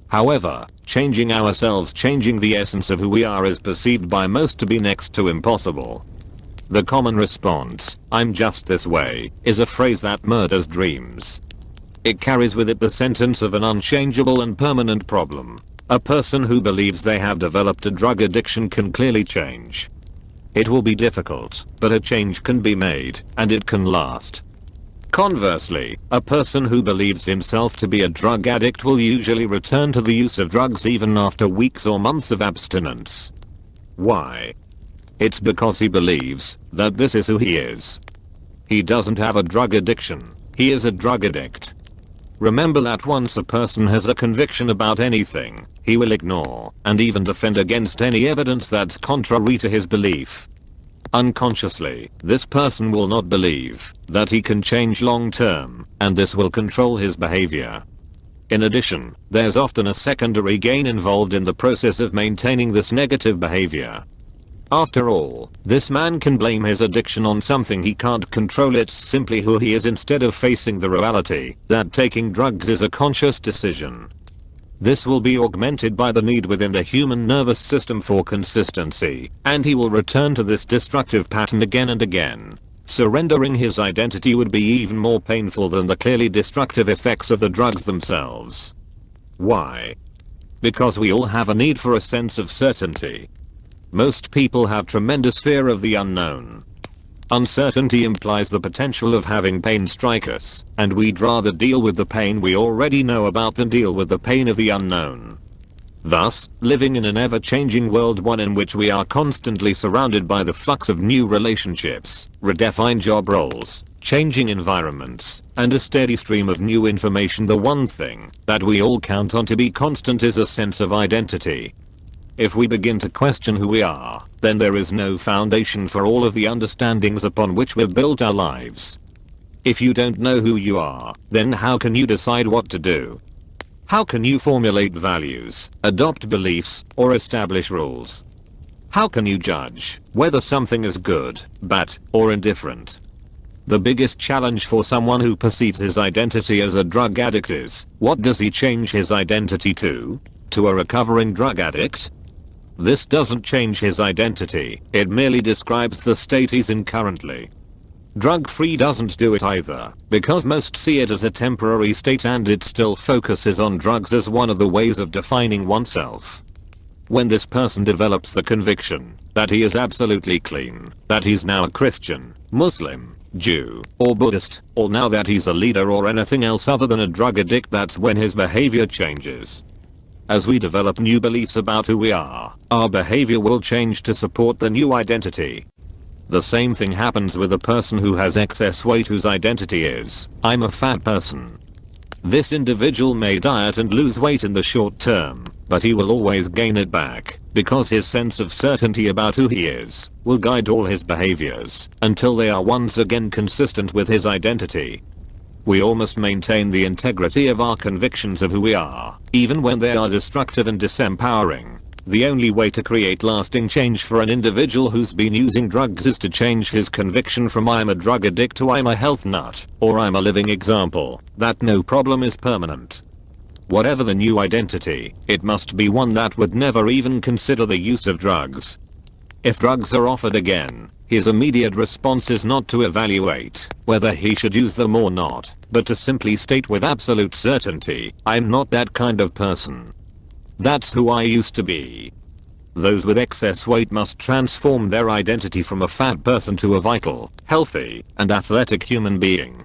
However, changing ourselves, changing the essence of who we are, is perceived by most to be next to impossible. The common response, "I'm just this way," is a phrase that murders dreams. It carries with it the sentence of an unchangeable and permanent problem. A person who believes they have developed a drug addiction can clearly change. It will be difficult, but a change can be made, and it can last. Conversely, a person who believes himself to be a drug addict will usually return to the use of drugs even after weeks or months of abstinence. Why? It's because he believes that this is who he is. He doesn't have a drug addiction, he is a drug addict. Remember that once a person has a conviction about anything, he will ignore and even defend against any evidence that's contrary to his belief. Unconsciously, this person will not believe that he can change long term, and this will control his behavior. In addition, there's often a secondary gain involved in the process of maintaining this negative behavior. After all, this man can blame his addiction on something he can't control. It's simply who he is, instead of facing the reality that taking drugs is a conscious decision. This will be augmented by the need within the human nervous system for consistency, and he will return to this destructive pattern again and again. Surrendering his identity would be even more painful than the clearly destructive effects of the drugs themselves. Why? Because we all have a need for a sense of certainty. Most people have tremendous fear of the unknown. Uncertainty implies the potential of having pain strike us, and we'd rather deal with the pain we already know about than deal with the pain of the unknown. Thus, living in an ever-changing world, one in which we are constantly surrounded by the flux of new relationships, redefined job roles, changing environments, and a steady stream of new information, the one thing that we all count on to be constant is a sense of identity. If we begin to question who we are, then there is no foundation for all of the understandings upon which we've built our lives. If you don't know who you are, then how can you decide what to do? How can you formulate values, adopt beliefs, or establish rules? How can you judge whether something is good, bad, or indifferent? The biggest challenge for someone who perceives his identity as a drug addict is, what does he change his identity to? To a recovering drug addict? This doesn't change his identity, it merely describes the state he's in currently. Drug-free doesn't do it either, because most see it as a temporary state, and it still focuses on drugs as one of the ways of defining oneself. When this person develops the conviction that he is absolutely clean, that he's now a Christian, Muslim, Jew, or Buddhist, or now that he's a leader or anything else other than a drug addict, that's when his behavior changes. As we develop new beliefs about who we are, our behavior will change to support the new identity. The same thing happens with a person who has excess weight whose identity is, "I'm a fat person." This individual may diet and lose weight in the short term, but he will always gain it back, because his sense of certainty about who he is will guide all his behaviors until they are once again consistent with his identity. We all must maintain the integrity of our convictions of who we are, even when they are destructive and disempowering. The only way to create lasting change for an individual who's been using drugs is to change his conviction from "I'm a drug addict" to "I'm a health nut," or "I'm a living example that no problem is permanent." Whatever the new identity, it must be one that would never even consider the use of drugs. If drugs are offered again, his immediate response is not to evaluate whether he should use them or not, but to simply state with absolute certainty, "I'm not that kind of person. That's who I used to be." Those with excess weight must transform their identity from a fat person to a vital, healthy, and athletic human being.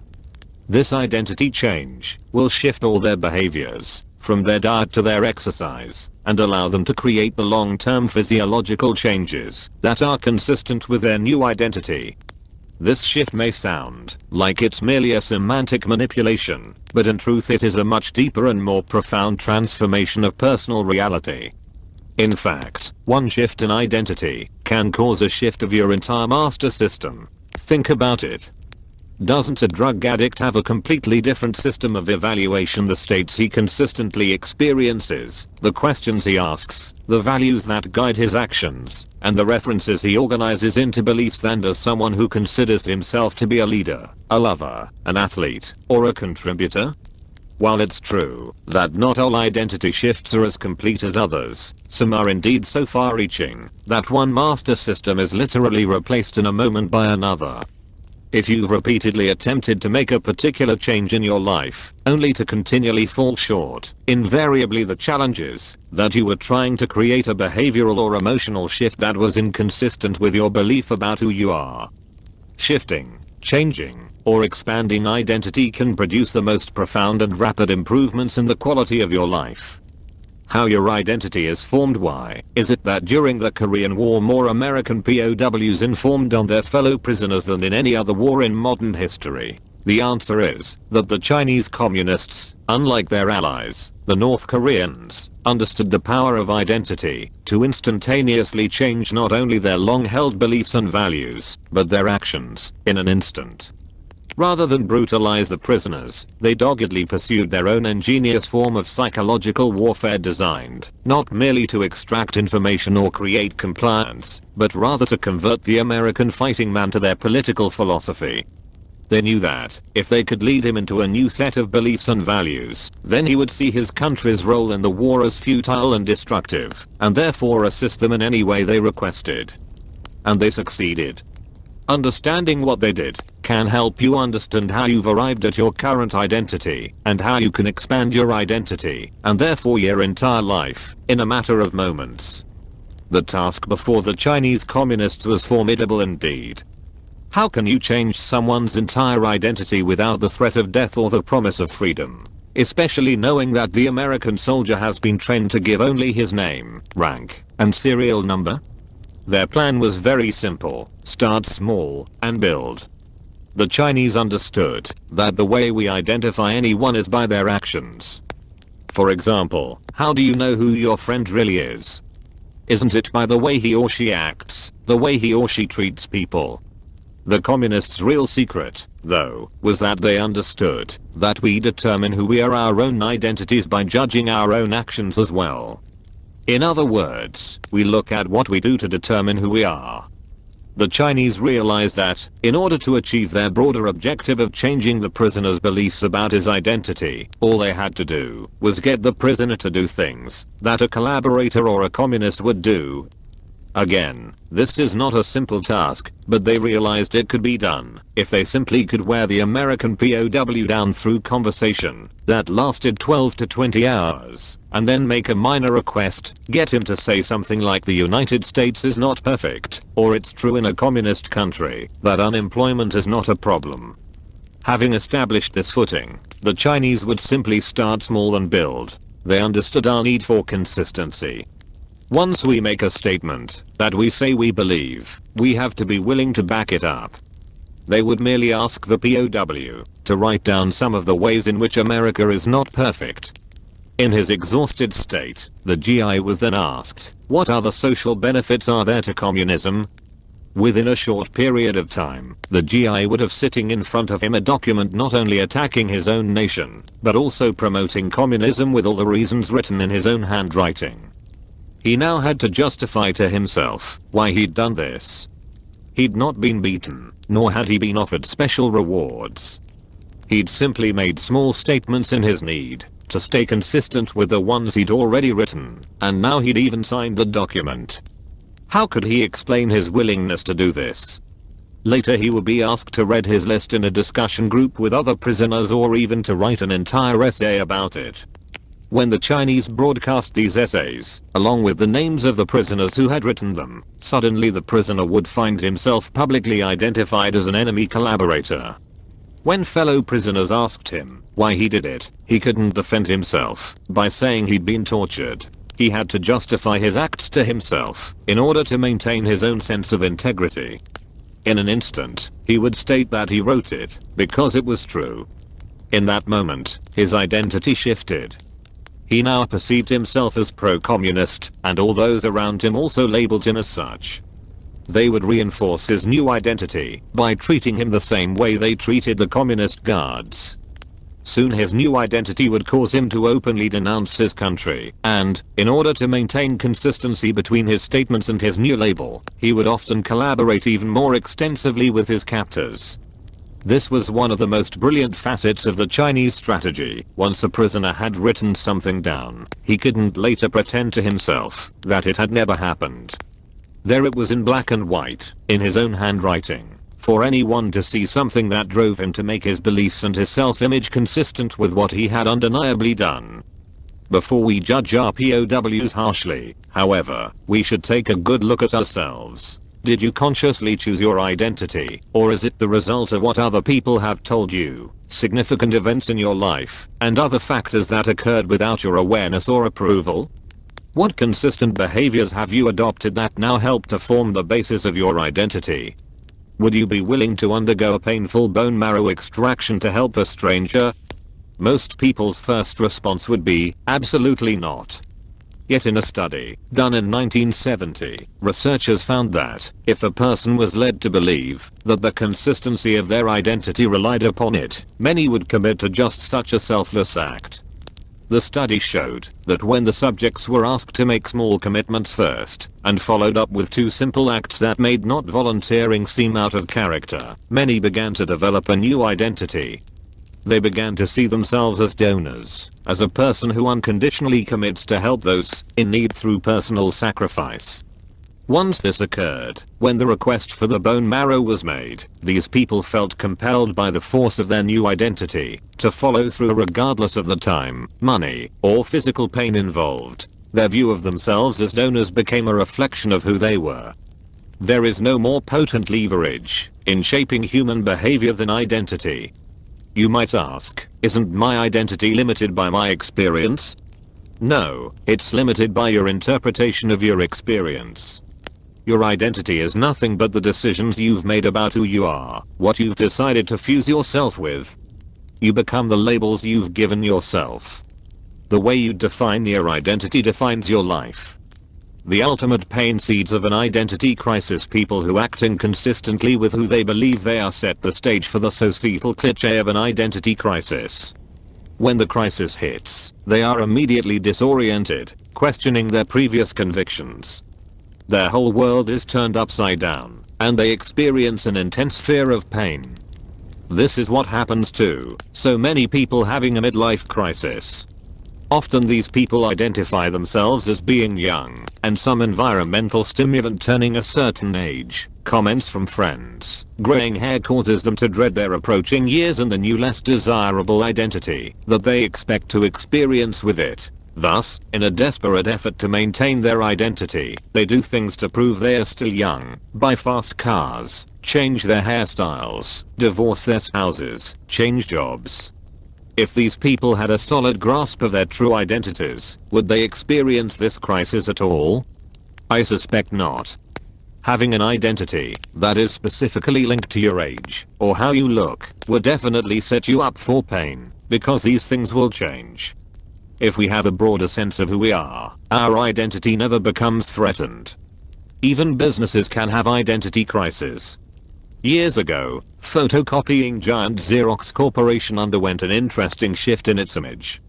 This identity change will shift all their behaviors, from their diet to their exercise, and allow them to create the long-term physiological changes that are consistent with their new identity. This shift may sound like it's merely a semantic manipulation, but in truth it is a much deeper and more profound transformation of personal reality. In fact, one shift in identity can cause a shift of your entire master system. Think about it. Doesn't a drug addict have a completely different system of evaluation? The states he consistently experiences, the questions he asks, the values that guide his actions, and the references he organizes into beliefs than does someone who considers himself to be a leader, a lover, an athlete, or a contributor? While it's true that not all identity shifts are as complete as others, some are indeed so far-reaching that one master system is literally replaced in a moment by another. If you've repeatedly attempted to make a particular change in your life, only to continually fall short, invariably the challenge is that you were trying to create a behavioral or emotional shift that was inconsistent with your belief about who you are. Shifting, changing, or expanding identity can produce the most profound and rapid improvements in the quality of your life. How your identity is formed. Why is it that during the Korean War more American POWs informed on their fellow prisoners than in any other war in modern history? The answer is that the Chinese communists, unlike their allies, the North Koreans, understood the power of identity to instantaneously change not only their long-held beliefs and values, but their actions in an instant. Rather than brutalize the prisoners, they doggedly pursued their own ingenious form of psychological warfare designed not merely to extract information or create compliance, but rather to convert the American fighting man to their political philosophy. They knew that if they could lead him into a new set of beliefs and values, then he would see his country's role in the war as futile and destructive, and therefore assist them in any way they requested. And they succeeded. Understanding what they did can help you understand how you've arrived at your current identity and how you can expand your identity and therefore your entire life in a matter of moments. The task before the Chinese communists was formidable indeed. How can you change someone's entire identity without the threat of death or the promise of freedom? Especially knowing that the American soldier has been trained to give only his name, rank, and serial number? Their plan was very simple: start small and build. The Chinese understood that the way we identify anyone is by their actions. For example, how do you know who your friend really is? Isn't it by the way he or she acts, the way he or she treats people? The communists' real secret, though, was that they understood that we determine who we are, our own identities, by judging our own actions as well. In other words, we look at what we do to determine who we are. The Chinese realized that, in order to achieve their broader objective of changing the prisoner's beliefs about his identity, all they had to do was get the prisoner to do things that a collaborator or a communist would do. Again, this is not a simple task, but they realized it could be done if they simply could wear the American POW down through conversation that lasted 12 to 20 hours, and then make a minor request, get him to say something like the United States is not perfect, or it's true in a communist country that unemployment is not a problem. Having established this footing, the Chinese would simply start small and build. They understood our need for consistency. Once we make a statement that we say we believe, we have to be willing to back it up. They would merely ask the POW to write down some of the ways in which America is not perfect. In his exhausted state, the GI was then asked, what other social benefits are there to communism? Within a short period of time, the GI would have sitting in front of him a document not only attacking his own nation, but also promoting communism with all the reasons written in his own handwriting. He now had to justify to himself why he'd done this. He'd not been beaten, nor had he been offered special rewards. He'd simply made small statements in his need to stay consistent with the ones he'd already written, and now he'd even signed the document. How could he explain his willingness to do this? Later he would be asked to read his list in a discussion group with other prisoners, or even to write an entire essay about it. When the Chinese broadcast these essays, along with the names of the prisoners who had written them, suddenly the prisoner would find himself publicly identified as an enemy collaborator. When fellow prisoners asked him why he did it, he couldn't defend himself by saying he'd been tortured. He had to justify his acts to himself in order to maintain his own sense of integrity. In an instant, he would state that he wrote it because it was true. In that moment, his identity shifted. He now perceived himself as pro-communist, and all those around him also labeled him as such. They would reinforce his new identity by treating him the same way they treated the communist guards. Soon his new identity would cause him to openly denounce his country, and, in order to maintain consistency between his statements and his new label, he would often collaborate even more extensively with his captors. This was one of the most brilliant facets of the Chinese strategy. Once a prisoner had written something down, he couldn't later pretend to himself that it had never happened. There it was in black and white, in his own handwriting, for anyone to see, something that drove him to make his beliefs and his self-image consistent with what he had undeniably done. Before we judge our POWs harshly, however, we should take a good look at ourselves. Did you consciously choose your identity, or is it the result of what other people have told you, significant events in your life, and other factors that occurred without your awareness or approval? What consistent behaviors have you adopted that now help to form the basis of your identity? Would you be willing to undergo a painful bone marrow extraction to help a stranger? Most people's first response would be, absolutely not. Yet in a study done in 1970, researchers found that if a person was led to believe that the consistency of their identity relied upon it, many would commit to just such a selfless act. The study showed that when the subjects were asked to make small commitments first, and followed up with 2 simple acts that made not volunteering seem out of character, many began to develop a new identity. They began to see themselves as donors, as a person who unconditionally commits to help those in need through personal sacrifice. Once this occurred, when the request for the bone marrow was made, these people felt compelled by the force of their new identity to follow through regardless of the time, money, or physical pain involved. Their view of themselves as donors became a reflection of who they were. There is no more potent leverage in shaping human behavior than identity. You might ask, isn't my identity limited by my experience? No, it's limited by your interpretation of your experience. Your identity is nothing but the decisions you've made about who you are, what you've decided to fuse yourself with. You become the labels you've given yourself. The way you define your identity defines your life. The ultimate pain seeds of an identity crisis. People who act inconsistently with who they believe they are set the stage for the societal cliché of an identity crisis. When the crisis hits, they are immediately disoriented, questioning their previous convictions. Their whole world is turned upside down, and they experience an intense fear of pain. This is what happens to so many people having a midlife crisis. Often these people identify themselves as being young, and some environmental stimulant turning a certain age, comments from friends, graying hair causes them to dread their approaching years and the new less desirable identity that they expect to experience with it. Thus, in a desperate effort to maintain their identity, they do things to prove they are still young, buy fast cars, change their hairstyles, divorce their spouses, change jobs. If these people had a solid grasp of their true identities, would they experience this crisis at all? I suspect not. Having an identity that is specifically linked to your age or how you look would definitely set you up for pain, because these things will change. If we have a broader sense of who we are, our identity never becomes threatened. Even businesses can have identity crises. Years ago, photocopying giant Xerox Corporation underwent an interesting shift in its image.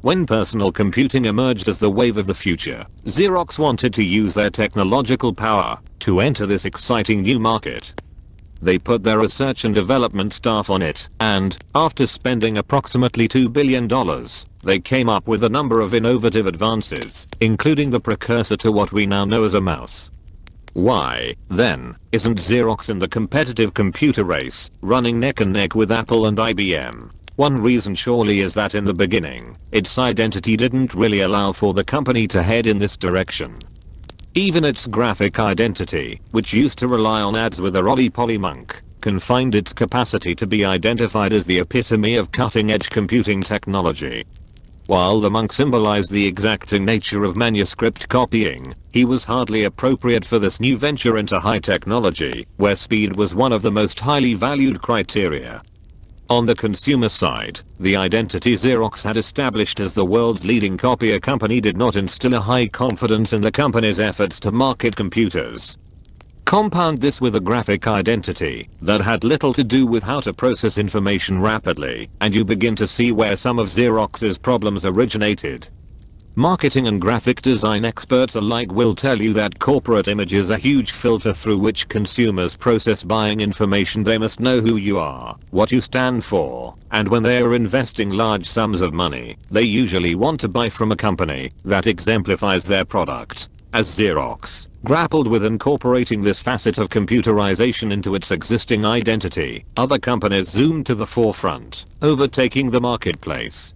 When personal computing emerged as the wave of the future, Xerox wanted to use their technological power to enter this exciting new market. They put their research and development staff on it, and, after spending approximately $2 billion, they came up with a number of innovative advances, including the precursor to what we now know as a mouse. Why, then, isn't Xerox in the competitive computer race, running neck and neck with Apple and IBM? One reason surely is that in the beginning, its identity didn't really allow for the company to head in this direction. Even its graphic identity, which used to rely on ads with a roly-poly monk, confined its capacity to be identified as the epitome of cutting-edge computing technology. While the monk symbolized the exacting nature of manuscript copying, he was hardly appropriate for this new venture into high technology, where speed was one of the most highly valued criteria. On the consumer side, the identity Xerox had established as the world's leading copier company did not instill a high confidence in the company's efforts to market computers. Compound this with a graphic identity that had little to do with how to process information rapidly, and you begin to see where some of Xerox's problems originated. Marketing and graphic design experts alike will tell you that corporate image is a huge filter through which consumers process buying information. They must know who you are, what you stand for, and when they are investing large sums of money, they usually want to buy from a company that exemplifies their product. As Xerox grappled with incorporating this facet of computerization into its existing identity, other companies zoomed to the forefront, overtaking the marketplace.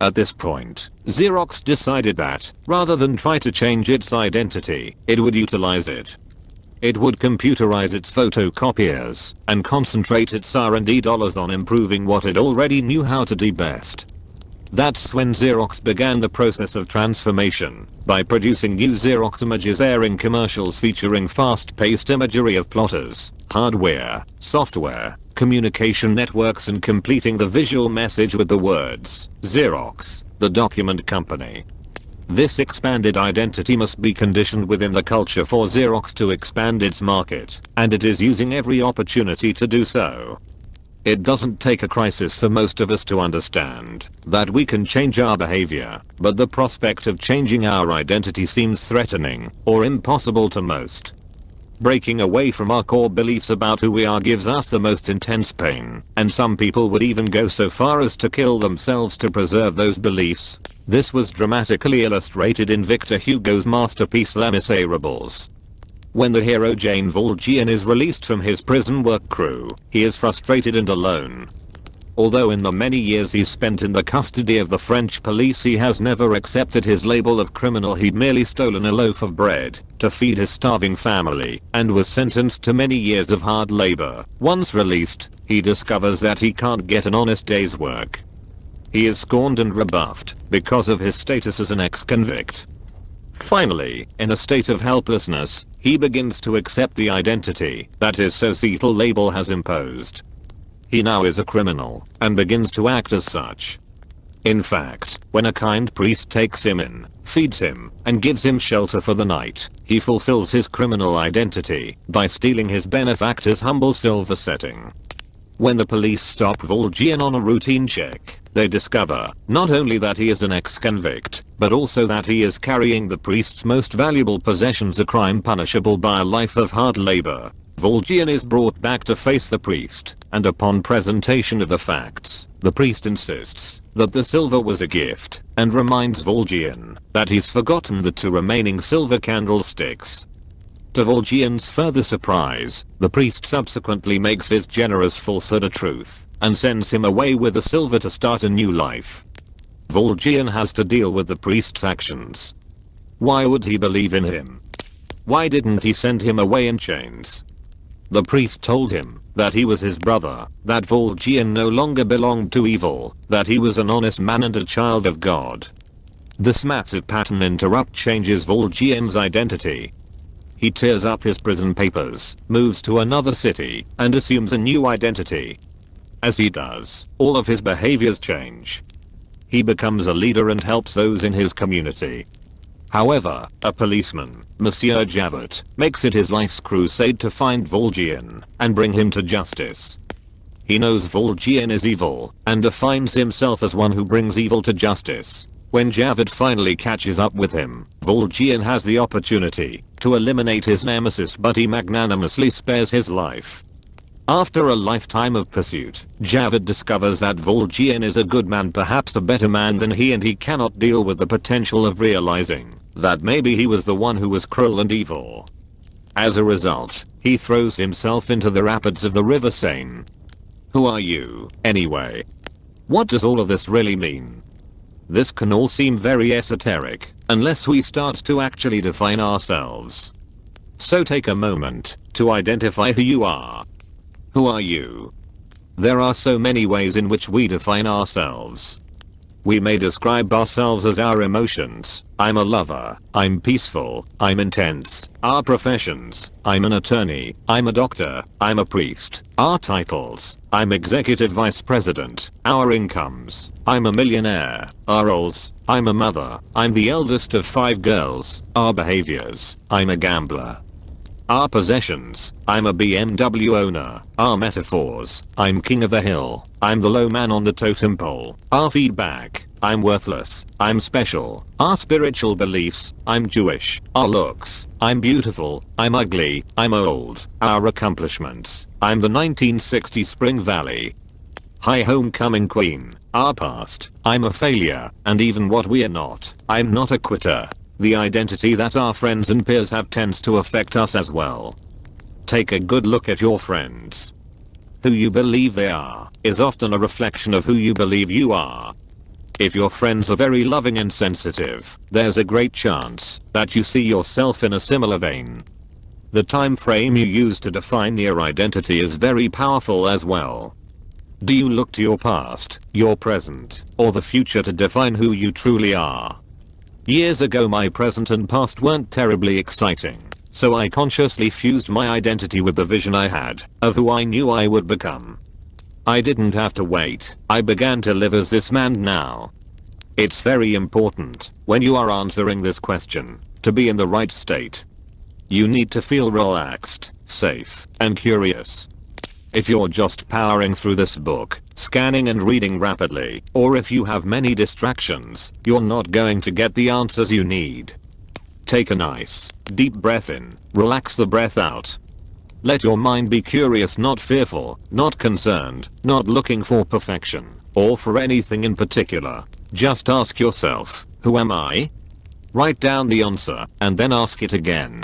At this point, Xerox decided that, rather than try to change its identity, it would utilize it. It would computerize its photocopiers and concentrate its R&D dollars on improving what it already knew how to do best. That's when Xerox began the process of transformation by producing new Xerox images, airing commercials featuring fast-paced imagery of plotters, hardware, software, communication networks, and completing the visual message with the words, "Xerox, the document company." This expanded identity must be conditioned within the culture for Xerox to expand its market, and it is using every opportunity to do so. It doesn't take a crisis for most of us to understand that we can change our behavior, but the prospect of changing our identity seems threatening or impossible to most. Breaking away from our core beliefs about who we are gives us the most intense pain, and some people would even go so far as to kill themselves to preserve those beliefs. This was dramatically illustrated in Victor Hugo's masterpiece Les Miserables. When the hero Jean Valjean is released from his prison work crew, he is frustrated and alone. Although in the many years he spent in the custody of the French police, he has never accepted his label of criminal. He'd merely stolen a loaf of bread to feed his starving family and was sentenced to many years of hard labor. Once released, he discovers that he can't get an honest day's work. He is scorned and rebuffed because of his status as an ex-convict. Finally, in a state of helplessness, he begins to accept the identity that his societal label has imposed. He now is a criminal and begins to act as such. In fact, when a kind priest takes him in, feeds him, and gives him shelter for the night, he fulfills his criminal identity by stealing his benefactor's humble silver setting. When the police stop Valjean on a routine check, they discover not only that he is an ex-convict, but also that he is carrying the priest's most valuable possessions, a crime punishable by a life of hard labor. Valjean is brought back to face the priest, and upon presentation of the facts, the priest insists that the silver was a gift, and reminds Valjean that he's forgotten the 2 remaining silver candlesticks. To Valjean's further surprise, the priest subsequently makes his generous falsehood a truth, and sends him away with the silver to start a new life. Valjean has to deal with the priest's actions. Why would he believe in him? Why didn't he send him away in chains? The priest told him that he was his brother, that Valjean no longer belonged to evil, that he was an honest man and a child of God. This massive pattern interrupt changes Valjean's identity. He tears up his prison papers, moves to another city, and assumes a new identity. As he does, all of his behaviors change. He becomes a leader and helps those in his community. However, a policeman, Monsieur Javert, makes it his life's crusade to find Valjean and bring him to justice. He knows Valjean is evil and defines himself as one who brings evil to justice. When Javert finally catches up with him, Valjean has the opportunity to eliminate his nemesis, but he magnanimously spares his life. After a lifetime of pursuit, Javert discovers that Valjean is a good man, perhaps a better man than he, and he cannot deal with the potential of realizing that maybe he was the one who was cruel and evil. As a result, he throws himself into the rapids of the River Seine. Who are you, anyway? What does all of this really mean? This can all seem very esoteric, unless we start to actually define ourselves. So take a moment to identify who you are. Who are you? There are so many ways in which we define ourselves. We may describe ourselves as our emotions. I'm a lover. I'm peaceful. I'm intense. Our professions. I'm an attorney. I'm a doctor. I'm a priest. Our titles. I'm executive vice president. Our incomes. I'm a millionaire. Our roles. I'm a mother. I'm the eldest of 5 girls. Our behaviors. I'm a gambler. Our possessions, I'm a BMW owner. Our metaphors, I'm king of the hill. I'm the low man on the totem pole. Our feedback, I'm worthless. I'm special. Our spiritual beliefs, I'm Jewish. Our looks, I'm beautiful. I'm ugly. I'm old. Our accomplishments, I'm the 1960 Spring Valley. Hi homecoming queen. Our past, I'm a failure. And even what we are not, I'm not a quitter. The identity that our friends and peers have tends to affect us as well. Take a good look at your friends. Who you believe they are is often a reflection of who you believe you are. If your friends are very loving and sensitive, there's a great chance that you see yourself in a similar vein. The time frame you use to define your identity is very powerful as well. Do you look to your past, your present, or the future to define who you truly are? Years ago my present and past weren't terribly exciting, so I consciously fused my identity with the vision I had of who I knew I would become. I didn't have to wait, I began to live as this man now. It's very important, when you are answering this question, to be in the right state. You need to feel relaxed, safe, and curious. If you're just powering through this book, scanning and reading rapidly, or if you have many distractions, you're not going to get the answers you need. Take a nice, deep breath in, relax the breath out. Let your mind be curious, not fearful, not concerned, not looking for perfection, or for anything in particular. Just ask yourself, who am I? Write down the answer, and then ask it again.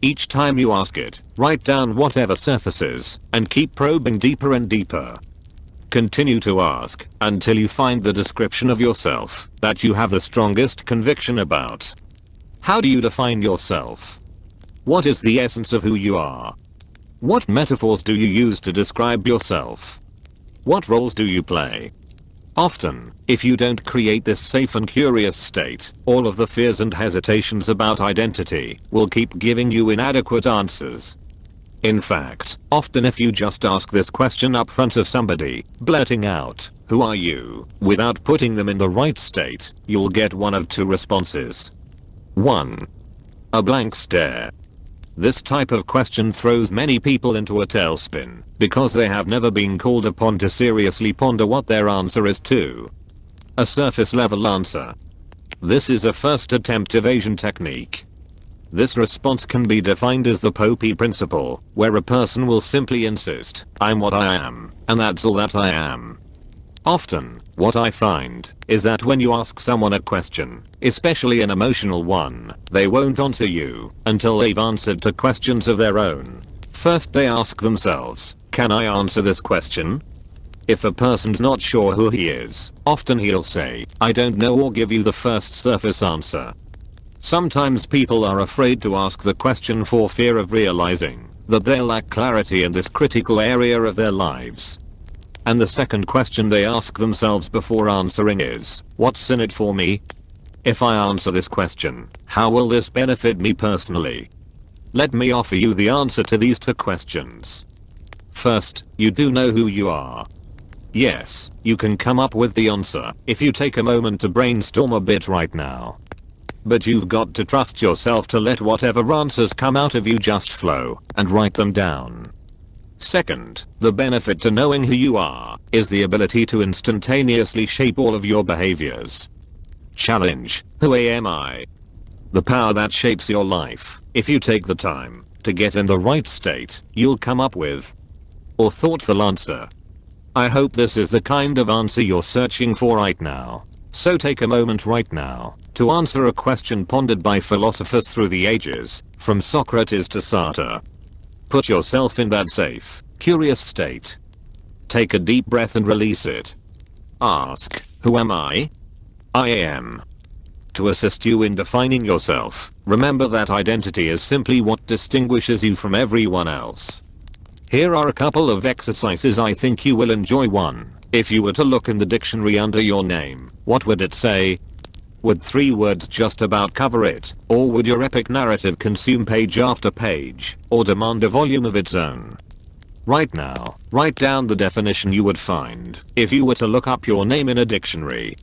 Each time you ask it, write down whatever surfaces, and keep probing deeper and deeper. Continue to ask, until you find the description of yourself that you have the strongest conviction about. How do you define yourself? What is the essence of who you are? What metaphors do you use to describe yourself? What roles do you play? Often, if you don't create this safe and curious state, all of the fears and hesitations about identity will keep giving you inadequate answers. In fact, often if you just ask this question up front of somebody, blurting out, "Who are you?" without putting them in the right state, you'll get one of two responses. 1. A blank stare. This type of question throws many people into a tailspin because they have never been called upon to seriously ponder what their answer is to. A surface level answer. This is a first attempt evasion technique. This response can be defined as the Popey principle, where a person will simply insist, "I'm what I am, and that's all that I am." Often, what I find is that when you ask someone a question, especially an emotional one, they won't answer you until they've answered to questions of their own. First they ask themselves, "Can I answer this question?" If a person's not sure who he is, often he'll say, "I don't know," or give you the first surface answer. Sometimes people are afraid to ask the question for fear of realizing that they lack clarity in this critical area of their lives. And the second question they ask themselves before answering is, "What's in it for me? If I answer this question, how will this benefit me personally?" Let me offer you the answer to these two questions. First, you do know who you are. Yes, you can come up with the answer if you take a moment to brainstorm a bit right now. But you've got to trust yourself to let whatever answers come out of you just flow and write them down. Second, the benefit to knowing who you are is the ability to instantaneously shape all of your behaviors. Challenge, who am I? The power that shapes your life. If you take the time to get in the right state, you'll come up with a thoughtful answer. I hope this is the kind of answer you're searching for right now. So take a moment right now to answer a question pondered by philosophers through the ages, from Socrates to Sartre. Put yourself in that safe, curious state. Take a deep breath and release it. Ask, who am I? I am. To assist you in defining yourself, remember that identity is simply what distinguishes you from everyone else. Here are a couple of exercises I think you will enjoy. 1. If you were to look in the dictionary under your name, what would it say? Would 3 words just about cover it, or would your epic narrative consume page after page, or demand a volume of its own? Right now, write down the definition you would find if you were to look up your name in a dictionary.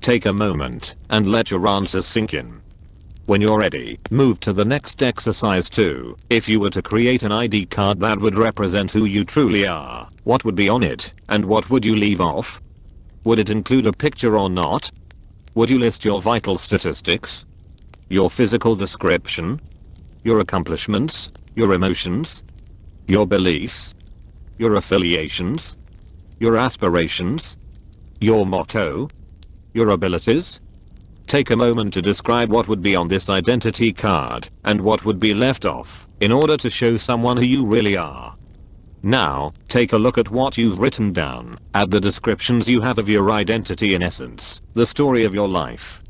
Take a moment and let your answers sink in. When you're ready, move to the next exercise 2. If you were to create an ID card that would represent who you truly are, what would be on it, and what would you leave off? Would it include a picture or not? Would you list your vital statistics? Your physical description? Your accomplishments? Your emotions? Your beliefs? Your affiliations? Your aspirations? Your motto? Your abilities? Take a moment to describe what would be on this identity card and what would be left off in order to show someone who you really are. Now, take a look at what you've written down, at the descriptions you have of your identity in essence, the story of your life.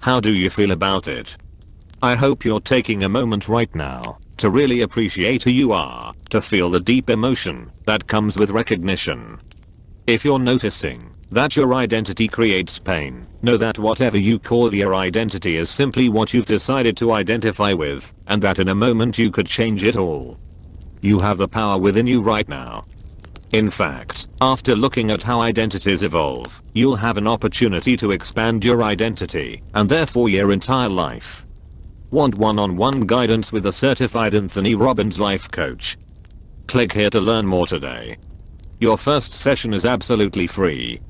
How do you feel about it? I hope you're taking a moment right now to really appreciate who you are, to feel the deep emotion that comes with recognition. If you're noticing that your identity creates pain, know that whatever you call your identity is simply what you've decided to identify with, and that in a moment you could change it all. You have the power within you right now. In fact, after looking at how identities evolve, you'll have an opportunity to expand your identity, and therefore your entire life. Want one-on-one guidance with a certified Tony Robbins life coach? Click here to learn more today. Your first session is absolutely free.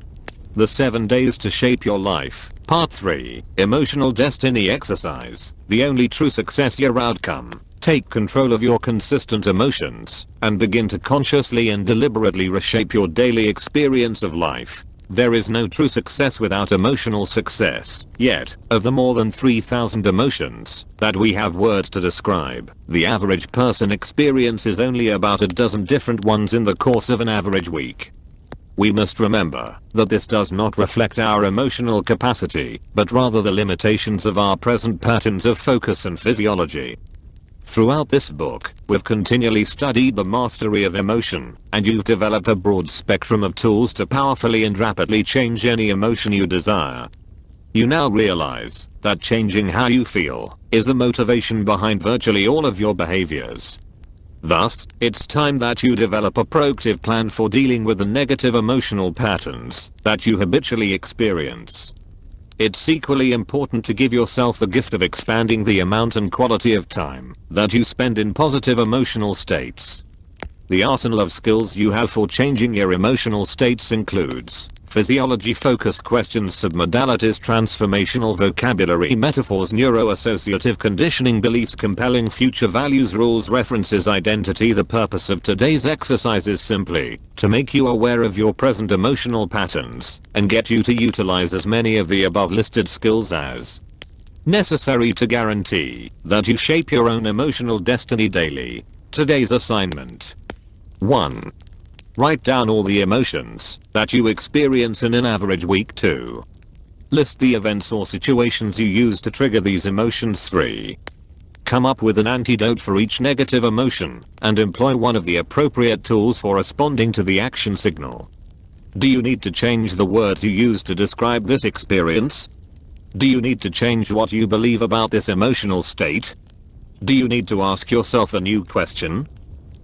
The 7 days to shape your life, part 3, emotional destiny exercise, the only true success your outcome. Take control of your consistent emotions and begin to consciously and deliberately reshape your daily experience of life. There is no true success without emotional success, yet, of the more than 3,000 emotions that we have words to describe, the average person experiences only about a dozen different ones in the course of an average week. We must remember that this does not reflect our emotional capacity, but rather the limitations of our present patterns of focus and physiology. Throughout this book, we've continually studied the mastery of emotion, and you've developed a broad spectrum of tools to powerfully and rapidly change any emotion you desire. You now realize that changing how you feel is the motivation behind virtually all of your behaviors. Thus, it's time that you develop a proactive plan for dealing with the negative emotional patterns that you habitually experience. It's equally important to give yourself the gift of expanding the amount and quality of time that you spend in positive emotional states. The arsenal of skills you have for changing your emotional states includes physiology-focused questions, submodalities, transformational vocabulary, metaphors, neuro-associative conditioning, beliefs, compelling future values, rules, references, identity. The purpose of today's exercise is simply to make you aware of your present emotional patterns and get you to utilize as many of the above listed skills as necessary to guarantee that you shape your own emotional destiny daily. Today's assignment: 1. Write down all the emotions that you experience in an average week. 2. List the events or situations you use to trigger these emotions. 3. Come up with an antidote for each negative emotion and employ one of the appropriate tools for responding to the action signal. Do you need to change the words you use to describe this experience? Do you need to change what you believe about this emotional state? Do you need to ask yourself a new question?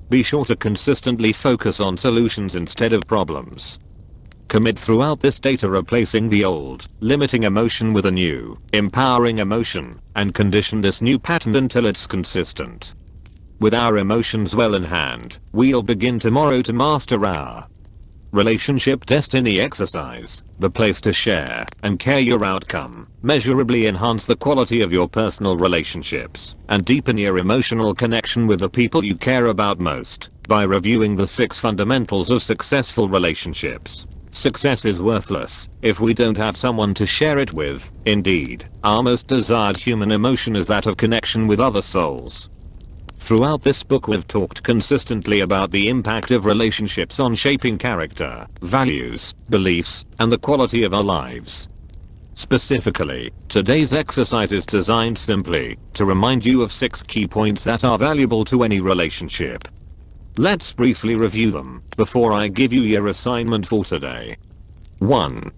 Be sure to consistently focus on solutions instead of problems. Commit throughout this day to replacing the old, limiting emotion with a new, empowering emotion, and condition this new pattern until it's consistent. With our emotions well in hand, we'll begin tomorrow to master our relationship destiny exercise, the place to share and care your outcome, measurably enhance the quality of your personal relationships, and deepen your emotional connection with the people you care about most by reviewing the 6 fundamentals of successful relationships. Success is worthless if we don't have someone to share it with. Indeed, our most desired human emotion is that of connection with other souls. Throughout this book we've talked consistently about the impact of relationships on shaping character, values, beliefs, and the quality of our lives. Specifically, today's exercise is designed simply to remind you of 6 key points that are valuable to any relationship. Let's briefly review them before I give you your assignment for today. 1.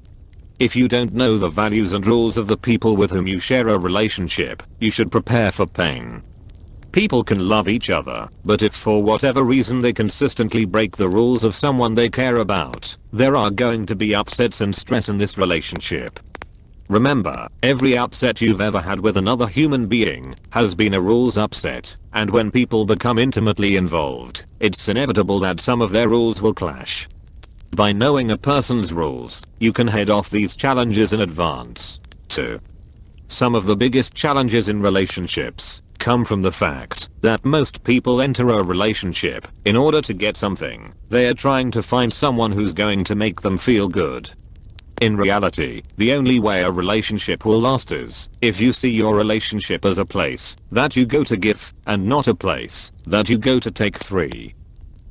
If you don't know the values and rules of the people with whom you share a relationship, you should prepare for pain. People can love each other, but if for whatever reason they consistently break the rules of someone they care about, there are going to be upsets and stress in this relationship. Remember, every upset you've ever had with another human being has been a rules upset, and when people become intimately involved, it's inevitable that some of their rules will clash. By knowing a person's rules, you can head off these challenges in advance. 2. Some of the biggest challenges in relationships come from the fact that most people enter a relationship in order to get something. They are trying to find someone who's going to make them feel good. In reality, the only way a relationship will last is if you see your relationship as a place that you go to give and not a place that you go to take. 3.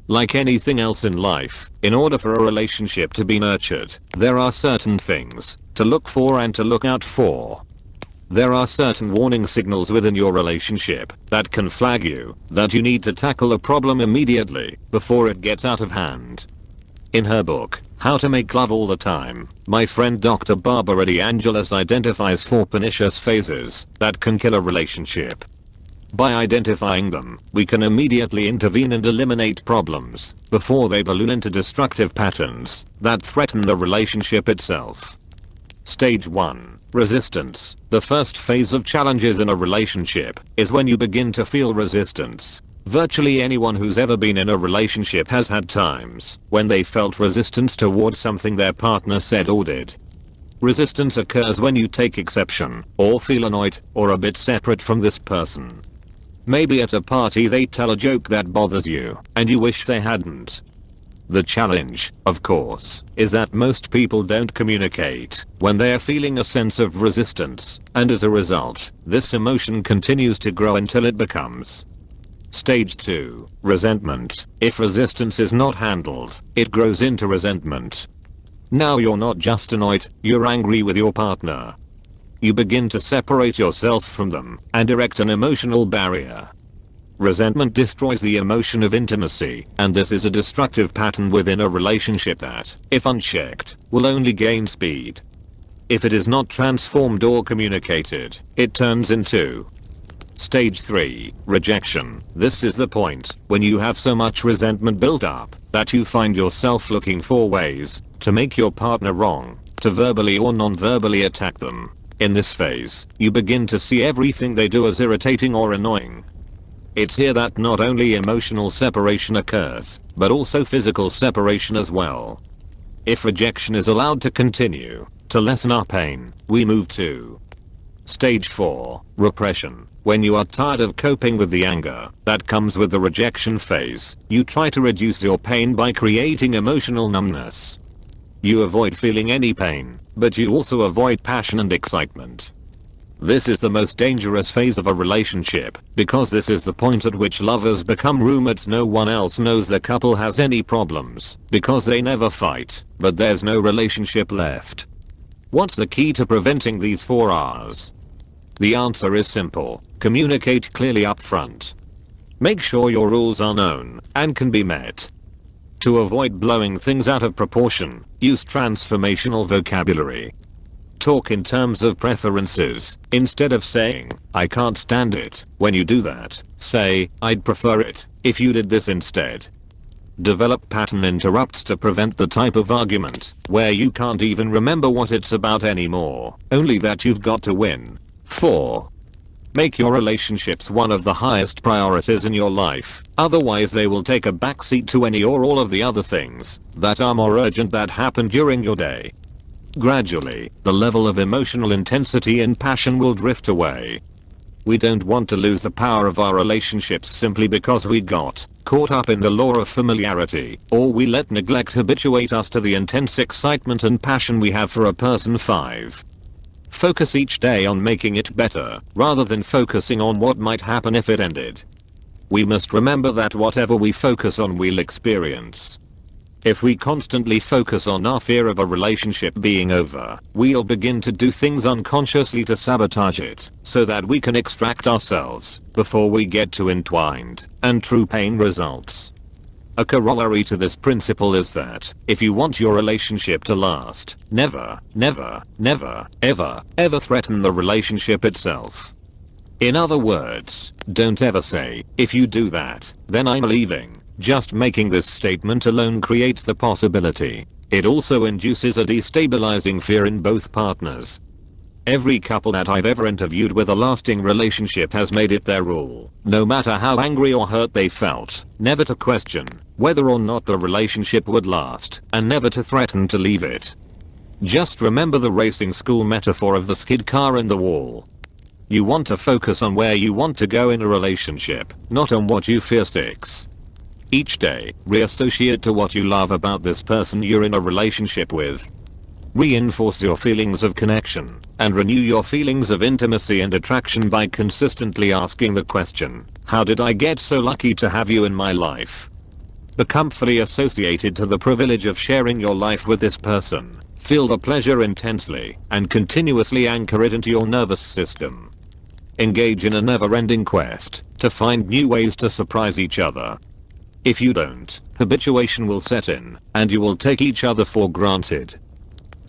Like anything else in life, in order for a relationship to be nurtured, there are certain things to look for and to look out for. There are certain warning signals within your relationship that can flag you that you need to tackle a problem immediately before it gets out of hand. In her book, How to Make Love All the Time, my friend Dr. Barbara DeAngelis identifies 4 pernicious phases that can kill a relationship. By identifying them, we can immediately intervene and eliminate problems before they balloon into destructive patterns that threaten the relationship itself. Stage 1. Resistance. The first phase of challenges in a relationship is when you begin to feel resistance. Virtually anyone who's ever been in a relationship has had times when they felt resistance towards something their partner said or did. Resistance occurs when you take exception, or feel annoyed, or a bit separate from this person. Maybe at a party they tell a joke that bothers you, and you wish they hadn't. The challenge, of course, is that most people don't communicate when they are feeling a sense of resistance, and as a result, this emotion continues to grow until it becomes Stage 2. Resentment. If resistance is not handled, it grows into resentment. Now you're not just annoyed, you're angry with your partner. You begin to separate yourself from them and erect an emotional barrier. Resentment destroys the emotion of intimacy, and this is a destructive pattern within a relationship that, if unchecked, will only gain speed. If it is not transformed or communicated, it turns into Stage 3. Rejection. This is the point when you have so much resentment built up that you find yourself looking for ways to make your partner wrong, to verbally or non-verbally attack them. In this phase, you begin to see everything they do as irritating or annoying. It's here that not only emotional separation occurs, but also physical separation as well. If rejection is allowed to continue, to lessen our pain, we move to Stage 4. Repression. When you are tired of coping with the anger that comes with the rejection phase, you try to reduce your pain by creating emotional numbness. You avoid feeling any pain, but you also avoid passion and excitement. This is the most dangerous phase of a relationship, because this is the point at which lovers become roommates. No one else knows the couple has any problems, because they never fight, but there's no relationship left. What's the key to preventing these 4 R's? The answer is simple. Communicate clearly up front. Make sure your rules are known and can be met. To avoid blowing things out of proportion, use transformational vocabulary. Talk in terms of preferences. Instead of saying, "I can't stand it," when you do that, say, "I'd prefer it if you did this instead." Develop pattern interrupts to prevent the type of argument where you can't even remember what it's about anymore, only that you've got to win. 4. Make your relationships one of the highest priorities in your life, otherwise they will take a backseat to any or all of the other things that are more urgent that happen during your day. Gradually, the level of emotional intensity and passion will drift away. We don't want to lose the power of our relationships simply because we got caught up in the law of familiarity, or we let neglect habituate us to the intense excitement and passion we have for a person. 5. Focus each day on making it better, rather than focusing on what might happen if it ended. We must remember that whatever we focus on we'll experience. If we constantly focus on our fear of a relationship being over, we'll begin to do things unconsciously to sabotage it, so that we can extract ourselves before we get too entwined, and true pain results. A corollary to this principle is that, if you want your relationship to last, never, ever threaten the relationship itself. In other words, don't ever say, "If you do that, then I'm leaving." Just making this statement alone creates the possibility. It also induces a destabilizing fear in both partners. Every couple that I've ever interviewed with a lasting relationship has made it their rule, no matter how angry or hurt they felt, never to question whether or not the relationship would last, and never to threaten to leave it. Just remember the racing school metaphor of the skid car in the wall. You want to focus on where you want to go in a relationship, not on what you fear. 6. Each day, reassociate to what you love about this person you're in a relationship with. Reinforce your feelings of connection, and renew your feelings of intimacy and attraction by consistently asking the question, how did I get so lucky to have you in my life? Become fully associated to the privilege of sharing your life with this person. Feel the pleasure intensely, and continuously anchor it into your nervous system. Engage in a never-ending quest to find new ways to surprise each other. If you don't, habituation will set in, and you will take each other for granted.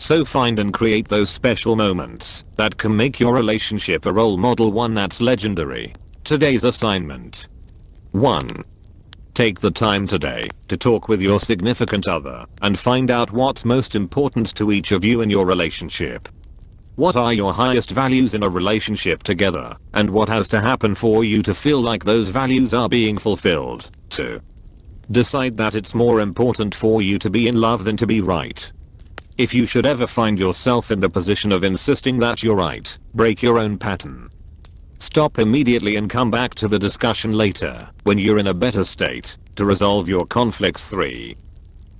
So find and create those special moments that can make your relationship a role model, one that's legendary. Today's assignment. 1. Take the time today to talk with your significant other and find out what's most important to each of you in your relationship. What are your highest values in a relationship together, and what has to happen for you to feel like those values are being fulfilled? 2. Decide that it's more important for you to be in love than to be right. If you should ever find yourself in the position of insisting that you're right, break your own pattern. Stop immediately and come back to the discussion later, when you're in a better state, to resolve your conflicts. 3.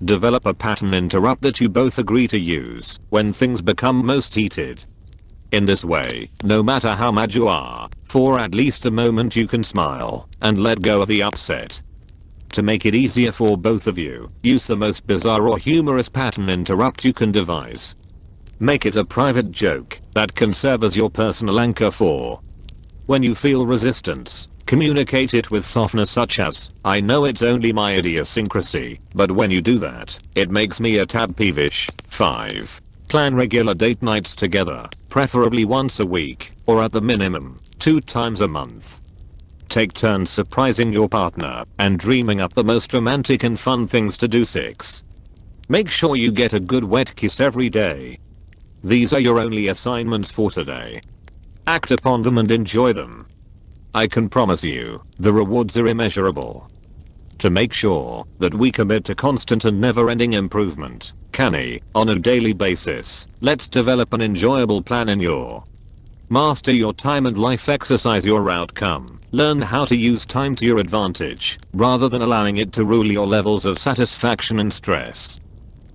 Develop a pattern interrupt that you both agree to use when things become most heated. In this way, no matter how mad you are, for at least a moment you can smile and let go of the upset. To make it easier for both of you, use the most bizarre or humorous pattern interrupt you can devise. Make it a private joke that can serve as your personal anchor for when you feel resistance. Communicate it with softness, such as, I know it's only my idiosyncrasy, but when you do that, it makes me a tad peevish. 5. Plan regular date nights together, preferably once a week, or at the minimum, 2 times a month. Take turns surprising your partner and dreaming up the most romantic and fun things to do. 6. Make sure you get a good wet kiss every day. These are your only assignments for today. Act upon them and enjoy them. I can promise you, the rewards are immeasurable. To make sure that we commit to constant and never-ending improvement, on a daily basis, let's develop an enjoyable plan in your master your time and life, exercise your outcome. Learn how to use time to your advantage, rather than allowing it to rule your levels of satisfaction and stress.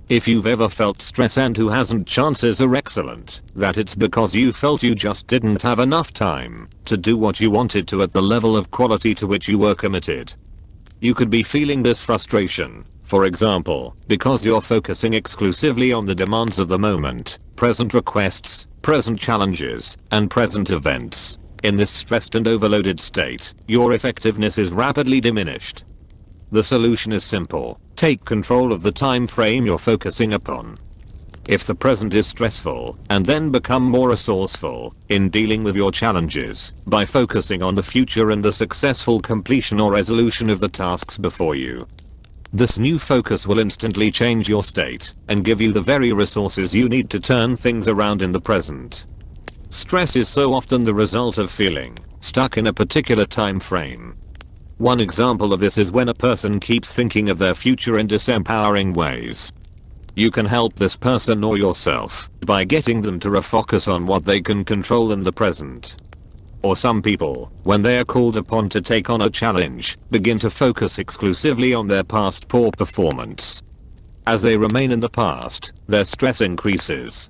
If you've ever felt stress, and who hasn't, chances are excellent that it's because you felt you just didn't have enough time to do what you wanted to at the level of quality to which you were committed. You could be feeling this frustration, for example, because you're focusing exclusively on the demands of the moment, present requests, present challenges, and present events. In this stressed and overloaded state, your effectiveness is rapidly diminished. The solution is simple. Take control of the time frame you're focusing upon. If the present is stressful, and then become more resourceful in dealing with your challenges by focusing on the future and the successful completion or resolution of the tasks before you. This new focus will instantly change your state and give you the very resources you need to turn things around in the present. Stress is so often the result of feeling stuck in a particular time frame. One example of this is when a person keeps thinking of their future in disempowering ways. You can help this person or yourself by getting them to refocus on what they can control in the present. Or some people, when they are called upon to take on a challenge, begin to focus exclusively on their past poor performance. As they remain in the past, their stress increases.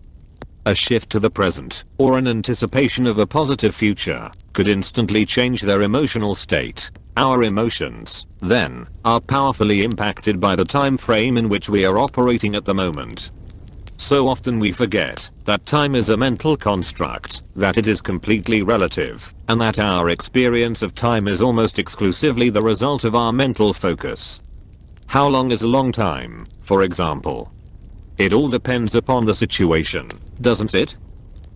A shift to the present, or an anticipation of a positive future, could instantly change their emotional state. Our emotions, then, are powerfully impacted by the time frame in which we are operating at the moment. So often we forget that time is a mental construct, that it is completely relative, and that our experience of time is almost exclusively the result of our mental focus. How long is a long time, for example? It all depends upon the situation, doesn't it?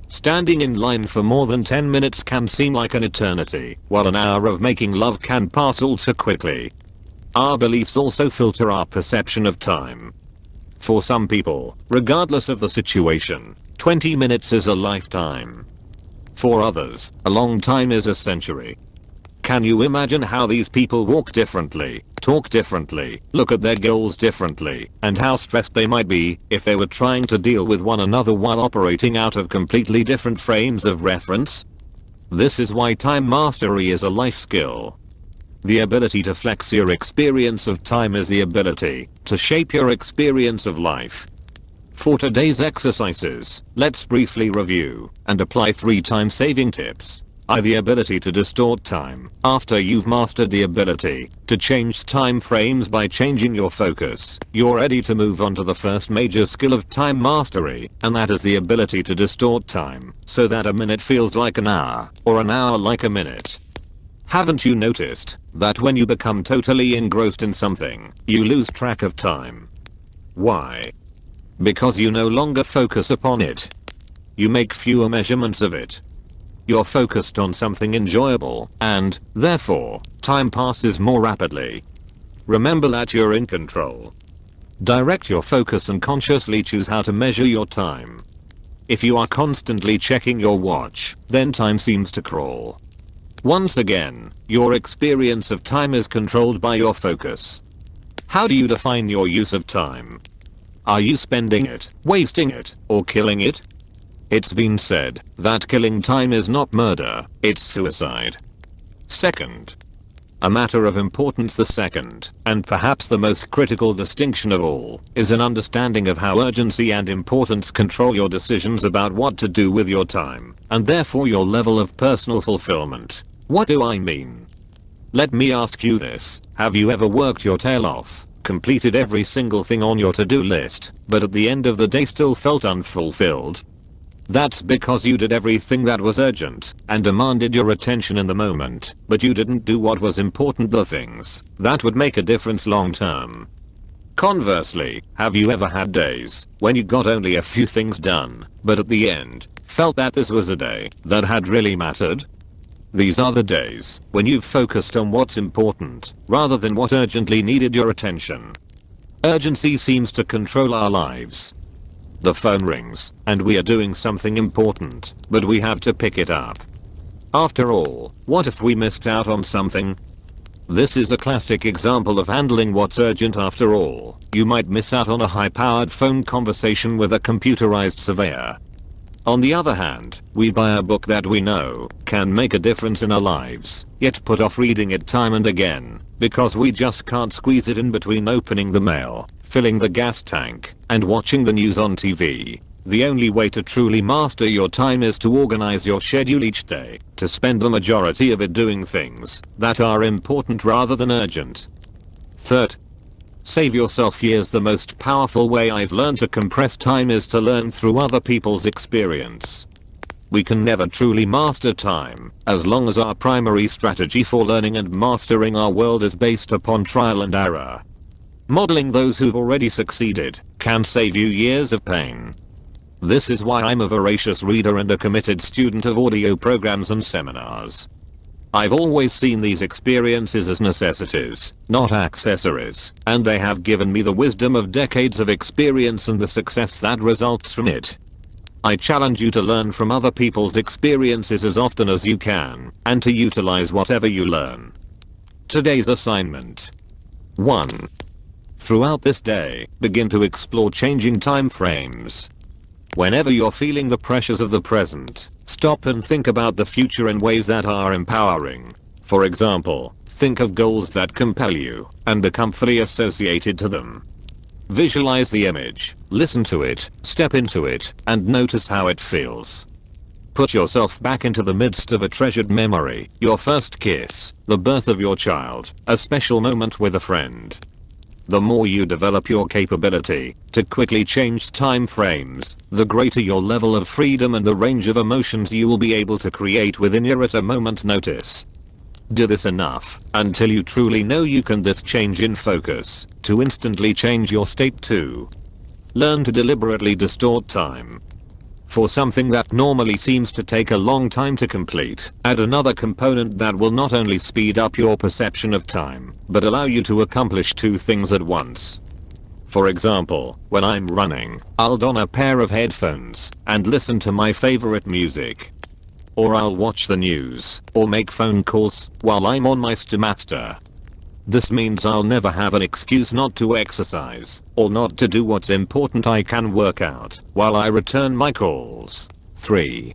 Standing in line for more than 10 minutes can seem like an eternity, while an hour of making love can pass all too quickly. Our beliefs also filter our perception of time. For some people, regardless of the situation, 20 minutes is a lifetime. For others, a long time is a century. Can you imagine how these people walk differently, talk differently, look at their goals differently, and how stressed they might be if they were trying to deal with one another while operating out of completely different frames of reference? This is why time mastery is a life skill. The ability to flex your experience of time is the ability to shape your experience of life. For today's exercises, let's briefly review and apply 3 time-saving tips. The ability to distort time. After you've mastered the ability to change time frames by changing your focus, you're ready to move on to the first major skill of time mastery, and that is the ability to distort time so that a minute feels like an hour, or an hour like a minute. Haven't you noticed that when you become totally engrossed in something, you lose track of time? Why? Because you no longer focus upon it. You make fewer measurements of it. You're focused on something enjoyable, and, therefore, time passes more rapidly. Remember that you're in control. Direct your focus and consciously choose how to measure your time. If you are constantly checking your watch, then time seems to crawl. Once again, your experience of time is controlled by your focus. How do you define your use of time? Are you spending it, wasting it, or killing it? It's been said that killing time is not murder, it's suicide. Second. A matter of importance. The second, and perhaps the most critical distinction of all, is an understanding of how urgency and importance control your decisions about what to do with your time, and therefore your level of personal fulfillment. What do I mean? Let me ask you this: have you ever worked your tail off, completed every single thing on your to-do list, but at the end of the day still felt unfulfilled? That's because you did everything that was urgent and demanded your attention in the moment, but you didn't do what was important, the things that would make a difference long term. Conversely, have you ever had days when you got only a few things done, but at the end, felt that this was a day that had really mattered? These are the days when you've focused on what's important, rather than what urgently needed your attention. Urgency seems to control our lives. The phone rings, and we are doing something important, but we have to pick it up. After all, what if we missed out on something? This is a classic example of handling what's urgent. After all, you might miss out on a high-powered phone conversation with a computerized surveyor. On the other hand, we buy a book that we know can make a difference in our lives, yet put off reading it time and again, because we just can't squeeze it in between opening the mail, filling the gas tank, and watching the news on TV. The only way to truly master your time is to organize your schedule each day, to spend the majority of it doing things that are important rather than urgent. Third, save yourself years. The most powerful way I've learned to compress time is to learn through other people's experience. We can never truly master time as long as our primary strategy for learning and mastering our world is based upon trial and error. Modeling those who've already succeeded can save you years of pain. This is why I'm a voracious reader and a committed student of audio programs and seminars. I've always seen these experiences as necessities, not accessories, and they have given me the wisdom of decades of experience and the success that results from it. I challenge you to learn from other people's experiences as often as you can, and to utilize whatever you learn. Today's assignment. 1. Throughout this day, begin to explore changing time frames. Whenever you're feeling the pressures of the present, stop and think about the future in ways that are empowering. For example, think of goals that compel you and become fully associated to them. Visualize the image, listen to it, step into it, and notice how it feels. Put yourself back into the midst of a treasured memory, your first kiss, the birth of your child, a special moment with a friend. The more you develop your capability to quickly change time frames, the greater your level of freedom and the range of emotions you will be able to create within you at a moment's notice. Do this enough until you truly know you can. This change in focus to instantly change your state too. Learn to deliberately distort time. For something that normally seems to take a long time to complete, add another component that will not only speed up your perception of time, but allow you to accomplish 2 things at once. For example, when I'm running, I'll don a pair of headphones and listen to my favorite music. Or I'll watch the news or make phone calls while I'm on my Stairmaster. This means I'll never have an excuse not to exercise or not to do what's important. I can work out while I return my calls. 3.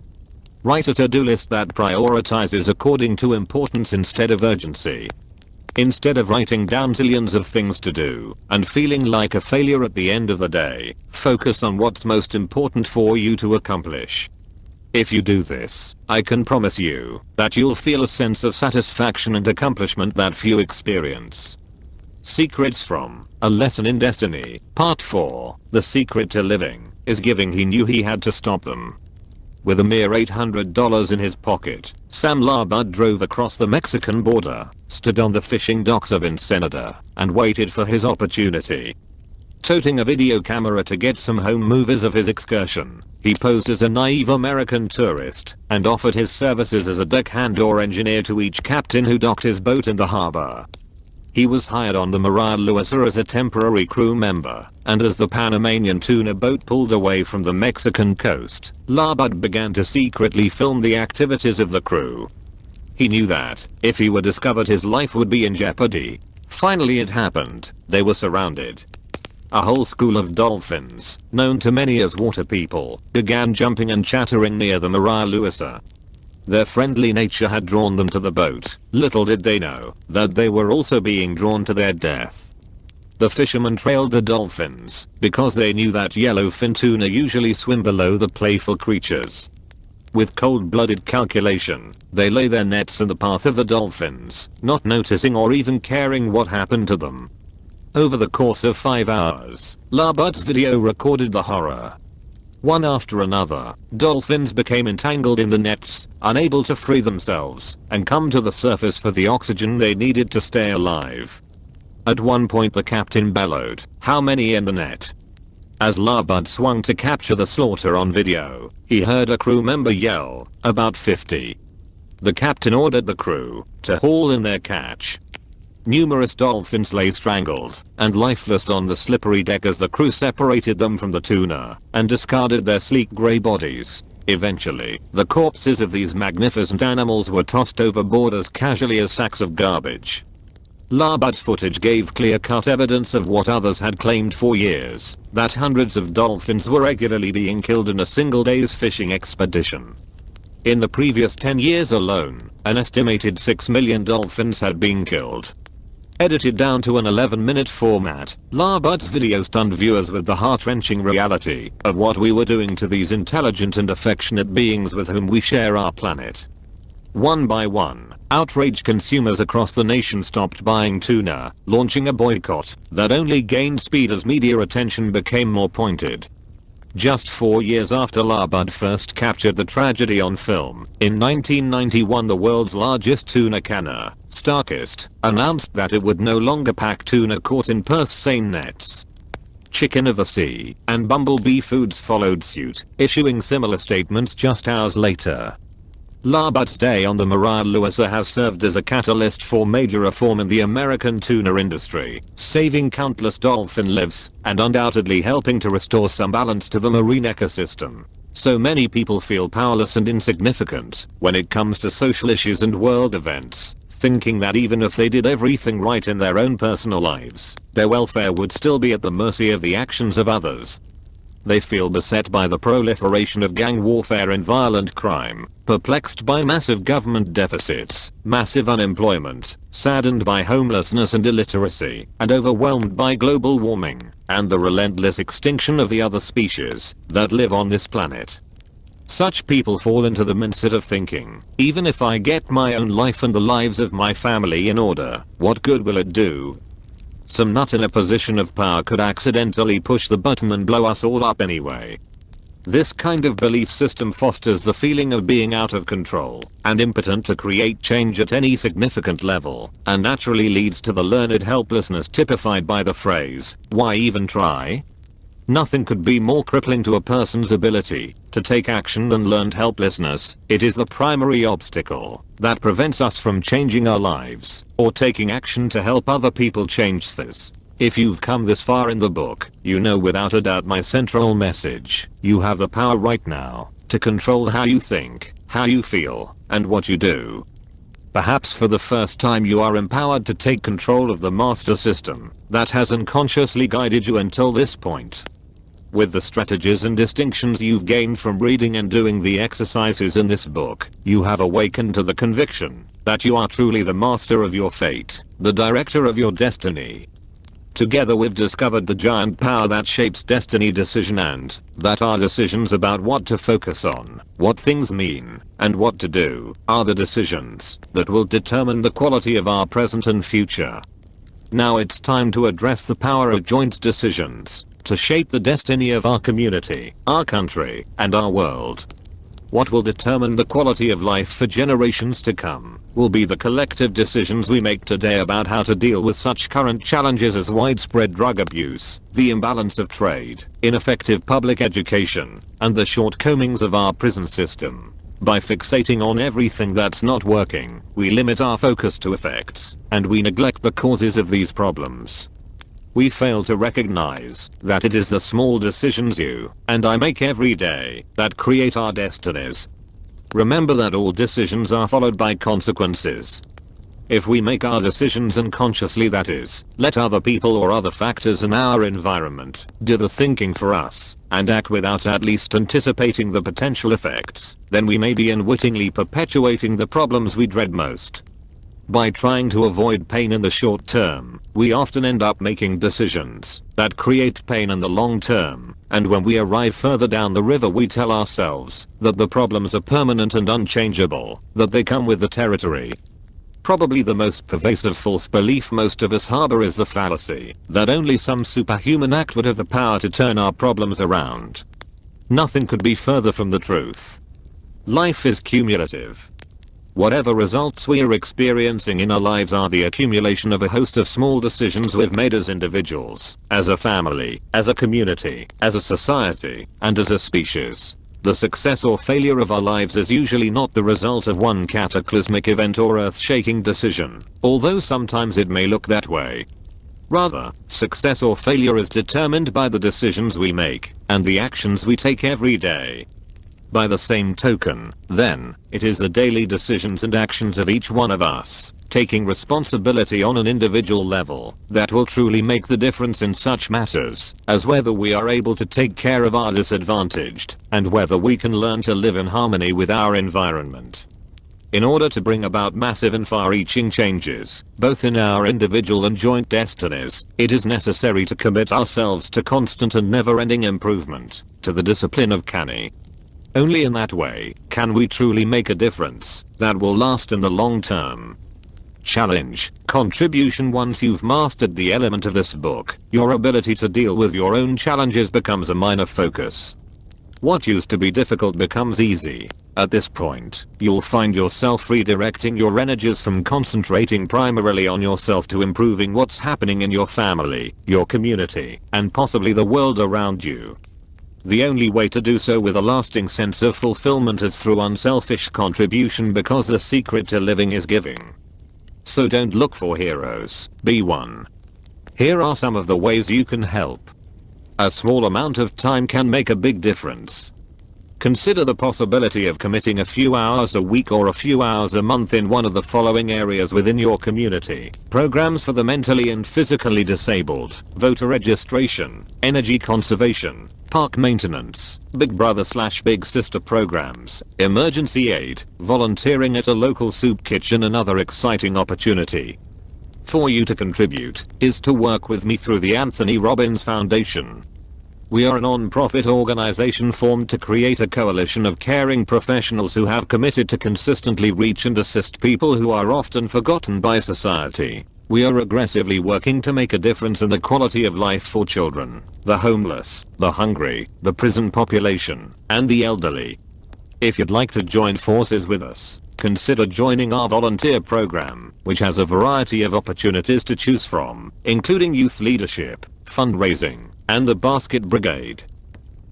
Write a to-do list that prioritizes according to importance instead of urgency. Instead of writing down zillions of things to do and feeling like a failure at the end of the day, focus on what's most important for you to accomplish. If you do this, I can promise you that you'll feel a sense of satisfaction and accomplishment that few experience. Secrets from A Lesson in Destiny, Part 4. The secret to living is giving. He knew he had to stop them. With a mere $800 in his pocket, Sam Labud drove across the Mexican border, stood on the fishing docks of Ensenada, and waited for his opportunity. Toting a video camera to get some home movies of his excursion, he posed as a naive American tourist and offered his services as a deckhand or engineer to each captain who docked his boat in the harbor. He was hired on the Maria Luisa as a temporary crew member, and as the Panamanian tuna boat pulled away from the Mexican coast, Labud began to secretly film the activities of the crew. He knew that, if he were discovered, his life would be in jeopardy. Finally it happened. They were surrounded. A whole school of dolphins, known to many as water people, began jumping and chattering near the Maria Luisa. Their friendly nature had drawn them to the boat. Little did they know that they were also being drawn to their death. The fishermen trailed the dolphins because they knew that yellowfin tuna usually swim below the playful creatures. With cold-blooded calculation, they lay their nets in the path of the dolphins, not noticing or even caring what happened to them. Over the course of 5 hours, Labud's video recorded the horror. One after another, dolphins became entangled in the nets, unable to free themselves and come to the surface for the oxygen they needed to stay alive. At one point the captain bellowed, "How many in the net?" As Labud swung to capture the slaughter on video, he heard a crew member yell, "About 50." The captain ordered the crew to haul in their catch. Numerous dolphins lay strangled and lifeless on the slippery deck as the crew separated them from the tuna and discarded their sleek grey bodies. Eventually, the corpses of these magnificent animals were tossed overboard as casually as sacks of garbage. Labud's footage gave clear-cut evidence of what others had claimed for years, that hundreds of dolphins were regularly being killed in a single day's fishing expedition. In the previous 10 years alone, an estimated 6 million dolphins had been killed. Edited down to an 11-minute format, Labud's video stunned viewers with the heart-wrenching reality of what we were doing to these intelligent and affectionate beings with whom we share our planet. One by one, outraged consumers across the nation stopped buying tuna, launching a boycott that only gained speed as media attention became more pointed. Just 4 years after Labud first captured the tragedy on film, in 1991 the world's largest tuna canner, Starkist, announced that it would no longer pack tuna caught in purse seine nets. Chicken of the Sea and Bumblebee Foods followed suit, issuing similar statements just hours later. Labud's day on the Maria Luisa has served as a catalyst for major reform in the American tuna industry, saving countless dolphin lives and undoubtedly helping to restore some balance to the marine ecosystem. So many people feel powerless and insignificant when it comes to social issues and world events, thinking that even if they did everything right in their own personal lives, their welfare would still be at the mercy of the actions of others. They feel beset by the proliferation of gang warfare and violent crime, perplexed by massive government deficits, massive unemployment, saddened by homelessness and illiteracy, and overwhelmed by global warming and the relentless extinction of the other species that live on this planet. Such people fall into the mindset of thinking, even if I get my own life and the lives of my family in order, what good will it do? Some nut in a position of power could accidentally push the button and blow us all up anyway. This kind of belief system fosters the feeling of being out of control and impotent to create change at any significant level, and naturally leads to the learned helplessness typified by the phrase, "Why even try?" Nothing could be more crippling to a person's ability to take action than learned helplessness. It is the primary obstacle that prevents us from changing our lives or taking action to help other people change this. If you've come this far in the book, you know without a doubt my central message. You have the power right now to control how you think, how you feel, and what you do. Perhaps for the first time you are empowered to take control of the master system that has unconsciously guided you until this point. With the strategies and distinctions you've gained from reading and doing the exercises in this book, you have awakened to the conviction that you are truly the master of your fate, the director of your destiny. Together we've discovered the giant power that shapes destiny decision and that our decisions about what to focus on, what things mean, and what to do are the decisions that will determine the quality of our present and future. Now it's time to address the power of joint decisions to shape the destiny of our community, our country, and our world. What will determine the quality of life for generations to come will be the collective decisions we make today about how to deal with such current challenges as widespread drug abuse, the imbalance of trade, ineffective public education, and the shortcomings of our prison system. By fixating on everything that's not working, we limit our focus to effects, and we neglect the causes of these problems. We fail to recognize that it is the small decisions you and I make every day that create our destinies. Remember that all decisions are followed by consequences. If we make our decisions unconsciously, that is, let other people or other factors in our environment do the thinking for us and act without at least anticipating the potential effects, then we may be unwittingly perpetuating the problems we dread most. By trying to avoid pain in the short term, we often end up making decisions that create pain in the long term, and when we arrive further down the river we tell ourselves that the problems are permanent and unchangeable, that they come with the territory. Probably the most pervasive false belief most of us harbor is the fallacy that only some superhuman act would have the power to turn our problems around. Nothing could be further from the truth. Life is cumulative. Whatever results we are experiencing in our lives are the accumulation of a host of small decisions we've made as individuals, as a family, as a community, as a society, and as a species. The success or failure of our lives is usually not the result of one cataclysmic event or earth-shaking decision, although sometimes it may look that way. Rather, success or failure is determined by the decisions we make and the actions we take every day. By the same token, then, it is the daily decisions and actions of each one of us, taking responsibility on an individual level, that will truly make the difference in such matters as whether we are able to take care of our disadvantaged, and whether we can learn to live in harmony with our environment. In order to bring about massive and far-reaching changes, both in our individual and joint destinies, it is necessary to commit ourselves to constant and never-ending improvement, to the discipline of canny. Only in that way can we truly make a difference that will last in the long term. Challenge, contribution. Once you've mastered the element of this book, your ability to deal with your own challenges becomes a minor focus. What used to be difficult becomes easy. At this point, you'll find yourself redirecting your energies from concentrating primarily on yourself to improving what's happening in your family, your community, and possibly the world around you. The only way to do so with a lasting sense of fulfillment is through unselfish contribution, because the secret to living is giving. So don't look for heroes, be one. Here are some of the ways you can help. A small amount of time can make a big difference. Consider the possibility of committing a few hours a week or a few hours a month in one of the following areas within your community: programs for the mentally and physically disabled, voter registration, energy conservation, park maintenance, Big Brother/Big Sister programs, emergency aid, volunteering at a local soup kitchen. Another exciting opportunity for you to contribute is to work with me through the Tony Robbins Foundation. We are a non-profit organization formed to create a coalition of caring professionals who have committed to consistently reach and assist people who are often forgotten by society. We are aggressively working to make a difference in the quality of life for children, the homeless, the hungry, the prison population, and the elderly. If you'd like to join forces with us, consider joining our volunteer program, which has a variety of opportunities to choose from, including youth leadership, fundraising, and the Basket Brigade.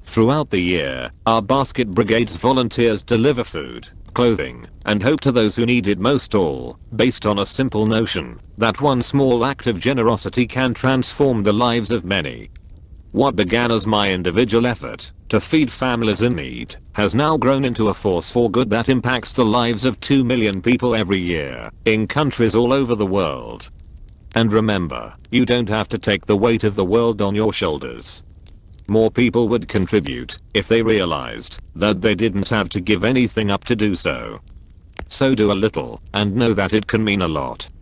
Throughout the year, our Basket Brigade's volunteers deliver food, clothing, and hope to those who need it most, all based on a simple notion that one small act of generosity can transform the lives of many. What began as my individual effort to feed families in need has now grown into a force for good that impacts the lives of 2 million people every year in countries all over the world. And remember, you don't have to take the weight of the world on your shoulders. More people would contribute if they realized that they didn't have to give anything up to do so. So do a little and know that it can mean a lot.